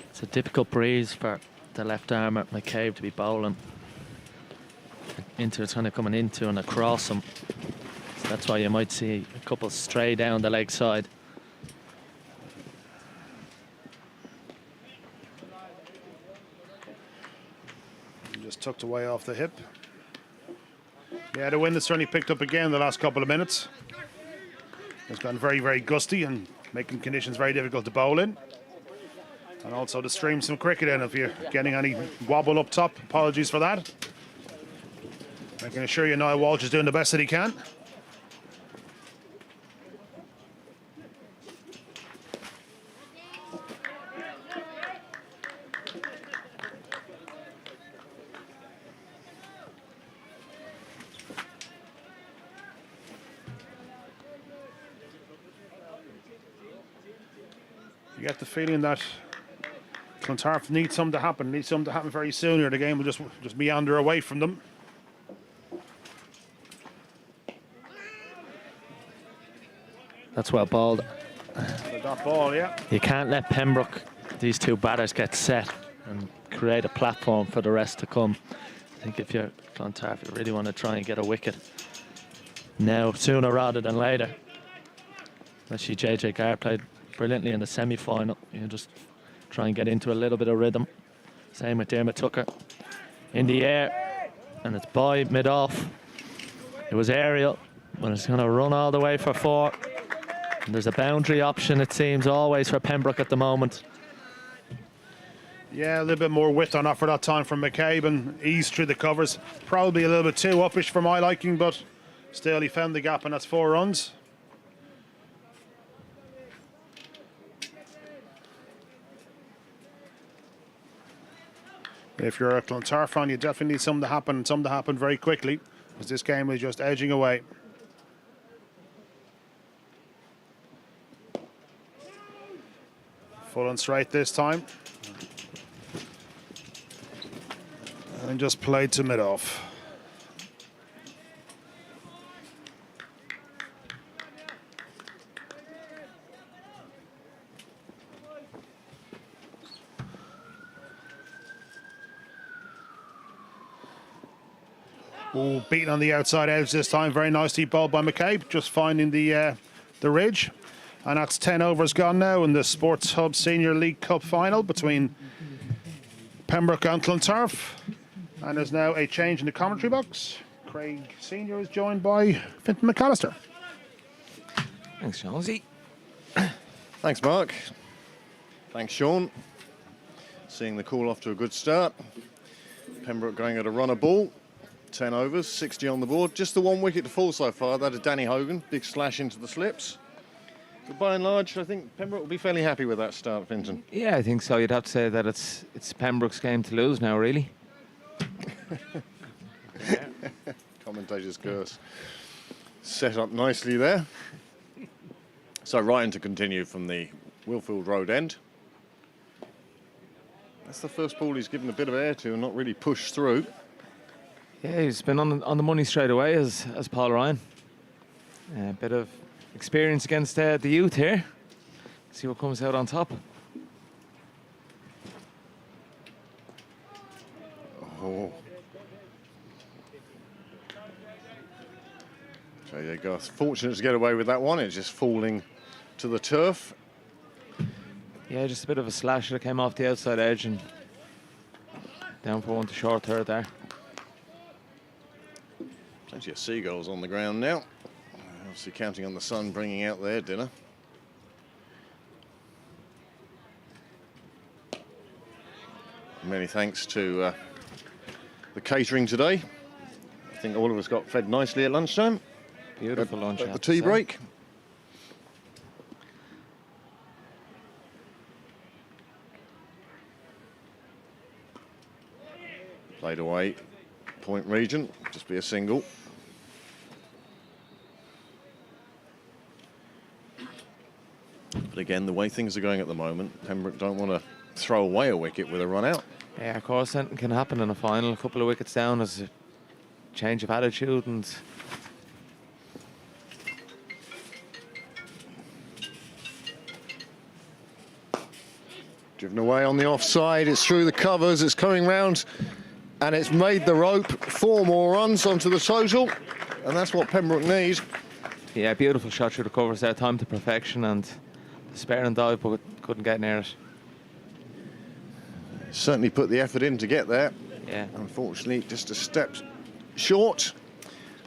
Speaker 4: It's a difficult breeze for the left arm at McCabe to be bowling. Into it's kind of coming into and across him. So that's why you might see a couple stray down the leg side.
Speaker 1: Just tucked away off the hip. Yeah, the wind has certainly picked up again the last couple of minutes. It's gotten very, very gusty and making conditions very difficult to bowl in. And also to stream some cricket in if you're getting any wobble up top. Apologies for that. I can assure you Niall Walsh is doing the best that he can. You get the feeling that Clontarf needs something to happen. Needs something to happen very soon, or the game will just meander away from them.
Speaker 4: That's well bowled.
Speaker 1: That ball, yeah.
Speaker 4: You can't let Pembroke, these two batters, get set and create a platform for the rest to come. I think if you're Clontarf, you really want to try and get a wicket now, sooner rather than later. Especially JJ Garr played brilliantly in the semi-final. You just try and get into a little bit of rhythm. Same with Dermot Tucker. In the air, and it's by mid-off. It was aerial, but it's going to run all the way for 4. And there's a boundary option, it seems, always for Pembroke at the moment.
Speaker 1: Yeah, a little bit more width on offer that time from McCabe and eased through the covers. Probably a little bit too uppish for my liking, but still he found the gap, and that's 4 runs. If you're a Clontarf fan, you definitely need something to happen very quickly, because this game is just edging away. Full and straight this time. And just played to mid-off. Ooh, beaten on the outside edge this time. Very nicely bowled by McCabe, just finding the ridge. And that's 10 overs gone now in the Sports Hub Senior League Cup final between Pembroke and Clontarf. And there's now a change in the commentary box. Craig Senior is joined by Fintan McAllister.
Speaker 2: Thanks, Jonesy.
Speaker 3: Thanks, Mark. Thanks, Sean. Seeing the call off to a good start. Pembroke going at a runner ball. 10 overs, 60 on the board. Just the one wicket to fall so far. That is Danny Hogan. Big slash into the slips. But by and large, I think Pembroke will be fairly happy with that start, Fintan.
Speaker 2: Yeah, I think so. You'd have to say that it's Pembroke's game to lose now, really.
Speaker 3: Commentator's curse. Set up nicely there. So Ryan to continue from the Willfield Road end. That's the first ball he's given a bit of air to and not really pushed through.
Speaker 2: Yeah, he's been on the money straight away as Paul Ryan. A bit of experience against the youth here. See what comes out on top.
Speaker 3: Oh. So yeah, Garth fortunate to get away with that one. It's just falling to the turf.
Speaker 2: Yeah, just a bit of a slash that came off the outside edge and down for one to short third there.
Speaker 3: Plenty of seagulls on the ground now. Obviously counting on the sun bringing out their dinner. Many thanks to the catering today. I think all of us got fed nicely at lunchtime.
Speaker 2: Beautiful lunch.
Speaker 3: At the tea break. Played away, point region, just be a single. But again, the way things are going at the moment, Pembroke don't want to throw away a wicket with a run out.
Speaker 2: Yeah, of course, anything can happen in a final. A couple of wickets down is a change of attitude and
Speaker 3: Driven away on the offside, it's through the covers, it's coming round and it's made the rope. 4 more runs onto the total and that's what Pembroke need.
Speaker 2: yeah, beautiful shot through the covers there, time to perfection and the spare and dive, but couldn't get near it.
Speaker 3: Certainly put the effort in to get there.
Speaker 2: Yeah.
Speaker 3: Unfortunately, just a step short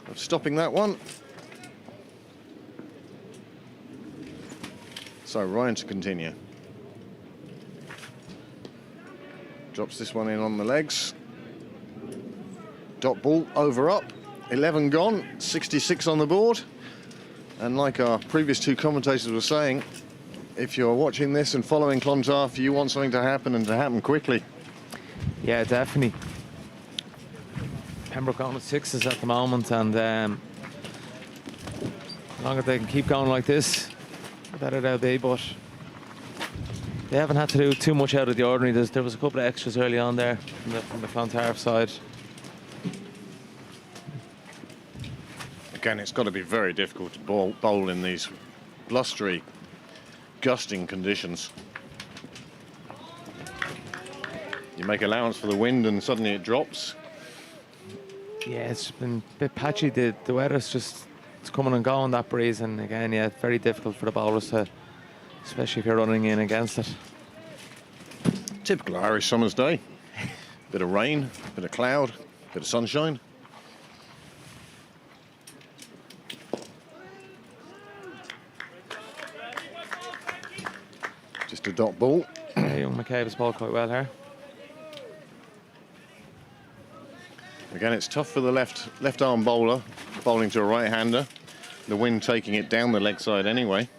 Speaker 3: of stopping that one. So Ryan to continue. Drops this one in on the legs. Dot ball over up. 11 gone, 66 on the board. And like our previous 2 commentators were saying, if you're watching this and following Clontarf, you want something to happen and to happen quickly.
Speaker 2: Yeah, definitely. Pembroke on with 6s at the moment, and as long as they can keep going like this, the better they'll be. But they haven't had to do too much out of the ordinary. There was a couple of extras early on there from the Clontarf side.
Speaker 3: Again, it's got to be very difficult to bowl in these blustery, gusting conditions. You make allowance for the wind and suddenly it drops.
Speaker 2: Yeah, it's been a bit patchy. The weather's it's coming and going, that breeze, and again, yeah, very difficult for the bowlers to, especially if you're running in against it.
Speaker 3: Typical Irish summer's day. Bit of rain, bit of cloud, bit of sunshine. Just a dot ball.
Speaker 2: Yeah, young McCabe has bowled quite well here.
Speaker 3: Again, it's tough for the left arm bowler, bowling to a right-hander. The wind taking it down the leg side anyway.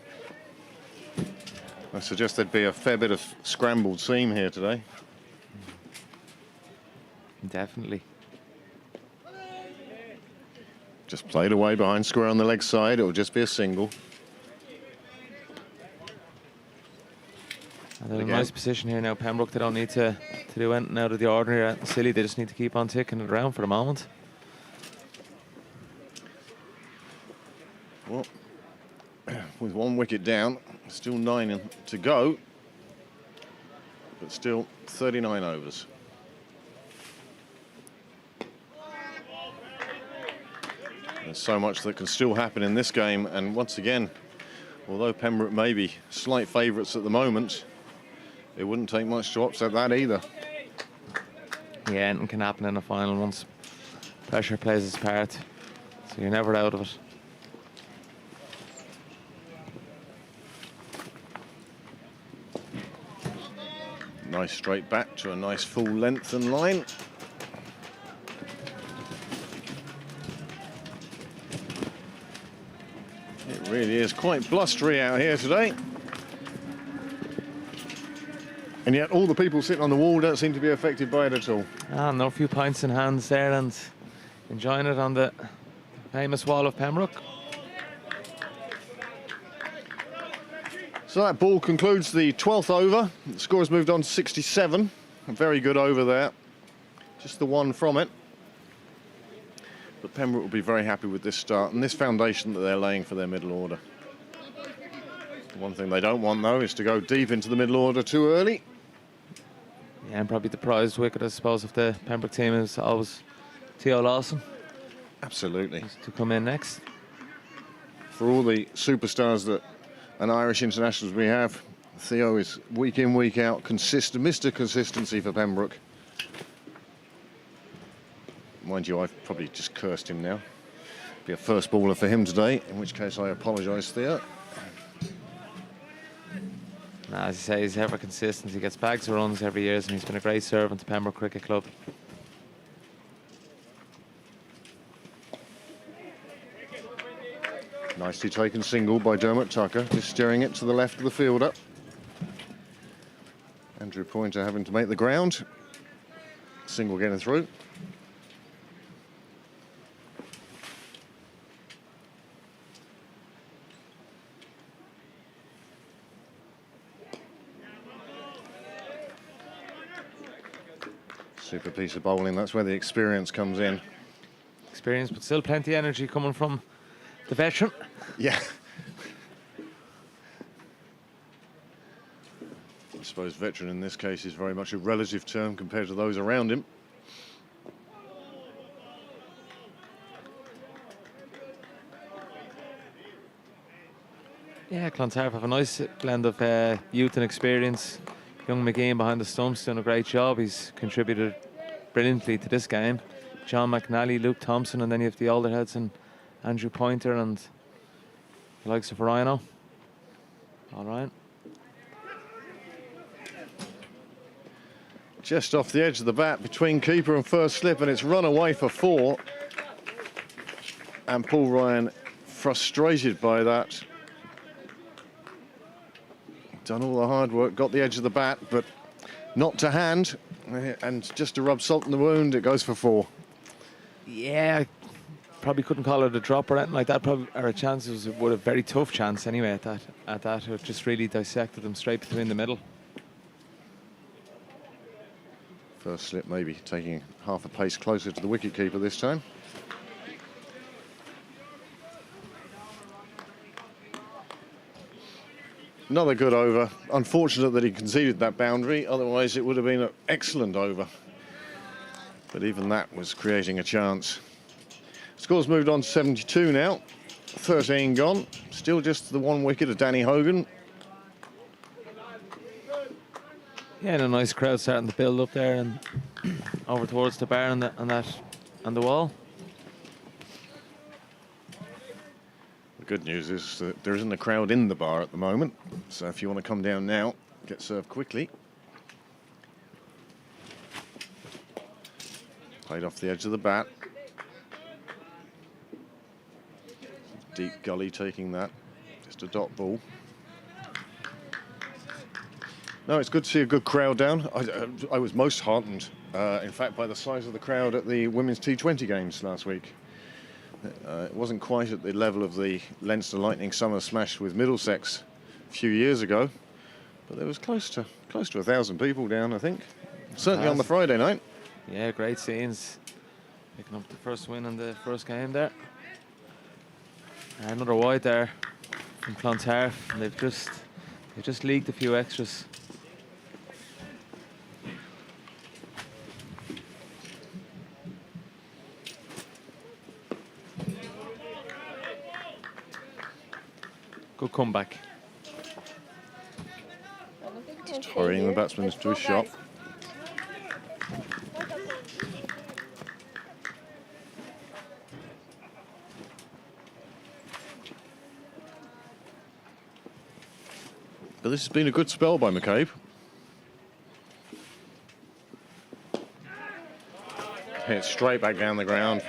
Speaker 3: I suggest there'd be a fair bit of scrambled seam here today.
Speaker 2: Definitely.
Speaker 3: Just played away behind square on the leg side. It'll just be a single.
Speaker 2: And they're in a nice position here now. Pembroke, they don't need to do anything out of the ordinary or silly. They just need to keep on ticking it around for the moment.
Speaker 3: Well, with 1 wicket down, still 9 to go, but still 39 overs. There's so much that can still happen in this game, and once again, Although Pembroke may be slight favourites at the moment, it wouldn't take much to upset that either.
Speaker 2: Yeah, anything can happen in a final once pressure plays its part. So you're never out of it.
Speaker 3: Nice straight back to a nice full length and line. It really is quite blustery out here today. And yet all the people sitting on the wall don't seem to be affected by it at all.
Speaker 2: No, a few pints in hands there and enjoying it on the famous wall of Pembroke.
Speaker 3: So that ball concludes the 12th over. The score has moved on to 67. A very good over there. Just the one from it. But Pembroke will be very happy with this start and this foundation that they're laying for their middle order. The one thing they don't want, though, is to go deep into the middle order too early.
Speaker 2: Yeah, and probably the prized wicket, I suppose, of the Pembroke team is always Theo Lawson
Speaker 3: Absolutely.
Speaker 2: to come in next.
Speaker 3: For all the superstars that and Irish internationals we have, Theo is week in, week out, consistent, Mr. Consistency for Pembroke. Mind you, I've probably just cursed him now. Be a first baller for him today, in which case I apologise, Theo.
Speaker 2: As you say, he's ever consistent. He gets bags of runs every year, and he's been a great servant to Pembroke Cricket Club.
Speaker 3: Nicely taken single by Dermot Tucker, just steering it to the left of the fielder. Andrew Pointer having to make the ground. Single getting through. Super piece of bowling, that's where the experience comes in.
Speaker 2: Experience, but still plenty of energy coming from the veteran.
Speaker 3: Yeah. I suppose veteran in this case is very much a relative term compared to those around him.
Speaker 2: Yeah, Clontarf have a nice blend of youth and experience. Young McGean behind the stumps doing a great job. He's contributed brilliantly to this game. John McNally, Luke Thompson, and then you have the older heads and Andrew Pointer and the likes of Rhino. All right.
Speaker 3: Just off the edge of the bat between keeper and first slip, and it's run away for 4. And Paul Ryan frustrated by that. Done all the hard work, got the edge of the bat, but not to hand. And just to rub salt in the wound, it goes for 4.
Speaker 2: Yeah, I probably couldn't call it a drop or anything like that. Probably, or a chance. It was a very tough chance anyway at that. It just really dissected him straight between the middle.
Speaker 3: First slip maybe taking half a pace closer to the wicketkeeper this time. Another good over. Unfortunate that he conceded that boundary, otherwise it would have been an excellent over. But even that was creating a chance. Score's moved on to 72 now. 13 gone. Still just the one wicket of Danny Hogan.
Speaker 2: Yeah, and a nice crowd starting to build up there and over towards the bar and the wall.
Speaker 3: The good news is that there isn't a crowd in the bar at the moment. So if you want to come down now, get served quickly. Played off the edge of the bat. Deep gully taking that. Just a dot ball. No, it's good to see a good crowd down. I was most heartened, in fact, by the size of the crowd at the women's T20 games last week. It wasn't quite at the level of the Leinster Lightning Summer Smash with Middlesex a few years ago, but there was close to 1,000 people down, I think. Certainly on the Friday night.
Speaker 2: Yeah, great scenes. Picking up the first win in the first game there. Another wide there from Clontarf, and they've just leaked a few extras. Good comeback.
Speaker 3: Just hurrying the batsman to his shot. But this has been a good spell by McCabe. Hit straight back down the ground.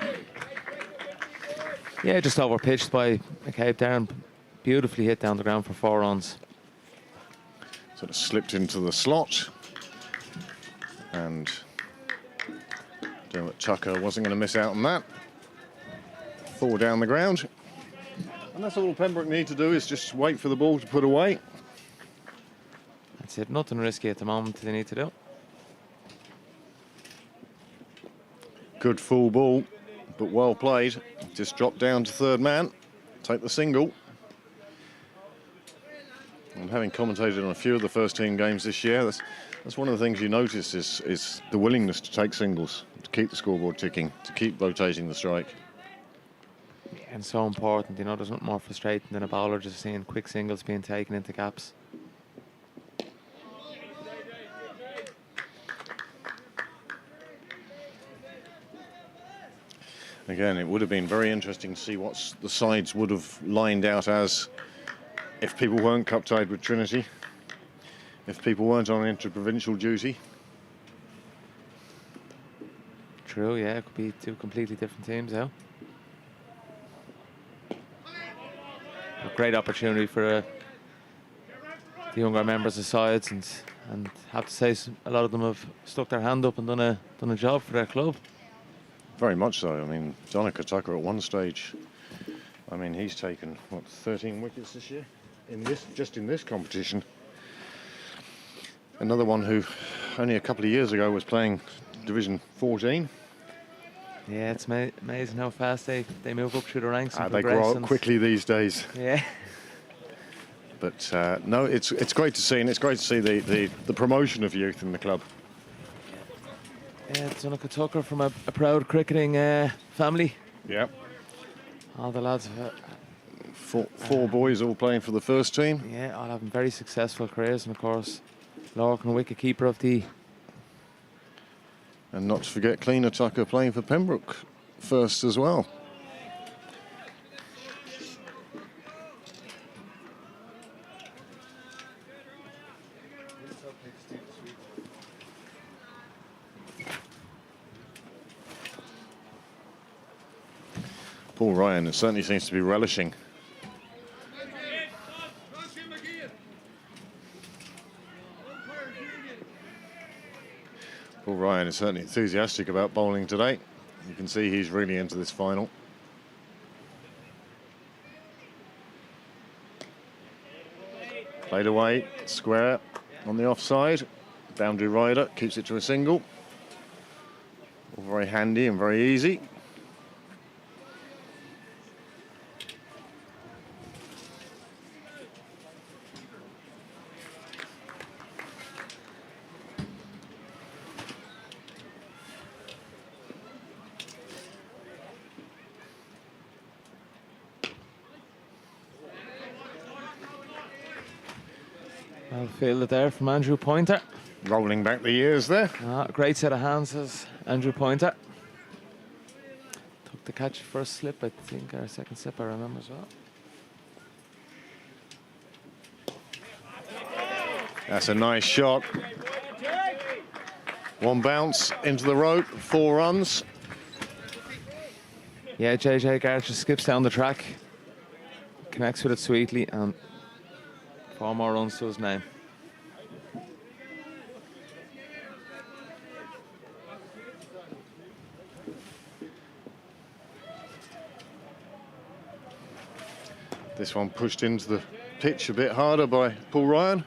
Speaker 2: Yeah, just over-pitched by McCabe there and beautifully hit down the ground for 4 runs.
Speaker 3: Sort of slipped into the slot. And Dermot Tucker wasn't going to miss out on that. 4 down the ground. And that's all Pembroke need to do is just wait for the ball to put away.
Speaker 2: That's it, nothing risky at the moment they need to do.
Speaker 3: Good full ball, but well played. Just drop down to third man, take the single. And having commentated on a few of the first team games this year, that's one of the things you notice is the willingness to take singles, to keep the scoreboard ticking, to keep rotating the strike.
Speaker 2: And so important, you know, there's nothing more frustrating than a bowler just seeing quick singles being taken into gaps.
Speaker 3: Again, it would have been very interesting to see what the sides would have lined out as if people weren't cup-tied with Trinity, if people weren't on inter-provincial duty.
Speaker 2: True, yeah, it could be 2 completely different teams now. A great opportunity for the younger members of sides, and have to say a lot of them have stuck their hand up and done a job for their club.
Speaker 3: Very much so. I mean, Donica Tucker at one stage, I mean, he's taken, what, 13 wickets this year? Just in this competition. Another one who only a couple of years ago was playing Division 14.
Speaker 2: Yeah, it's amazing how fast they move up through the ranks and
Speaker 3: They
Speaker 2: progress.
Speaker 3: grow up quickly these days.
Speaker 2: Yeah.
Speaker 3: But no, it's great to see, and it's great to see the promotion of youth in the club.
Speaker 2: Yeah, Donica Tucker from a proud cricketing family.
Speaker 3: Yeah.
Speaker 2: All the lads,
Speaker 3: Four boys all playing for the first team.
Speaker 2: yeah, all having very successful careers, and of course, Lorcan, wicket keeper of the.
Speaker 3: And not to forget Cleaner Tucker playing for Pembroke first as well. Paul Ryan certainly seems to be relishing. Paul Ryan is certainly enthusiastic about bowling today. You can see he's really into this final. Played away, square on the offside. Boundary rider keeps it to a single. All very handy and very easy.
Speaker 2: Well fielded there from Andrew Pointer.
Speaker 3: Rolling back the years there.
Speaker 2: Great set of hands as Andrew Pointer. Took the catch first slip, I think, or second slip, I remember as well.
Speaker 3: That's a nice shot. One bounce into the rope, 4 runs.
Speaker 2: Yeah, JJ Garrett just skips down the track, connects with it sweetly, and 4 more runs to his name.
Speaker 3: This one pushed into the pitch a bit harder by Paul Ryan.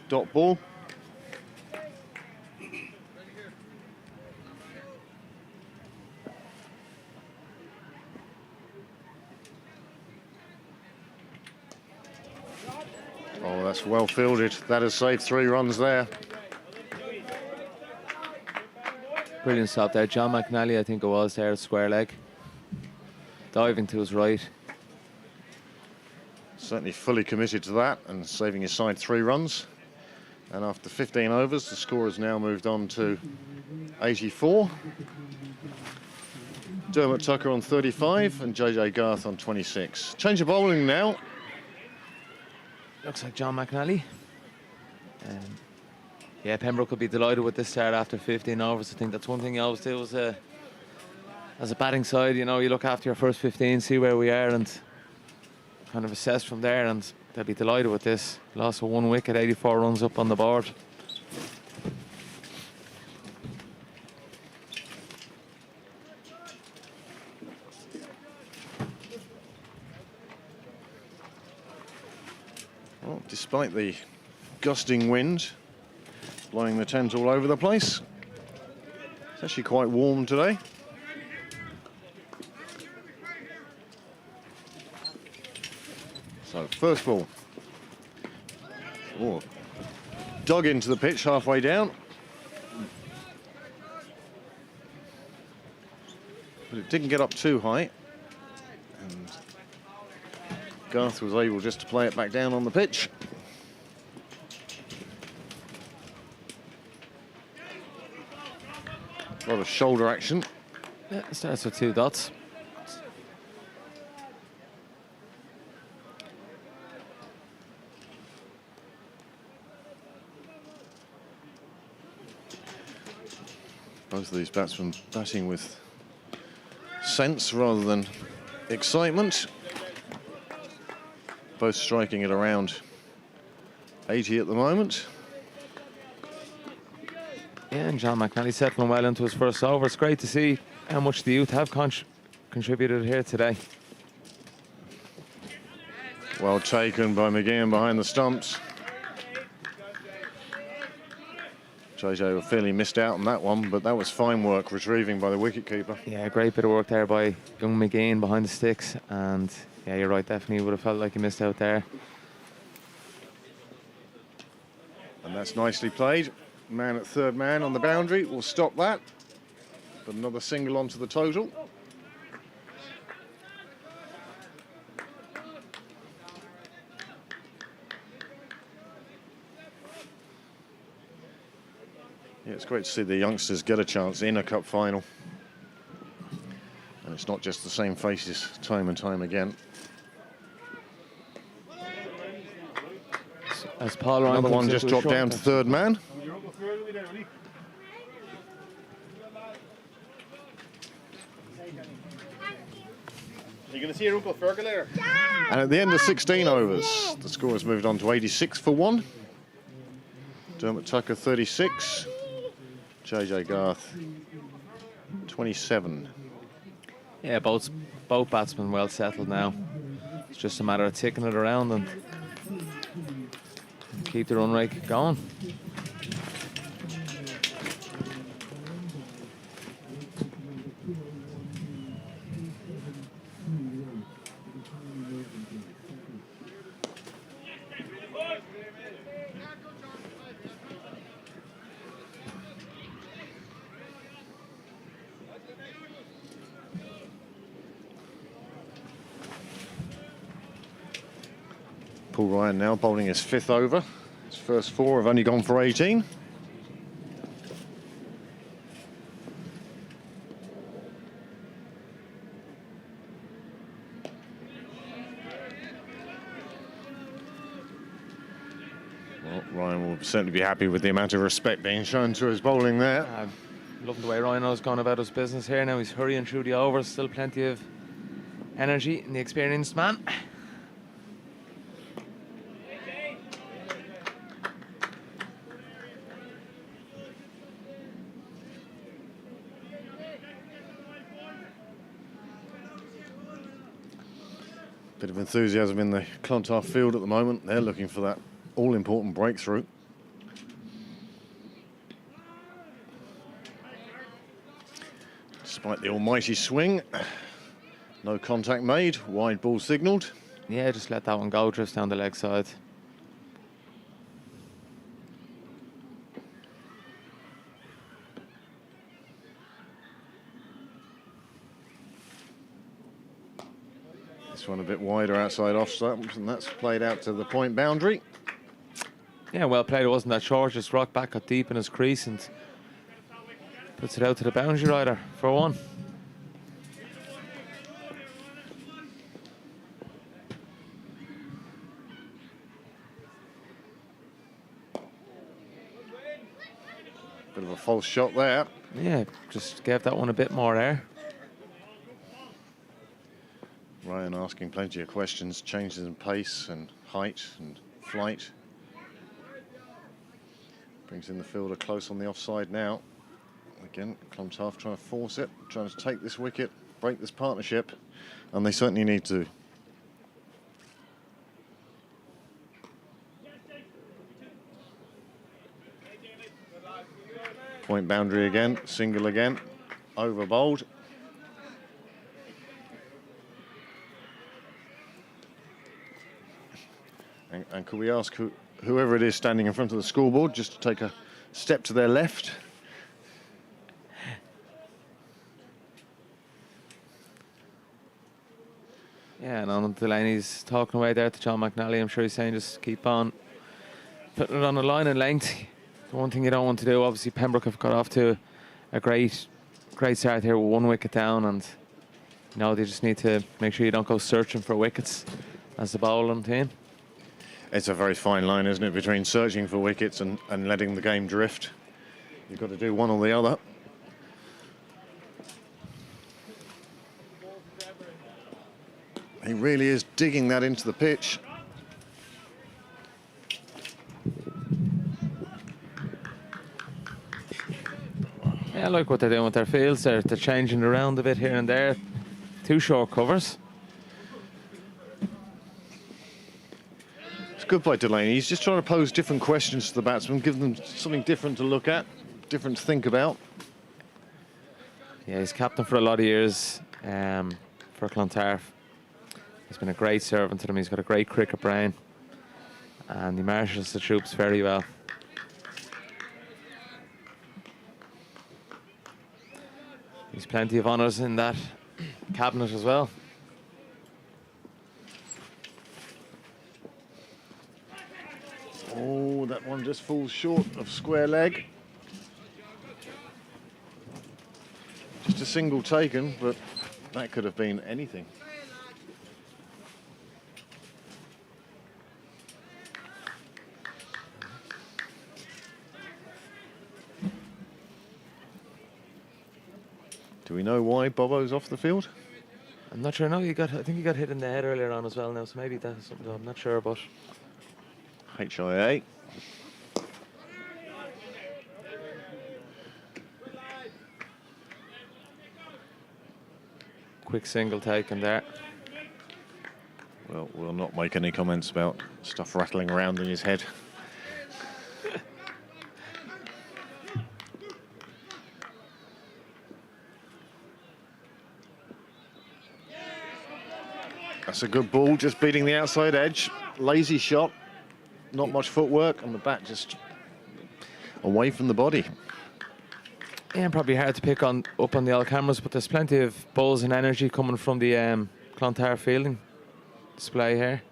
Speaker 3: Dot ball. Oh, that's well fielded. That has saved 3 runs there.
Speaker 2: Brilliant stop there. John McNally, I think it was there, square leg. Diving to his right.
Speaker 3: certainly fully committed to that and saving his side 3 runs. And after 15 overs, the score has now moved on to 84. Dermot Tucker on 35 and JJ Garth on 26. Change of bowling now.
Speaker 2: Looks like John McNally. Yeah, Pembroke could be delighted with this start after 15 overs. I think that's one thing you always do as a batting side. You know, you look after your first 15, see where we are, and kind of assess from there. And they'll be delighted with this. Lost of 1 wicket, 84 runs up on the board.
Speaker 3: Well, despite the gusting wind blowing the tent all over the place, it's actually quite warm today. So first ball. Oh, dug into the pitch halfway down. But it didn't get up too high. And Garth was able just to play it back down on the pitch. A lot of shoulder action.
Speaker 2: Yeah, it starts with 2 dots.
Speaker 3: Both of these batsmen batting with sense rather than excitement. Both striking at around 80 at the moment.
Speaker 2: Yeah, and John McNally settling well into his first over. It's great to see how much the youth have contributed here today.
Speaker 3: Well taken by McGeehan behind the stumps. JJ were fairly missed out on that one, but that was fine work retrieving by the wicketkeeper.
Speaker 2: Yeah, great bit of work there by young McGeehan behind the sticks. And yeah, you're right, definitely would have felt like he missed out there.
Speaker 3: And that's nicely played. Man at third man on the boundary will stop that. But another single onto the total. Yeah, it's great to see the youngsters get a chance in a cup final. And it's not just the same faces time and time again.
Speaker 2: As Paul Ryan
Speaker 3: Another
Speaker 2: comes
Speaker 3: one
Speaker 2: into
Speaker 3: just
Speaker 2: a
Speaker 3: dropped
Speaker 2: short
Speaker 3: down to
Speaker 2: catch.
Speaker 3: third man.
Speaker 1: You're going to see your Uncle Fergal later.
Speaker 3: And at the end of 16 overs, the score has moved on to 86 for 1. Dermot Tucker 36. JJ Garth 27.
Speaker 2: Yeah, both batsmen well settled now. It's just a matter of ticking it around and keep the run rate going.
Speaker 3: Paul Ryan now bowling his 5th over. His first 4 have only gone for 18. Well, Ryan will certainly be happy with the amount of respect being shown to his bowling there.
Speaker 2: Loving the way Rhino's gone about his business here. Now he's hurrying through the overs. Still plenty of energy in the experienced man.
Speaker 3: Bit of enthusiasm in the Clontarf field at the moment. They're looking for that all-important breakthrough. Despite the almighty swing, no contact made, wide ball signalled.
Speaker 2: Yeah, just let that one go, just down the leg side.
Speaker 3: This This one a bit wider outside off stumps, and that's played out to the point boundary.
Speaker 2: Yeah, well played. It wasn't that short. Just rocked back, got deep in his crease, and puts it out to the boundary rider for one.
Speaker 3: Bit of a false shot there.
Speaker 2: Yeah, just gave that one a bit more air.
Speaker 3: Ryan asking plenty of questions, changes in pace and height and flight. Brings in the fielder close on the offside now. Again, Clontarf trying to force it, trying to take this wicket, break this partnership, and they certainly need to. Point boundary again, single again, over bowled. And could we ask whoever it is standing in front of the scoreboard just to take a step to their left?
Speaker 2: Yeah, and on Delaney's talking away there to John McNally. I'm sure he's saying just keep on putting it on the line and length. The one thing you don't want to do, obviously Pembroke have got off to a great start here with 1 wicket down, and you know they just need to make sure you don't go searching for wickets as the bowling team.
Speaker 3: It's a very fine line, isn't it, between searching for wickets and letting the game drift. You've got to do one or the other. He really is digging that into the pitch.
Speaker 2: Yeah, I like what they're doing with their fields. They're changing around a bit here and there. 2 short covers.
Speaker 3: It's good by Delaney. He's just trying to pose different questions to the batsmen, give them something different to look at, different to think about.
Speaker 2: Yeah, he's captain for a lot of years for Clontarf. He's been a great servant to them. He's got a great cricket brain, and he marshals the troops very well. There's plenty of honours in that cabinet as well.
Speaker 3: Oh, that one just falls short of square leg. Just a single taken, but that could have been anything. Do we know why Bobo's off the field?
Speaker 2: I'm not sure. No, I think he got hit in the head earlier on as well now, so maybe that's something I'm not sure about.
Speaker 3: HIA.
Speaker 2: Quick single taken there.
Speaker 3: Well, we'll not make any comments about stuff rattling around in his head. That's a good ball, just beating the outside edge. Lazy shot, not much footwork, and the bat just away from the body.
Speaker 2: Yeah, probably hard to pick up on the old cameras, but there's plenty of balls and energy coming from the Clontarf fielding display here.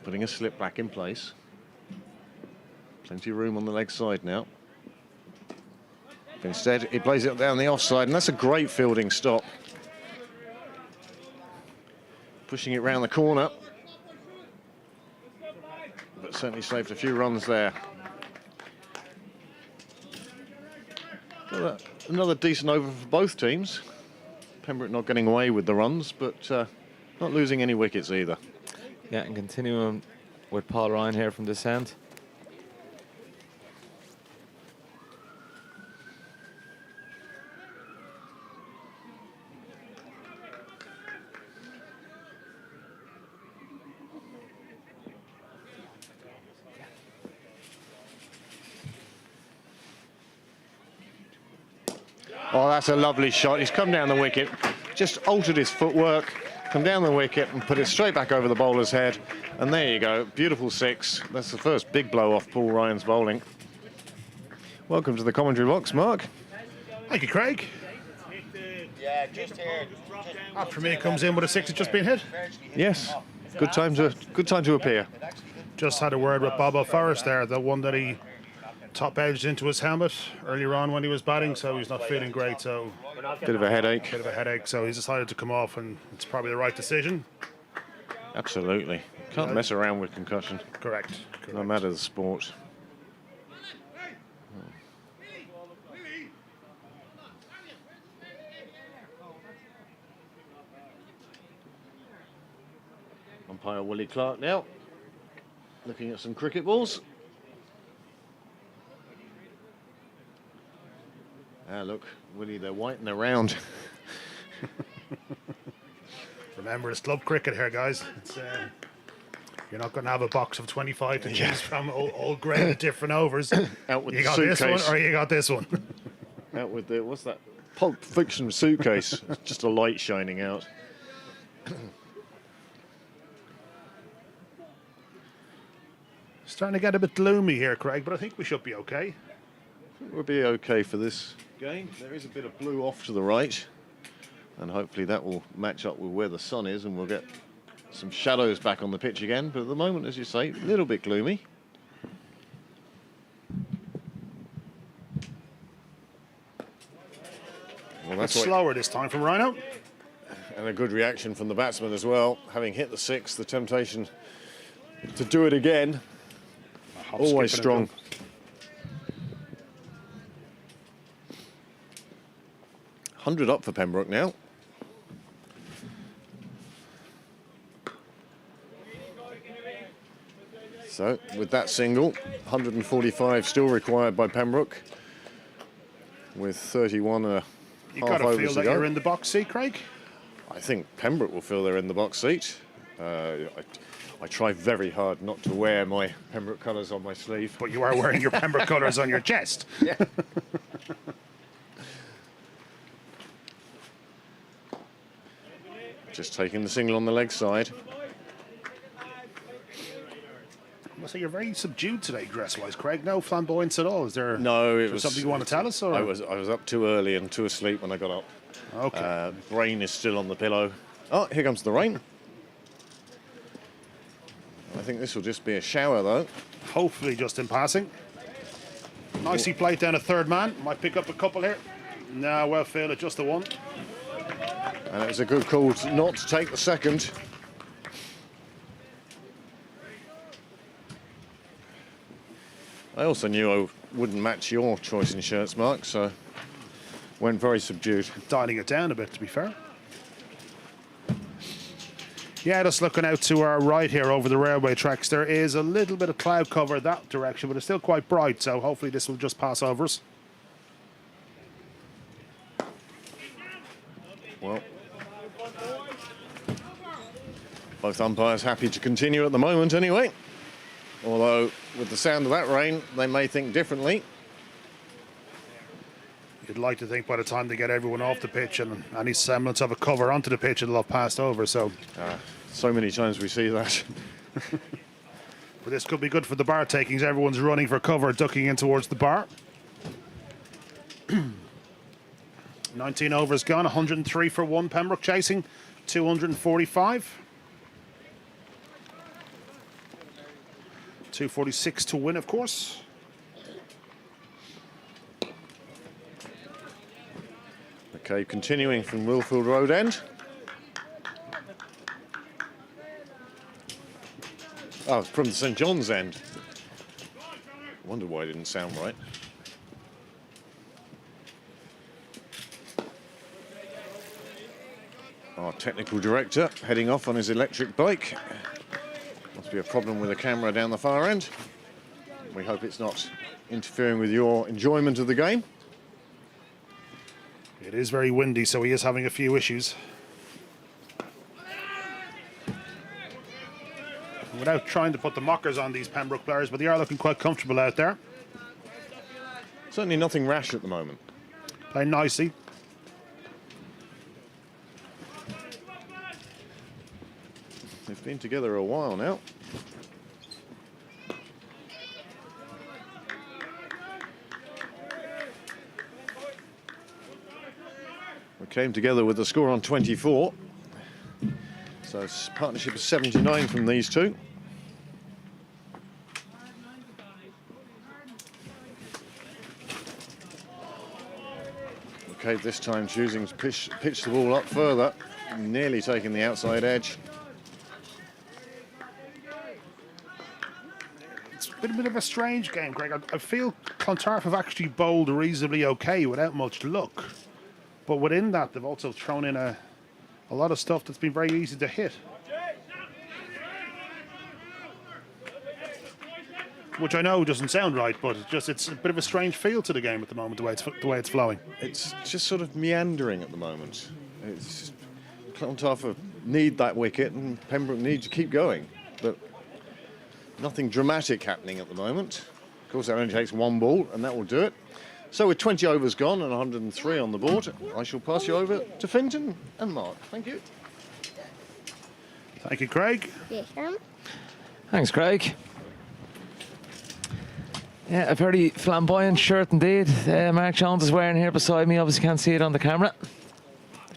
Speaker 3: Putting a slip back in place. Plenty of room on the leg side now. But instead, he plays it down the offside, and that's a great fielding stop. Pushing it round the corner. But certainly saved a few runs there. Another decent over for both teams. Pembroke not getting away with the runs, but not losing any wickets either.
Speaker 2: Yeah, and continuing with Paul Ryan here from this end.
Speaker 3: Oh, that's a lovely shot. He's come down the wicket, just altered his footwork, come down the wicket and put it straight back over the bowler's head. And there you go, beautiful 6. That's the first big blow off Paul Ryan's bowling. Welcome to the commentary box, Mark.
Speaker 1: Thank you, Craig. After me comes in with a 6 that's just been hit.
Speaker 3: Yes, good time to appear.
Speaker 1: Just had a word with Bobo Forrest there, the one that he top edged into his helmet earlier on when he was batting, so he's not feeling great. So
Speaker 3: Bit of a headache.
Speaker 1: so he's decided to come off, and it's probably the right decision.
Speaker 3: Absolutely. Can't mess around with concussion,
Speaker 1: Correct.
Speaker 3: no matter the sport. Umpire Willie Clark now, looking at some cricket balls. Ah, look, Willie, they're white and they're round.
Speaker 1: Remember, it's club cricket here, guys. It's, you're not going to have a box of 25 to choose from, all grade different overs.
Speaker 3: Out with
Speaker 1: You
Speaker 3: the
Speaker 1: got this
Speaker 3: suitcase.
Speaker 1: one or you got this one.
Speaker 3: Out with the, what's that? Pulp Fiction suitcase. Just a light shining out.
Speaker 1: Starting to get a bit gloomy here, Craig, but I think we should be okay.
Speaker 3: We'll be okay for this game. There is a bit of blue off to the right, and hopefully that will match up with where the sun is, and we'll get some shadows back on the pitch again. But at the moment, as you say, a little bit gloomy. Well,
Speaker 1: That's
Speaker 3: what-
Speaker 1: slower this time from Rhino.
Speaker 3: and a good reaction from the batsman as well. Having hit the 6, the temptation to do it again.
Speaker 1: Hop,
Speaker 3: Always
Speaker 1: skip, and a
Speaker 3: strong.
Speaker 1: jump.
Speaker 3: 100 up for Pembroke now. So, with that single, 145 still required by Pembroke, with 31 and a
Speaker 1: You
Speaker 3: half
Speaker 1: got to
Speaker 3: overs
Speaker 1: feel
Speaker 3: to
Speaker 1: that
Speaker 3: go.
Speaker 1: you're in the box seat, Craig.
Speaker 3: I think Pembroke will feel they're in the box seat. I try very hard not to wear my Pembroke colours on my sleeve.
Speaker 1: But you are wearing your Pembroke colours on your chest.
Speaker 3: Yeah. Just taking the single on the leg side.
Speaker 1: I must say you're very subdued today, dress-wise, Craig. No flamboyance at all. Is there?
Speaker 3: No, it
Speaker 1: is there
Speaker 3: was
Speaker 1: something you want to tell us? Or?
Speaker 3: I was up too early and too asleep when I got up.
Speaker 1: Okay.
Speaker 3: Brain is still on the pillow. Oh, here comes the rain. I think this will just be a shower, though.
Speaker 1: Hopefully, just in passing. Nicely played down a third man. Might pick up a couple here. No, well fielded, just the one.
Speaker 3: And it was a good call not to take the second. I also knew I wouldn't match your choice in shirts, Mark, so went very subdued.
Speaker 1: Dialing it down a bit, to be fair. Yeah, just looking out to our right here over the railway tracks, there is a little bit of cloud cover that direction, but it's still quite bright, so hopefully this will just pass over us.
Speaker 3: Well, both umpires happy to continue at the moment anyway. Although, with the sound of that rain, they may think differently.
Speaker 1: You'd like to think by the time they get everyone off the pitch and any semblance of a cover onto the pitch, it'll have passed over, so...
Speaker 3: So many times we see that.
Speaker 1: But this could be good for the bar takings. Everyone's running for cover, ducking in towards the bar. 19 overs gone, 103 for 1. Pembroke chasing 245. 246 to win, of course.
Speaker 3: Okay, continuing from Wilfield Road end. Oh, from the St John's end. Wonder why it didn't sound right. Our technical director heading off on his electric bike. Must be a problem with the camera down the far end. We hope it's not interfering with your enjoyment of the game.
Speaker 1: It is very windy, so he is having a few issues. Without trying to put the mockers on these Pembroke players, but they are looking quite comfortable out there.
Speaker 3: Certainly nothing rash at the moment.
Speaker 1: Playing nicely.
Speaker 3: They've been together a while now. We're came together with a score on 24. So it's a partnership of 79 from these two. Okay, this time choosing to pitch the ball up further, nearly taking the outside edge.
Speaker 1: It's been a bit of a strange game, Greg. I feel Clontarf have actually bowled reasonably okay without much luck. But within that, they've also thrown in a lot of stuff that's been very easy to hit. Which I know doesn't sound right, but it's a bit of a strange feel to the game at the moment, the way it's flowing.
Speaker 3: It's just sort of meandering at the moment. It's Clontarf need that wicket and Pembroke need to keep going. But nothing dramatic happening at the moment. Of course, that only takes one ball, and that will do it. So with 20 overs gone and 103 on the board, I shall pass you over to Finton and Mark. Thank you.
Speaker 1: Thank you, Craig.
Speaker 6: Yes,
Speaker 2: Thanks, Craig. Yeah, a very flamboyant shirt indeed. Mark Jones is wearing here beside me. Obviously can't see it on the camera.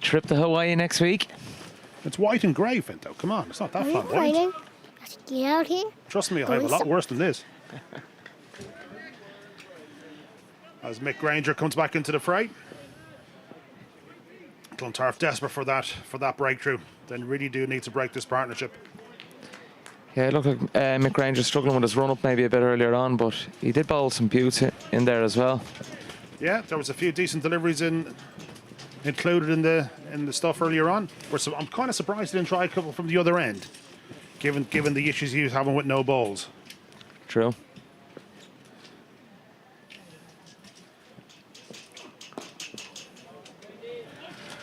Speaker 2: Trip to Hawaii next week.
Speaker 1: It's white and grey, Finto. Come on, it's not that flamboyant.
Speaker 6: Get out here.
Speaker 1: Trust me, I have a lot worse than this. As Mick Granger comes back into the fray. Clontarf desperate for that breakthrough. They really do need to break this partnership.
Speaker 2: Yeah, it looked like Mick Granger struggling with his run-up maybe a bit earlier on, but he did bowl some beauts in there as well.
Speaker 1: Yeah, there was a few decent deliveries included in the stuff earlier on. I'm kind of surprised he didn't try a couple from the other end, given the issues he was having with no balls.
Speaker 2: True.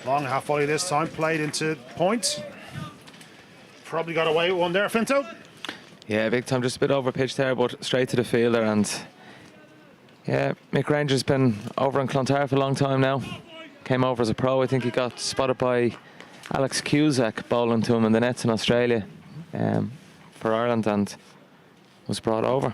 Speaker 1: Long half volley this time, played into points. Probably got away with one there, Finto.
Speaker 2: Yeah, big time, just a bit over pitch there, but straight to the fielder. And yeah, Mick Granger's been over in Clontarf a long time now. Came over as a pro. I think he got spotted by Alex Cusack bowling to him in the nets in Australia for Ireland and was brought over.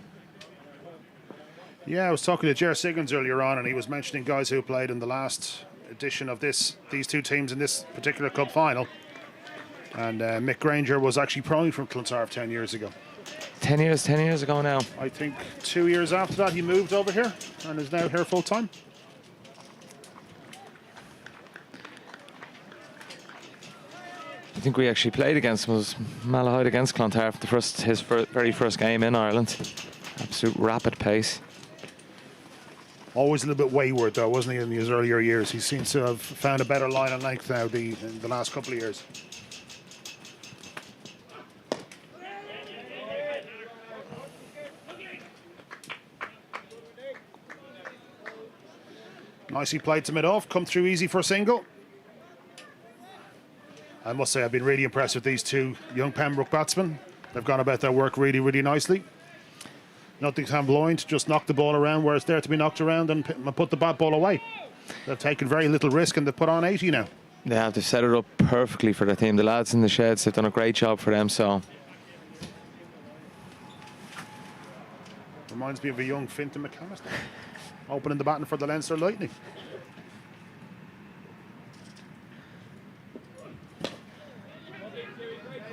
Speaker 1: Yeah, I was talking to Ger Siggins earlier on, and he was mentioning guys who played in the last edition of these two teams in this particular club final. And Mick Granger was actually proing from Clontarf 10 years ago.
Speaker 2: 10 years ago now.
Speaker 1: I think 2 years after that he moved over here and is now here full time.
Speaker 2: I think we actually played against him. It was Malahide against Clontarf, his very first game in Ireland. Absolute rapid pace.
Speaker 1: Always a little bit wayward though, wasn't he, in his earlier years? He seems to have found a better line of length now in the last couple of years. Nicely played to mid-off, come through easy for a single. I must say I've been really impressed with these two young Pembroke batsmen. They've gone about their work really, really nicely. Nothing flamboyant, just knock the ball around where it's there to be knocked around and put the bat ball away. They've taken very little risk and they've put on 80 now.
Speaker 2: Yeah, they've set it up perfectly for their team. The lads in the sheds, they've done a great job for them, so.
Speaker 1: Reminds me of a young Finton McCallister. Opening the batting for the Leinster Lightning.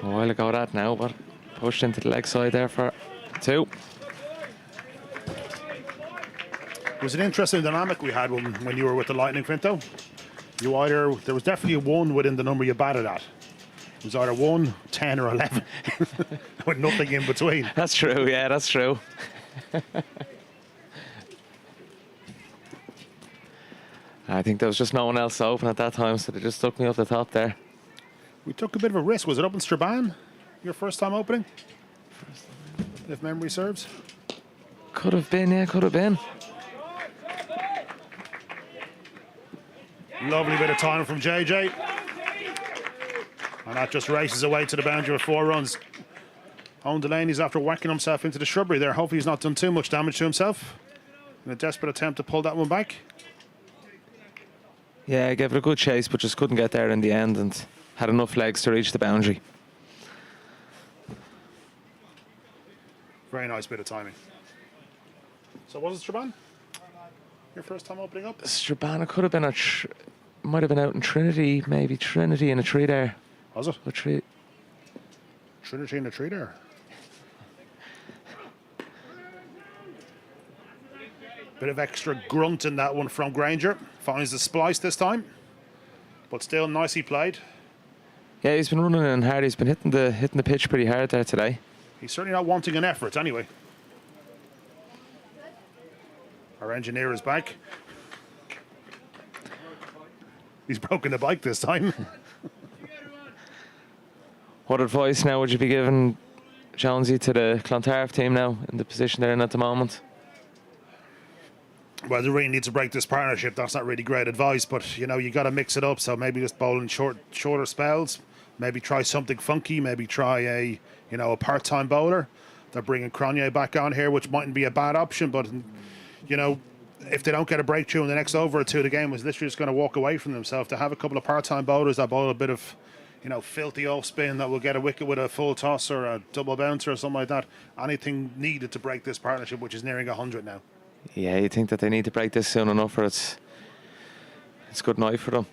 Speaker 2: A while ago that now, but pushed into the leg side there for two.
Speaker 1: It was an interesting dynamic we had when you were with the Lightning, Finto. There was definitely a 1 within the number you batted at. It was either 1, 10 or 11 with nothing in between.
Speaker 2: That's true, yeah, that's true. I think there was just no one else open at that time, so they just stuck me up the top there.
Speaker 1: We took a bit of a risk. Was it up in Strabane, your first time opening? If memory serves.
Speaker 2: Could have been, yeah, could have been.
Speaker 1: Lovely bit of time from JJ. And that just races away to the boundary with 4 runs. Owen Delaney's after whacking himself into the shrubbery there. Hopefully he's not done too much damage to himself. In a desperate attempt to pull that one back.
Speaker 2: Yeah, I gave it a good chase, but just couldn't get there in the end and had enough legs to reach the boundary.
Speaker 1: Very nice bit of timing. So was it Strabane? Your first time opening up?
Speaker 2: Strabane, it could have been might have been out in Trinity, maybe Trinity in a tree there.
Speaker 1: Was it?
Speaker 2: A tree.
Speaker 1: Trinity in the tree there. Bit of extra grunt in that one from Granger. Finds the splice this time, but still nicely played.
Speaker 2: Yeah, he's been running in hard. He's been hitting the pitch pretty hard there today.
Speaker 1: He's certainly not wanting an effort anyway. Our engineer is back. He's broken the bike this time.
Speaker 2: What advice now would you be giving, Jonesy, to the Clontarf team now in the position they're in at the moment?
Speaker 1: Well, they really need to break this partnership. That's not really great advice, but you know, you got to mix it up. So maybe just bowl in shorter spells. Maybe try something funky. Maybe try a part-time bowler. They're bringing Cronje back on here, which mightn't be a bad option. But you know, if they don't get a breakthrough in the next over or two, the game was literally just going to walk away from themselves. To have a couple of part-time bowlers that bowl a bit of, filthy off spin that will get a wicket with a full toss or a double bouncer or something like that. Anything needed to break this partnership, which is nearing 100 now.
Speaker 2: Yeah, you think that they need to break this soon enough, or it's good night for them.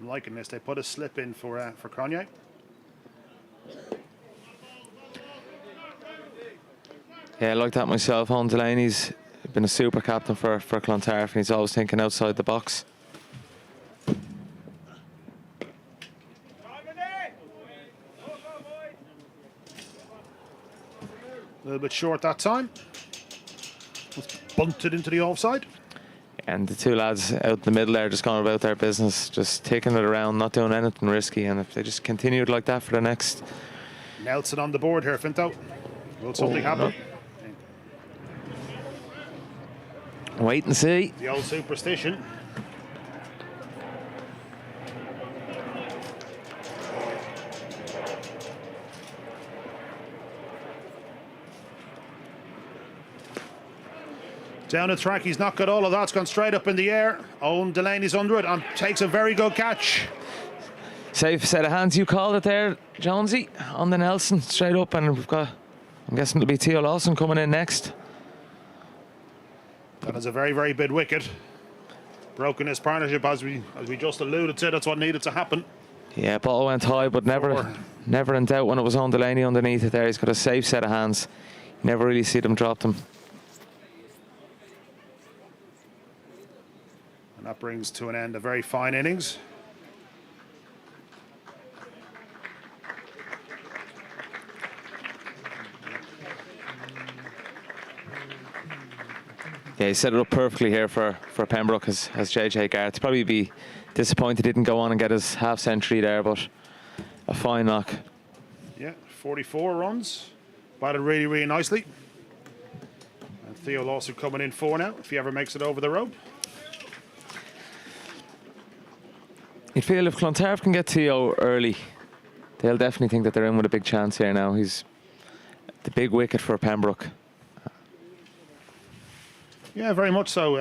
Speaker 1: I'm liking this. They put a slip in for Cronje.
Speaker 2: Yeah, I like that myself. Owen Delaney's been a super captain for Clontarf, and he's always thinking outside the box.
Speaker 1: A little bit short that time. It's bunted into the offside.
Speaker 2: And the two lads out in the middle there just going about their business, just taking it around, not doing anything risky. And if they just continued like that for the next...
Speaker 1: Nelson on the board here, Finto. Will something happen?
Speaker 2: Wait and see.
Speaker 1: The old superstition. Down the track, he's not got all of that. It's gone straight up in the air. Owen Delaney's under it and takes a very good catch.
Speaker 2: Safe set of hands. You called it there, Jonesy, on the Nelson, straight up. And we've got, I'm guessing it'll be Theo Lawson coming in next.
Speaker 1: That is a very, very big wicket. Broken his partnership, as we just alluded to. That's what needed to happen.
Speaker 2: Yeah, ball went high, but never in doubt when it was on Delaney underneath it there. He's got a safe set of hands. You never really see them drop them.
Speaker 1: And that brings to an end a very fine innings.
Speaker 2: Yeah, he set it up perfectly here for Pembroke as JJ Garrett. Probably be disappointed he didn't go on and get his half century there, but a fine knock.
Speaker 1: Yeah, 44 runs. Batted really, really nicely. And Theo Lawson coming in 4 now, if he ever makes it over the rope.
Speaker 2: You'd feel if Clontarf can get Theo early, they'll definitely think that they're in with a big chance here now. He's the big wicket for Pembroke.
Speaker 1: Yeah, very much so.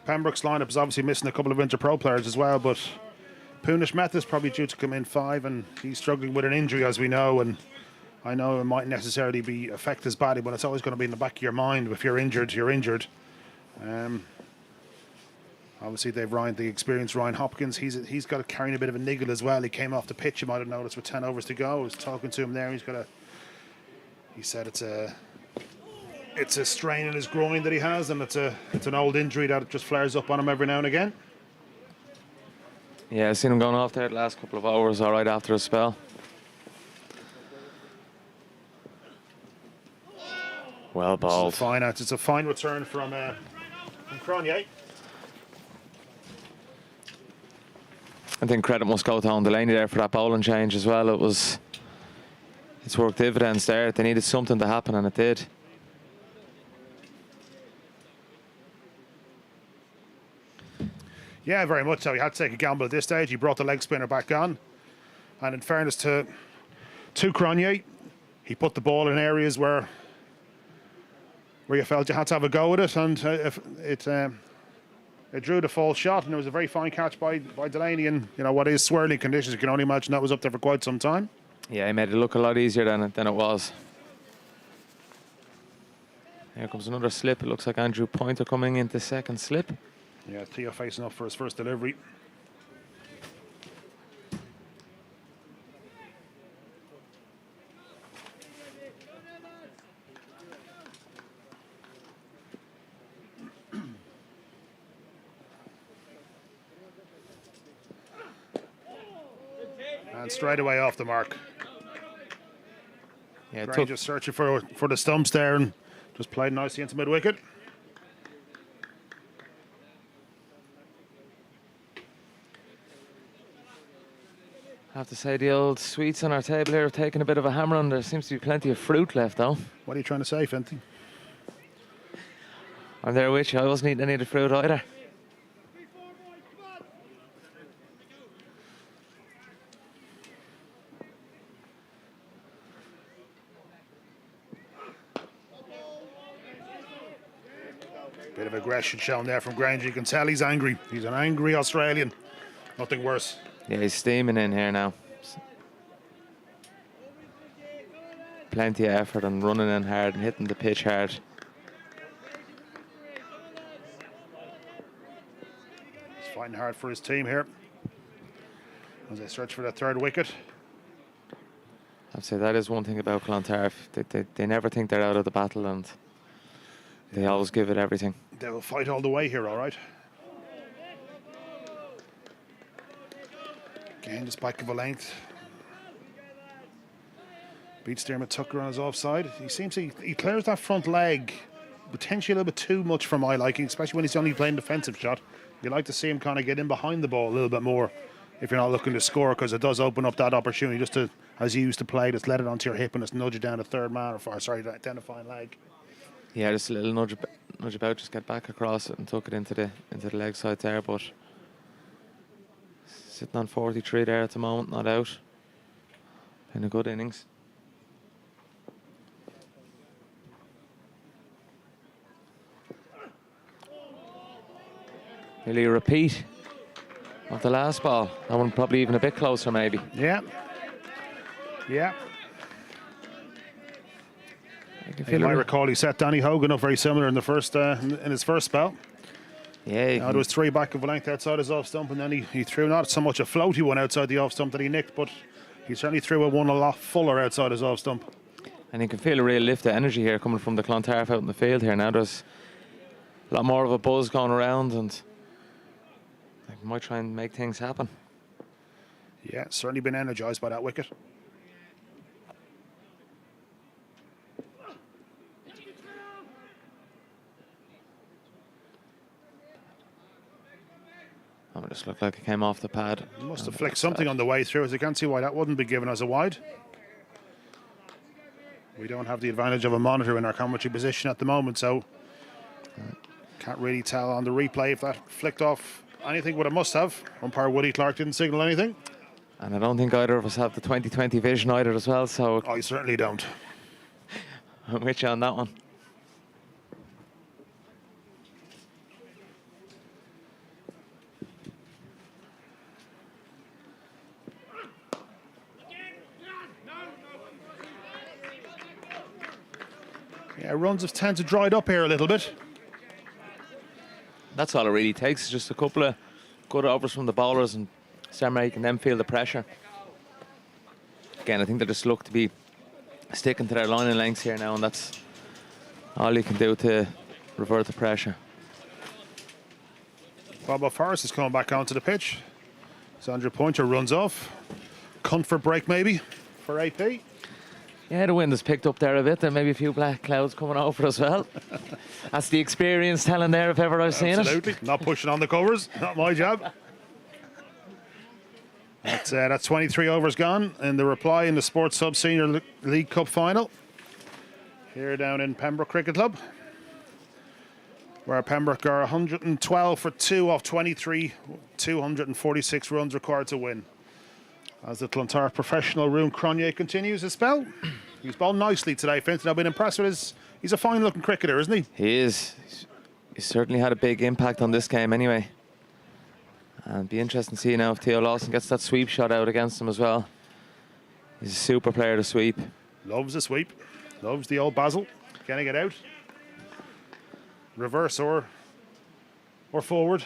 Speaker 1: Pembroke's lineup is obviously missing a couple of Inter-Pro players as well, but Punish Meth is probably due to come in 5, and he's struggling with an injury, as we know. And I know it might necessarily affect his body, but it's always going to be in the back of your mind. If you're injured, you're injured. Obviously, they've the experienced Ryan Hopkins. He's got carrying a bit of a niggle as well. He came off the pitch. You might have noticed with 10 overs to go. I was talking to him there. He said it's a strain in his groin that he has, and it's an old injury that just flares up on him every now and again.
Speaker 2: Yeah, I've seen him going off there the last couple of hours, all right, after a spell. Well balled.
Speaker 1: It's a fine return from Cronje.
Speaker 2: I think credit must go to Owen Delaney there for that bowling change as well. It's worked dividends there. They needed something to happen, and it did.
Speaker 1: Yeah, very much so. He had to take a gamble at this stage. He brought the leg spinner back on. And in fairness to Cronje, he put the ball in areas where you felt you had to have a go with it. And it drew the false shot. And it was a very fine catch by Delaney in what is swirling conditions. You can only imagine that was up there for quite some time.
Speaker 2: Yeah, he made it look a lot easier than it was. Here comes another slip. It looks like Andrew Pointer coming into second slip.
Speaker 1: Yeah, Theo facing up for his first delivery. And straight away off the mark.
Speaker 2: Yeah,
Speaker 1: Grange just searching for the stumps there and just played nicely into mid wicket.
Speaker 2: I have to say the old sweets on our table here have taken a bit of a hammer on. There seems to be plenty of fruit left though.
Speaker 1: What are you trying to say, Finty?
Speaker 2: I'm there with you. I wasn't eating any of the fruit either.
Speaker 1: Bit of aggression shown there from Grange. You can tell he's angry. He's an angry Australian. Nothing worse.
Speaker 2: Yeah, he's steaming in here now. Plenty of effort and running in hard and hitting the pitch hard.
Speaker 1: He's fighting hard for his team here as they search for that third wicket.
Speaker 2: I'd say that is one thing about Clontarf. They never think they're out of the battle, and they always give it everything.
Speaker 1: They will fight all the way here, all right. Again, just back of a length. Beats Dermot Tucker on his offside. He seems he clears that front leg potentially a little bit too much for my liking, especially when he's only playing defensive shot. You like to see him kind of get in behind the ball a little bit more if you're not looking to score, because it does open up that opportunity just to, as you used to play, just let it onto your hip and just nudge it down to third man, or sorry, the identifying leg.
Speaker 2: Yeah, just a little nudge about, just get back across it and tuck it into the leg side there, but sitting on 43 there at the moment, not out. Playing a good innings. Nearly a repeat of the last ball. That one probably even a bit closer maybe.
Speaker 1: Yeah. Yeah. You might recall he set Danny Hogan up very similar in the first in his first spell.
Speaker 2: Yeah.
Speaker 1: Now, there was three back of a length outside his off stump, and then he threw not so much a floaty one outside the off stump that he nicked, but he certainly threw a one a lot fuller outside his off stump.
Speaker 2: And you can feel a real lift of energy here coming from the Clontarf out in the field here. Now there's a lot more of a buzz going around, and they might try and make things happen.
Speaker 1: Yeah, certainly been energised by that wicket.
Speaker 2: Oh, it just looked like it came off the pad.
Speaker 1: He must have flicked something on the way through, as I can't see why that wouldn't be given as a wide. We don't have the advantage of a monitor in our commentary position at the moment, so can't really tell on the replay if that flicked off anything, but it must have. Umpire Woody Clark didn't signal anything.
Speaker 2: And I don't think either of us have the 20/20 vision either as well, so
Speaker 1: I certainly don't.
Speaker 2: I'm with you on that one.
Speaker 1: Yeah, runs have tend to dried up here a little bit.
Speaker 2: That's all it really takes, is just a couple of good overs from the bowlers and start making them feel the pressure. Again, I think they just look to be sticking to their line and lengths here now, and that's all you can do to revert the pressure.
Speaker 1: Bobo Forrest is coming back onto the pitch. Andrew Pointer runs off. Comfort break maybe for AP.
Speaker 2: Yeah, the wind has picked up there a bit. There may be a few black clouds coming over as well. That's the experience telling there if ever I've seen it.
Speaker 1: Absolutely. Not pushing on the covers. Not my job. That's 23 overs gone in the reply in the Sports Sub Senior League Cup final here down in Pembroke Cricket Club, where Pembroke are 112 for 2 off 23, 246 runs required to win. As the Clontarf professional Roon Cronje continues his spell. He's bowled nicely today, Finton. I've been impressed with his... He's a fine-looking cricketer, isn't he?
Speaker 2: He is. He's certainly had a big impact on this game anyway. And it'll be interesting to see now if Theo Lawson gets that sweep shot out against him as well. He's a super player to sweep.
Speaker 1: Loves the sweep. Loves the old Basil. Getting it out. reverse or forward.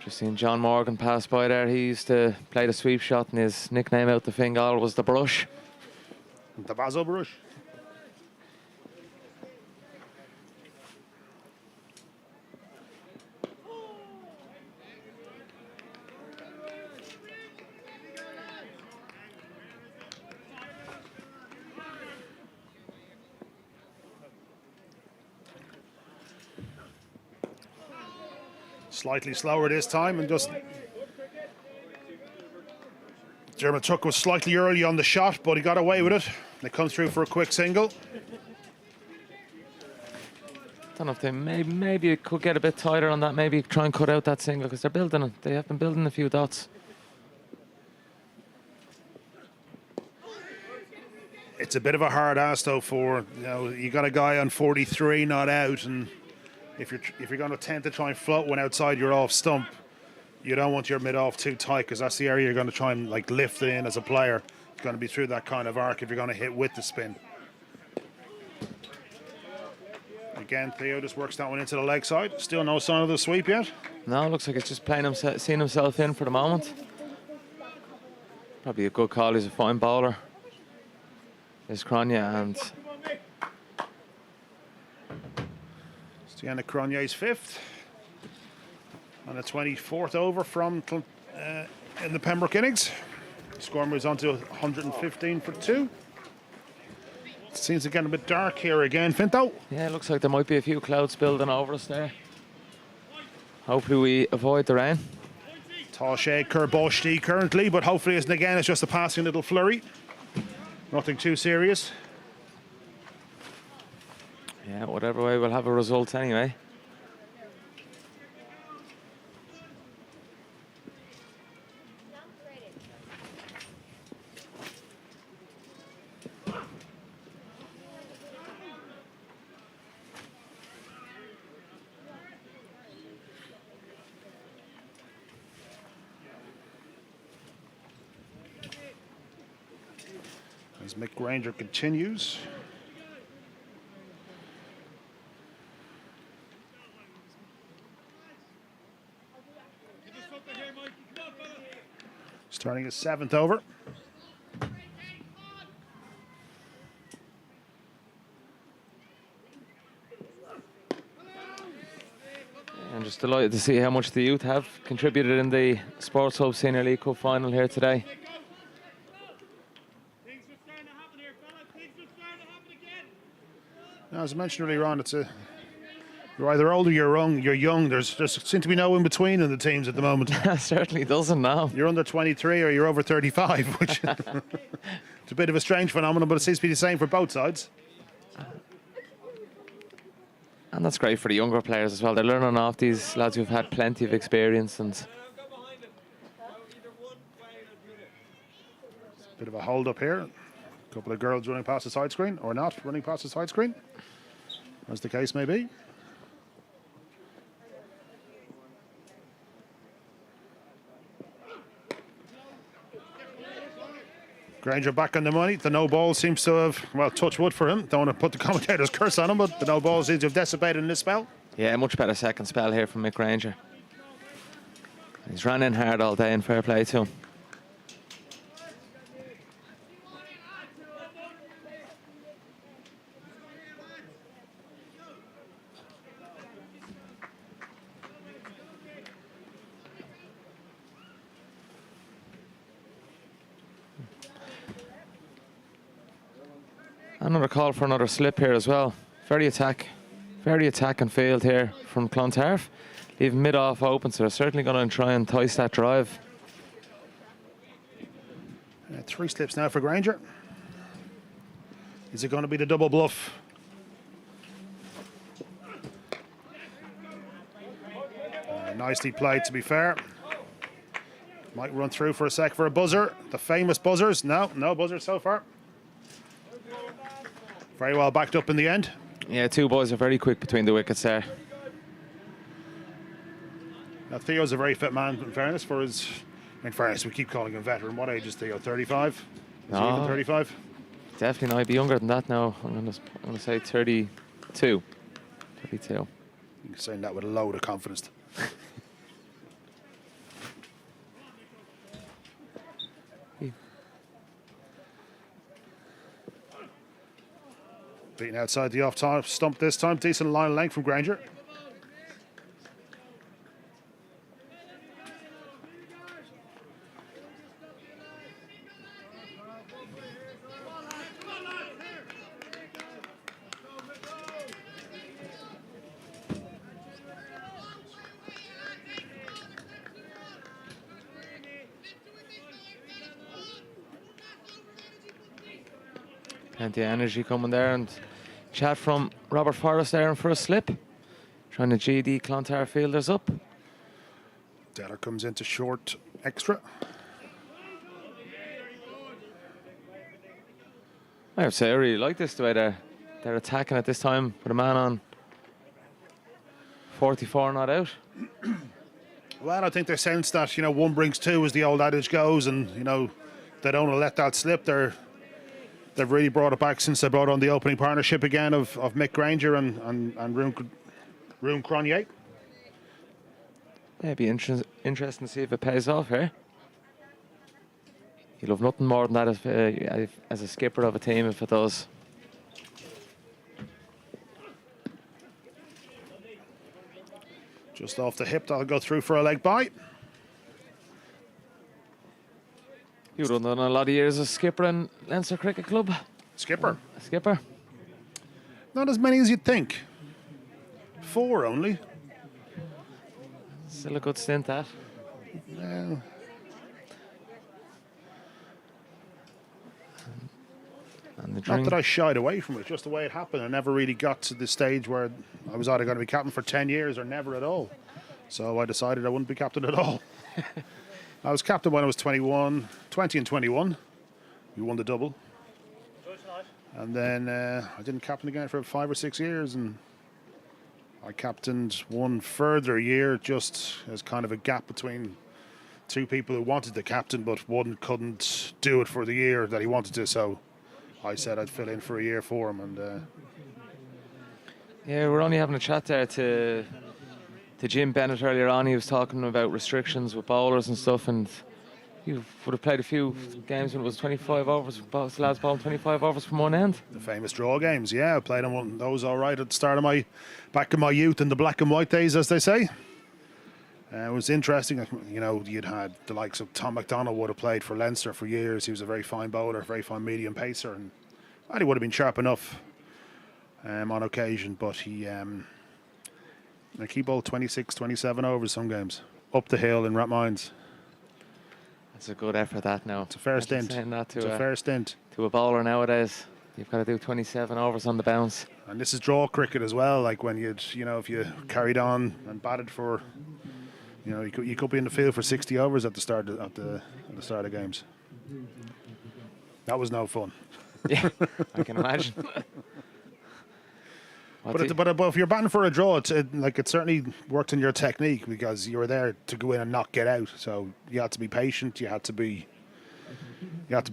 Speaker 2: Just seen John Morgan pass by there. He used to play the sweep shot, and his nickname out the Fingal was the Brush.
Speaker 1: The Basil brush. Slightly slower this time, and just Dermot Tuck was slightly early on the shot, but he got away with it. They come through for a quick single.
Speaker 2: Don't know if they maybe it could get a bit tighter on that. Maybe try and cut out that single because they're building it. They have been building a few dots.
Speaker 1: It's a bit of a hard ass though. For you got a guy on 43 not out, and if you're going to tend to try and float one outside your off stump, you don't want your mid off too tight because that's the area you're going to try and like lift in as a player. It's going to be through that kind of arc if you're going to hit with the spin. Again, Theo just works that one into the leg side. Still no sign of the sweep yet.
Speaker 2: No, looks like it's just playing himself, seeing himself in for the moment. Probably a good call. He's a fine bowler. There's Cronia, and
Speaker 1: Stiana Cronier's fifth. On the 24th over from in the Pembroke innings. Score moves on to 115 for 2. Seems to get a bit dark here again, Finto.
Speaker 2: yeah, it looks like there might be a few clouds building over us there. Hopefully we avoid the rain.
Speaker 1: Tall shade Kerboshti currently, but hopefully it's just a passing little flurry. Nothing too serious.
Speaker 2: Yeah, whatever way, we'll have a result anyway.
Speaker 1: As Mick Granger continues. Starting his 7th over.
Speaker 2: I'm just delighted to see how much the youth have contributed in the Sports Hub Senior League Cup final here today.
Speaker 1: Now, as I mentioned earlier on, you're either old or you're young. There seems to be no in between in the teams at the moment.
Speaker 2: Certainly doesn't now.
Speaker 1: You're under 23 or you're over 35, which it's a bit of a strange phenomenon, but it seems to be the same for both sides.
Speaker 2: And that's great for the younger players as well. They're learning off these lads who've had plenty of experience. And
Speaker 1: Bit of a hold up here. A couple of girls running past the side screen, or not running past the side screen, as the case may be. Granger back on the money. The no ball seems to have, well, touch wood for him. Don't want to put the commentator's curse on him, but the no ball seems to have dissipated in this spell.
Speaker 2: yeah, much better second spell here from Mick Granger. He's ran in hard all day, and fair play to him. Another call for another slip here as well. Very attack and field here from Clontarf. Leave mid off open, so they're certainly going to try and entice that drive.
Speaker 1: 3 slips now for Granger. Is it going to be the double bluff? Nicely played, to be fair. Might run through for a sec for a buzzer. The famous buzzers. No buzzers so far. Very well backed up in the end.
Speaker 2: Yeah, 2 boys are very quick between the wickets there.
Speaker 1: Now, Theo's a very fit man, in fairness, we keep calling him veteran. What age is Theo? 35? Is he even 35?
Speaker 2: definitely not. I'd be younger than that now. I'm gonna say 32. 32.
Speaker 1: You're saying that with a load of confidence. Beaten outside the off stump this time. Decent line of length from Granger.
Speaker 2: Plenty of energy coming there, and chat from Robert Forrest there in for a slip. Trying to GD Clontarf fielders up.
Speaker 1: Deller comes into short extra.
Speaker 2: I would say I really like this, the way they're attacking at this time with a man on 44 not out.
Speaker 1: Well, I think they sense that, one brings two, as the old adage goes, and, they don't want to let that slip. They've really brought it back since they brought on the opening partnership again of Mick Granger and Rune Cronje.
Speaker 2: Yeah, it'd be interesting to see if it pays off here. You'll have nothing more than that if, as a skipper of a team if it does.
Speaker 1: Just off the hip, that'll go through for a leg bite.
Speaker 2: You've done a lot of years as skipper in Leinster Cricket Club.
Speaker 1: Skipper?
Speaker 2: Skipper.
Speaker 1: Not as many as you'd think. 4 only.
Speaker 2: Still a good stint, that.
Speaker 1: Yeah.
Speaker 2: And the
Speaker 1: Not that I shied away from it, just the way it happened. I never really got to the stage where I was either going to be captain for 10 years or never at all. So I decided I wouldn't be captain at all. I was captain when I was 20 and 21. We won the double. And then I didn't captain again for 5 or 6 years. And I captained one further year just as kind of a gap between two people who wanted to captain, but one couldn't do it for the year that he wanted to. So I said I'd fill in for a year for him. And
Speaker 2: yeah, we're only having a chat there to Jim Bennett earlier on. He was talking about restrictions with bowlers and stuff, and you would have played a few games when it was 25 overs, both lads bowling 25 overs from one end.
Speaker 1: The famous draw games, yeah. I played on one of those all right at the start of back in my youth in the black and white days, as they say. It was interesting, you'd had the likes of Tom McDonald would have played for Leinster for years. He was a very fine bowler, very fine medium pacer, and he would have been sharp enough on occasion, but he bowled 26, 27 overs some games, up the hill in Rathmines.
Speaker 2: That's a good effort, that now.
Speaker 1: It's a fair stint.
Speaker 2: It's
Speaker 1: a fair stint.
Speaker 2: To a bowler nowadays, you've got to do 27 overs on the bounce.
Speaker 1: And this is draw cricket as well, like when if you carried on and batted for... you could be in the field for 60 overs at the start of games. That was no fun.
Speaker 2: Yeah, I can imagine.
Speaker 1: But if you're batting for a draw, it certainly worked in your technique because you were there to go in and not get out. So you had to be patient. You had to be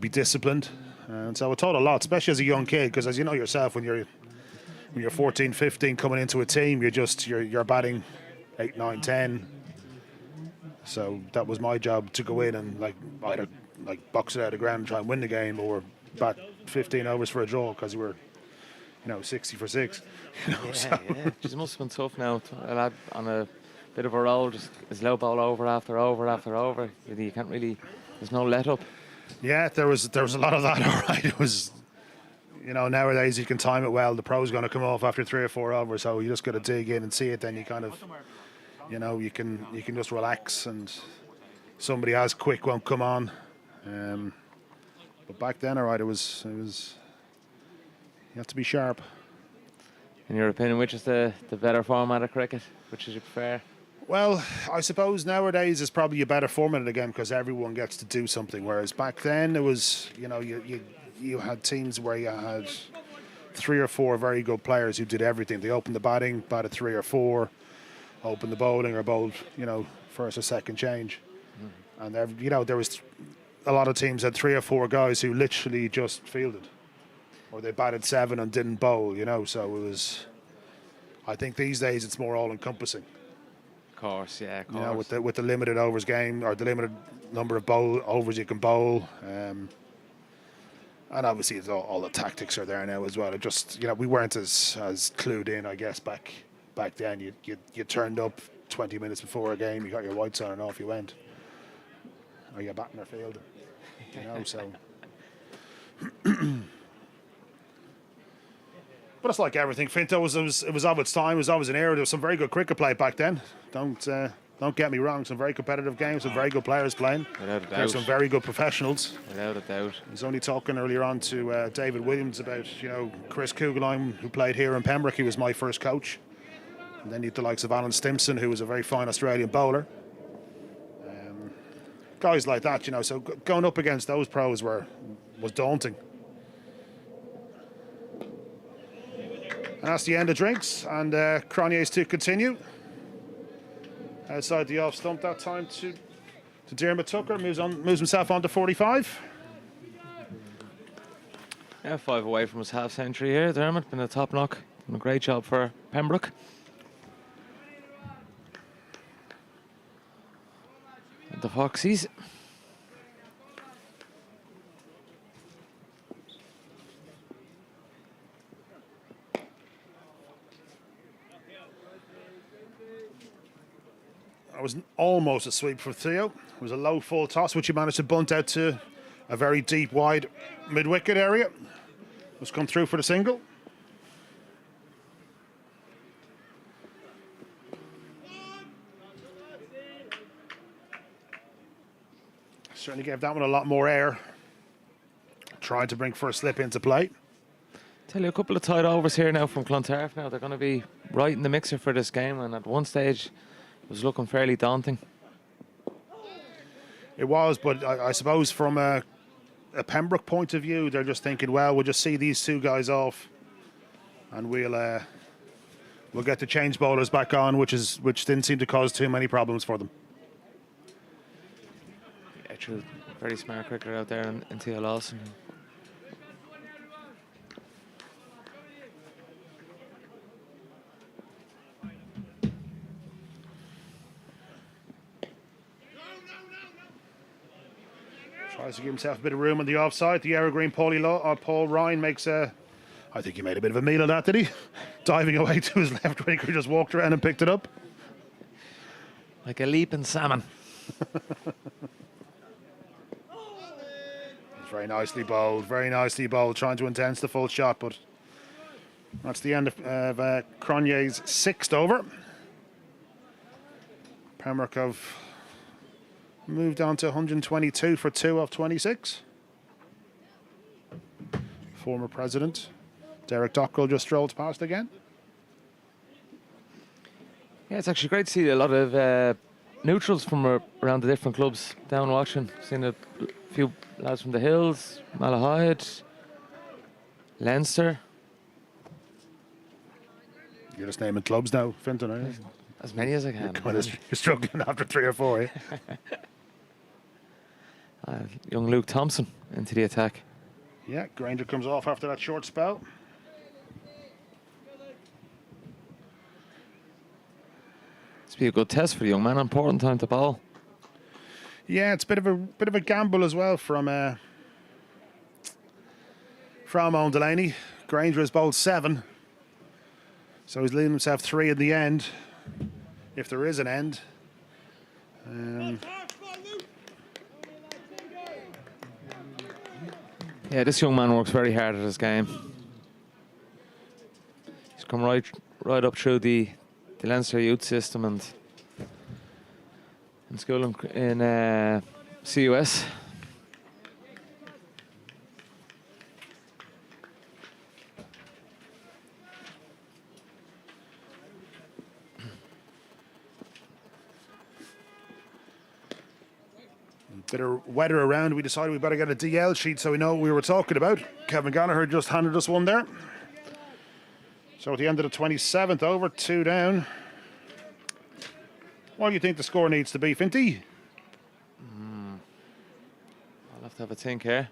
Speaker 1: disciplined, and so it taught a lot, especially as a young kid. Because as you know yourself, when you're 14, 15, coming into a team, you're batting 8, 9, 10. So that was my job, to go in and either box it out of the ground and try and win the game, or bat 15 overs for a draw because you were 60 for 6.
Speaker 2: Yeah. It must have been tough now. A lad on a bit of a roll, just is low ball over after over after over. You can't really. There's no let up.
Speaker 1: Yeah, there was a lot of that. All right, it was. Nowadays you can time it well. The pro's going to come off after 3 or 4 overs, so you just got to dig in and see it. Then you kind of, you can just relax, and somebody as quick won't come on. But back then, all right, it was. You have to be sharp.
Speaker 2: In your opinion, which is the better format of cricket? Which did you prefer?
Speaker 1: Well, I suppose nowadays is probably a better format of the game because everyone gets to do something. Whereas back then it was, you had teams where you had 3 or 4 very good players who did everything. They opened the batting, batted 3 or 4, opened the bowling, or bowled, first or second change. And there was a lot of teams had 3 or 4 guys who literally just fielded. or they batted 7 and didn't bowl, you know. So it was. I think these days it's more all-encompassing.
Speaker 2: Of course, yeah, of course.
Speaker 1: You know, with the limited overs game or the limited number of overs you can bowl, and obviously it's all the tactics are there now as well. It just, you know, we weren't as clued in, I guess, back then. You turned up 20 minutes before a game, you got your whites on and off you went. Or you're batting or fielding, you know. So, but it's like everything. Finto it was of its time. It was always an era. There was some very good cricket play back then. Don't get me wrong. Some very competitive games. Some very good players playing.
Speaker 2: Without a doubt.
Speaker 1: There's some very good professionals.
Speaker 2: Without a doubt.
Speaker 1: I was only talking earlier on to David Williams about, you know, Chris Kugelheim, who played here in Pembroke. He was my first coach. And then you had the likes of Alan Stimpson, who was a very fine Australian bowler. Guys like that, you know. So going up against those pros was daunting. And that's the end of drinks, and Cronjes to continue. Outside the off stump that time to Dermot Tucker, moves himself on to 45.
Speaker 2: Yeah, 5 away from his half century here. Dermot, been a top knock. Done a great job for Pembroke. And the Foxies.
Speaker 1: It was almost a sweep from Theo. It was a low full toss, which he managed to bunt out to a very deep, wide mid-wicket area. Was come through for the single. Certainly gave that one a lot more air. Trying to bring first slip into play.
Speaker 2: Tell you, a couple of tight overs here now from Clontarf now. They're going to be right in the mixer for this game, and at one stage it was looking fairly daunting.
Speaker 1: It was, but I suppose from a Pembroke point of view, they're just thinking, well, we'll just see these 2 guys off, and we'll get the change bowlers back on, which didn't seem to cause too many problems for them.
Speaker 2: Yeah, true. Very smart cricketer out there in Theo Lawson.
Speaker 1: Tries to give himself a bit of room on the offside. The evergreen Paul Ryan makes I think he made a bit of a meal of that, did he? Diving away to his left when he could just walked around and picked it up.
Speaker 2: Like a leaping salmon.
Speaker 1: It's very nicely bowled, trying to intense the full shot, but that's the end of Cronje's 6th over. Pembroke have moved on to 122 for 2 off 26. Former president Derek Dockrell just strolled past again.
Speaker 2: Yeah, it's actually great to see a lot of neutrals from around the different clubs down watching. Seen a few lads from the Hills, Malahide, Leinster.
Speaker 1: You're just naming clubs now, Finton, are you?
Speaker 2: As many as I can.
Speaker 1: You're struggling after 3 or 4, eh?
Speaker 2: Young Luke Thompson into the attack.
Speaker 1: Yeah, Granger comes off after that short spell.
Speaker 2: It's be a good test for the young man. Important time to bowl.
Speaker 1: Yeah, it's a bit of a gamble as well from Owen Delaney. Granger has bowled 7, so he's leaving himself 3 in the end, if there is an end.
Speaker 2: Yeah, this young man works very hard at his game. He's come right up through the Leinster youth system and in school in CUS.
Speaker 1: Bit of weather around, we decided we better get a DL sheet so we know what we were talking about. Kevin Gallagher just handed us one there. So at the end of the 27th over, 2 down. What do you think the score needs to be, Finty?
Speaker 2: I'll have to have a think here.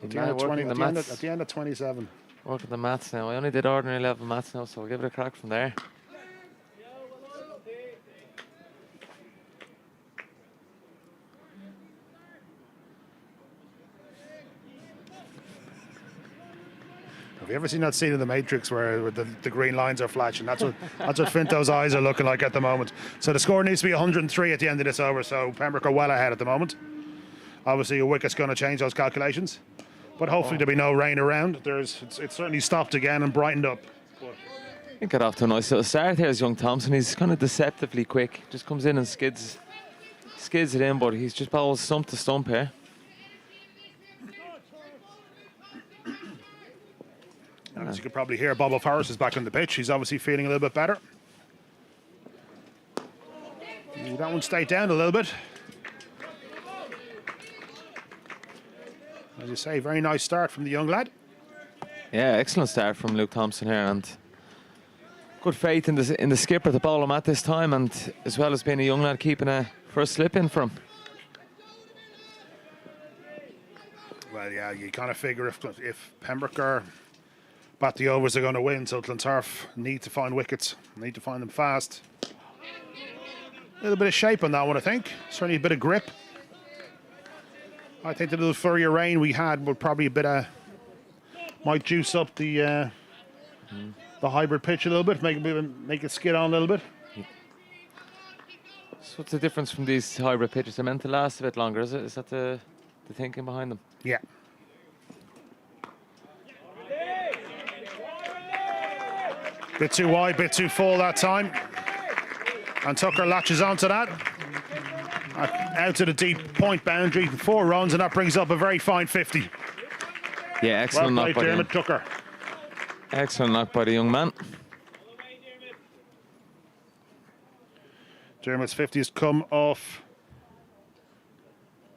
Speaker 1: At the end of 20, at the end of 27.
Speaker 2: Working the maths now. I only did ordinary level maths now, so we'll give it a crack from there.
Speaker 1: Have you ever seen that scene in The Matrix where the green lines are flashing? That's what Finto's eyes are looking like at the moment. So the score needs to be 103 at the end of this over, so Pembroke are well ahead at the moment. Obviously a wicket's going to change those calculations, but hopefully there'll be no rain around. It's certainly stopped again and brightened up.
Speaker 2: He got off to a nice little start here as young Thompson. He's kind of deceptively quick. Just comes in and skids it in, but he's just bowls stump to stump here.
Speaker 1: And as you could probably hear, Bobo Forrest is back on the pitch. He's obviously feeling a little bit better. That one stayed down a little bit. As you say, very nice start from the young lad.
Speaker 2: Yeah, excellent start from Luke Thompson here, and good faith in the skipper to bowl him at this time, and as well as being a young lad, keeping a first slip in for him.
Speaker 1: Well, yeah, you kind of figure if Pembroke are bat the overs, are going to win, so Clontarf need to find wickets, need to find them fast. A little bit of shape on that one, I think. Certainly a bit of grip. I think the little flurry of rain we had would probably might juice up the hybrid pitch a little bit, make it skid on a little bit.
Speaker 2: So what's the difference from these hybrid pitches? They're meant to last a bit longer, is it? Is that the thinking behind them?
Speaker 1: Yeah. Bit too wide, bit too full that time. And Tucker latches onto that. Out to the deep point boundary, 4 runs, and that brings up a very fine 50.
Speaker 2: Yeah, excellent knock by
Speaker 1: Dermot Tucker.
Speaker 2: Excellent knock by the young man.
Speaker 1: Dermot's 50 has come off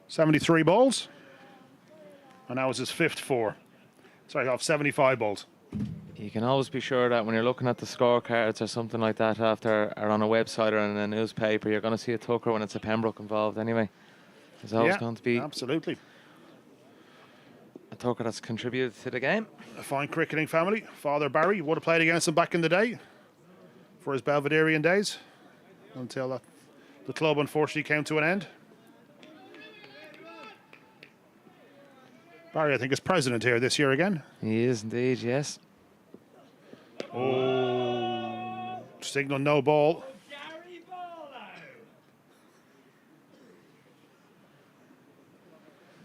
Speaker 1: 73 balls. And that was his 5th 4. Sorry, off 75 balls.
Speaker 2: You can always be sure that when you're looking at the scorecards or something like that or on a website or in a newspaper, you're going to see a Tucker when it's a Pembroke involved anyway. There's always going to be
Speaker 1: absolutely
Speaker 2: a Tucker that's contributed to the game.
Speaker 1: A fine cricketing family. Father Barry would have played against him back in the day for his Belvederian days until the club unfortunately came to an end. Barry, I think, is president here this year again.
Speaker 2: He is indeed, yes.
Speaker 1: Oh, signal no ball.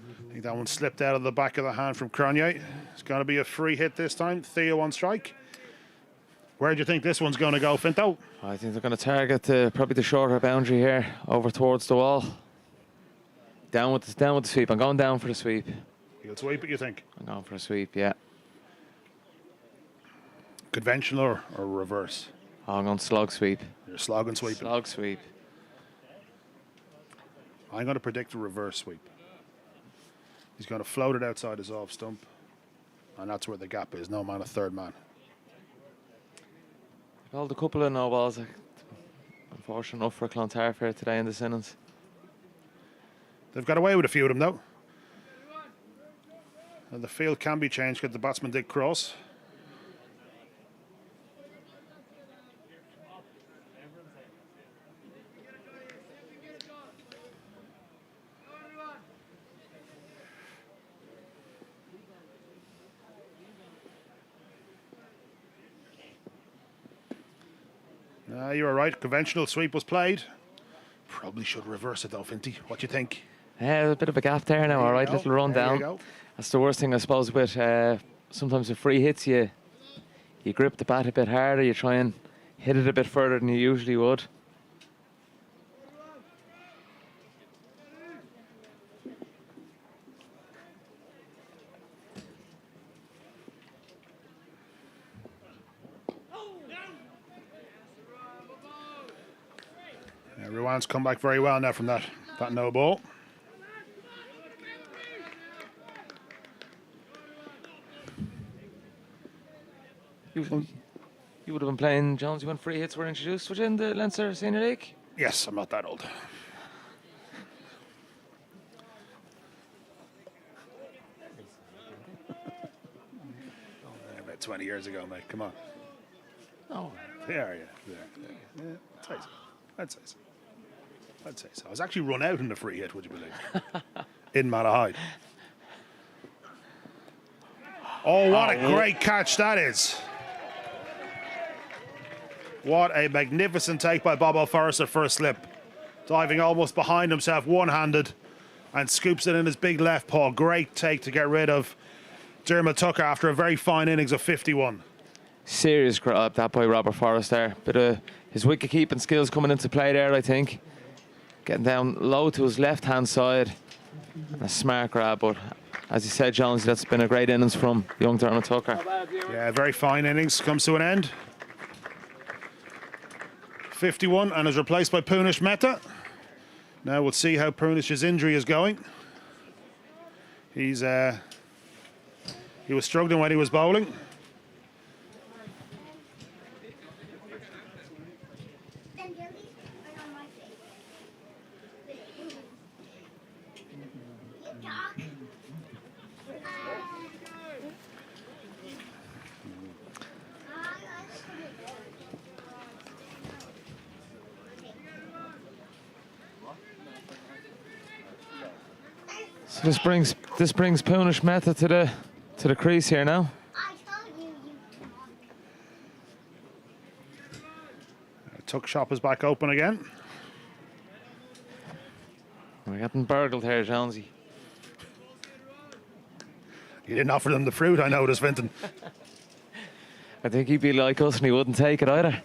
Speaker 1: I think that one slipped out of the back of the hand from Cronje. It's going to be a free hit this time. Theo on strike. Where do you think this one's going to go, Finto?
Speaker 2: I think they're going to target probably the shorter boundary here, over towards the wall. Down with the sweep. I'm going down for the sweep.
Speaker 1: He'll sweep it, you think?
Speaker 2: I'm going for a sweep, yeah.
Speaker 1: Conventional or reverse?
Speaker 2: Oh, I'm going slog sweep.
Speaker 1: You're slog and sweep.
Speaker 2: Slog sweep.
Speaker 1: I'm going to predict a reverse sweep. He's going to float it outside his off stump. And that's where the gap is. No man, a third man.
Speaker 2: Well, a couple of no balls. Unfortunate enough for Clontarf here today in this innings.
Speaker 1: They've got away with a few of them, though. And the field can be changed because the batsman did cross. You were right. Conventional sweep was played. Probably should reverse it though, Finty. What do you think?
Speaker 2: Yeah, a bit of a gap there now. All right, little run down. That's the worst thing, I suppose. With sometimes with free hits, you grip the bat a bit harder. You try and hit it a bit further than you usually would.
Speaker 1: Ruan's come back very well now from that no ball.
Speaker 2: You would have been playing, Jones, when free hits were introduced within the Leinster Senior League?
Speaker 1: Yes, I'm not that old. about 20 years ago, mate. Come on.
Speaker 2: Oh,
Speaker 1: There, yeah. I'd say so. I'd say so. I was actually run out in the free hit, would you believe? In Malahide. Oh, what a great catch that is. What a magnificent take by Bobo Forrester first slip. Diving almost behind himself, one-handed, and scoops it in his big left paw. Great take to get rid of Dermot Tucker after a very fine innings of 51.
Speaker 2: serious grab that by Robert Forrest there. Bit of his wicket keeping skills coming into play there, I think. Getting down low to his left-hand side. A smart grab, but as you said, Jones, that's been a great innings from young Dermot Tucker.
Speaker 1: Yeah, very fine innings. Comes to an end. 51 and is replaced by Punish Mehta. Now we'll see how Punish's injury is going. He was struggling when he was bowling.
Speaker 2: So this brings Punish Mehta to the crease here now.
Speaker 1: Tuck shop is back open again.
Speaker 2: We're getting burgled here, Jonesy.
Speaker 1: You didn't offer them the fruit, I noticed, Vinton.
Speaker 2: I think he'd be like us and he wouldn't take it either.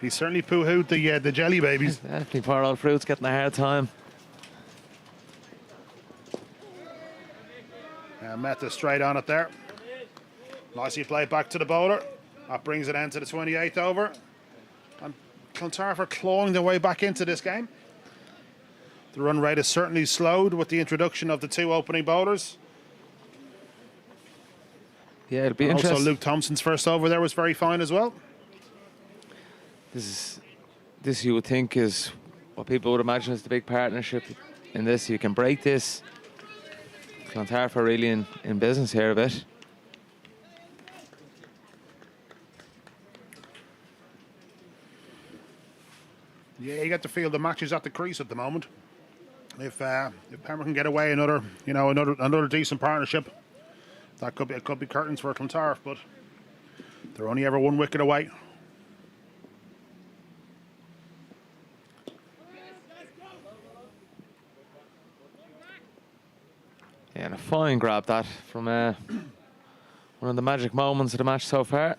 Speaker 1: He certainly poo-hooed the jelly babies.
Speaker 2: Definitely poor old fruit's getting a hard time.
Speaker 1: Mehta straight on it there. Nicely played back to the bowler. That brings it end to the 28th over. And Clontarf are clawing their way back into this game. The run rate is certainly slowed with the introduction of the two opening bowlers.
Speaker 2: Yeah, it'll be
Speaker 1: And
Speaker 2: interesting.
Speaker 1: also Luke Thompson's first over there was very fine as well.
Speaker 2: This you would think is what people would imagine is the big partnership in this. You can break this. Clontarf are really in business here a bit.
Speaker 1: Yeah, you get the feel the match is at the crease at the moment. If Pembroke can get away another decent partnership, that could be curtains for Clontarf, but they're only ever one wicket away.
Speaker 2: Yeah, and a fine grab that from one of the magic moments of the match so far.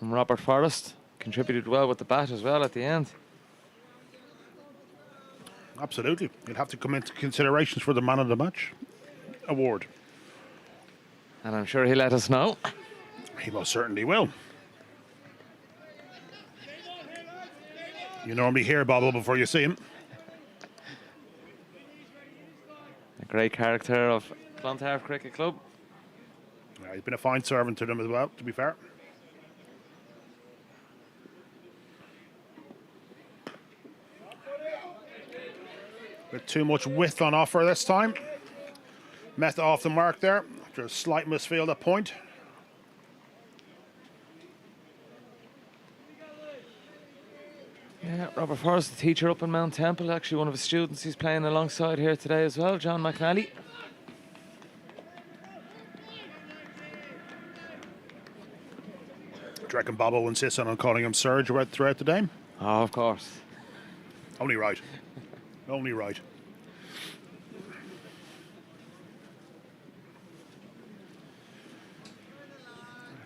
Speaker 2: From Robert Forrest. Contributed well with the bat as well at the end.
Speaker 1: Absolutely. You'll have to come into considerations for the man of the match award.
Speaker 2: And I'm sure he'll let us know.
Speaker 1: He most certainly will. You normally hear Bobble before you see him.
Speaker 2: A great character of Clontarf Cricket Club.
Speaker 1: Yeah, he's been a fine servant to them as well, to be fair. With too much width on offer this time. Mehta off the mark there after a slight misfield at point.
Speaker 2: Yeah, Robert Forrest, the teacher up in Mount Temple, actually one of his students he's playing alongside here today as well, John McNally.
Speaker 1: Do you reckon Bobo insists on calling him Serge throughout the game?
Speaker 2: Oh, of course.
Speaker 1: Only right. Only right.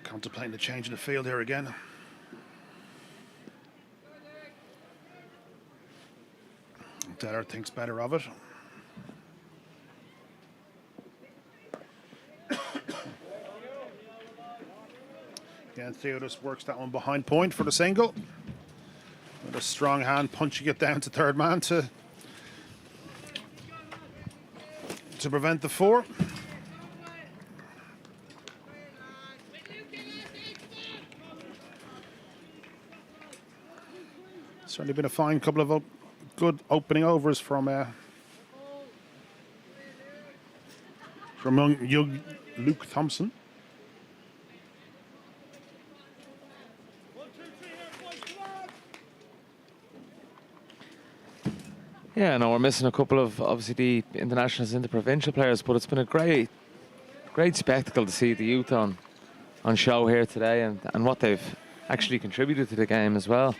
Speaker 1: Contemplating the change in the field here again. Deller thinks better of it. Again, Theodis works that one behind point for the single. With a strong hand punching it down to third man to prevent the four. Certainly been a fine couple of good opening overs from from young Luke Thompson.
Speaker 2: Yeah, no, we're missing a couple of, obviously, the internationals and the provincial players, but it's been a great spectacle to see the youth on show here today, and what they've actually contributed to the game as well.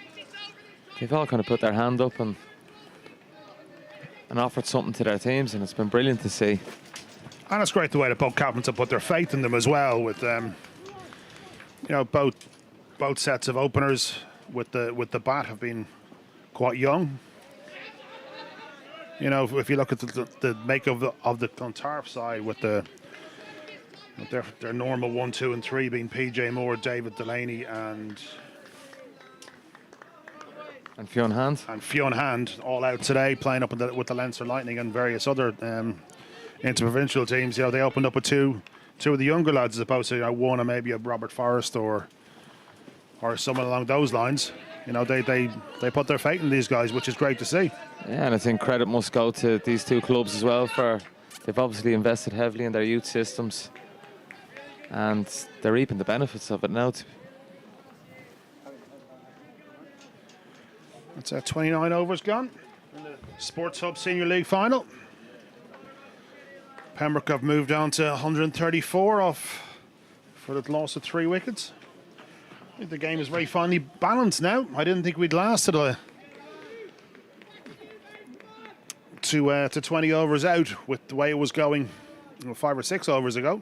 Speaker 2: They've all kind of put their hand up and offered something to their teams, and it's been brilliant to see.
Speaker 1: And it's great the way the both captains have put their faith in them as well. With you know, both sets of openers with the bat have been quite young. You know, if you look at the make of the Clontarf side with their normal 1, 2, and 3 being PJ Moore, David Delaney, and
Speaker 2: Fionn Hand.
Speaker 1: And Fionn Hand all out today, playing up with the Leinster Lightning and various other interprovincial teams. You know, they opened up with two of the younger lads as opposed to, you know, one or maybe a Robert Forrest or someone along those lines. You know, they put their faith in these guys, which is great to see.
Speaker 2: Yeah, and I think credit must go to these two clubs as well for they've obviously invested heavily in their youth systems, and they're reaping the benefits of it now.
Speaker 1: That's 29 overs gone in the Sports Hub Senior League final. Pembroke have moved on to 134 off for the loss of 3 wickets. I think the game is very finely balanced now. I didn't think we'd lasted to 20 overs out with the way it was going 5 or 6 overs ago.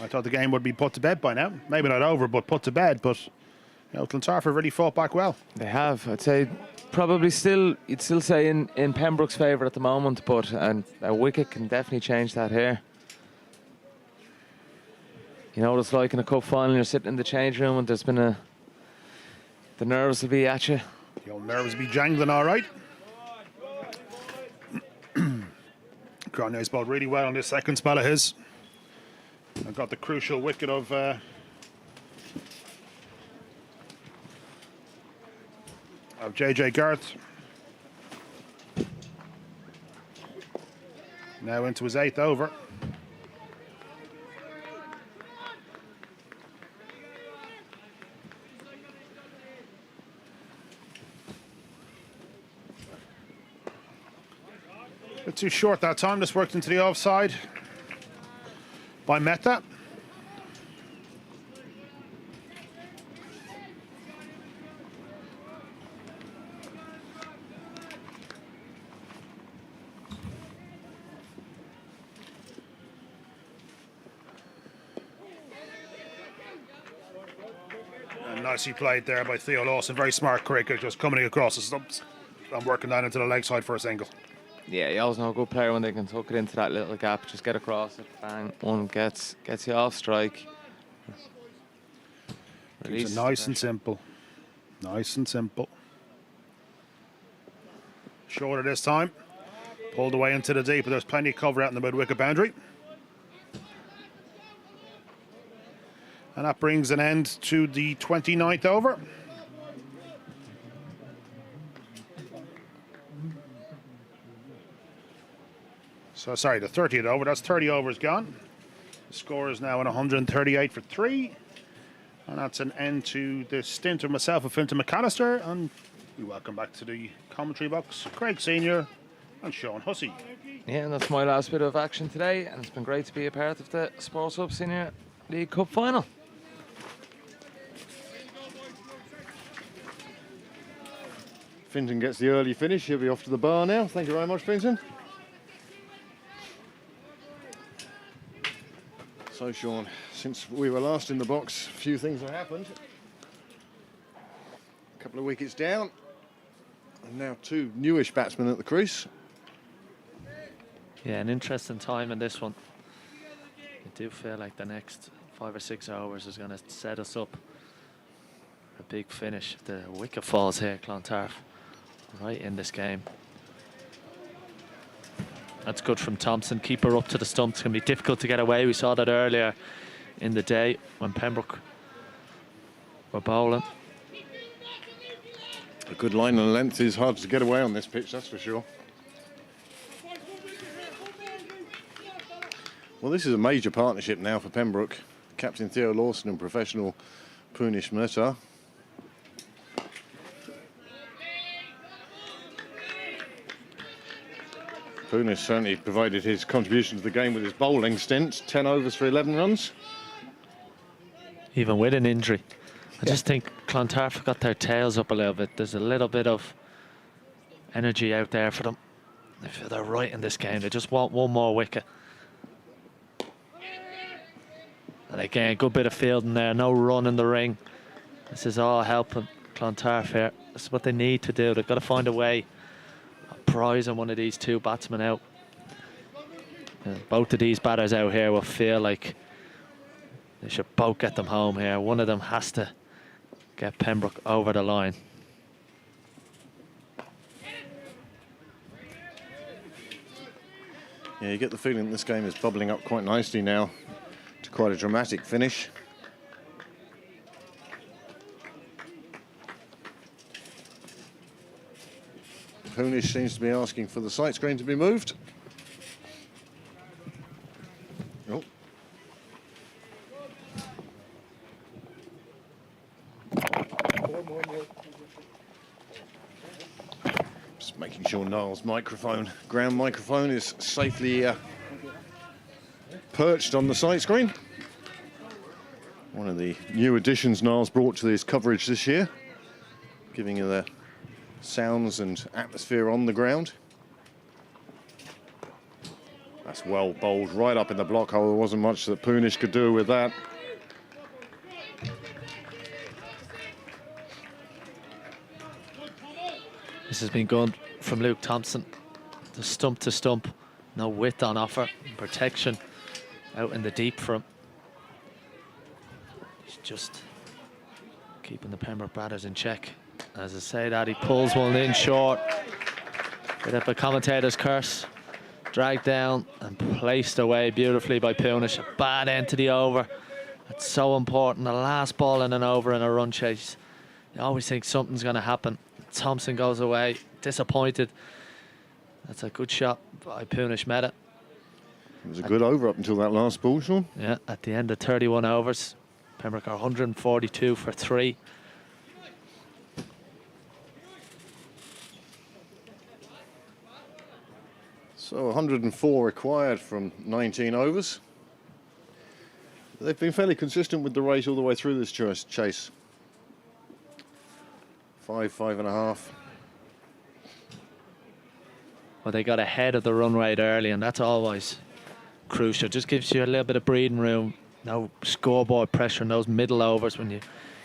Speaker 1: I thought the game would be put to bed by now. Maybe not over, but put to bed. But you know, Clontarf have really fought back well.
Speaker 2: They have. I'd say probably you'd still say in Pembroke's favour at the moment, but a wicket can definitely change that here. You know what it's like in a cup final, you're sitting in the change room and there's been the nerves will be at you.
Speaker 1: The old nerves be jangling all right. Croney's bowled really well on this second spell of his. I've got the crucial wicket of JJ Garth. Now into his 8th over. A bit too short that time, just worked into the offside by Mehta. And nicely played there by Theo Lawson, very smart cricket, just coming across the stumps and working down into the leg side for a single.
Speaker 2: Yeah, you always know a good player when they can tuck it into that little gap, just get across it, bang, one gets you off strike.
Speaker 1: Keeps it nice and simple. Nice and simple. Shorter this time. Pulled away into the deep, but there's plenty of cover out in the mid-wicket boundary. And that brings an end to the 29th over. So, sorry, the 30th over. That's 30 overs gone. The score is now at 138 for 3. And that's an end to the stint of myself and Fintan McAllister. And we welcome back to the commentary box Craig Senior and Sean Hussey.
Speaker 2: Yeah, and that's my last bit of action today. And it's been great to be a part of the Sports Hub Senior League Cup final.
Speaker 3: Fintan gets the early finish. He'll be off to the bar now. Thank you very much, Fintan. So, Sean, since we were last in the box, a few things have happened. A couple of wickets down, and now 2 newish batsmen at the crease.
Speaker 4: Yeah, an interesting time in this one. I do feel like the next 5 or 6 hours is going to set us up for a big finish. The wicket falls here, Clontarf, right in this game. That's good from Thompson. Keeper up to the stumps. It's going to be difficult to get away. We saw that earlier in the day when Pembroke were bowling.
Speaker 3: A good line and length is hard to get away on this pitch, that's for sure. Well, this is a major partnership now for Pembroke. Captain Theo Lawson and professional Punish Mehta. Punish certainly provided his contribution to the game with his bowling stint. 10 overs for 11 runs.
Speaker 4: Even with an injury. I just think Clontarf got their tails up a little bit. There's a little bit of energy out there for them. They feel they're right in this game. They just want one more wicket. And again, good bit of fielding there. No run in the ring. This is all helping Clontarf here. This is what they need to do. They've got to find a way of prizing one of these two batsmen out. Both of these batters out here will feel like they should both get them home here. One of them has to get Pembroke over the line.
Speaker 3: Yeah, you get the feeling this game is bubbling up quite nicely now to quite a dramatic finish. Punish seems to be asking for the sight screen to be moved. Oh. Just making sure Niall's microphone, ground microphone, is safely perched on the sight screen. One of the new additions Niall's brought to this coverage this year, giving you the sounds and atmosphere on the ground. That's well bowled right up in the block hole. There wasn't much that Punish could do with that.
Speaker 4: This has been good from Luke Thompson. The stump to stump. No width on offer. Protection out in the deep for him. He's just keeping the Pembroke batters in check. As I say that, he pulls one in short. Bit of a commentator's curse. Dragged down and placed away beautifully by Punish. A bad end to the over. That's so important. The last ball in an over in a run chase. You always think something's going to happen. Thompson goes away, disappointed. That's a good shot by Punish Mehta.
Speaker 3: It was a good over up until that last ball, Sean.
Speaker 4: Yeah, at the end of 31 overs, Pembroke are 142 for 3.
Speaker 3: So 104 required from 19 overs. They've been fairly consistent with the rate all the way through this chase. 5.5.
Speaker 4: Well, they got ahead of the run rate early, and that's always crucial. Just gives you a little bit of breathing room. No scoreboard pressure in those middle overs when you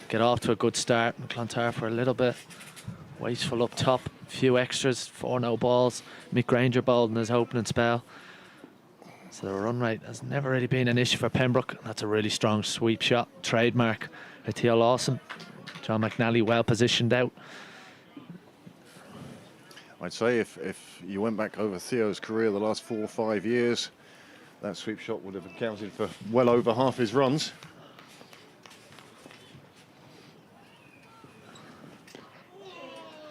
Speaker 4: get off to a good start. And Clontarf were a little bit wasteful up top. A few extras, 4 no balls. Mick Granger bowled in his opening spell. So the run rate has never really been an issue for Pembroke. That's a really strong sweep shot. Trademark by Theo Lawson. John McNally well positioned out.
Speaker 3: I'd say if you went back over Theo's career the last 4 or 5 years, that sweep shot would have accounted for well over half his runs.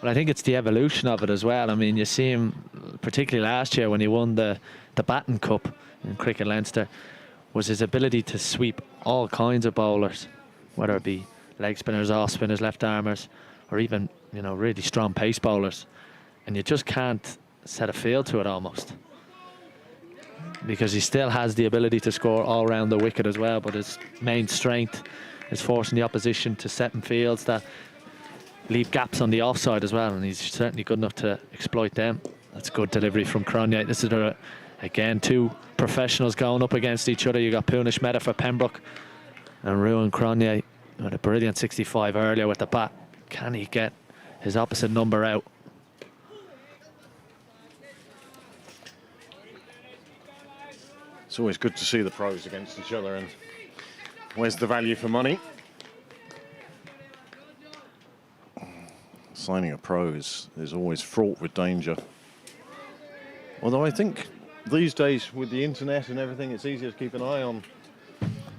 Speaker 4: But I think it's the evolution of it as well. I mean, you see him, particularly last year when he won the Baton Cup in Cricket Leinster, was his ability to sweep all kinds of bowlers, whether it be leg spinners, off spinners, left armers, or even, you know, really strong pace bowlers. And you just can't set a field to it almost, because he still has the ability to score all around the wicket as well. But his main strength is forcing the opposition to set in fields that leave gaps on the offside as well, and he's certainly good enough to exploit them. That's good delivery from Cronje. This is again 2 professionals going up against each other. You got Punish Mehta for Pembroke and Ruan Cronje with a brilliant 65 earlier with the bat. Can he get his opposite number out?
Speaker 3: It's always good to see the pros against each other, and where's the value for money? Signing a pro is always fraught with danger. Although I think these days with the internet and everything, it's easier to keep an eye on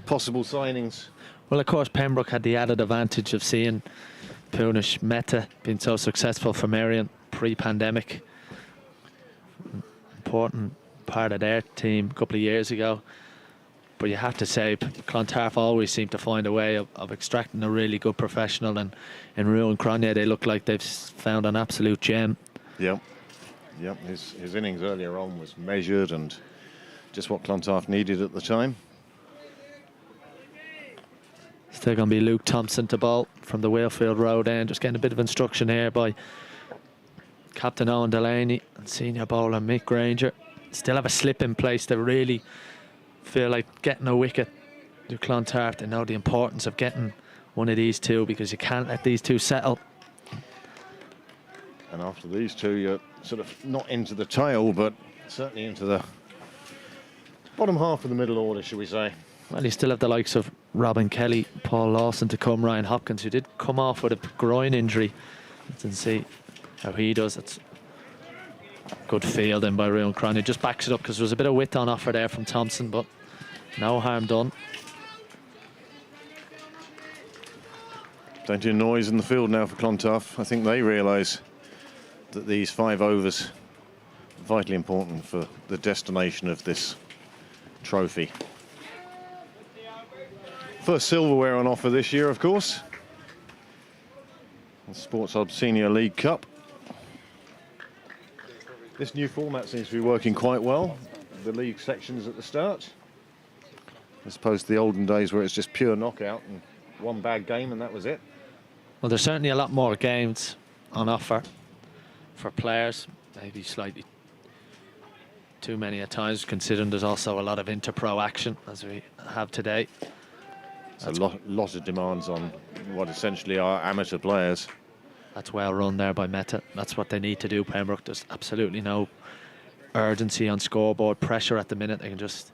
Speaker 3: possible signings.
Speaker 4: Well, of course, Pembroke had the added advantage of seeing Punish Mehta being so successful for Marion pre-pandemic. Important part of their team a couple of years ago. But you have to say, Clontarf always seem to find a way of extracting a really good professional, and in Ruan Cronje they look like they've found an absolute gem.
Speaker 3: Yep. His innings earlier on was measured and just what Clontarf needed at the time.
Speaker 4: Still going to be Luke Thompson to bowl from the Wheelfield Road end. Just getting a bit of instruction here by Captain Owen Delaney and senior bowler Mick Granger. Still have a slip in place. They really feel like getting a wicket to Clontarf. They know the importance of getting one of these two, because you can't let these two settle.
Speaker 3: And after these two, you're sort of not into the tail, but certainly into the bottom half of the middle order, shall we say.
Speaker 4: Well, you still have the likes of Robin Kelly, Paul Lawson to come, Ryan Hopkins, who did come off with a groin injury. Let's see how he does. It's good fielding by Ruan Cronje. Just backs it up because there was a bit of width on offer there from Thompson, but no harm done.
Speaker 3: Plenty of noise in the field now for Clontarf. I think they realise that these 5 overs are vitally important for the destination of this trophy. First silverware on offer this year, of course. The Sports Hub Senior League Cup. This new format seems to be working quite well. The league sections at the start, as opposed to the olden days where it's just pure knockout and one bad game and that was it.
Speaker 4: Well, there's certainly a lot more games on offer for players. Maybe slightly too many at times, considering there's also a lot of inter-pro action as we have today.
Speaker 3: There's a lot of demands on what essentially are amateur players.
Speaker 4: That's well run there by Meta. That's what they need to do, Pembroke. There's absolutely no urgency on scoreboard pressure at the minute. They can just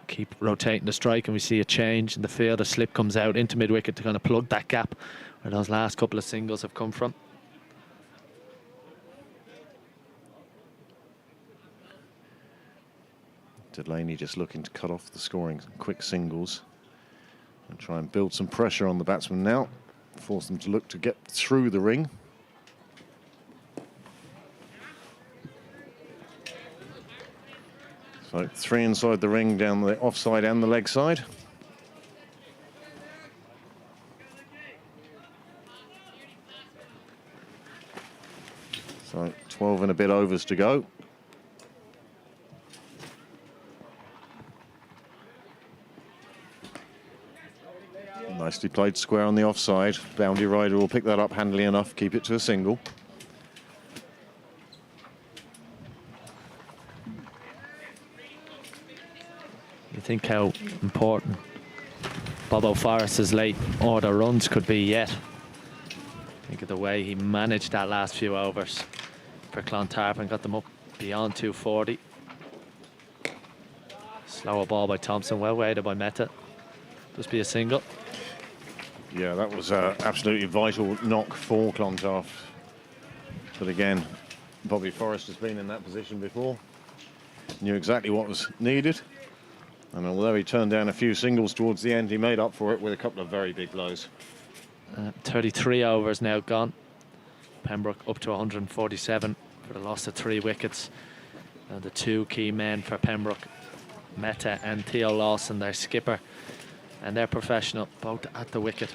Speaker 4: keep rotating the strike, and we see a change in the field. A slip comes out into mid-wicket to kind of plug that gap where those last couple of singles have come from.
Speaker 3: Delaney just looking to cut off the scoring quick singles and try and build some pressure on the batsmen now, force them to look to get through the ring. So 3 inside the ring, down the offside and the leg side. So 12 and a bit overs to go. Nicely played square on the offside. Boundary rider will pick that up handily enough, keep it to a single.
Speaker 4: You think how important Bobo Forrest's late order runs could be yet. Think of the way he managed that last few overs for Clontarf and got them up beyond 240. Slower ball by Thompson, well weighted by Meta. Just be a single.
Speaker 3: Yeah, that was an absolutely vital knock for Clontarf. But again, Bobby Forrest has been in that position before. Knew exactly what was needed. And although he turned down a few singles towards the end, he made up for it with a couple of very big blows.
Speaker 4: 33 overs now gone. Pembroke up to 147 for the loss of 3 wickets. The 2 key men for Pembroke, Meta and Theo Lawson, their skipper, and their professional, both at the wicket.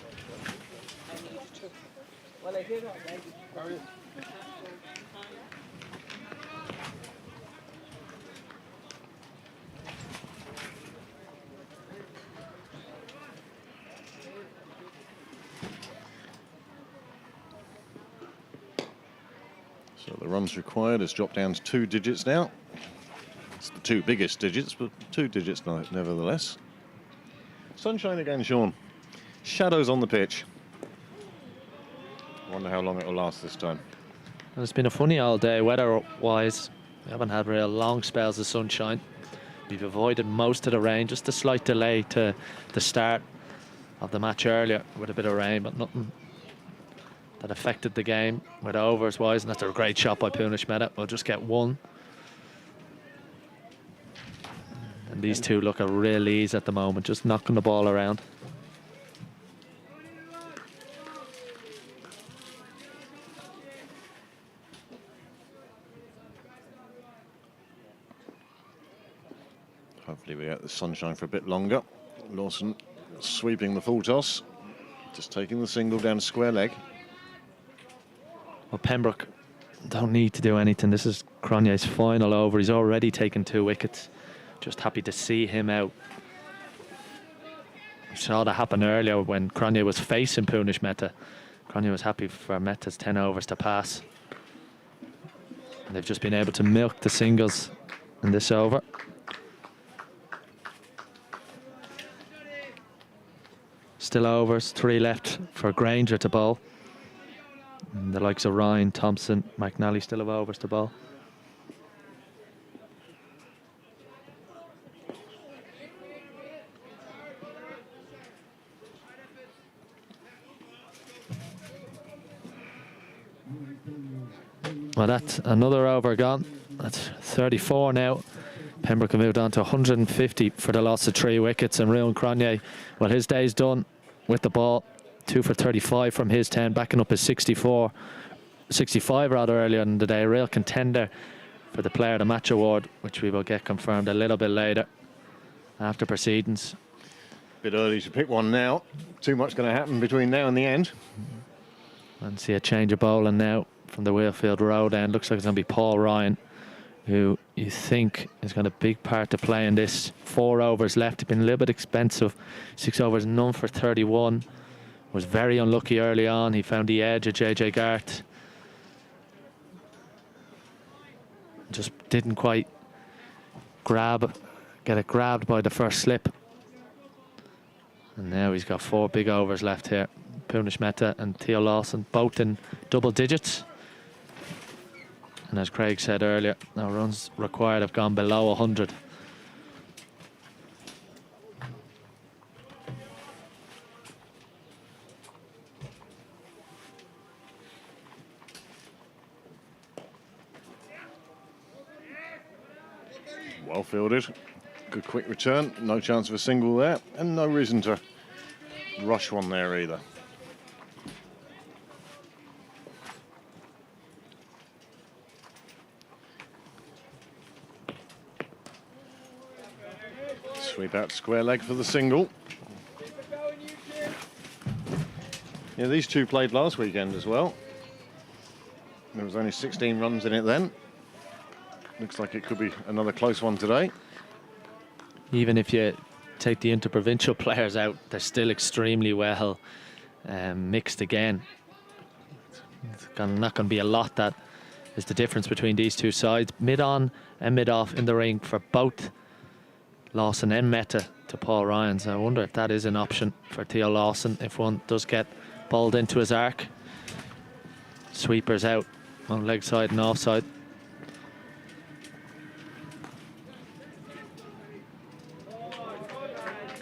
Speaker 3: So the runs required has dropped down to 2 digits now. It's the 2 biggest digits, but 2 digits nevertheless. Sunshine again, Sean. Shadows on the pitch. Wonder how long it will last this time.
Speaker 4: Well, it's been a funny all day weather-wise. We haven't had real long spells of sunshine. We've avoided most of the rain, just a slight delay to the start of the match earlier with a bit of rain, but nothing that affected the game with overs-wise. And that's a great shot by Punish Meta. We'll just get 1. And these 2 look at real ease at the moment, just knocking the ball around.
Speaker 3: Hopefully we get the sunshine for a bit longer. Lawson sweeping the full toss, just taking the single down square leg.
Speaker 4: Well, Pembroke don't need to do anything. This is Cronje's final over. He's already taken 2 wickets. Just happy to see him out. We saw that happen earlier when Cronje was facing Punish Mehta. Cronje was happy for Mehta's 10 overs to pass. And they've just been able to milk the singles in this over. Still overs, 3 left for Granger to bowl. And the likes of Ryan, Thompson, McNally still have overs to bowl. Well, that's another over gone. That's 34 now. Pembroke have moved on to 150 for the loss of 3 wickets. And Rian Cronje, well, his day's done with the ball. 2 for 35 from his 10, backing up his 65 rather earlier in the day. A real contender for the Player of the Match award, which we will get confirmed a little bit later after proceedings.
Speaker 3: Bit early to pick one now. Too much going to happen between now and the end.
Speaker 4: And see a change of bowling now from the Wheelfield Road end. Looks like it's going to be Paul Ryan, who you think is got a big part to play in this. 4 overs left. It's been a little bit expensive. 6 overs, none for 31. Was very unlucky early on. He found the edge of JJ Garth. Just didn't quite get it grabbed by the first slip. And now he's got 4 big overs left here. Punish Mehta and Theo Lawson, both in double digits. And as Craig said earlier, no runs required have gone below 100.
Speaker 3: Well fielded. Good quick return. No chance of a single there. And no reason to rush one there either. Sweep out square leg for the single. Yeah, these two played last weekend as well. There was only 16 runs in it then. Looks like it could be another close one today.
Speaker 4: Even if you take the interprovincial players out, they're still extremely well mixed again. It's not going to be a lot that is the difference between these two sides. Mid-on and mid-off in the ring for both Lawson and Mehta to Paul Ryan. So I wonder if that is an option for Theo Lawson if one does get bowled into his arc. Sweepers out on leg side and offside.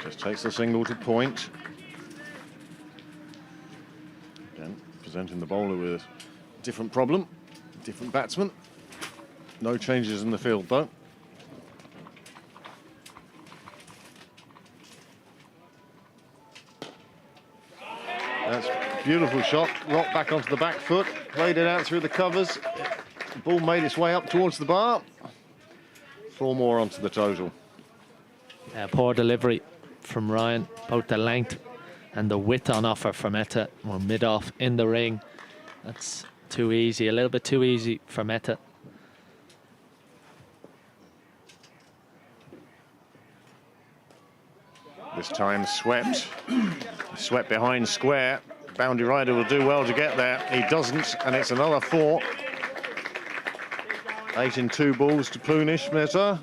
Speaker 3: Just takes the single to point. Again, presenting the bowler with a different problem, different batsman. No changes in the field though. That's a beautiful shot. Rocked back onto the back foot, played it out through the covers. The ball made its way up towards the bar. 4 more onto the total.
Speaker 4: Poor delivery from Ryan. Both the length and the width on offer for Mehta. We're mid-off in the ring. That's too easy, a little bit too easy for Mehta.
Speaker 3: This time swept. Swept behind square. Boundary rider will do well to get there. He doesn't, and it's another 4. 8 in 2 balls to Punish Mehta.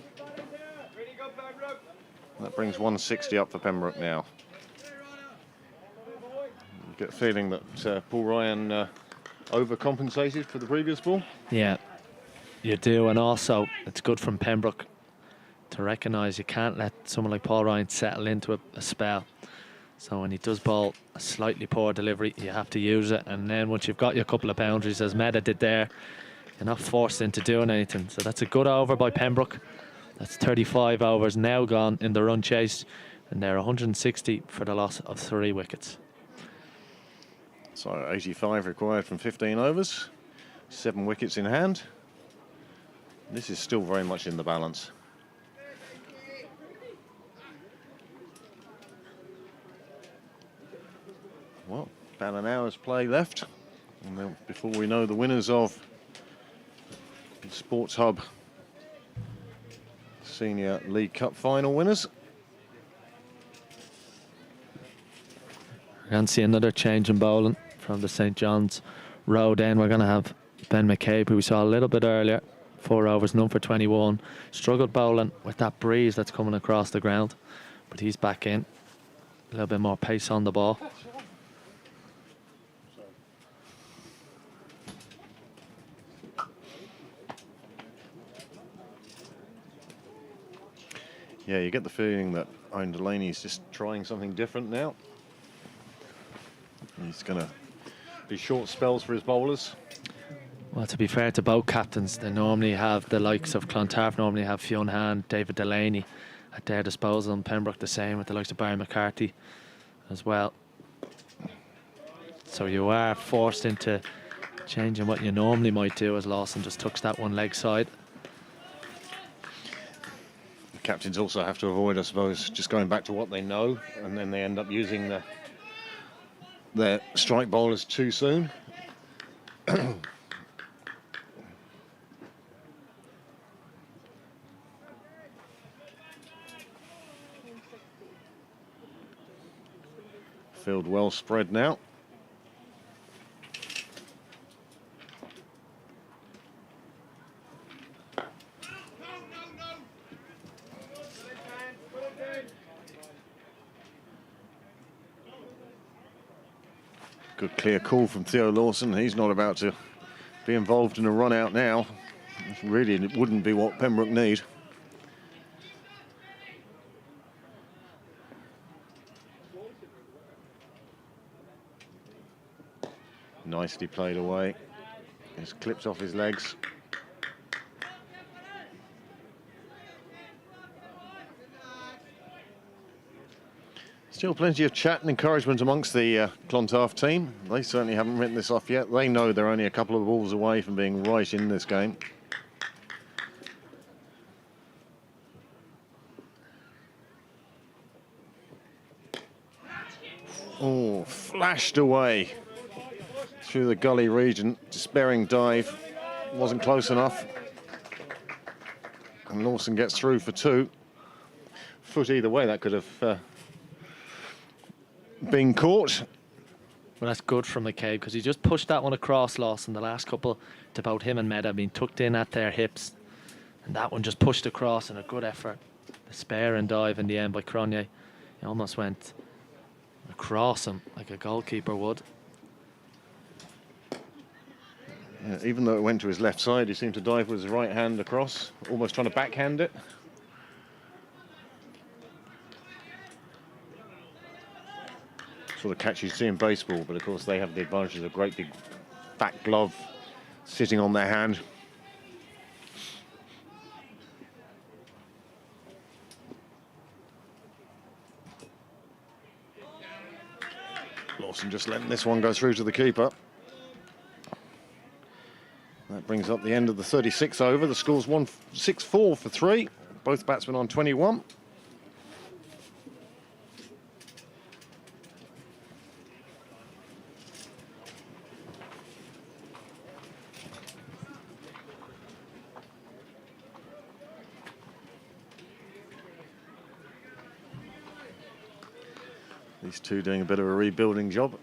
Speaker 3: That brings 160 up for Pembroke now. You get a feeling that Paul Ryan overcompensated for the previous ball.
Speaker 4: Yeah, you do, and also it's good from Pembroke to recognise you can't let someone like Paul Ryan settle into a spell. So when he does bowl a slightly poor delivery, you have to use it, and then once you've got your couple of boundaries, as Mehta did there, you're not forced into doing anything. So that's a good over by Pembroke. That's 35 overs now gone in the run chase, and they're 160 for the loss of 3 wickets.
Speaker 3: So 85 required from 15 overs, 7 wickets in hand. This is still very much in the balance. Well, about an hour's play left. And then before we know the winners of the Sports Hub Senior League Cup final winners.
Speaker 4: We're going to see another change in bowling from the St. John's Road end. We're going to have Ben McCabe, who we saw a little bit earlier. 4 overs, none for 21. Struggled bowling with that breeze that's coming across the ground. But he's back in. A little bit more pace on the ball.
Speaker 3: Yeah, you get the feeling that Owen Delaney's just trying something different now. He's going to be short spells for his bowlers.
Speaker 4: Well, to be fair to both captains, they normally have the likes of Clontarf, normally have Fionn Hand, David Delaney at their disposal, and Pembroke the same with the likes of Barry McCarthy as well. So you are forced into changing what you normally might do, as Lawson just tucks that one leg side.
Speaker 3: The captains also have to avoid, I suppose, just going back to what they know, and then they end up using their strike bowlers too soon. Field well spread now. Good clear call from Theo Lawson. He's not about to be involved in a run out now. Really, it wouldn't be what Pembroke need. Nicely played away. He's clipped off his legs. Still plenty of chat and encouragement amongst the Clontarf team. They certainly haven't written this off yet. They know they're only a couple of balls away from being right in this game. Oh, flashed away through the gully region. Despairing dive. Wasn't close enough. And Lawson gets through for 2. Foot either way, that could have been caught.
Speaker 4: Well, that's good from McCabe, because he just pushed that one across Lawson. The last couple to both him and Meda being tucked in at their hips. And that one just pushed across in a good effort. The spare and dive in the end by Cronje. He almost went across him like a goalkeeper would.
Speaker 3: Yeah, even though it went to his left side, he seemed to dive with his right hand across, almost trying to backhand it. Sort of catch you see in baseball, but of course they have the advantage of a great big fat glove sitting on their hand. Lawson just letting this one go through to the keeper. That brings up the end of the 36th over. The score's 6-4 for 3. Both batsmen on 21. These two doing a bit of a rebuilding job.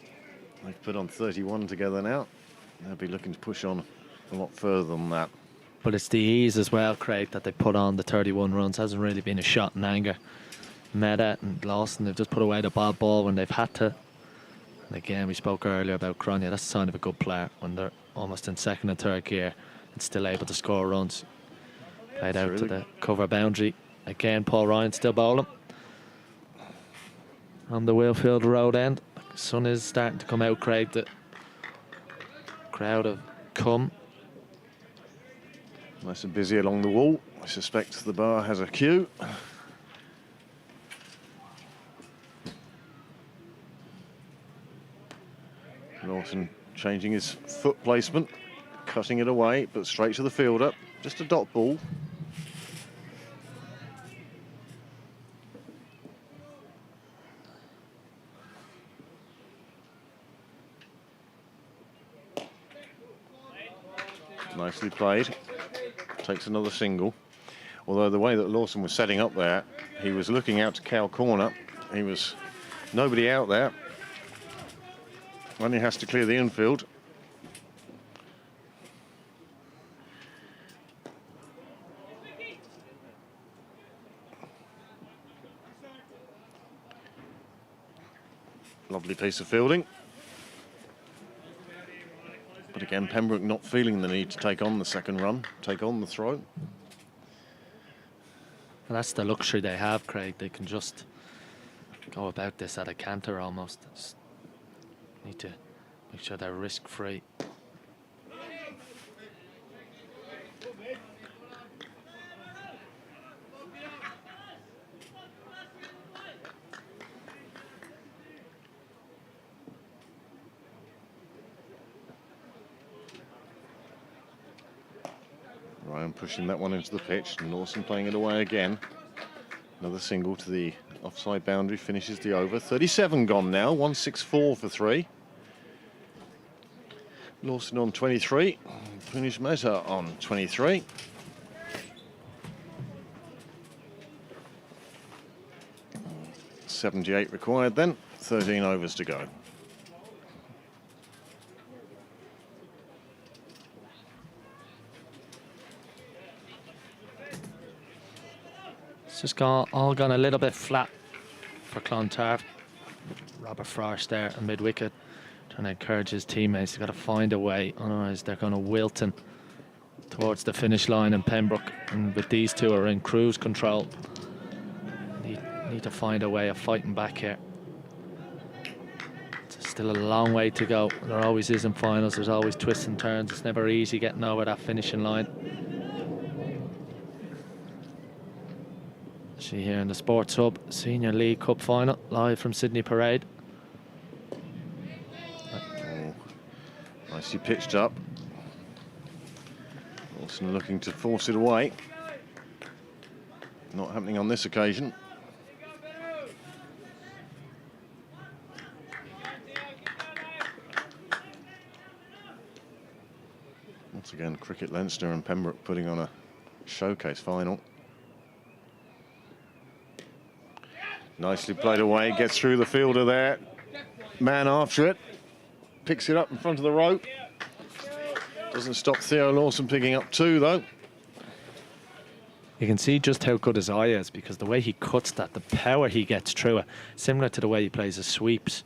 Speaker 3: They've put on 31 together now. They'll be looking to push on a lot further than that.
Speaker 4: But it's the ease as well, Craig, that they put on the 31 runs. Hasn't really been a shot in anger. Meda and Lawson, they've just put away the bad ball when they've had to. And again, we spoke earlier about Cronje. That's a sign of a good player when they're almost in second and third gear and still able to score runs. Played out to the cover boundary. Again, Paul Ryan still bowling on the Wheelfield Road end. The sun is starting to come out, Craig. The crowd have come.
Speaker 3: Nice and busy along the wall. I suspect the bar has a queue. Lawson changing his foot placement, cutting it away, but straight to the fielder. Just a dot ball. Nicely played. Takes another single. Although the way that Lawson was setting up there, he was looking out to cow corner. He was nobody out there. Only has to clear the infield. Lovely piece of fielding. But again, Pembroke not feeling the need to take on the second run, take on the throw.
Speaker 4: Well, that's the luxury they have, Craig. They can just go about this at a canter almost. Just need to make sure they're risk-free.
Speaker 3: Ryan pushing that one into the pitch, and Lawson playing it away again. Another single to the offside boundary, finishes the over. 37 gone now, 164 for 3. Lawson on 23, Punish Meza on 23. .78 required then, 13 overs to go.
Speaker 4: It's just all gone a little bit flat for Clontarf. Robert Frost there at mid-wicket, trying to encourage his teammates. They've got to find a way, otherwise they're going to wilt him towards the finish line in Pembroke. And with these two are in cruise control, need to find a way of fighting back here. It's still a long way to go. There always is in finals. There's always twists and turns. It's never easy getting over that finishing line. See here in the Sports Hub Senior League Cup final, live from Sydney Parade.
Speaker 3: Oh, nicely pitched up. Wilson looking to force it away. Not happening on this occasion. Once again, Cricket Leinster and Pembroke putting on a showcase final. Nicely played away, gets through the fielder there. Man after it. Picks it up in front of the rope. Doesn't stop Theo Lawson picking up 2 though.
Speaker 4: You can see just how good his eye is, because the way he cuts that, the power he gets through it, similar to the way he plays his sweeps.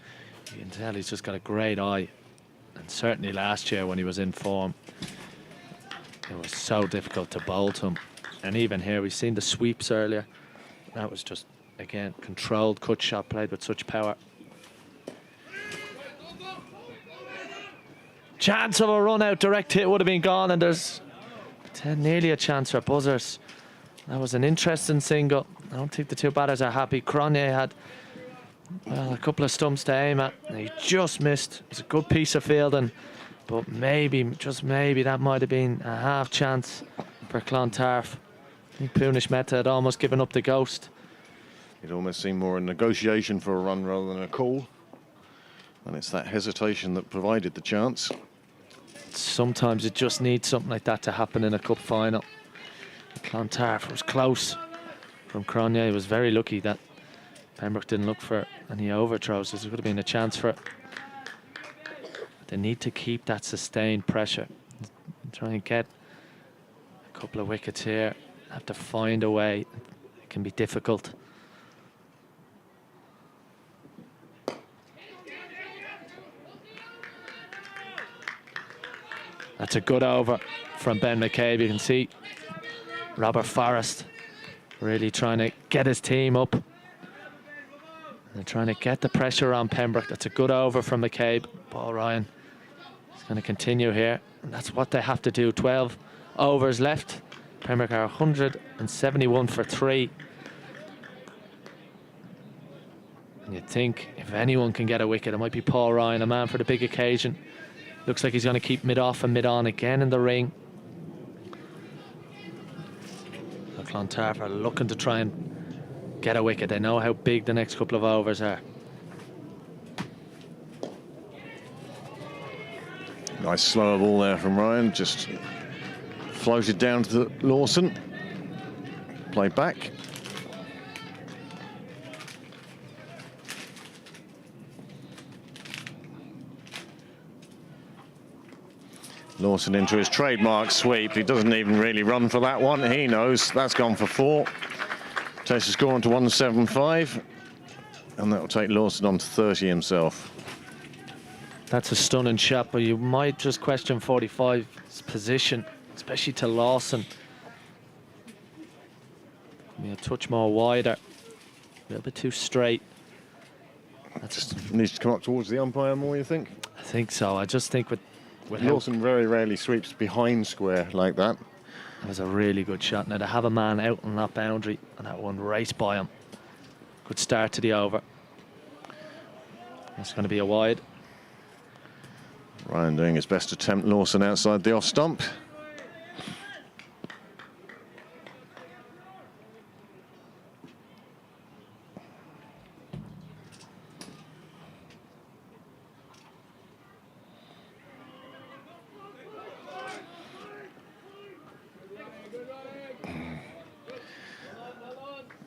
Speaker 4: You can tell he's just got a great eye. And certainly last year when he was in form, it was so difficult to bowl to him. And even here, we've seen the sweeps earlier. That was just, again, controlled cut shot played with such power. Chance of a run out, direct hit would have been gone, and there's nearly a chance for buzzers. That was an interesting single. I don't think the two batters are happy. Cronje had, well, a couple of stumps to aim at, and he just missed. It was a good piece of fielding, but maybe, just maybe, that might have been a half chance for Clontarf. I think Punish Mehta had almost given up the ghost.
Speaker 3: It almost seemed more a negotiation for a run rather than a call. And it's that hesitation that provided the chance.
Speaker 4: Sometimes it just needs something like that to happen in a cup final. Clontarf was close from Cronje. He was very lucky that Pembroke didn't look for any overthrows. There would have been a chance for it. They need to keep that sustained pressure. Try and get a couple of wickets here. Have to find a way. It can be difficult. That's a good over from Ben McCabe. You can see Robert Forrest really trying to get his team up. They're trying to get the pressure on Pembroke. That's a good over from McCabe. Paul Ryan is going to continue here. And that's what they have to do. 12 overs left. Pembroke are 171 for 3. And you'd think if anyone can get a wicket, it might be Paul Ryan, a man for the big occasion. Looks like he's going to keep mid-off and mid-on again in the ring. So Clontarf are looking to try and get a wicket. They know how big the next couple of overs are.
Speaker 3: Nice slower ball there from Ryan, just Floated down to Lawson. Play back. Lawson into his trademark sweep. He doesn't even really run for that one. He knows that's gone for 4. Takes the score on to 175. And that will take Lawson on to 30 himself.
Speaker 4: That's a stunning shot, but you might just question 45's position, especially to Lawson. Be a touch more wider, a little bit too straight.
Speaker 3: Just needs to come up towards the umpire more, you think?
Speaker 4: I think so. I just think with
Speaker 3: Lawson very rarely sweeps behind square like that.
Speaker 4: That was a really good shot. Now to have a man out on that boundary and that one race by him. Good start to the over. It's going to be a wide.
Speaker 3: Ryan doing his best to tempt Lawson outside the off stump.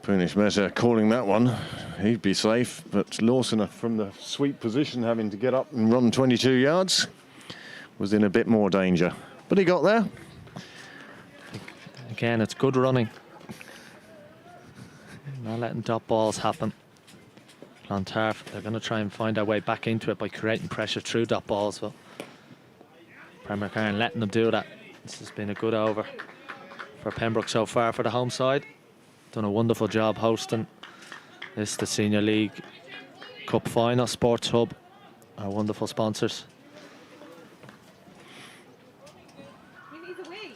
Speaker 3: Finish measure calling that one. He'd be safe, but Lawson from the sweep position having to get up and run 22 yards was in a bit more danger. But he got there.
Speaker 4: Again, it's good running. Not letting dot balls happen. Clontarf, they're going to try and find their way back into it by creating pressure through dot balls. But Pembroke aren't letting them do that. This has been a good over for Pembroke so far for the home side. Done a wonderful job hosting this, the Senior League Cup final. Sports Hub, our wonderful sponsors.
Speaker 6: He needs a wee.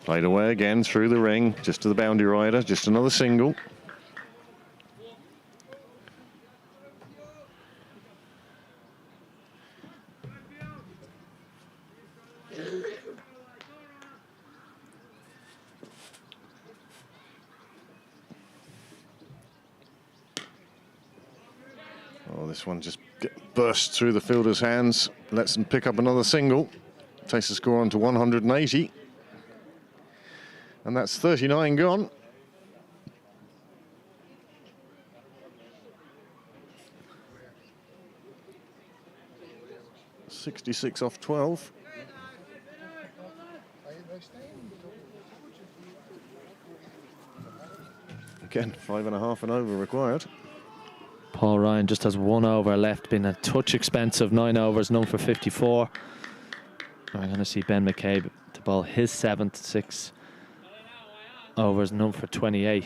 Speaker 3: Played away again through the ring, just to the boundary rider, just another single. Oh, this one just bursts through the fielder's hands, lets them pick up another single. Takes the score on to 180. And that's 39 gone. .66 off 12. Again, 5.5 and over required.
Speaker 4: Paul Ryan just has 1 over left, been a touch expensive. 9 overs, none for 54. We're going to see Ben McCabe to bowl his 7th, 6 overs, none for 28.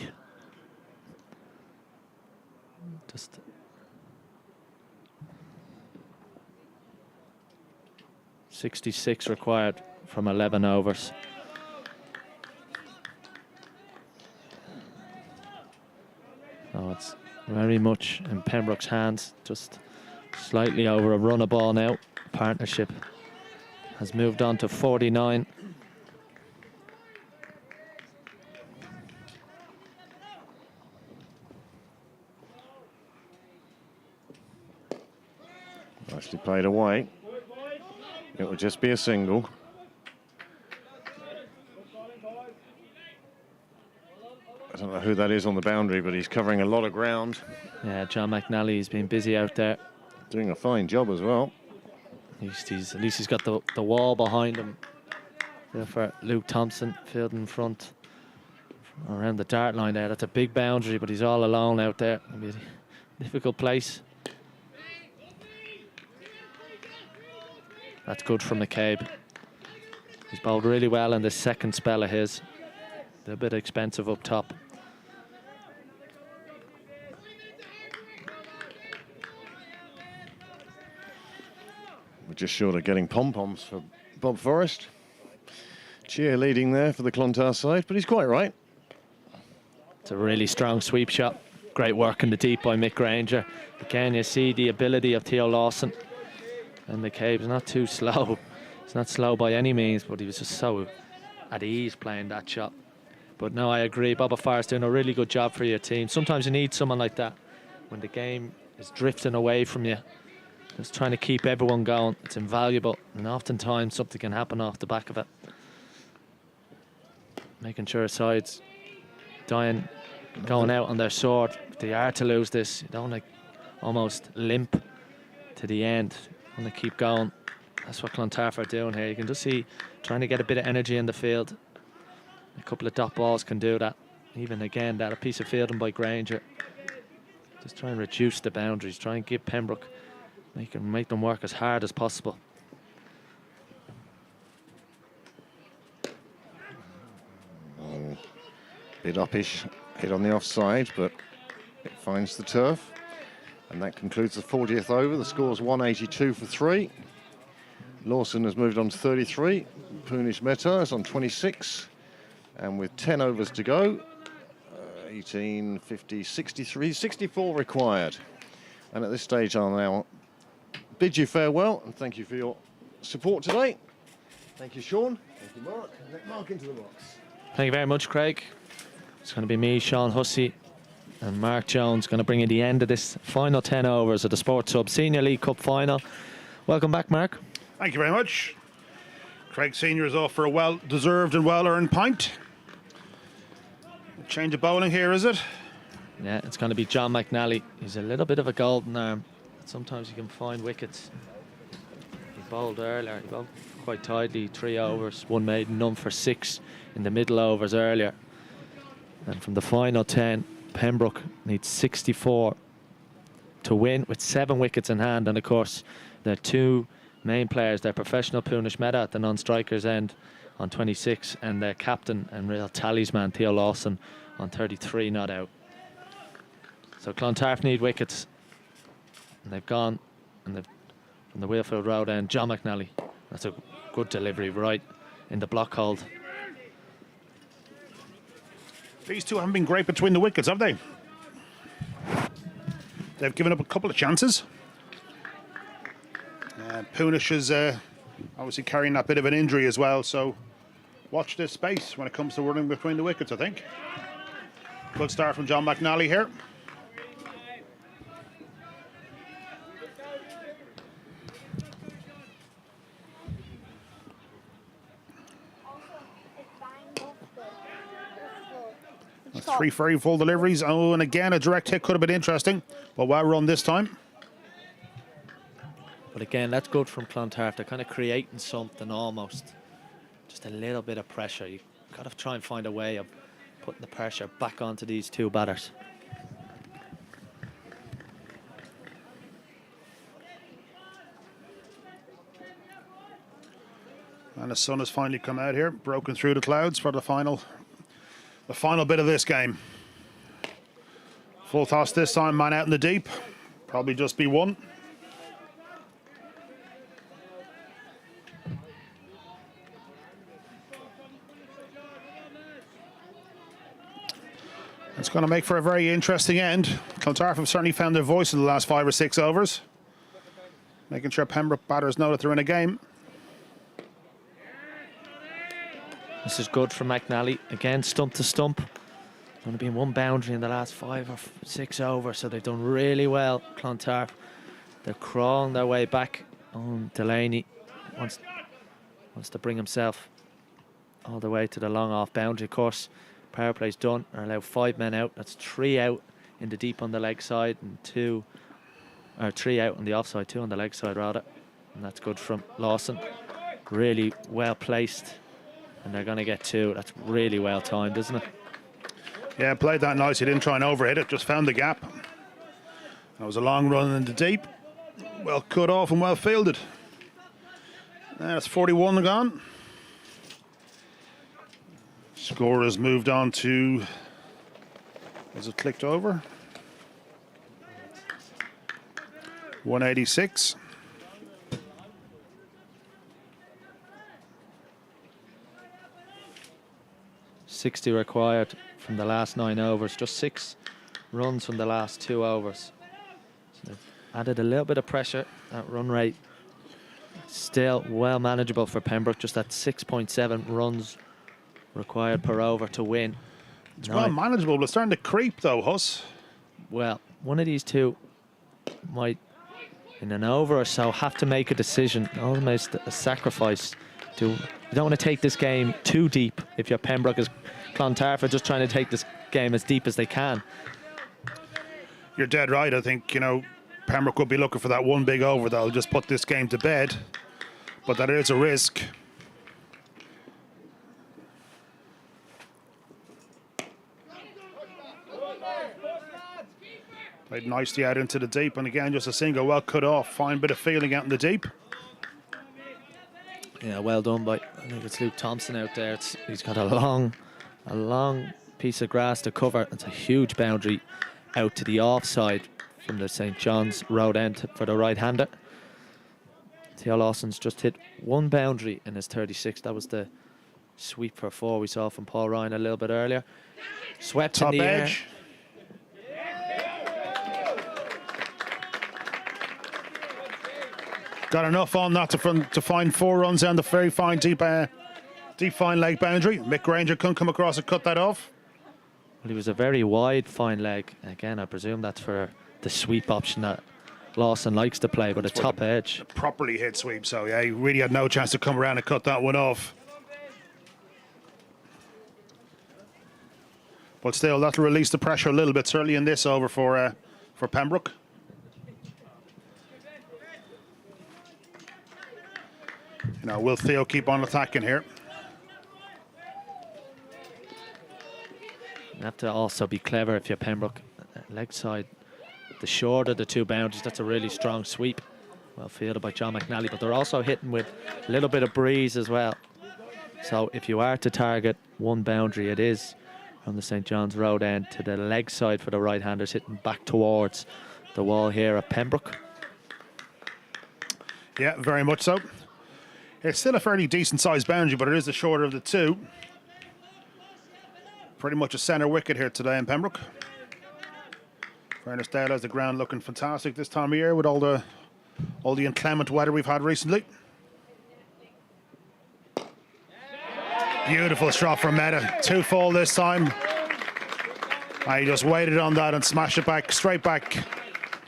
Speaker 4: Just 66 required from 11 overs. Oh, it's very much in Pembroke's hands, just slightly over a run of ball now. Partnership has moved on to 49.
Speaker 3: Nicely played away. It will just be a single. I don't know who that is on the boundary, but he's covering a lot of ground.
Speaker 4: Yeah, John McNally has been busy out there.
Speaker 3: Doing a fine job as well.
Speaker 4: At least he's got the wall behind him. There for Luke Thompson, field in front. Around the dart line there. That's a big boundary, but he's all alone out there. It'll be a difficult place. That's good from McCabe. He's bowled really well in this second spell of his. A bit expensive up top.
Speaker 3: We're just short of getting pom-poms for Bob Forrest. Cheer leading there for the Clontarf side, but he's quite right.
Speaker 4: It's a really strong sweep shot. Great work in the deep by Mick Granger. Again, you see the ability of Theo Lawson. And McCabe's not too slow. He's not slow by any means, but he was just so at ease playing that shot. But no, I agree. Bob Forrest doing a really good job for your team. Sometimes you need someone like that when the game is drifting away from you. Just trying to keep everyone going. It's invaluable, and oftentimes something can happen off the back of it. Making sure sides going out on their sword. If they are to lose this, you don't want to almost limp to the end. You want to keep going. That's what Clontarf are doing here. You can just see trying to get a bit of energy in the field. A couple of dot balls can do that. Even again, that a piece of fielding by Granger. Just try and reduce the boundaries. Try and give Pembroke, make them work as hard as possible.
Speaker 3: Bit uppish, hit on the offside, but it finds the turf. And that concludes the 40th over. The score's 182 for 3. Lawson has moved on to 33. Punish Mehta is on 26. And with 10 overs to go, 18, 50, 63, 64 required. And at this stage, I'll now bid you farewell and thank you for your support today. Thank you, Sean. Thank you, Mark. Let Mark into the box.
Speaker 4: Thank you very much, Craig. It's going to be me, Sean Hussey, and Mark Jones going to bring in the end of this final 10 overs of the Sports Hub Senior League Cup final. Welcome back, Mark.
Speaker 1: Thank you very much. Craig Senior is off for a well-deserved and well-earned pint. Change of bowling here, is it?
Speaker 4: Yeah, it's going to be John McNally. He's a little bit of a golden arm. Sometimes you can find wickets. He bowled earlier. He bowled quite tidily, 3 overs, 1 maiden, none for 6 in the middle overs earlier. And from the final 10, Pembroke needs 64 to win with 7 wickets in hand. And of course, their 2 main players, their professional Punish Mehta at the non-strikers end on 26, and their captain and real talisman Theo Lawson on 33 not out. So Clontarf need wickets, and they've gone, and they've, from the Wheelfield Road end, John McNally. That's a good delivery right in the block hold.
Speaker 1: These two haven't been great between the wickets, have they? They've given up a couple of chances. Punish is obviously carrying that bit of an injury as well, so watch this space when it comes to running between the wickets, I think. Good start from John McNally here. That's 3 very full deliveries. Oh, and again, a direct hit could have been interesting, but well run this time.
Speaker 4: But again, that's good from Clontarf. They're kind of creating something almost. Just a little bit of pressure. You've got to try and find a way of putting the pressure back onto these 2 batters.
Speaker 1: And the sun has finally come out here, broken through the clouds for the final bit of this game. Full toss this time, man out in the deep. Probably just be 1. It's going to make for a very interesting end. Clontarf have certainly found their voice in the last 5 or 6 overs, making sure Pembroke batters know that they're in a game.
Speaker 4: This is good for McNally. Again, stump to stump. Only been 1 boundary in the last 5 or 6 overs, so they've done really well, Clontarf. They're crawling their way back. Delaney wants to bring himself all the way to the long off boundary. Of course, power play's done. Or allow 5 men out. That's 3 out in the deep on the leg side, and 3 out on the offside, 2 on the leg side rather. And that's good from Lawson. Really well placed. And they're going to get 2. That's really well timed, isn't it?
Speaker 1: Yeah, played that nice. He didn't try and overhit it, just found the gap. That was a long run in the deep. Well cut off and well fielded. That's 41 gone. Score has moved on to, has it clicked over? 186.
Speaker 4: .60 required from the last 9 overs. Just 6 runs from the last 2 overs. So they've added a little bit of pressure. That run rate still well manageable for Pembroke. Just at 6.7 runs required per over to win.
Speaker 1: It's well manageable, but it's starting to creep though, Huss.
Speaker 4: Well, one of these 2 might in an over or so, have to make a decision, almost a sacrifice. You don't want to take this game too deep if you're Pembroke, as Clontarf are just trying to take this game as deep as they can.
Speaker 1: You're dead right. I think, Pembroke will be looking for that one big over that'll just put this game to bed. But that is a risk. Played nicely out into the deep, and again, just a single, well cut off. Fine bit of feeling out in the deep.
Speaker 4: Yeah, well done by, I think it's Luke Thompson out there. He's got a long piece of grass to cover. It's a huge boundary out to the offside from the St. John's Road end for the right-hander. Theo Lawson's just hit one boundary in his 36. That was the sweep for 4 we saw from Paul Ryan a little bit earlier. Swept
Speaker 1: Top
Speaker 4: in the
Speaker 1: edge.
Speaker 4: air.
Speaker 1: Got enough on that to find 4 runs down the very fine deep fine leg boundary. Mick Granger couldn't come across and cut that off.
Speaker 4: Well, he was a very wide fine leg. Again, I presume that's for the sweep option that Lawson likes to play, but a top edge.
Speaker 1: Properly hit sweep, so yeah, he really had no chance to come around and cut that one off. But still, that'll release the pressure a little bit, certainly in this over for Pembroke. Will Theo keep on attacking here?
Speaker 4: You have to also be clever if you're Pembroke. Leg side, the shorter the 2 boundaries, that's a really strong sweep. Well fielded by John McNally, but they're also hitting with a little bit of breeze as well. So if you are to target 1 boundary, it is from the St. John's Road end to the leg side for the right-handers, hitting back towards the wall here at Pembroke.
Speaker 1: Yeah, very much so. It's still a fairly decent-sized boundary, but it is the shorter of the 2. Pretty much a centre wicket here today in Pembroke. Fairness, Dale has the ground looking fantastic this time of year with all the inclement weather we've had recently. Beautiful shot from Meta. 2 full this time. He just waited on that and smashed it back, straight back.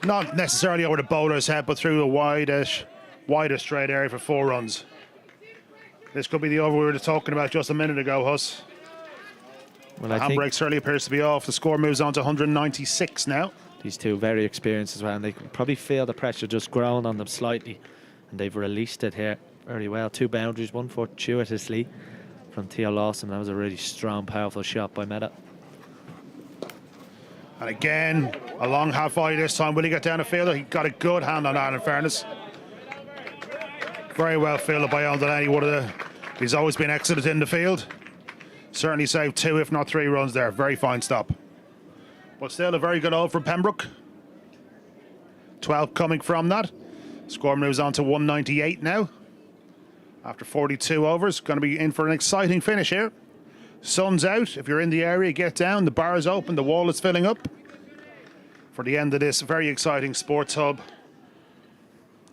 Speaker 1: Not necessarily over the bowler's head, but through the widest straight area for 4 runs. This could be the over we were talking about just a minute ago, Huss.
Speaker 4: Well,
Speaker 1: the handbrake certainly appears to be off. The score moves on to 196 now.
Speaker 4: These 2 very experienced as well, and they can probably feel the pressure just growing on them slightly, and they've released it here very well. 2 boundaries, one fortuitously from Theo Lawson. That was a really strong, powerful shot by Meta.
Speaker 1: And again, a long half volley this time. Will he get down the fielder? He got a good hand on that, in fairness. Very well fielded by Al Delaney. He's always been excellent in the field. Certainly saved 2, if not 3 runs there. Very fine stop. But still a very good over from Pembroke. 12 coming from that. Score moves on to 198 now. After 42 overs. Going to be in for an exciting finish here. Sun's out. If you're in the area, get down. The bar is open. The wall is filling up. For the end of this very exciting Sports Hub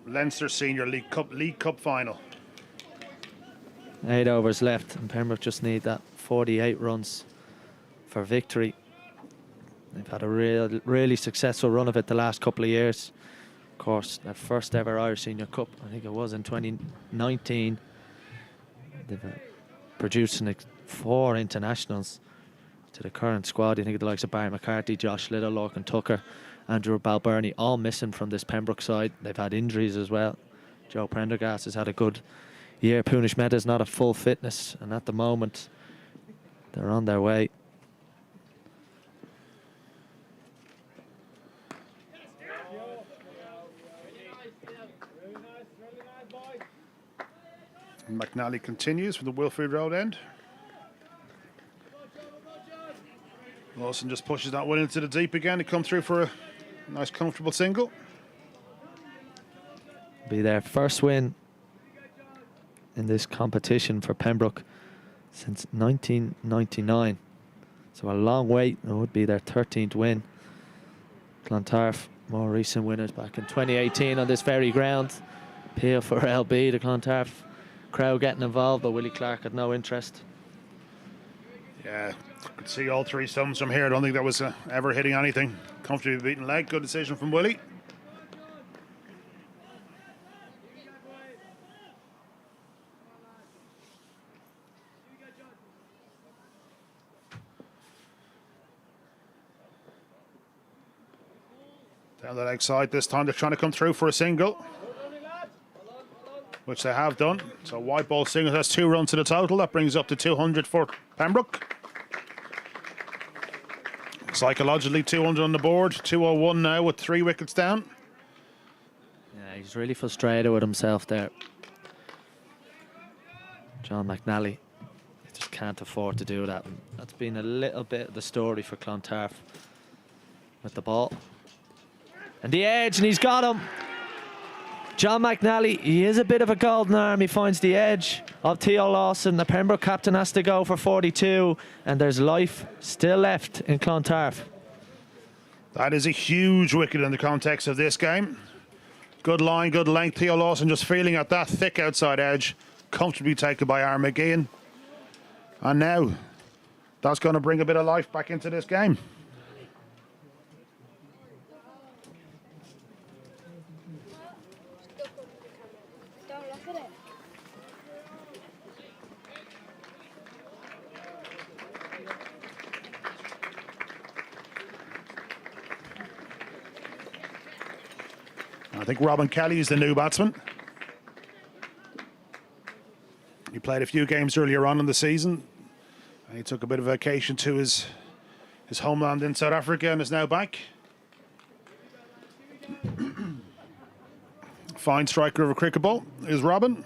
Speaker 1: Leinster Senior League Cup final.
Speaker 4: 8 overs left, and Pembroke just need that 48 runs for victory. They've had a really successful run of it the last couple of years. Of course, their first ever Irish Senior Cup, I think it was in 2019. They've produced 4 internationals to the current squad. You think of the likes of Barry McCarthy, Josh Little, Lorcan Tucker, Andrew Balbirnie, all missing from this Pembroke side. They've had injuries as well. Joe Prendergast has had a good year. Punish Meta's not at full fitness, and at the moment they're on their way.
Speaker 1: McNally continues from the Wilfrid Road end. Lawson just pushes that one into the deep again to come through for a nice comfortable single.
Speaker 4: Be their first win in this competition for Pembroke since 1999. So a long wait. It would be their 13th win. Clontarf, more recent winners back in 2018 on this very ground. Appeal for LB, the Clontarf crowd getting involved, but Willie Clark had no interest.
Speaker 1: Yeah, could see all 3 sums from here. I don't think that was ever hitting anything. Comfortably beaten leg. Good decision from Willie. Down the leg side this time, they're trying to come through for a single, which they have done. So white ball single has 2 runs to the total. That brings up to 200 for Pembroke. Psychologically 200 on the board, 201 now with 3 wickets down.
Speaker 4: Yeah, he's really frustrated with himself there. John McNally. He just can't afford to do that. And that's been a little bit of the story for Clontarf with the ball. And the edge, and he's got him. John McNally, he is a bit of a golden arm. He finds the edge of Theo Lawson. The Pembroke captain has to go for 42, and there's life still left in Clontarf.
Speaker 1: That is a huge wicket in the context of this game. Good line, good length. Theo Lawson just feeling at that thick outside edge. Comfortably taken by Aaron McGeehan. And now, that's going to bring a bit of life back into this game.
Speaker 6: Don't look at it.
Speaker 1: I think Robin Kelly is the new batsman. He played a few games earlier on in the season. And he took a bit of vacation to his homeland in South Africa and is now back. Fine striker of a cricket ball is Robin.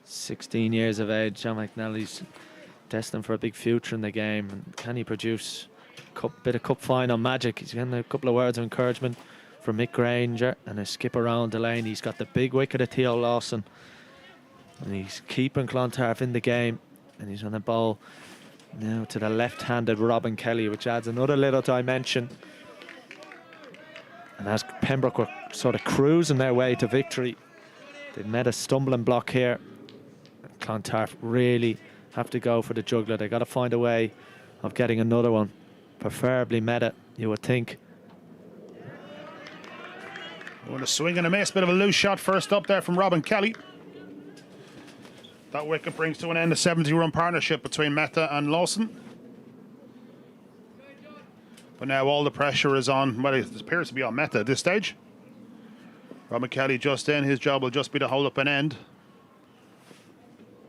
Speaker 4: "16 years of age, John McNally's destined for a big future in the game. And can he produce a bit of cup final magic? He's getting a couple of words of encouragement from Mick Granger and his skipper Rowan Delaney. He's got the big wicket of Theo Lawson. And he's keeping Clontarf in the game. And he's on the bowl now to the left-handed Robin Kelly, which adds another little dimension. And as Pembroke were sort of cruising their way to victory, they've met a stumbling block here. Clontarf really have to go for the juggler. They got to find a way of getting another one, preferably meta, you would think.
Speaker 1: With a swing and a miss, bit of a loose shot first up there from Robin Kelly. That wicket brings to an end a 70-run partnership between Mehta and Lawson. But now all the pressure is on, well, it appears to be on Mehta at this stage. Robin Kelly just in, his job will just be to hold up an end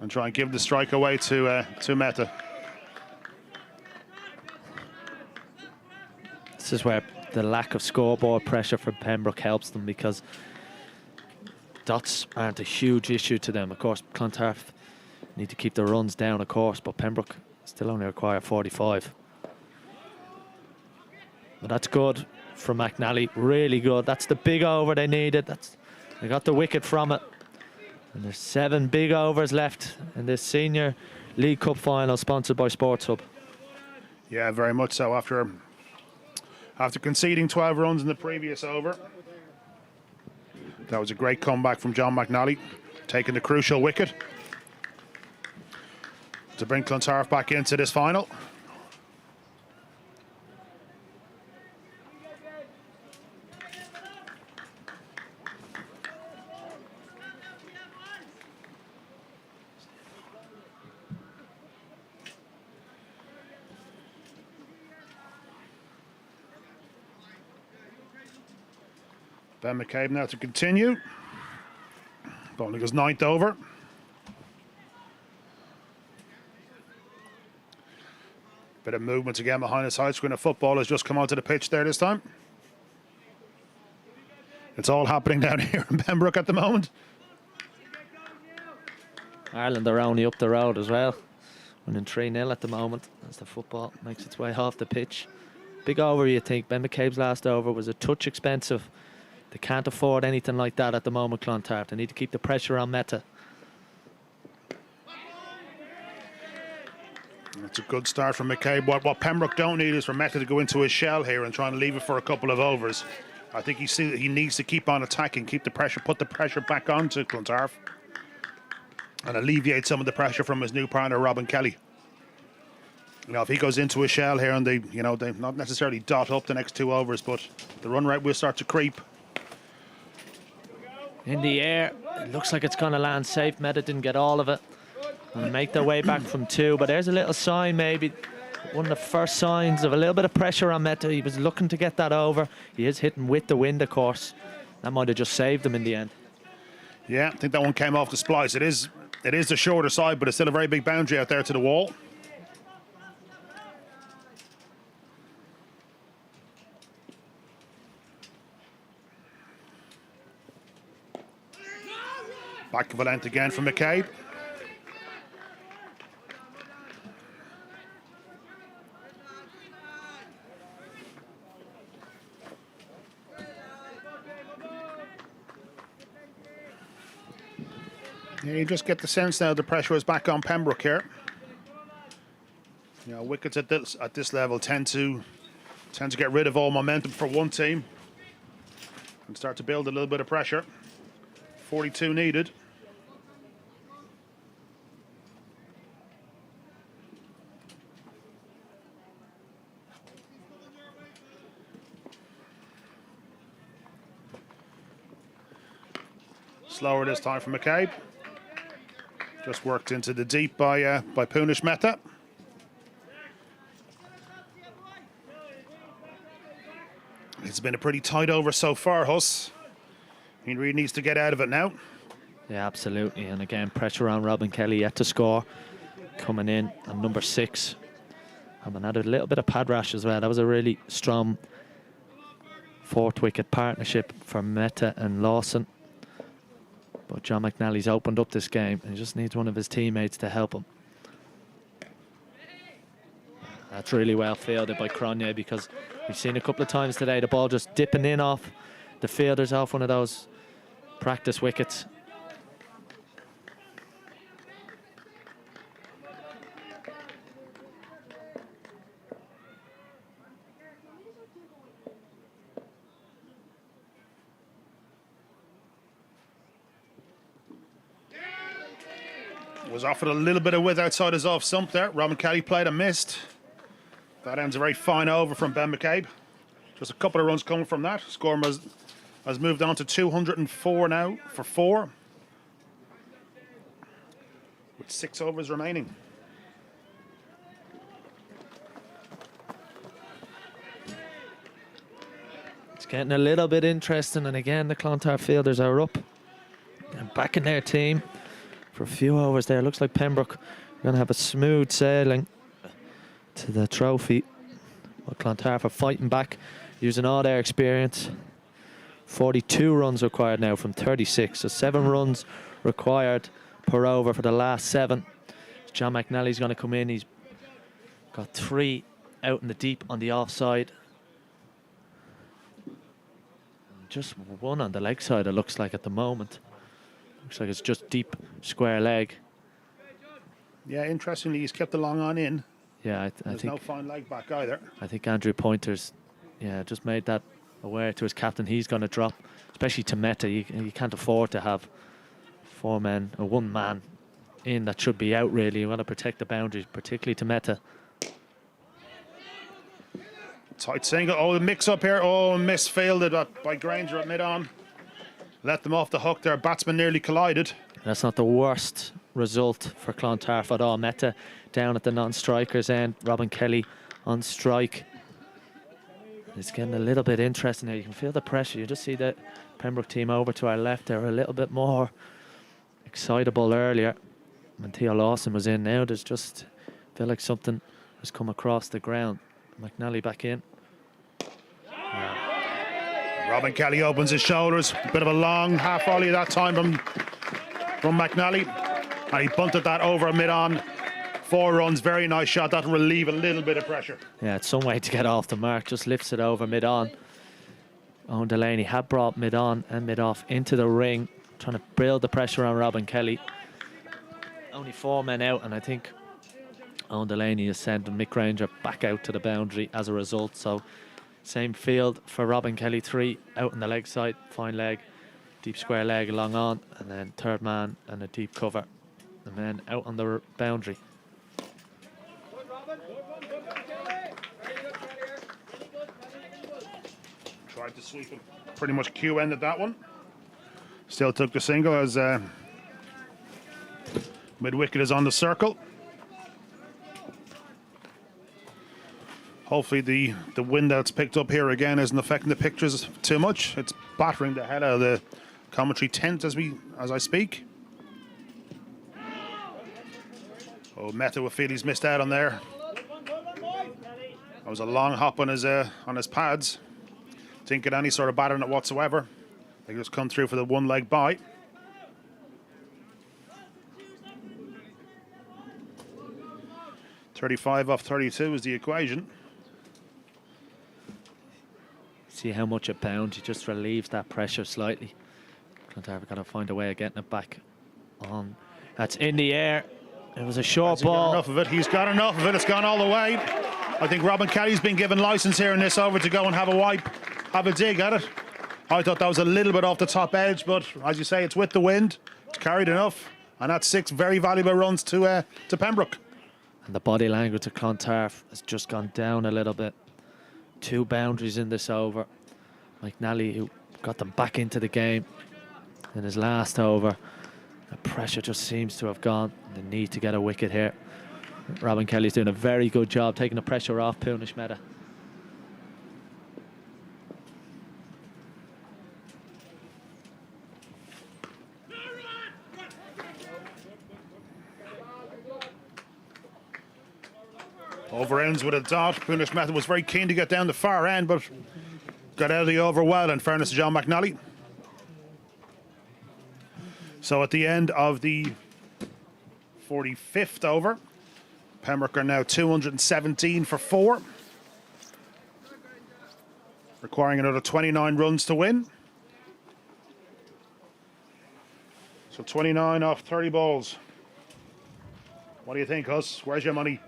Speaker 1: and try and give the strike away to Mehta.
Speaker 4: This is where the lack of scoreboard pressure from Pembroke helps them, because dots aren't a huge issue to them. Of course, Clontarf need to keep the runs down, of course, but Pembroke still only require 45. But that's good from McNally, really good. That's the big over they needed. They got the wicket from it. And there's 7 big overs left in this Senior League Cup final sponsored by Sports Hub.
Speaker 1: Yeah, very much so. After conceding 12 runs in the previous over, that was a great comeback from John McNally, taking the crucial wicket to bring Clontarf back into this final. Ben McCabe now to continue. Bowling his 9th over. Bit of movement again behind the side screen. A football has just come onto the pitch there this time. It's all happening down here in Pembroke at the moment.
Speaker 4: Ireland are only up the road as well. Winning 3-0 at the moment as the football makes its way off the pitch. Big over, you think. Ben McCabe's last over was a touch expensive. They can't afford anything like that at the moment, Clontarf. They need to keep the pressure on Mehta.
Speaker 1: That's a good start from McCabe. What Pembroke don't need is for Mehta to go into his shell here and try and leave it for a couple of overs. I think he needs to keep on attacking, keep the pressure, put the pressure back onto Clontarf, and alleviate some of the pressure from his new partner, Robin Kelly. You know, if he goes into a shell here and they not necessarily dot up the next 2 overs, but the run rate will start to creep.
Speaker 4: In the air, it looks like it's going to land safe. Mehta didn't get all of it. and make their way back from 2. But there's a little sign, maybe one of the first signs of a little bit of pressure on Meta. He was looking to get that over. He is hitting with the wind, of course. That might have just saved him in the end.
Speaker 1: Yeah, I think that one came off the splice. It is the shorter side, but it's still a very big boundary out there to the wall. Back of a length again from McCabe. Yeah, you just get the sense now the pressure is back on Pembroke here. You know, wickets at this level tend to get rid of all momentum for one team and start to build a little bit of pressure. 42 needed. Slower this time for McCabe. Just worked into the deep by Punish Mehta. It's been a pretty tight over so far, Huss. He really needs to get out of it now.
Speaker 4: Yeah, absolutely. And again, pressure on Robin Kelly yet to score. Coming in at number 6. And added a little bit of pad rash as well. That was a really strong 4th wicket partnership for Mehta and Lawson. But John McNally's opened up this game and he just needs one of his teammates to help him. That's really well fielded by Cronje, because we've seen a couple of times today the ball just dipping in off the fielders, off one of those practice wickets.
Speaker 1: Was offered a little bit of width outside his off stump there. Robin Kelly played and missed. That ends a very fine over from Ben McCabe. Just a couple of runs coming from that. Score has moved on to 204 now for 4. With 6 overs remaining.
Speaker 4: It's getting a little bit interesting, and again the Clontarf fielders are up and back in their team for a few overs there. Looks like Pembroke are going to have a smooth sailing to the trophy. Well, Clontarf are fighting back using all their experience. 42 runs required now from 36, so 7 runs required per over for the last 7. John McNally's going to come in. He's got 3 out in the deep on the offside. Just 1 on the leg side, it looks like at the moment. Looks like it's just deep square leg.
Speaker 1: Yeah, interestingly, he's kept the long on in.
Speaker 4: Yeah, I
Speaker 1: There's
Speaker 4: think
Speaker 1: no fine leg back either.
Speaker 4: I think Andrew Pointer's, just made that aware to his captain. He's going to drop, especially to Mehta. You can't afford to have 4 men or 1 man in that should be out, really. You want to protect the boundaries, particularly to Mehta.
Speaker 1: Tight single. Oh, the mix up here. Oh, misfielded by Granger at mid-on. Let them off the hook there. Batsman nearly collided.
Speaker 4: That's not the worst result for Clontarf at all. Mehta down at the non-strikers end. Robin Kelly on strike. It's getting a little bit interesting now. You can feel the pressure. You just see the Pembroke team over to our left. They were a little bit more excitable earlier when Theo Lawson was in. Now there's just feel like something has come across the ground. McNally back in.
Speaker 1: Robin Kelly opens his shoulders. A bit of a long half volley that time from McNally. And he bunted that over mid-on. 4 runs, very nice shot. That'll relieve a little bit of pressure.
Speaker 4: Yeah, it's some way to get off the mark. Just lifts it over mid-on. Owen Delaney had brought mid-on and mid-off into the ring, trying to build the pressure on Robin Kelly. Only 4 men out, and I think Owen Delaney is sending Mick Granger back out to the boundary as a result. So same field for Robin Kelly. 3 out on the leg side, fine leg, deep square leg along on, and then 3rd man and a deep cover. The men out on the boundary.
Speaker 1: Tried to sweep it. Pretty much Q ended that one. Still took the single as Mid-wicket is on the circle. Hopefully the wind that's picked up here again isn't affecting the pictures too much. It's battering the hell out of the commentary tent as I speak. Oh, Meta with feel he's missed out on there. That was a long hop on his pads. Didn't get any sort of batter in it whatsoever. They just come through for the one leg bite. .35 off 32 is the equation.
Speaker 4: See how much it bounds. He just relieves that pressure slightly. Clontarf got to find a way of getting it back on. That's in the air. It was a short ball.
Speaker 1: Enough of it. He's got enough of it. It's gone all the way. I think Robin Kelly's been given license here in this over to go and have a wipe, have a dig at it. I thought that was a little bit off the top edge, but as you say, it's with the wind. It's carried enough, and that's 6 very valuable runs to Pembroke.
Speaker 4: And the body language of Clontarf has just gone down a little bit. 2 boundaries in this over. McNally, who got them back into the game in his last over. The pressure just seems to have gone. The need to get a wicket here. Robin Kelly's doing a very good job taking the pressure off Punish Mehta.
Speaker 1: Over ends with a dot. Punish Mehta was very keen to get down the far end, but got out of the over well, in fairness to John McNally. So at the end of the 45th over, Pembroke are now 217 for 4. Requiring another 29 runs to win. So 29 off 30 balls. What do you think, Huss? Where's your money?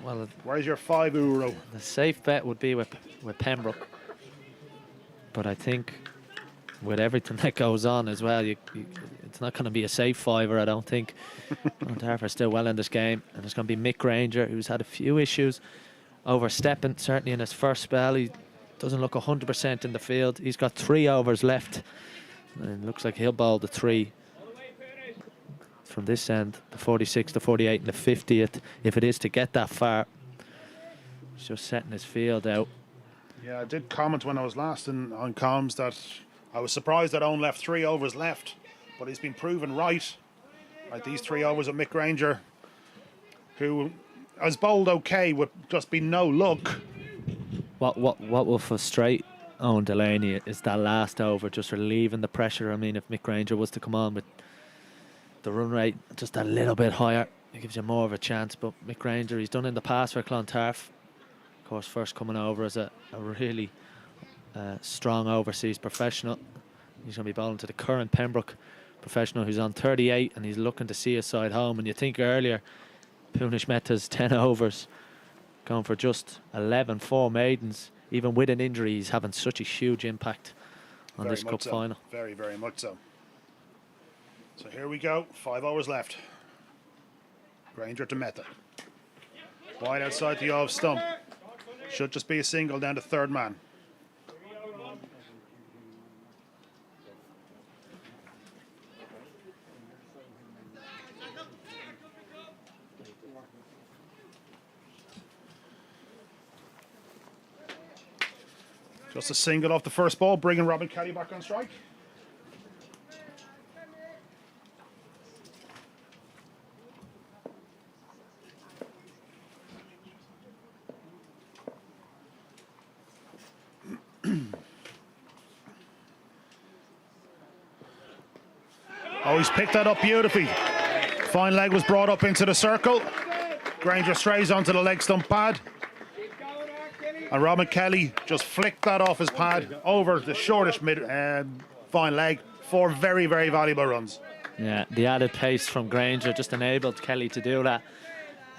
Speaker 4: Well,
Speaker 1: where's your €5?
Speaker 4: The safe bet would be with Pembroke. But I think with everything that goes on as well, it's not going to be a safe fiver, I don't think. Clontarf are still well in this game. And it's going to be Mick Granger, who's had a few issues overstepping, certainly in his first spell. He doesn't look 100% in the field. He's got 3 overs left. And it looks like he'll bowl the 3 from this end, the 46, the 48 and the 50th, if it is to get that far. He's just setting his field out.
Speaker 1: Yeah, I did comment when I was last on comms that I was surprised that Owen left 3 overs left, but he's been proven right. Like these 3 overs of Mick Granger, who has bowled okay with just been no luck.
Speaker 4: What will frustrate Owen Delaney is that last over, just relieving the pressure. I mean, if Mick Granger was to come on with the run rate just a little bit higher, it gives you more of a chance. But Mick Granger, he's done in the past for Clontarf. Of course, first coming over as a really strong overseas professional. He's going to be bowling to the current Pembroke professional who's on 38 and he's looking to see his side home. And you think earlier, Punish Mehta's 10 overs, going for just 11, 4 maidens. Even with an injury, he's having such a huge impact on this cup final.
Speaker 1: Very, very much so. So here we go, 5 overs left. Granger to Mehta. Wide outside the off stump. Should just be a single down to 3rd man. Just a single off the first ball, bringing Robin Kelly back on strike. Oh, he's picked that up beautifully. Fine leg was brought up into the circle. Granger strays onto the leg stump pad. And Robin Kelly just flicked that off his pad over the shortest fine leg. 4 very, very valuable runs.
Speaker 4: Yeah, the added pace from Granger just enabled Kelly to do that.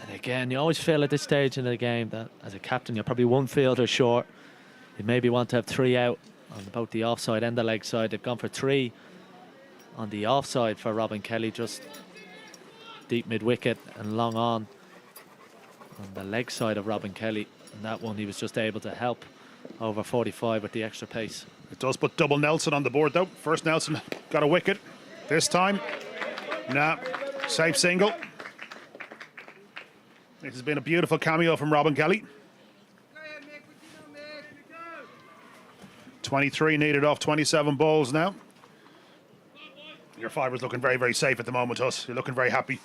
Speaker 4: And again, you always feel at this stage in the game that as a captain, you're probably 1 fielder short. You maybe want to have 3 out on both the offside and the leg side. They've gone for 3 on the offside for Robin Kelly, just deep mid-wicket and long on the leg side of Robin Kelly. And that one he was just able to help over 45 with the extra pace.
Speaker 1: It does put double Nelson on the board though. First Nelson got a wicket. This time, nah, safe single. This has been a beautiful cameo from Robin Kelly. 23 needed off 27 balls now. Your fiver's looking very, very safe at the moment, Huss. You're looking very happy.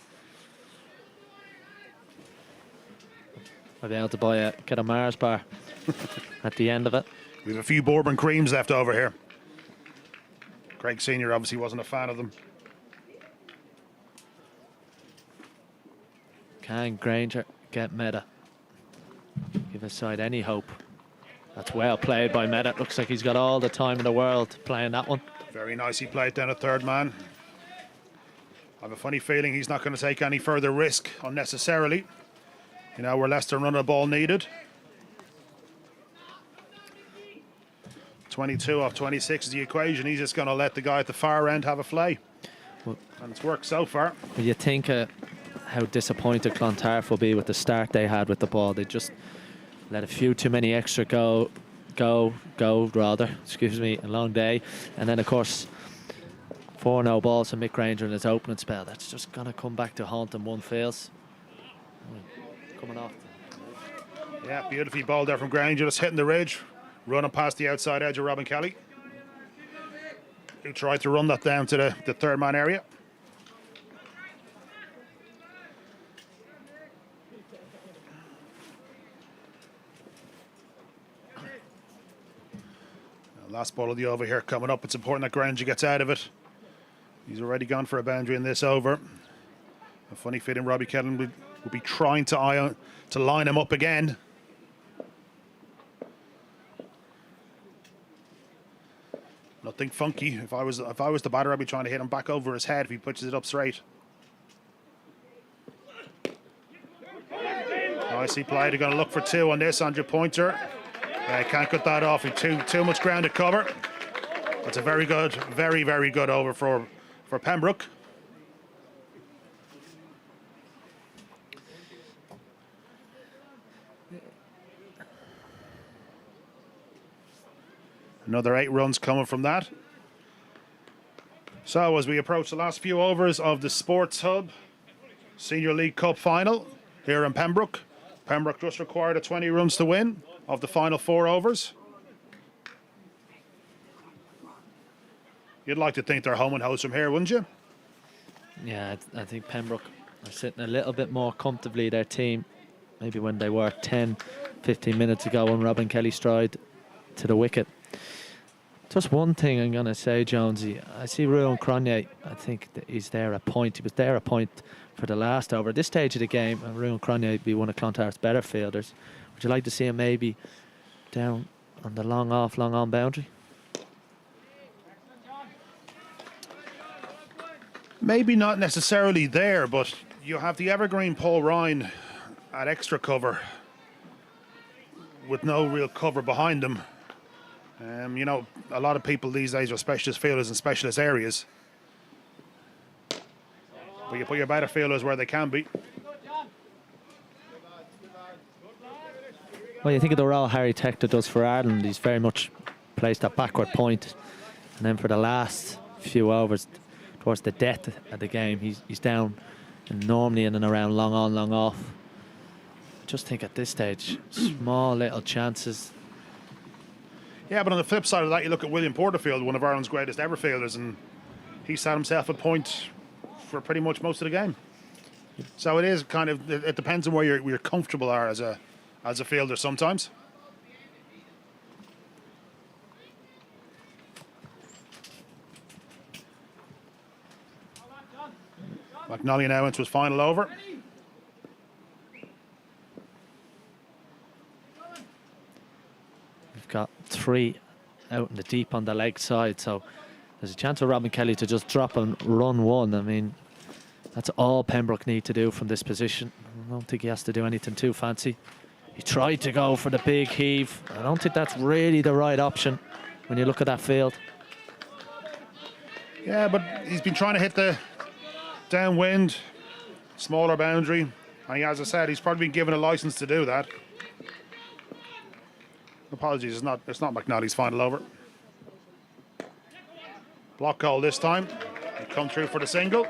Speaker 4: I'll be able to get a Mars bar at the end of it.
Speaker 1: We have a few bourbon creams left over here. Craig Sr. obviously wasn't a fan of them.
Speaker 4: Can Granger get Meta? Give his side any hope. That's well played by Meta. Looks like he's got all the time in the world playing that one.
Speaker 1: Very nicely played down at third man. I have a funny feeling he's not going to take any further risk unnecessarily. You know, we're less than run a ball needed. 22 off 26 is the equation. He's just going to let the guy at the far end have a play.
Speaker 4: Well,
Speaker 1: and it's worked so far.
Speaker 4: Well, you think how disappointed Clontarf will be with the start they had with the ball. They just let a few too many extra go, excuse me, a long day. And then, of course, 4-0 balls from Mick Granger in his opening spell. That's just going to come back to haunt him. One fails. Coming off.
Speaker 1: Yeah, beautifully balled there from Granger, just hitting the ridge, running past the outside edge of Robin Kelly, who tried to run that down to the third man area. Last ball of the over here coming up. It's important that Granger gets out of it. He's already gone for a boundary in this over. A funny feeling Robbie Kelly will be trying to line him up again. Nothing funky. If I was the batter, I'd be trying to hit him back over his head if he pitches it up straight. Nicely played. They're going to look for two on this. Andrew Pointer. Can't cut that off. Too much ground to cover. That's a very good, very, very good over for Pembroke. Another 8 runs coming from that. So as we approach the last few overs of the Sports Hub Senior League Cup final here in Pembroke. Pembroke just required a 20 runs to win of the final 4 overs. You'd like to think they're home and host from here, wouldn't you?
Speaker 4: Yeah, I think Pembroke are sitting a little bit more comfortably, their team, maybe when they were 10, 15 minutes ago when Robin Kelly stride to the wicket. Just one thing I'm going to say, Jonesy. I see Ruan Cronje. I think that he's there a point. He was there a point for the last over. At this stage of the game, Ruan Cronje would be one of Clontarf's better fielders. Would you like to see him maybe down on the long off, long on boundary?
Speaker 1: Maybe not necessarily there, but you have the evergreen Paul Ryan at extra cover with no real cover behind him. You know, a lot of people these days are specialist fielders in specialist areas. But you put your better fielders where they can be.
Speaker 4: Well, you think of the role Harry Tector does for Ireland. He's very much placed at backward point. And then for the last few overs, towards the death of the game, he's down and normally in and around long on, long off. I just think at this stage, small little chances.
Speaker 1: Yeah, but on the flip side of that, you look at William Porterfield, one of Ireland's greatest ever fielders, and he sat himself at point for pretty much most of the game. So it is kind of, it depends on where you're comfortable are as a fielder sometimes. McNally now into his final over.
Speaker 4: We've got 3 out in the deep on the leg side, so there's a chance for Robin Kelly to just drop and run 1. I mean, that's all Pembroke need to do from this position. I don't think he has to do anything too fancy. He tried to go for the big heave. I don't think that's really the right option when you look at that field.
Speaker 1: Yeah, but he's been trying to hit the downwind, smaller boundary. And as I said, he's probably been given a license to do that. Apologies, it's not McNally's final over. Block goal this time. He come through for the single.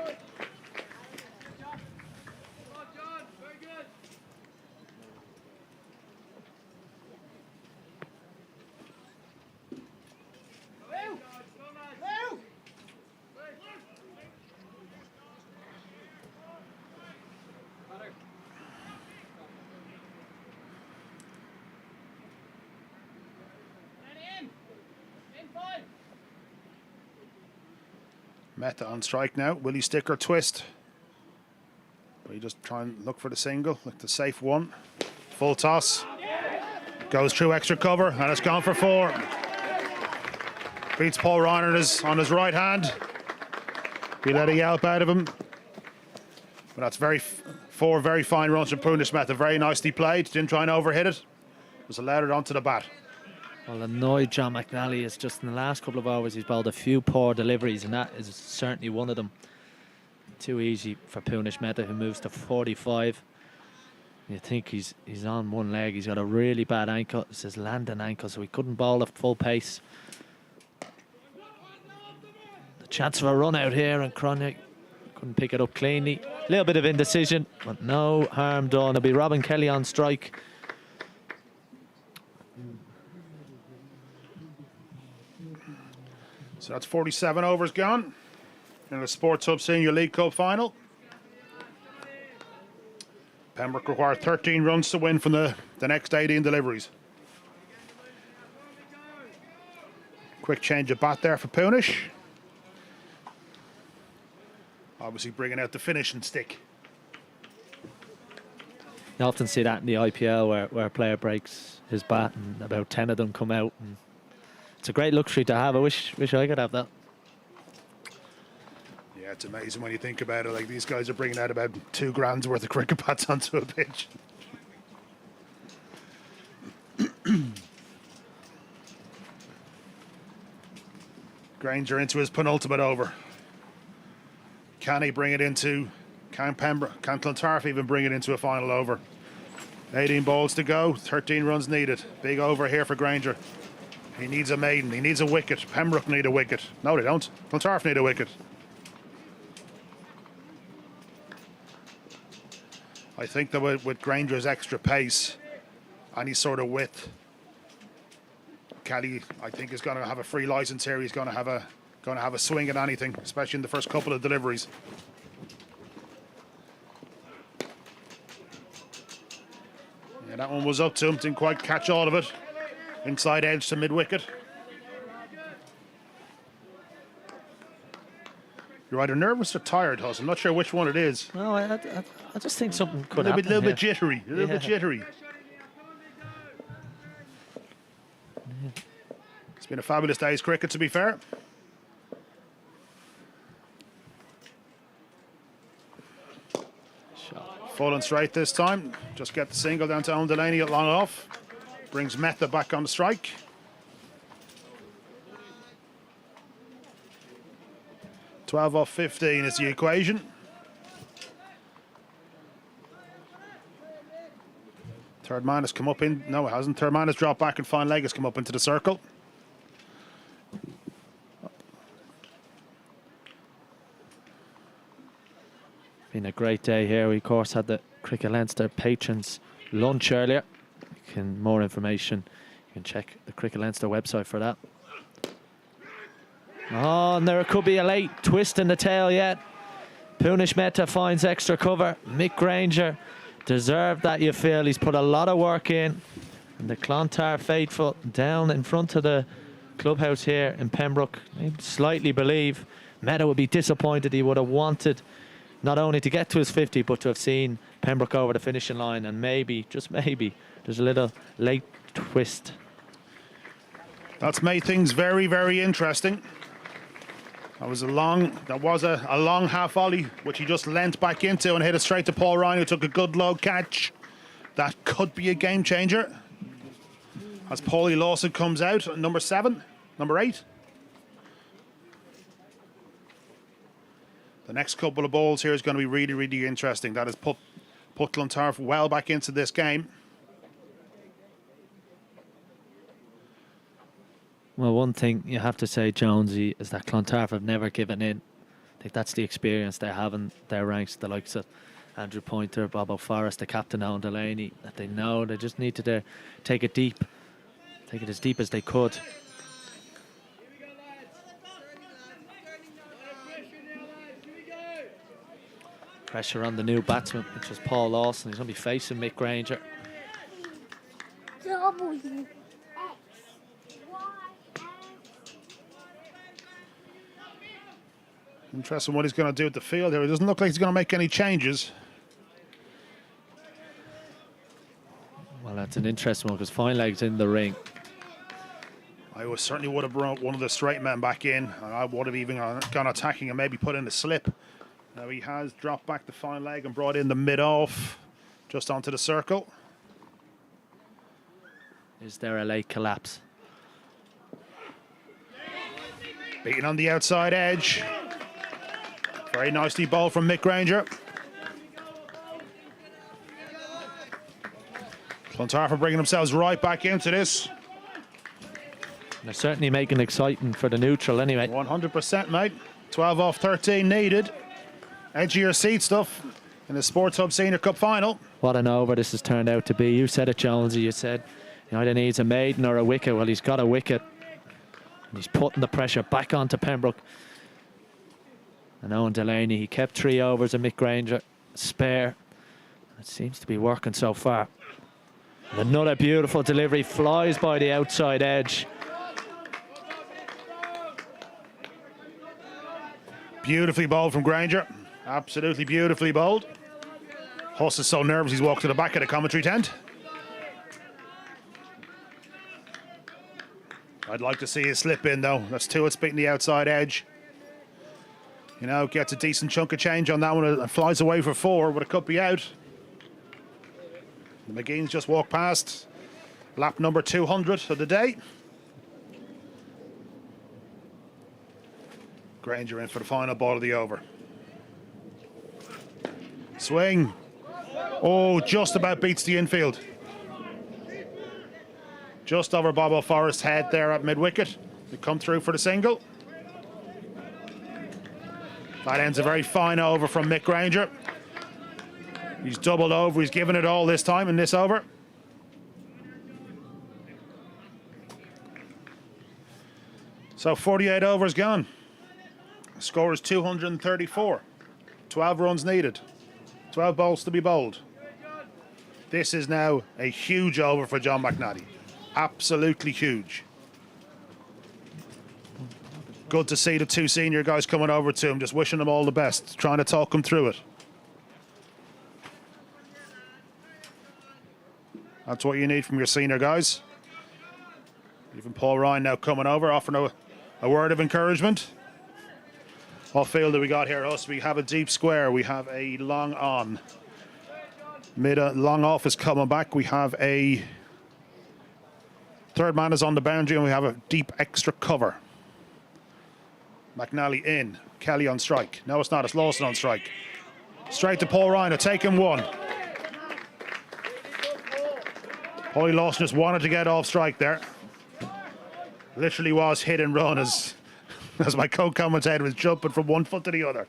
Speaker 1: Meta on strike now. Will he stick or twist? Will he just try and look for the single, like the safe one? Full toss. Goes through extra cover, and it's gone for 4. Beats Paul Ryan on his right hand. He let a yelp out of him. But that's 4 very fine runs from Punish Meta. Very nicely played. Didn't try and overhit it. Was allowed it onto the bat.
Speaker 4: Well, annoyed John McNally is just in the last couple of hours he's bowled a few poor deliveries, and that is certainly one of them. Too easy for Punish Meta, who moves to 45. You think he's on one leg. He's got a really bad ankle. It's his landing ankle, so he couldn't bowl at full pace. The chance of a run out here, and Cronje couldn't pick it up cleanly. A little bit of indecision, but no harm done. It'll be Robin Kelly on strike.
Speaker 1: So that's 47 overs gone in the Sports Hub Senior League Cup final. Pembroke required 13 runs to win from the next 18 deliveries. Quick change of bat there for Punish. Obviously bringing out the finishing stick.
Speaker 4: You often see that in the IPL where a player breaks his bat and about 10 of them come out. And it's a great luxury to have. I wish I could have that.
Speaker 1: Yeah, it's amazing when you think about it. Like, these guys are bringing out about $2,000 worth of cricket bats onto a pitch. Granger into his penultimate over. Can he bring it into? Can Clontarf even bring it into a final over? 18 balls to go, 13 runs needed. Big over here for Granger. He needs a maiden. He needs a wicket. Pembroke need a wicket. No, they don't. Clontarf need a wicket. I think that with Granger's extra pace and his sort of width, Kelly, I think, is going to have a free license here. He's going to have a swing at anything, especially in the first couple of deliveries. Yeah, that one was up to him. Didn't quite catch all of it. Inside edge to mid-wicket. You're either nervous or tired, Huss. I'm not sure which one it is.
Speaker 4: No, I just think something could
Speaker 1: A
Speaker 4: happen.
Speaker 1: little bit
Speaker 4: here.
Speaker 1: jittery. A little bit jittery. It's been a fabulous day's cricket, to be fair. Full and straight this time. Just get the single down to Owen Delaney at long off. Brings Meta back on the strike. $12 off 15 is the equation. Third man has come up in. No, it hasn't. Third man has dropped back and fine leg has come up into the circle.
Speaker 4: Been a great day here. We, of course, had the Cricket Leinster patrons lunch earlier. More information, you can check the Cricket Leinster website for that. Oh, and there could be a late twist in the tail yet. Punish Meta finds extra cover. Mick Granger deserved that, you feel. He's put a lot of work in. And the Clontarf faithful down in front of the clubhouse here in Pembroke. I slightly believe Meta would be disappointed. He would have wanted not only to get to his 50, but to have seen Pembroke over the finishing line. And maybe, just maybe, there's a little late twist.
Speaker 1: That's made things very, very interesting. That was a long half volley, which he just leant back into and hit it straight to Paul Ryan, who took a good low catch. That could be a game changer. As Paulie Lawson comes out at number 8. The next couple of balls here is going to be really, really interesting. That has put Clontarf well back into this game.
Speaker 4: Well, one thing you have to say, Jonesy, is that Clontarf have never given in. I think that's the experience they have in their ranks, the likes of Andrew Pointer, Bob O'Forrest, the captain, Owen Delaney, that they know they just need to take it deep. Take it as deep as they could. Pressure on the new batsman, which is Paul Lawson. He's going to be facing Mick Granger.
Speaker 1: Interesting what he's going to do at the field here. It doesn't look like he's going to make any changes.
Speaker 4: Well, that's an interesting one because Fine Leg's in the ring.
Speaker 1: Certainly would have brought one of the straight men back in. And I would have even gone attacking and maybe put in the slip. Now he has dropped back the Fine Leg and brought in the mid-off just onto the circle.
Speaker 4: Is there a late collapse?
Speaker 1: Beaten on the outside edge. Very nicely bowled from Mick Granger. Clontarf are bringing themselves right back into this.
Speaker 4: They're certainly making it exciting for the neutral anyway.
Speaker 1: 100%, mate. 12 off 13 needed. Edge of your seat stuff in the Sports Hub Senior Cup final.
Speaker 4: What an over this has turned out to be. You said it, Jonesy. You said he either needs a maiden or a wicket. Well, he's got a wicket. And he's putting the pressure back onto Pembroke. And Owen Delaney, he kept 3 overs of Mick Granger. Spare. It seems to be working so far. And another beautiful delivery. Flies by the outside edge.
Speaker 1: Beautifully bowled from Granger. Absolutely beautifully bowled. Huss is so nervous he's walked to the back of the commentary tent. I'd like to see a slip in though. That's 2 it's beating the outside edge. You know, gets a decent chunk of change on that one and flies away for 4, but it could be out. The McGeans just walked past lap number 200 of the day. Granger in for the final ball of the over. Swing. Oh, just about beats the infield. Just over Bob O'Forrest's head there at mid-wicket. They come through for the single. That ends a very fine over from Mick Granger. He's doubled over. He's given it all this time in this over. So 48 overs gone. The score is 234. 12 runs needed. 12 balls to be bowled. This is now a huge over for John McNally. Absolutely huge. Good to see the 2 senior guys coming over to him, just wishing them all the best, trying to talk him through it. That's what you need from your senior guys. Even Paul Ryan now coming over, offering a word of encouragement. What field do we got here, Us? We have a deep square. We have a long on. Long off is coming back. We have a third man is on the boundary, and we have a deep extra cover. McNally in. Kelly on strike. No, it's not. It's Lawson on strike. Straight to Paul Ryan. Taking 1. Paulie Lawson just wanted to get off strike there. Literally was hit and run as my co-commentator was jumping from one foot to the other.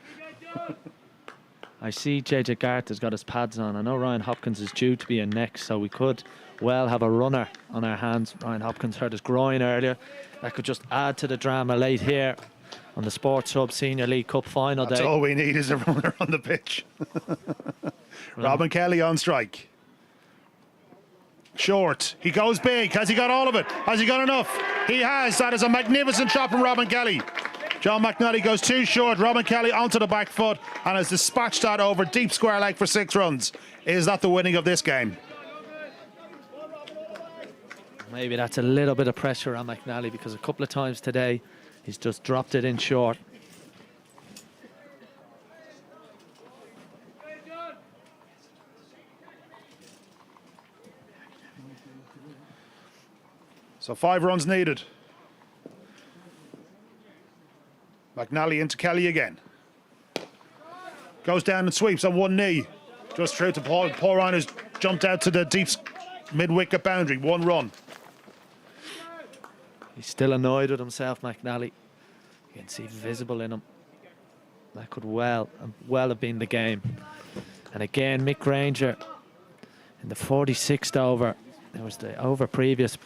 Speaker 4: I see JJ Garth has got his pads on. I know Ryan Hopkins is due to be in next, so we could well have a runner on our hands. Ryan Hopkins hurt his groin earlier. That could just add to the drama late here on the Sports Hub Senior League Cup final day.
Speaker 1: That's all we need is a runner on the pitch. Robin Kelly on strike. Short. He goes big. Has he got all of it? Has he got enough? He has. That is a magnificent shot from Robin Kelly. John McNally goes too short. Robin Kelly onto the back foot and has dispatched that over deep square leg for 6 runs. Is that the winning of this game?
Speaker 4: Maybe that's a little bit of pressure on McNally because a couple of times today he's just dropped it in short.
Speaker 1: So 5 runs needed. McNally into Kelly again. Goes down and sweeps on one knee. Just through to Paul. Paul Ryan has jumped out to the deep mid-wicket boundary. 1 run.
Speaker 4: He's still annoyed with himself, McNally. You can see visible in him. That could well have been the game. And again, Mick Granger in the 46th over. There was the over previous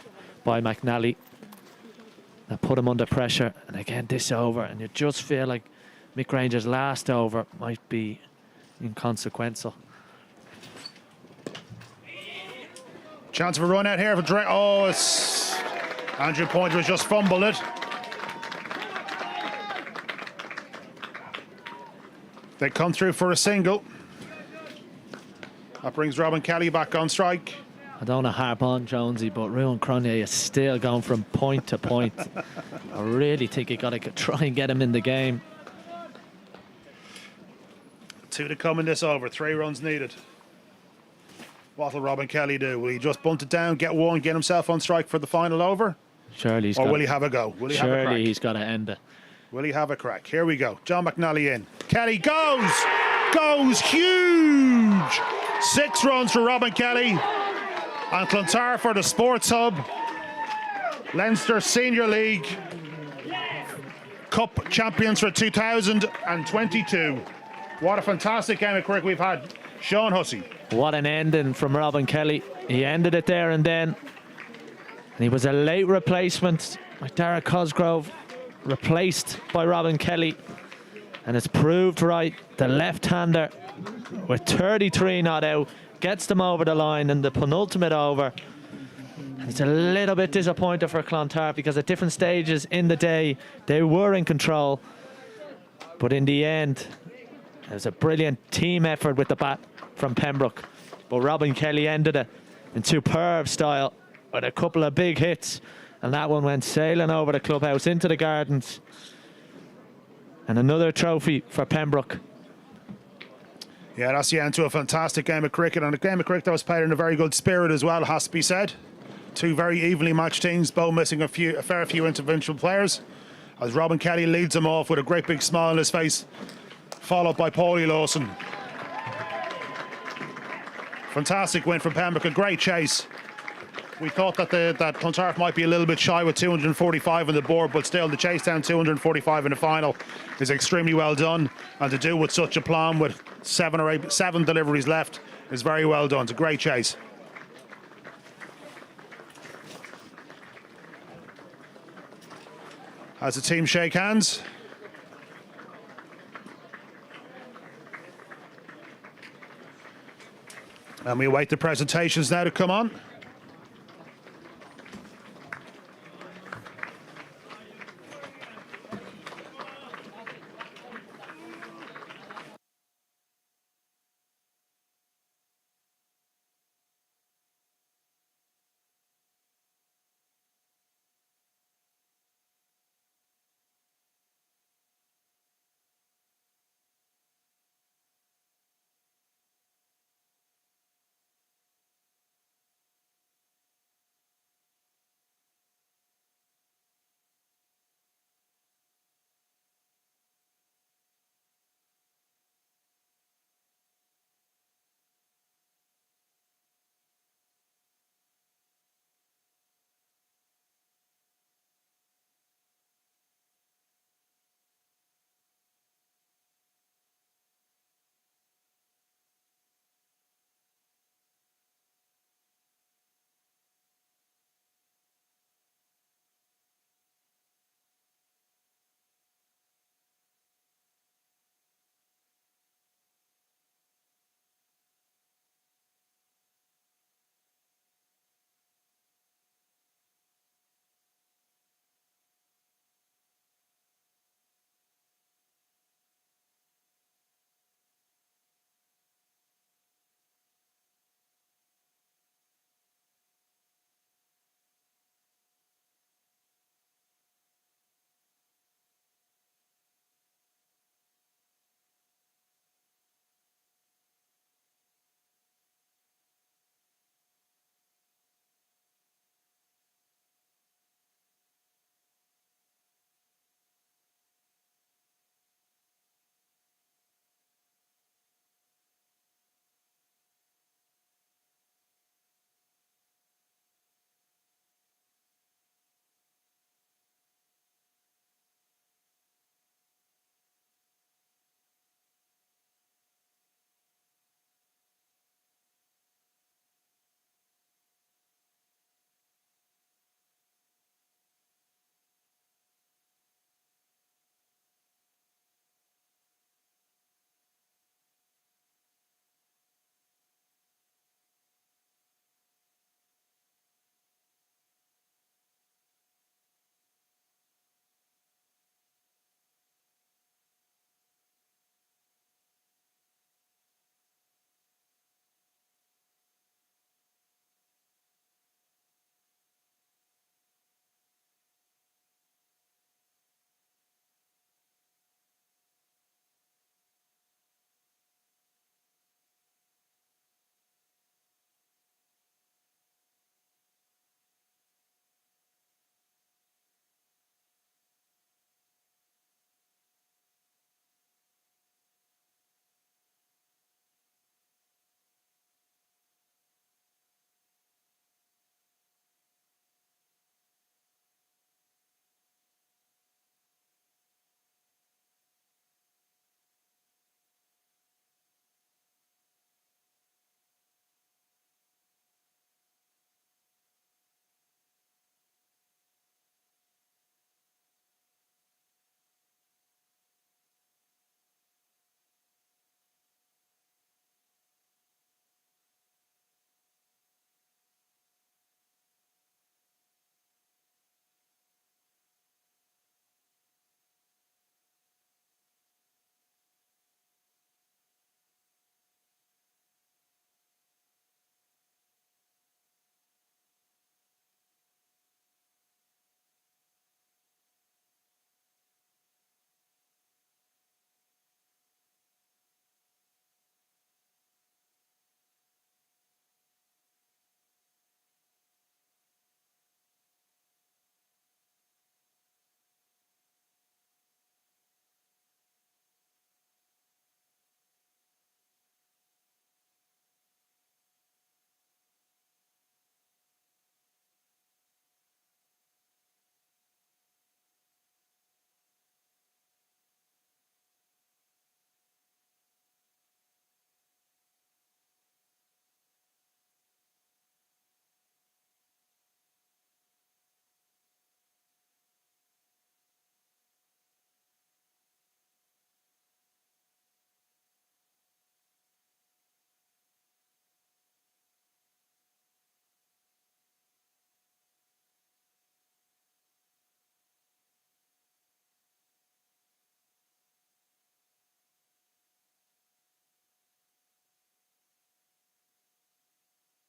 Speaker 4: by McNally that put him under pressure. And again, this over. And you just feel like Mick Granger's last over might be inconsequential.
Speaker 1: Chance of a run out here for Drake. Oh, it's Andrew Pointer has just fumbled it. They come through for a single. That brings Robin Kelly back on strike.
Speaker 4: I don't want to harp on Jonesy, but Ruan Cronje is still going from point to point. I really think you got to try and get him in the game.
Speaker 1: 2 to come in this over. 3 runs needed. What will Robin Kelly do? Will he just bunt it down, get one, get himself on strike for the final over?
Speaker 4: Surely
Speaker 1: Or will he have a go? Will he have a crack?
Speaker 4: Surely he's got to end it.
Speaker 1: Will he have a crack? Here we go. John McNally in. Kelly goes! Goes huge! 6 runs for Robin Kelly. And Clontarf for the Sports Hub. Leinster Senior League Cup champions for 2022. What a fantastic game of cricket we've had. Sean Hussey.
Speaker 4: What an ending from Robin Kelly. He ended it there and then. And he was a late replacement like Dara Cosgrove, replaced by Robin Kelly. And it's proved right. The left-hander with 33 not out gets them over the line in the penultimate over. It's a little bit disappointing for Clontarf because at different stages in the day they were in control, but in the end it was a brilliant team effort with the bat from Pembroke. But Robin Kelly ended it in superb style with a couple of big hits, and that one went sailing over the clubhouse into the gardens. And another trophy for Pembroke.
Speaker 1: Yeah, that's the end to a fantastic game of cricket, and a game of cricket that was played in a very good spirit as well, has to be said. 2 very evenly matched teams, both missing a fair few interventional players, as Robin Kelly leads them off with a great big smile on his face, followed by Paulie Lawson. Fantastic win from Pembroke, a great chase. We thought that that Clontarf might be a little bit shy with 245 on the board, but still the chase down 245 in the final is extremely well done, and to do with such a plan with 7 deliveries left is very well done. It's a great chase. As the team shake hands. And we await the presentations now to come on.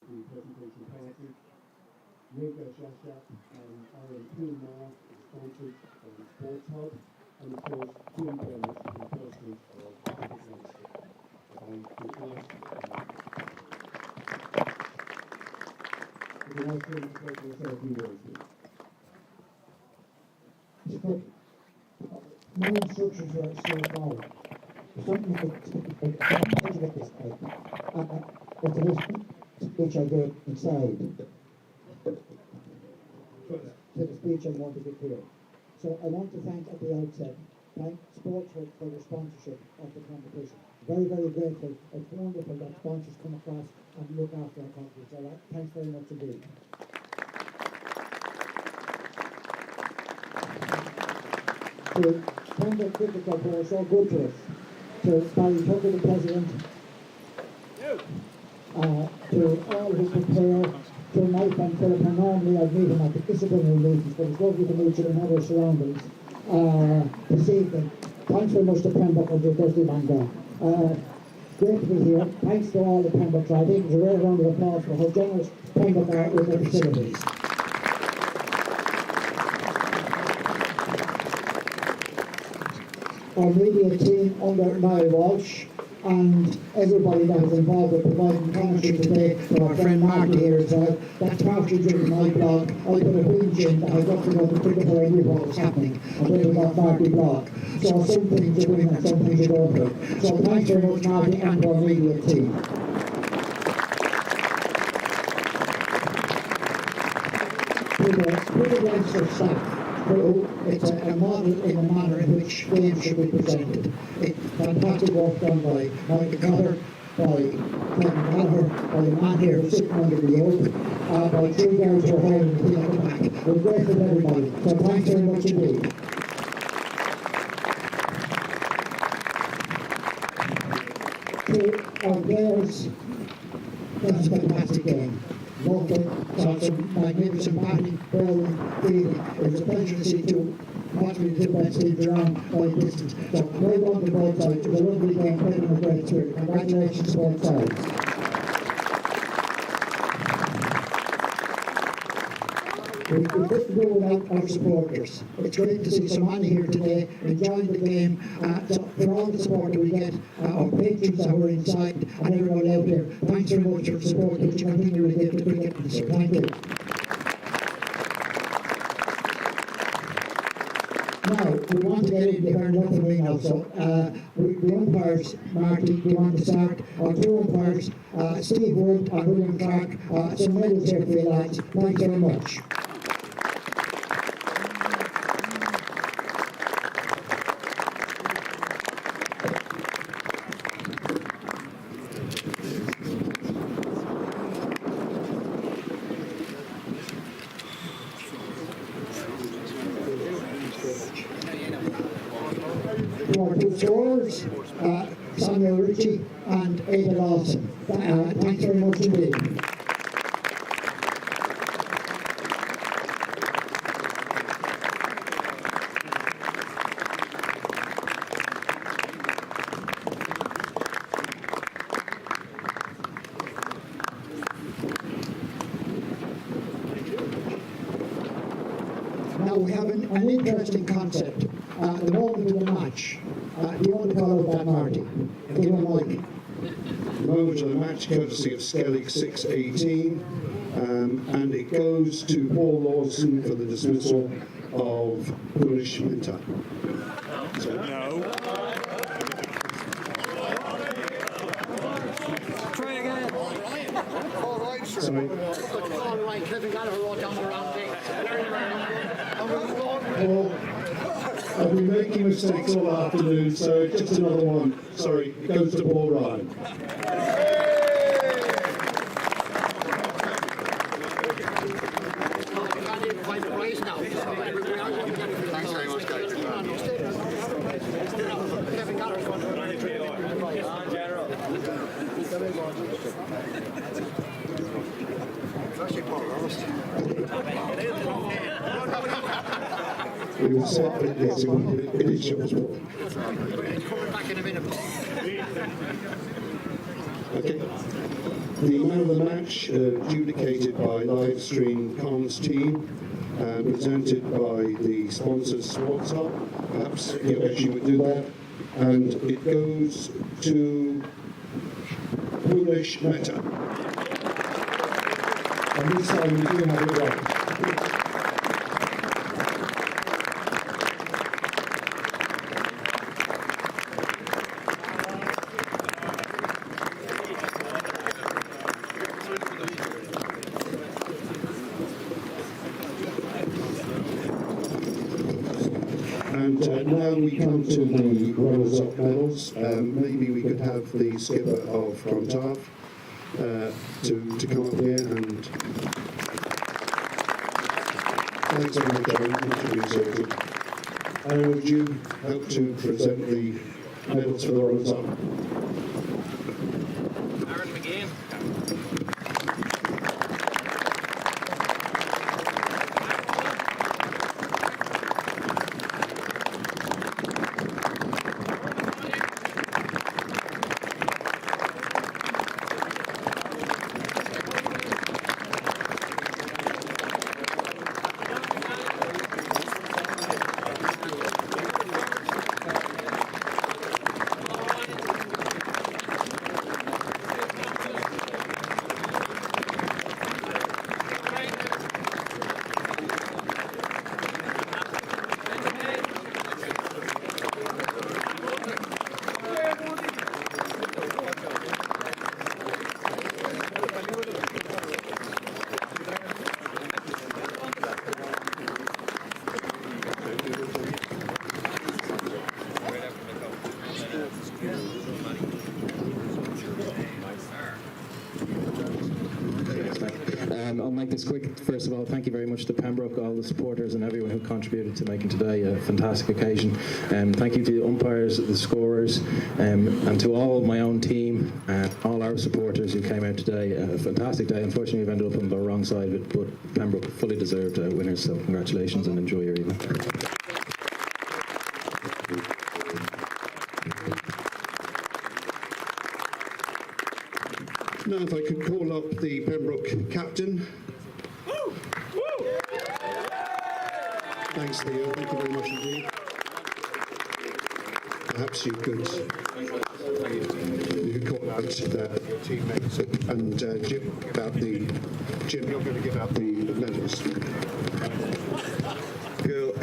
Speaker 9: the presentation party. Mega Shasha and Aaron Pilmar, sponsored by the Sports Hub, and of course, Jim Bennett, the president of Business. And to ask, if you ask him to take yourself a few words, please. Mr. Cook, my instructions are straightforward. Something like this, it's a list which I did inside. To the speech I want to be clear. So I want to thank at the outset, thank Sportswood for their sponsorship of the competition. Very, very grateful. It's wonderful that sponsors come across and look after our company. So thanks very much indeed. To Pembroke Cricket Club who are so good to us. To Barry Tucker, the president. To all who prepare. To Mike and Philip, and normally I'd meet him at the disciplinary meetings, but it's lovely to meet you in other surroundings this evening. Thanks very much to Pembroke and the Dusty Manga. Great to be here. Thanks to all the Pembroke. I think it's a rare round of applause for how generous Pembroke are with their facilities. Our media team under Niall Walsh, and everybody that was involved with providing commentary today, for our friend Marty here as well. That's partially driven my blog. I put a whinge in that I got to know the cricket where I knew what was happening, and then we got Marty blog. So some things you win and some things you don't win. So thanks very much Marty and our media team. To the cricket registered staff, it's a model in the manner in which games should be presented. It's fantastic work done by Mike Cotter, by Kevin Gallagher, by the man here who's sitting under the oak, by three guys who are holding the team at the back. We're grateful to everybody, so thanks very much indeed. To our players, that's a fantastic game. Loved it, saw some magnificent batting, bowling, fielding. It was a pleasure to see possibly the two best teams around by distance. So well done to both sides. It was a lovely game, played in a great spirit. Congratulations to both sides. We couldn't do without our supporters. It's great to see so many here today enjoying the game. So for all the support that we get, our patrons that were inside and everyone out there, thanks very much for the support that you continue to give to cricket. So thank you. Now, we want to get into the nothing ring now, so the umpires, Marty, do you want to start? Our two umpires, Steve Wood and William Clark, some medals here for you lads. Thanks very much. Our two scorers, Samuel Ritchie and Ada Lawson. Thanks very much indeed. Now we have an interesting concept. The moment of the match. Do you want to call out that, Marty? Give him a mic.
Speaker 10: The moment of the match, courtesy of Skellig 618, and it goes to Paul Lawson for the dismissal of Pulish Minter. So,
Speaker 1: No.
Speaker 8: Try again. All right, sir.
Speaker 10: sorry.
Speaker 8: All right, Kevin Gallagher wrote down the wrong thing.
Speaker 10: Paul, I've been making mistakes all afternoon, so just another one. Sorry, it goes to Paul Ryan.
Speaker 8: Thanks very much, guys. Kevin
Speaker 10: We will set it, yes, it is yours.
Speaker 8: Coming back in a minute.
Speaker 10: Okay. The man of the match, adjudicated by live stream comms team, presented by the sponsors Clontarf. Perhaps you would do that. And it goes to Foolish Meta. And this time we do have it right. And now we come to the runners-up medals. Maybe we could have the skipper of Clontarf to come up here and thanks very much, Aaron. Much appreciated. Aaron, would you help to present the medals for the runners-up?
Speaker 2: Aaron McGean.
Speaker 11: I'll make this quick. First of all, thank you very much to Pembroke, all the supporters and everyone who contributed to making today a fantastic occasion. Thank you to the umpires, the scorers, and to all my own team, all our supporters who came out today. A fantastic day. Unfortunately, we've ended up on the wrong side of it, but Pembroke fully deserved winners, so congratulations and enjoy your evening.
Speaker 10: Now, if I could call up the Pembroke captain. Thanks, Theo. Thank you very much indeed. Perhaps you could call out your teammates and Jim about the. Jim, you're going to give out the medals.
Speaker 12: Cool.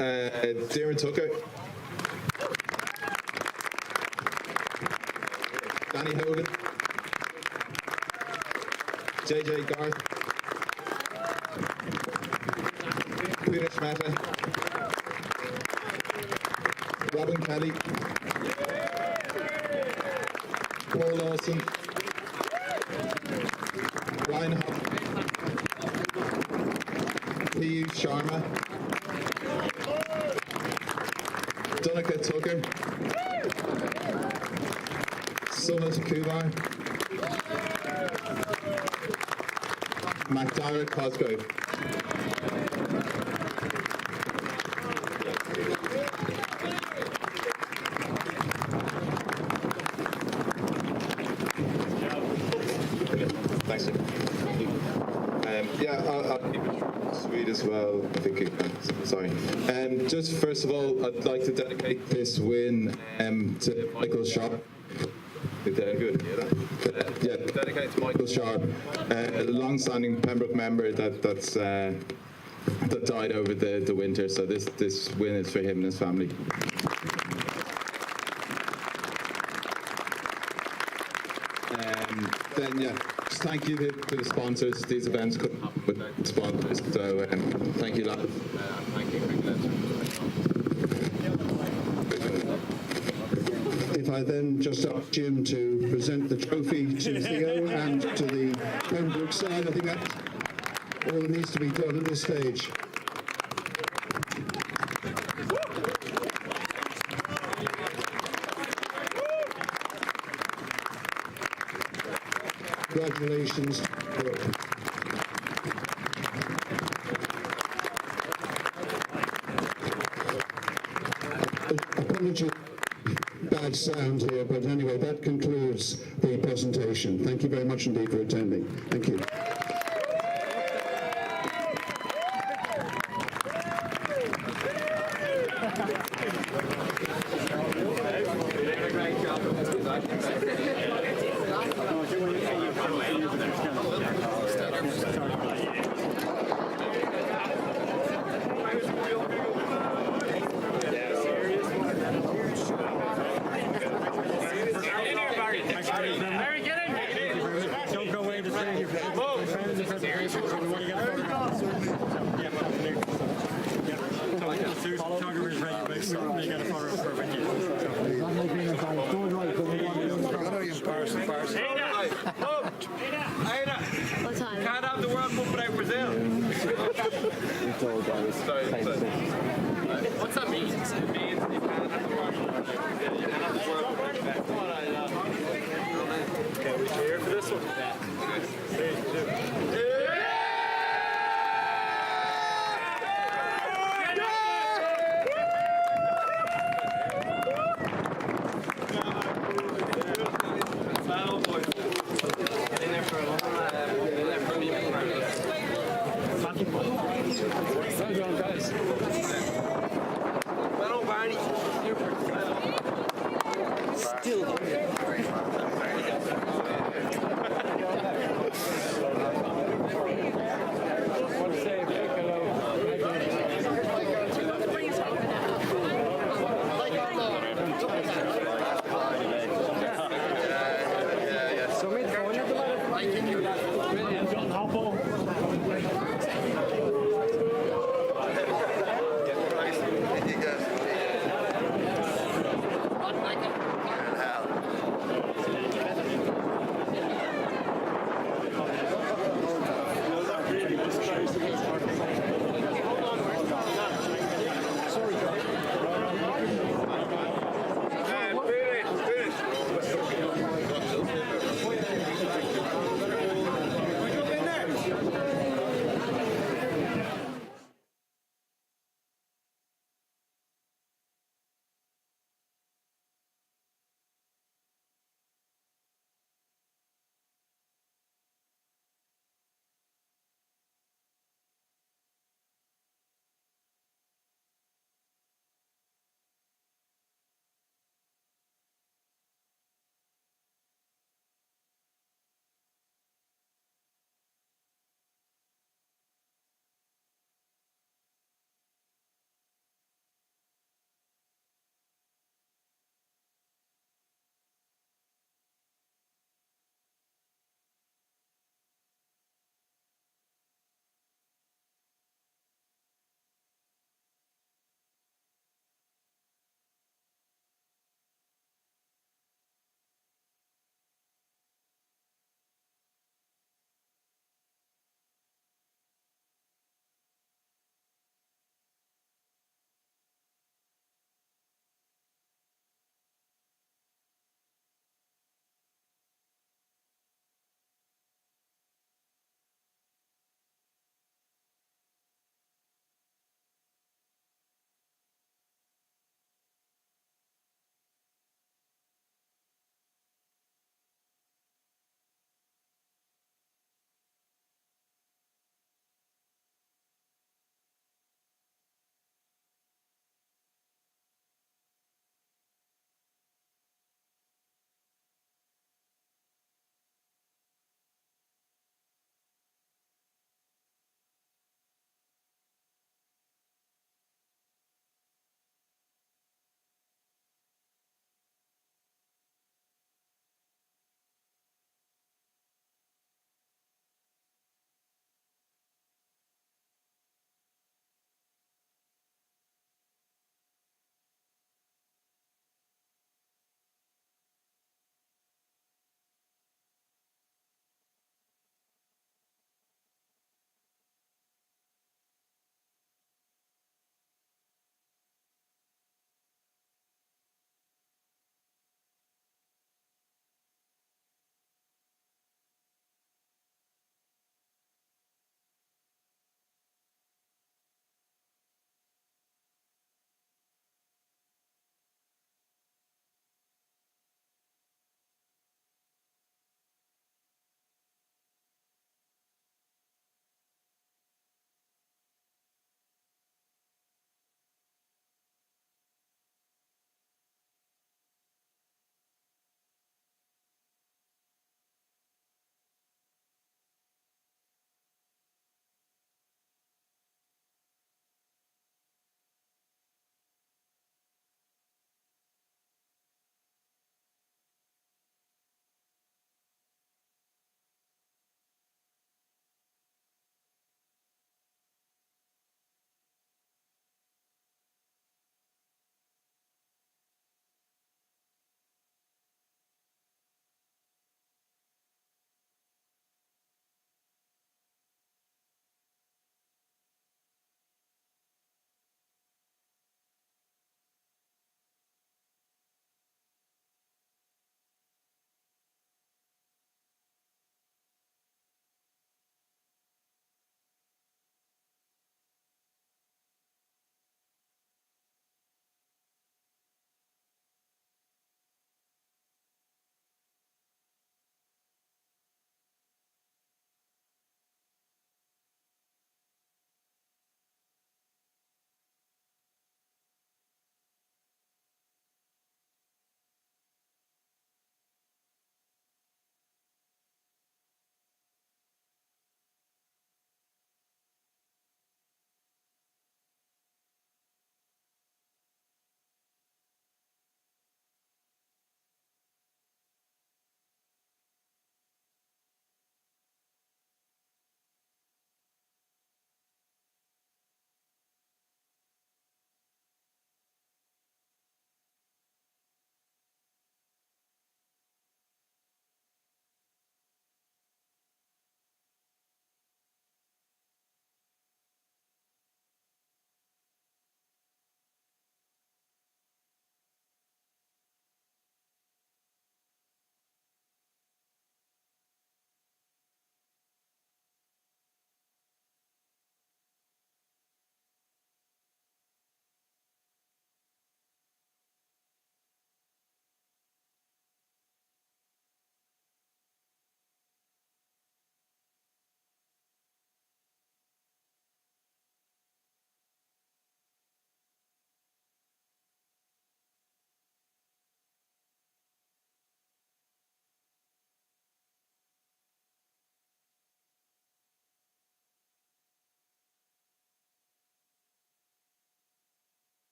Speaker 12: Darren Tucker. Danny Hogan. JJ Garth, Peter Schmatter, Robin Kelly, Paul Lawson, Ryan Huff, P.U. Sharma, Donica Tucker, Sumit Kumar, McDarrett Cosgrove. Thanks. Yeah, I'll keep it sweet as well. I think sorry. Just first of all, I'd like to dedicate this win to Michael Sharp. Good. Yeah, dedicated to Michael Sharp, a long-standing Pembroke member that died over the winter. So this win is for him and his family. Then yeah, just thank you to the sponsors. These events couldn't happen without sponsors. So thank you, lads. Thank you.
Speaker 10: If I then just ask Jim to present the trophy to Theo and to the Pembroke side, I think that's all that needs to be done at this stage. Congratulations. bad sound here, but anyway, that concludes the presentation. Thank you very much indeed for attending. Thank you.
Speaker 13: Don't go away to say your friends and presentations. We want to get a photograph. The photographer's ready to make something. They got a photograph for you.
Speaker 6: What time?
Speaker 3: Can't have the World Cup without Brazil.
Speaker 2: We told I was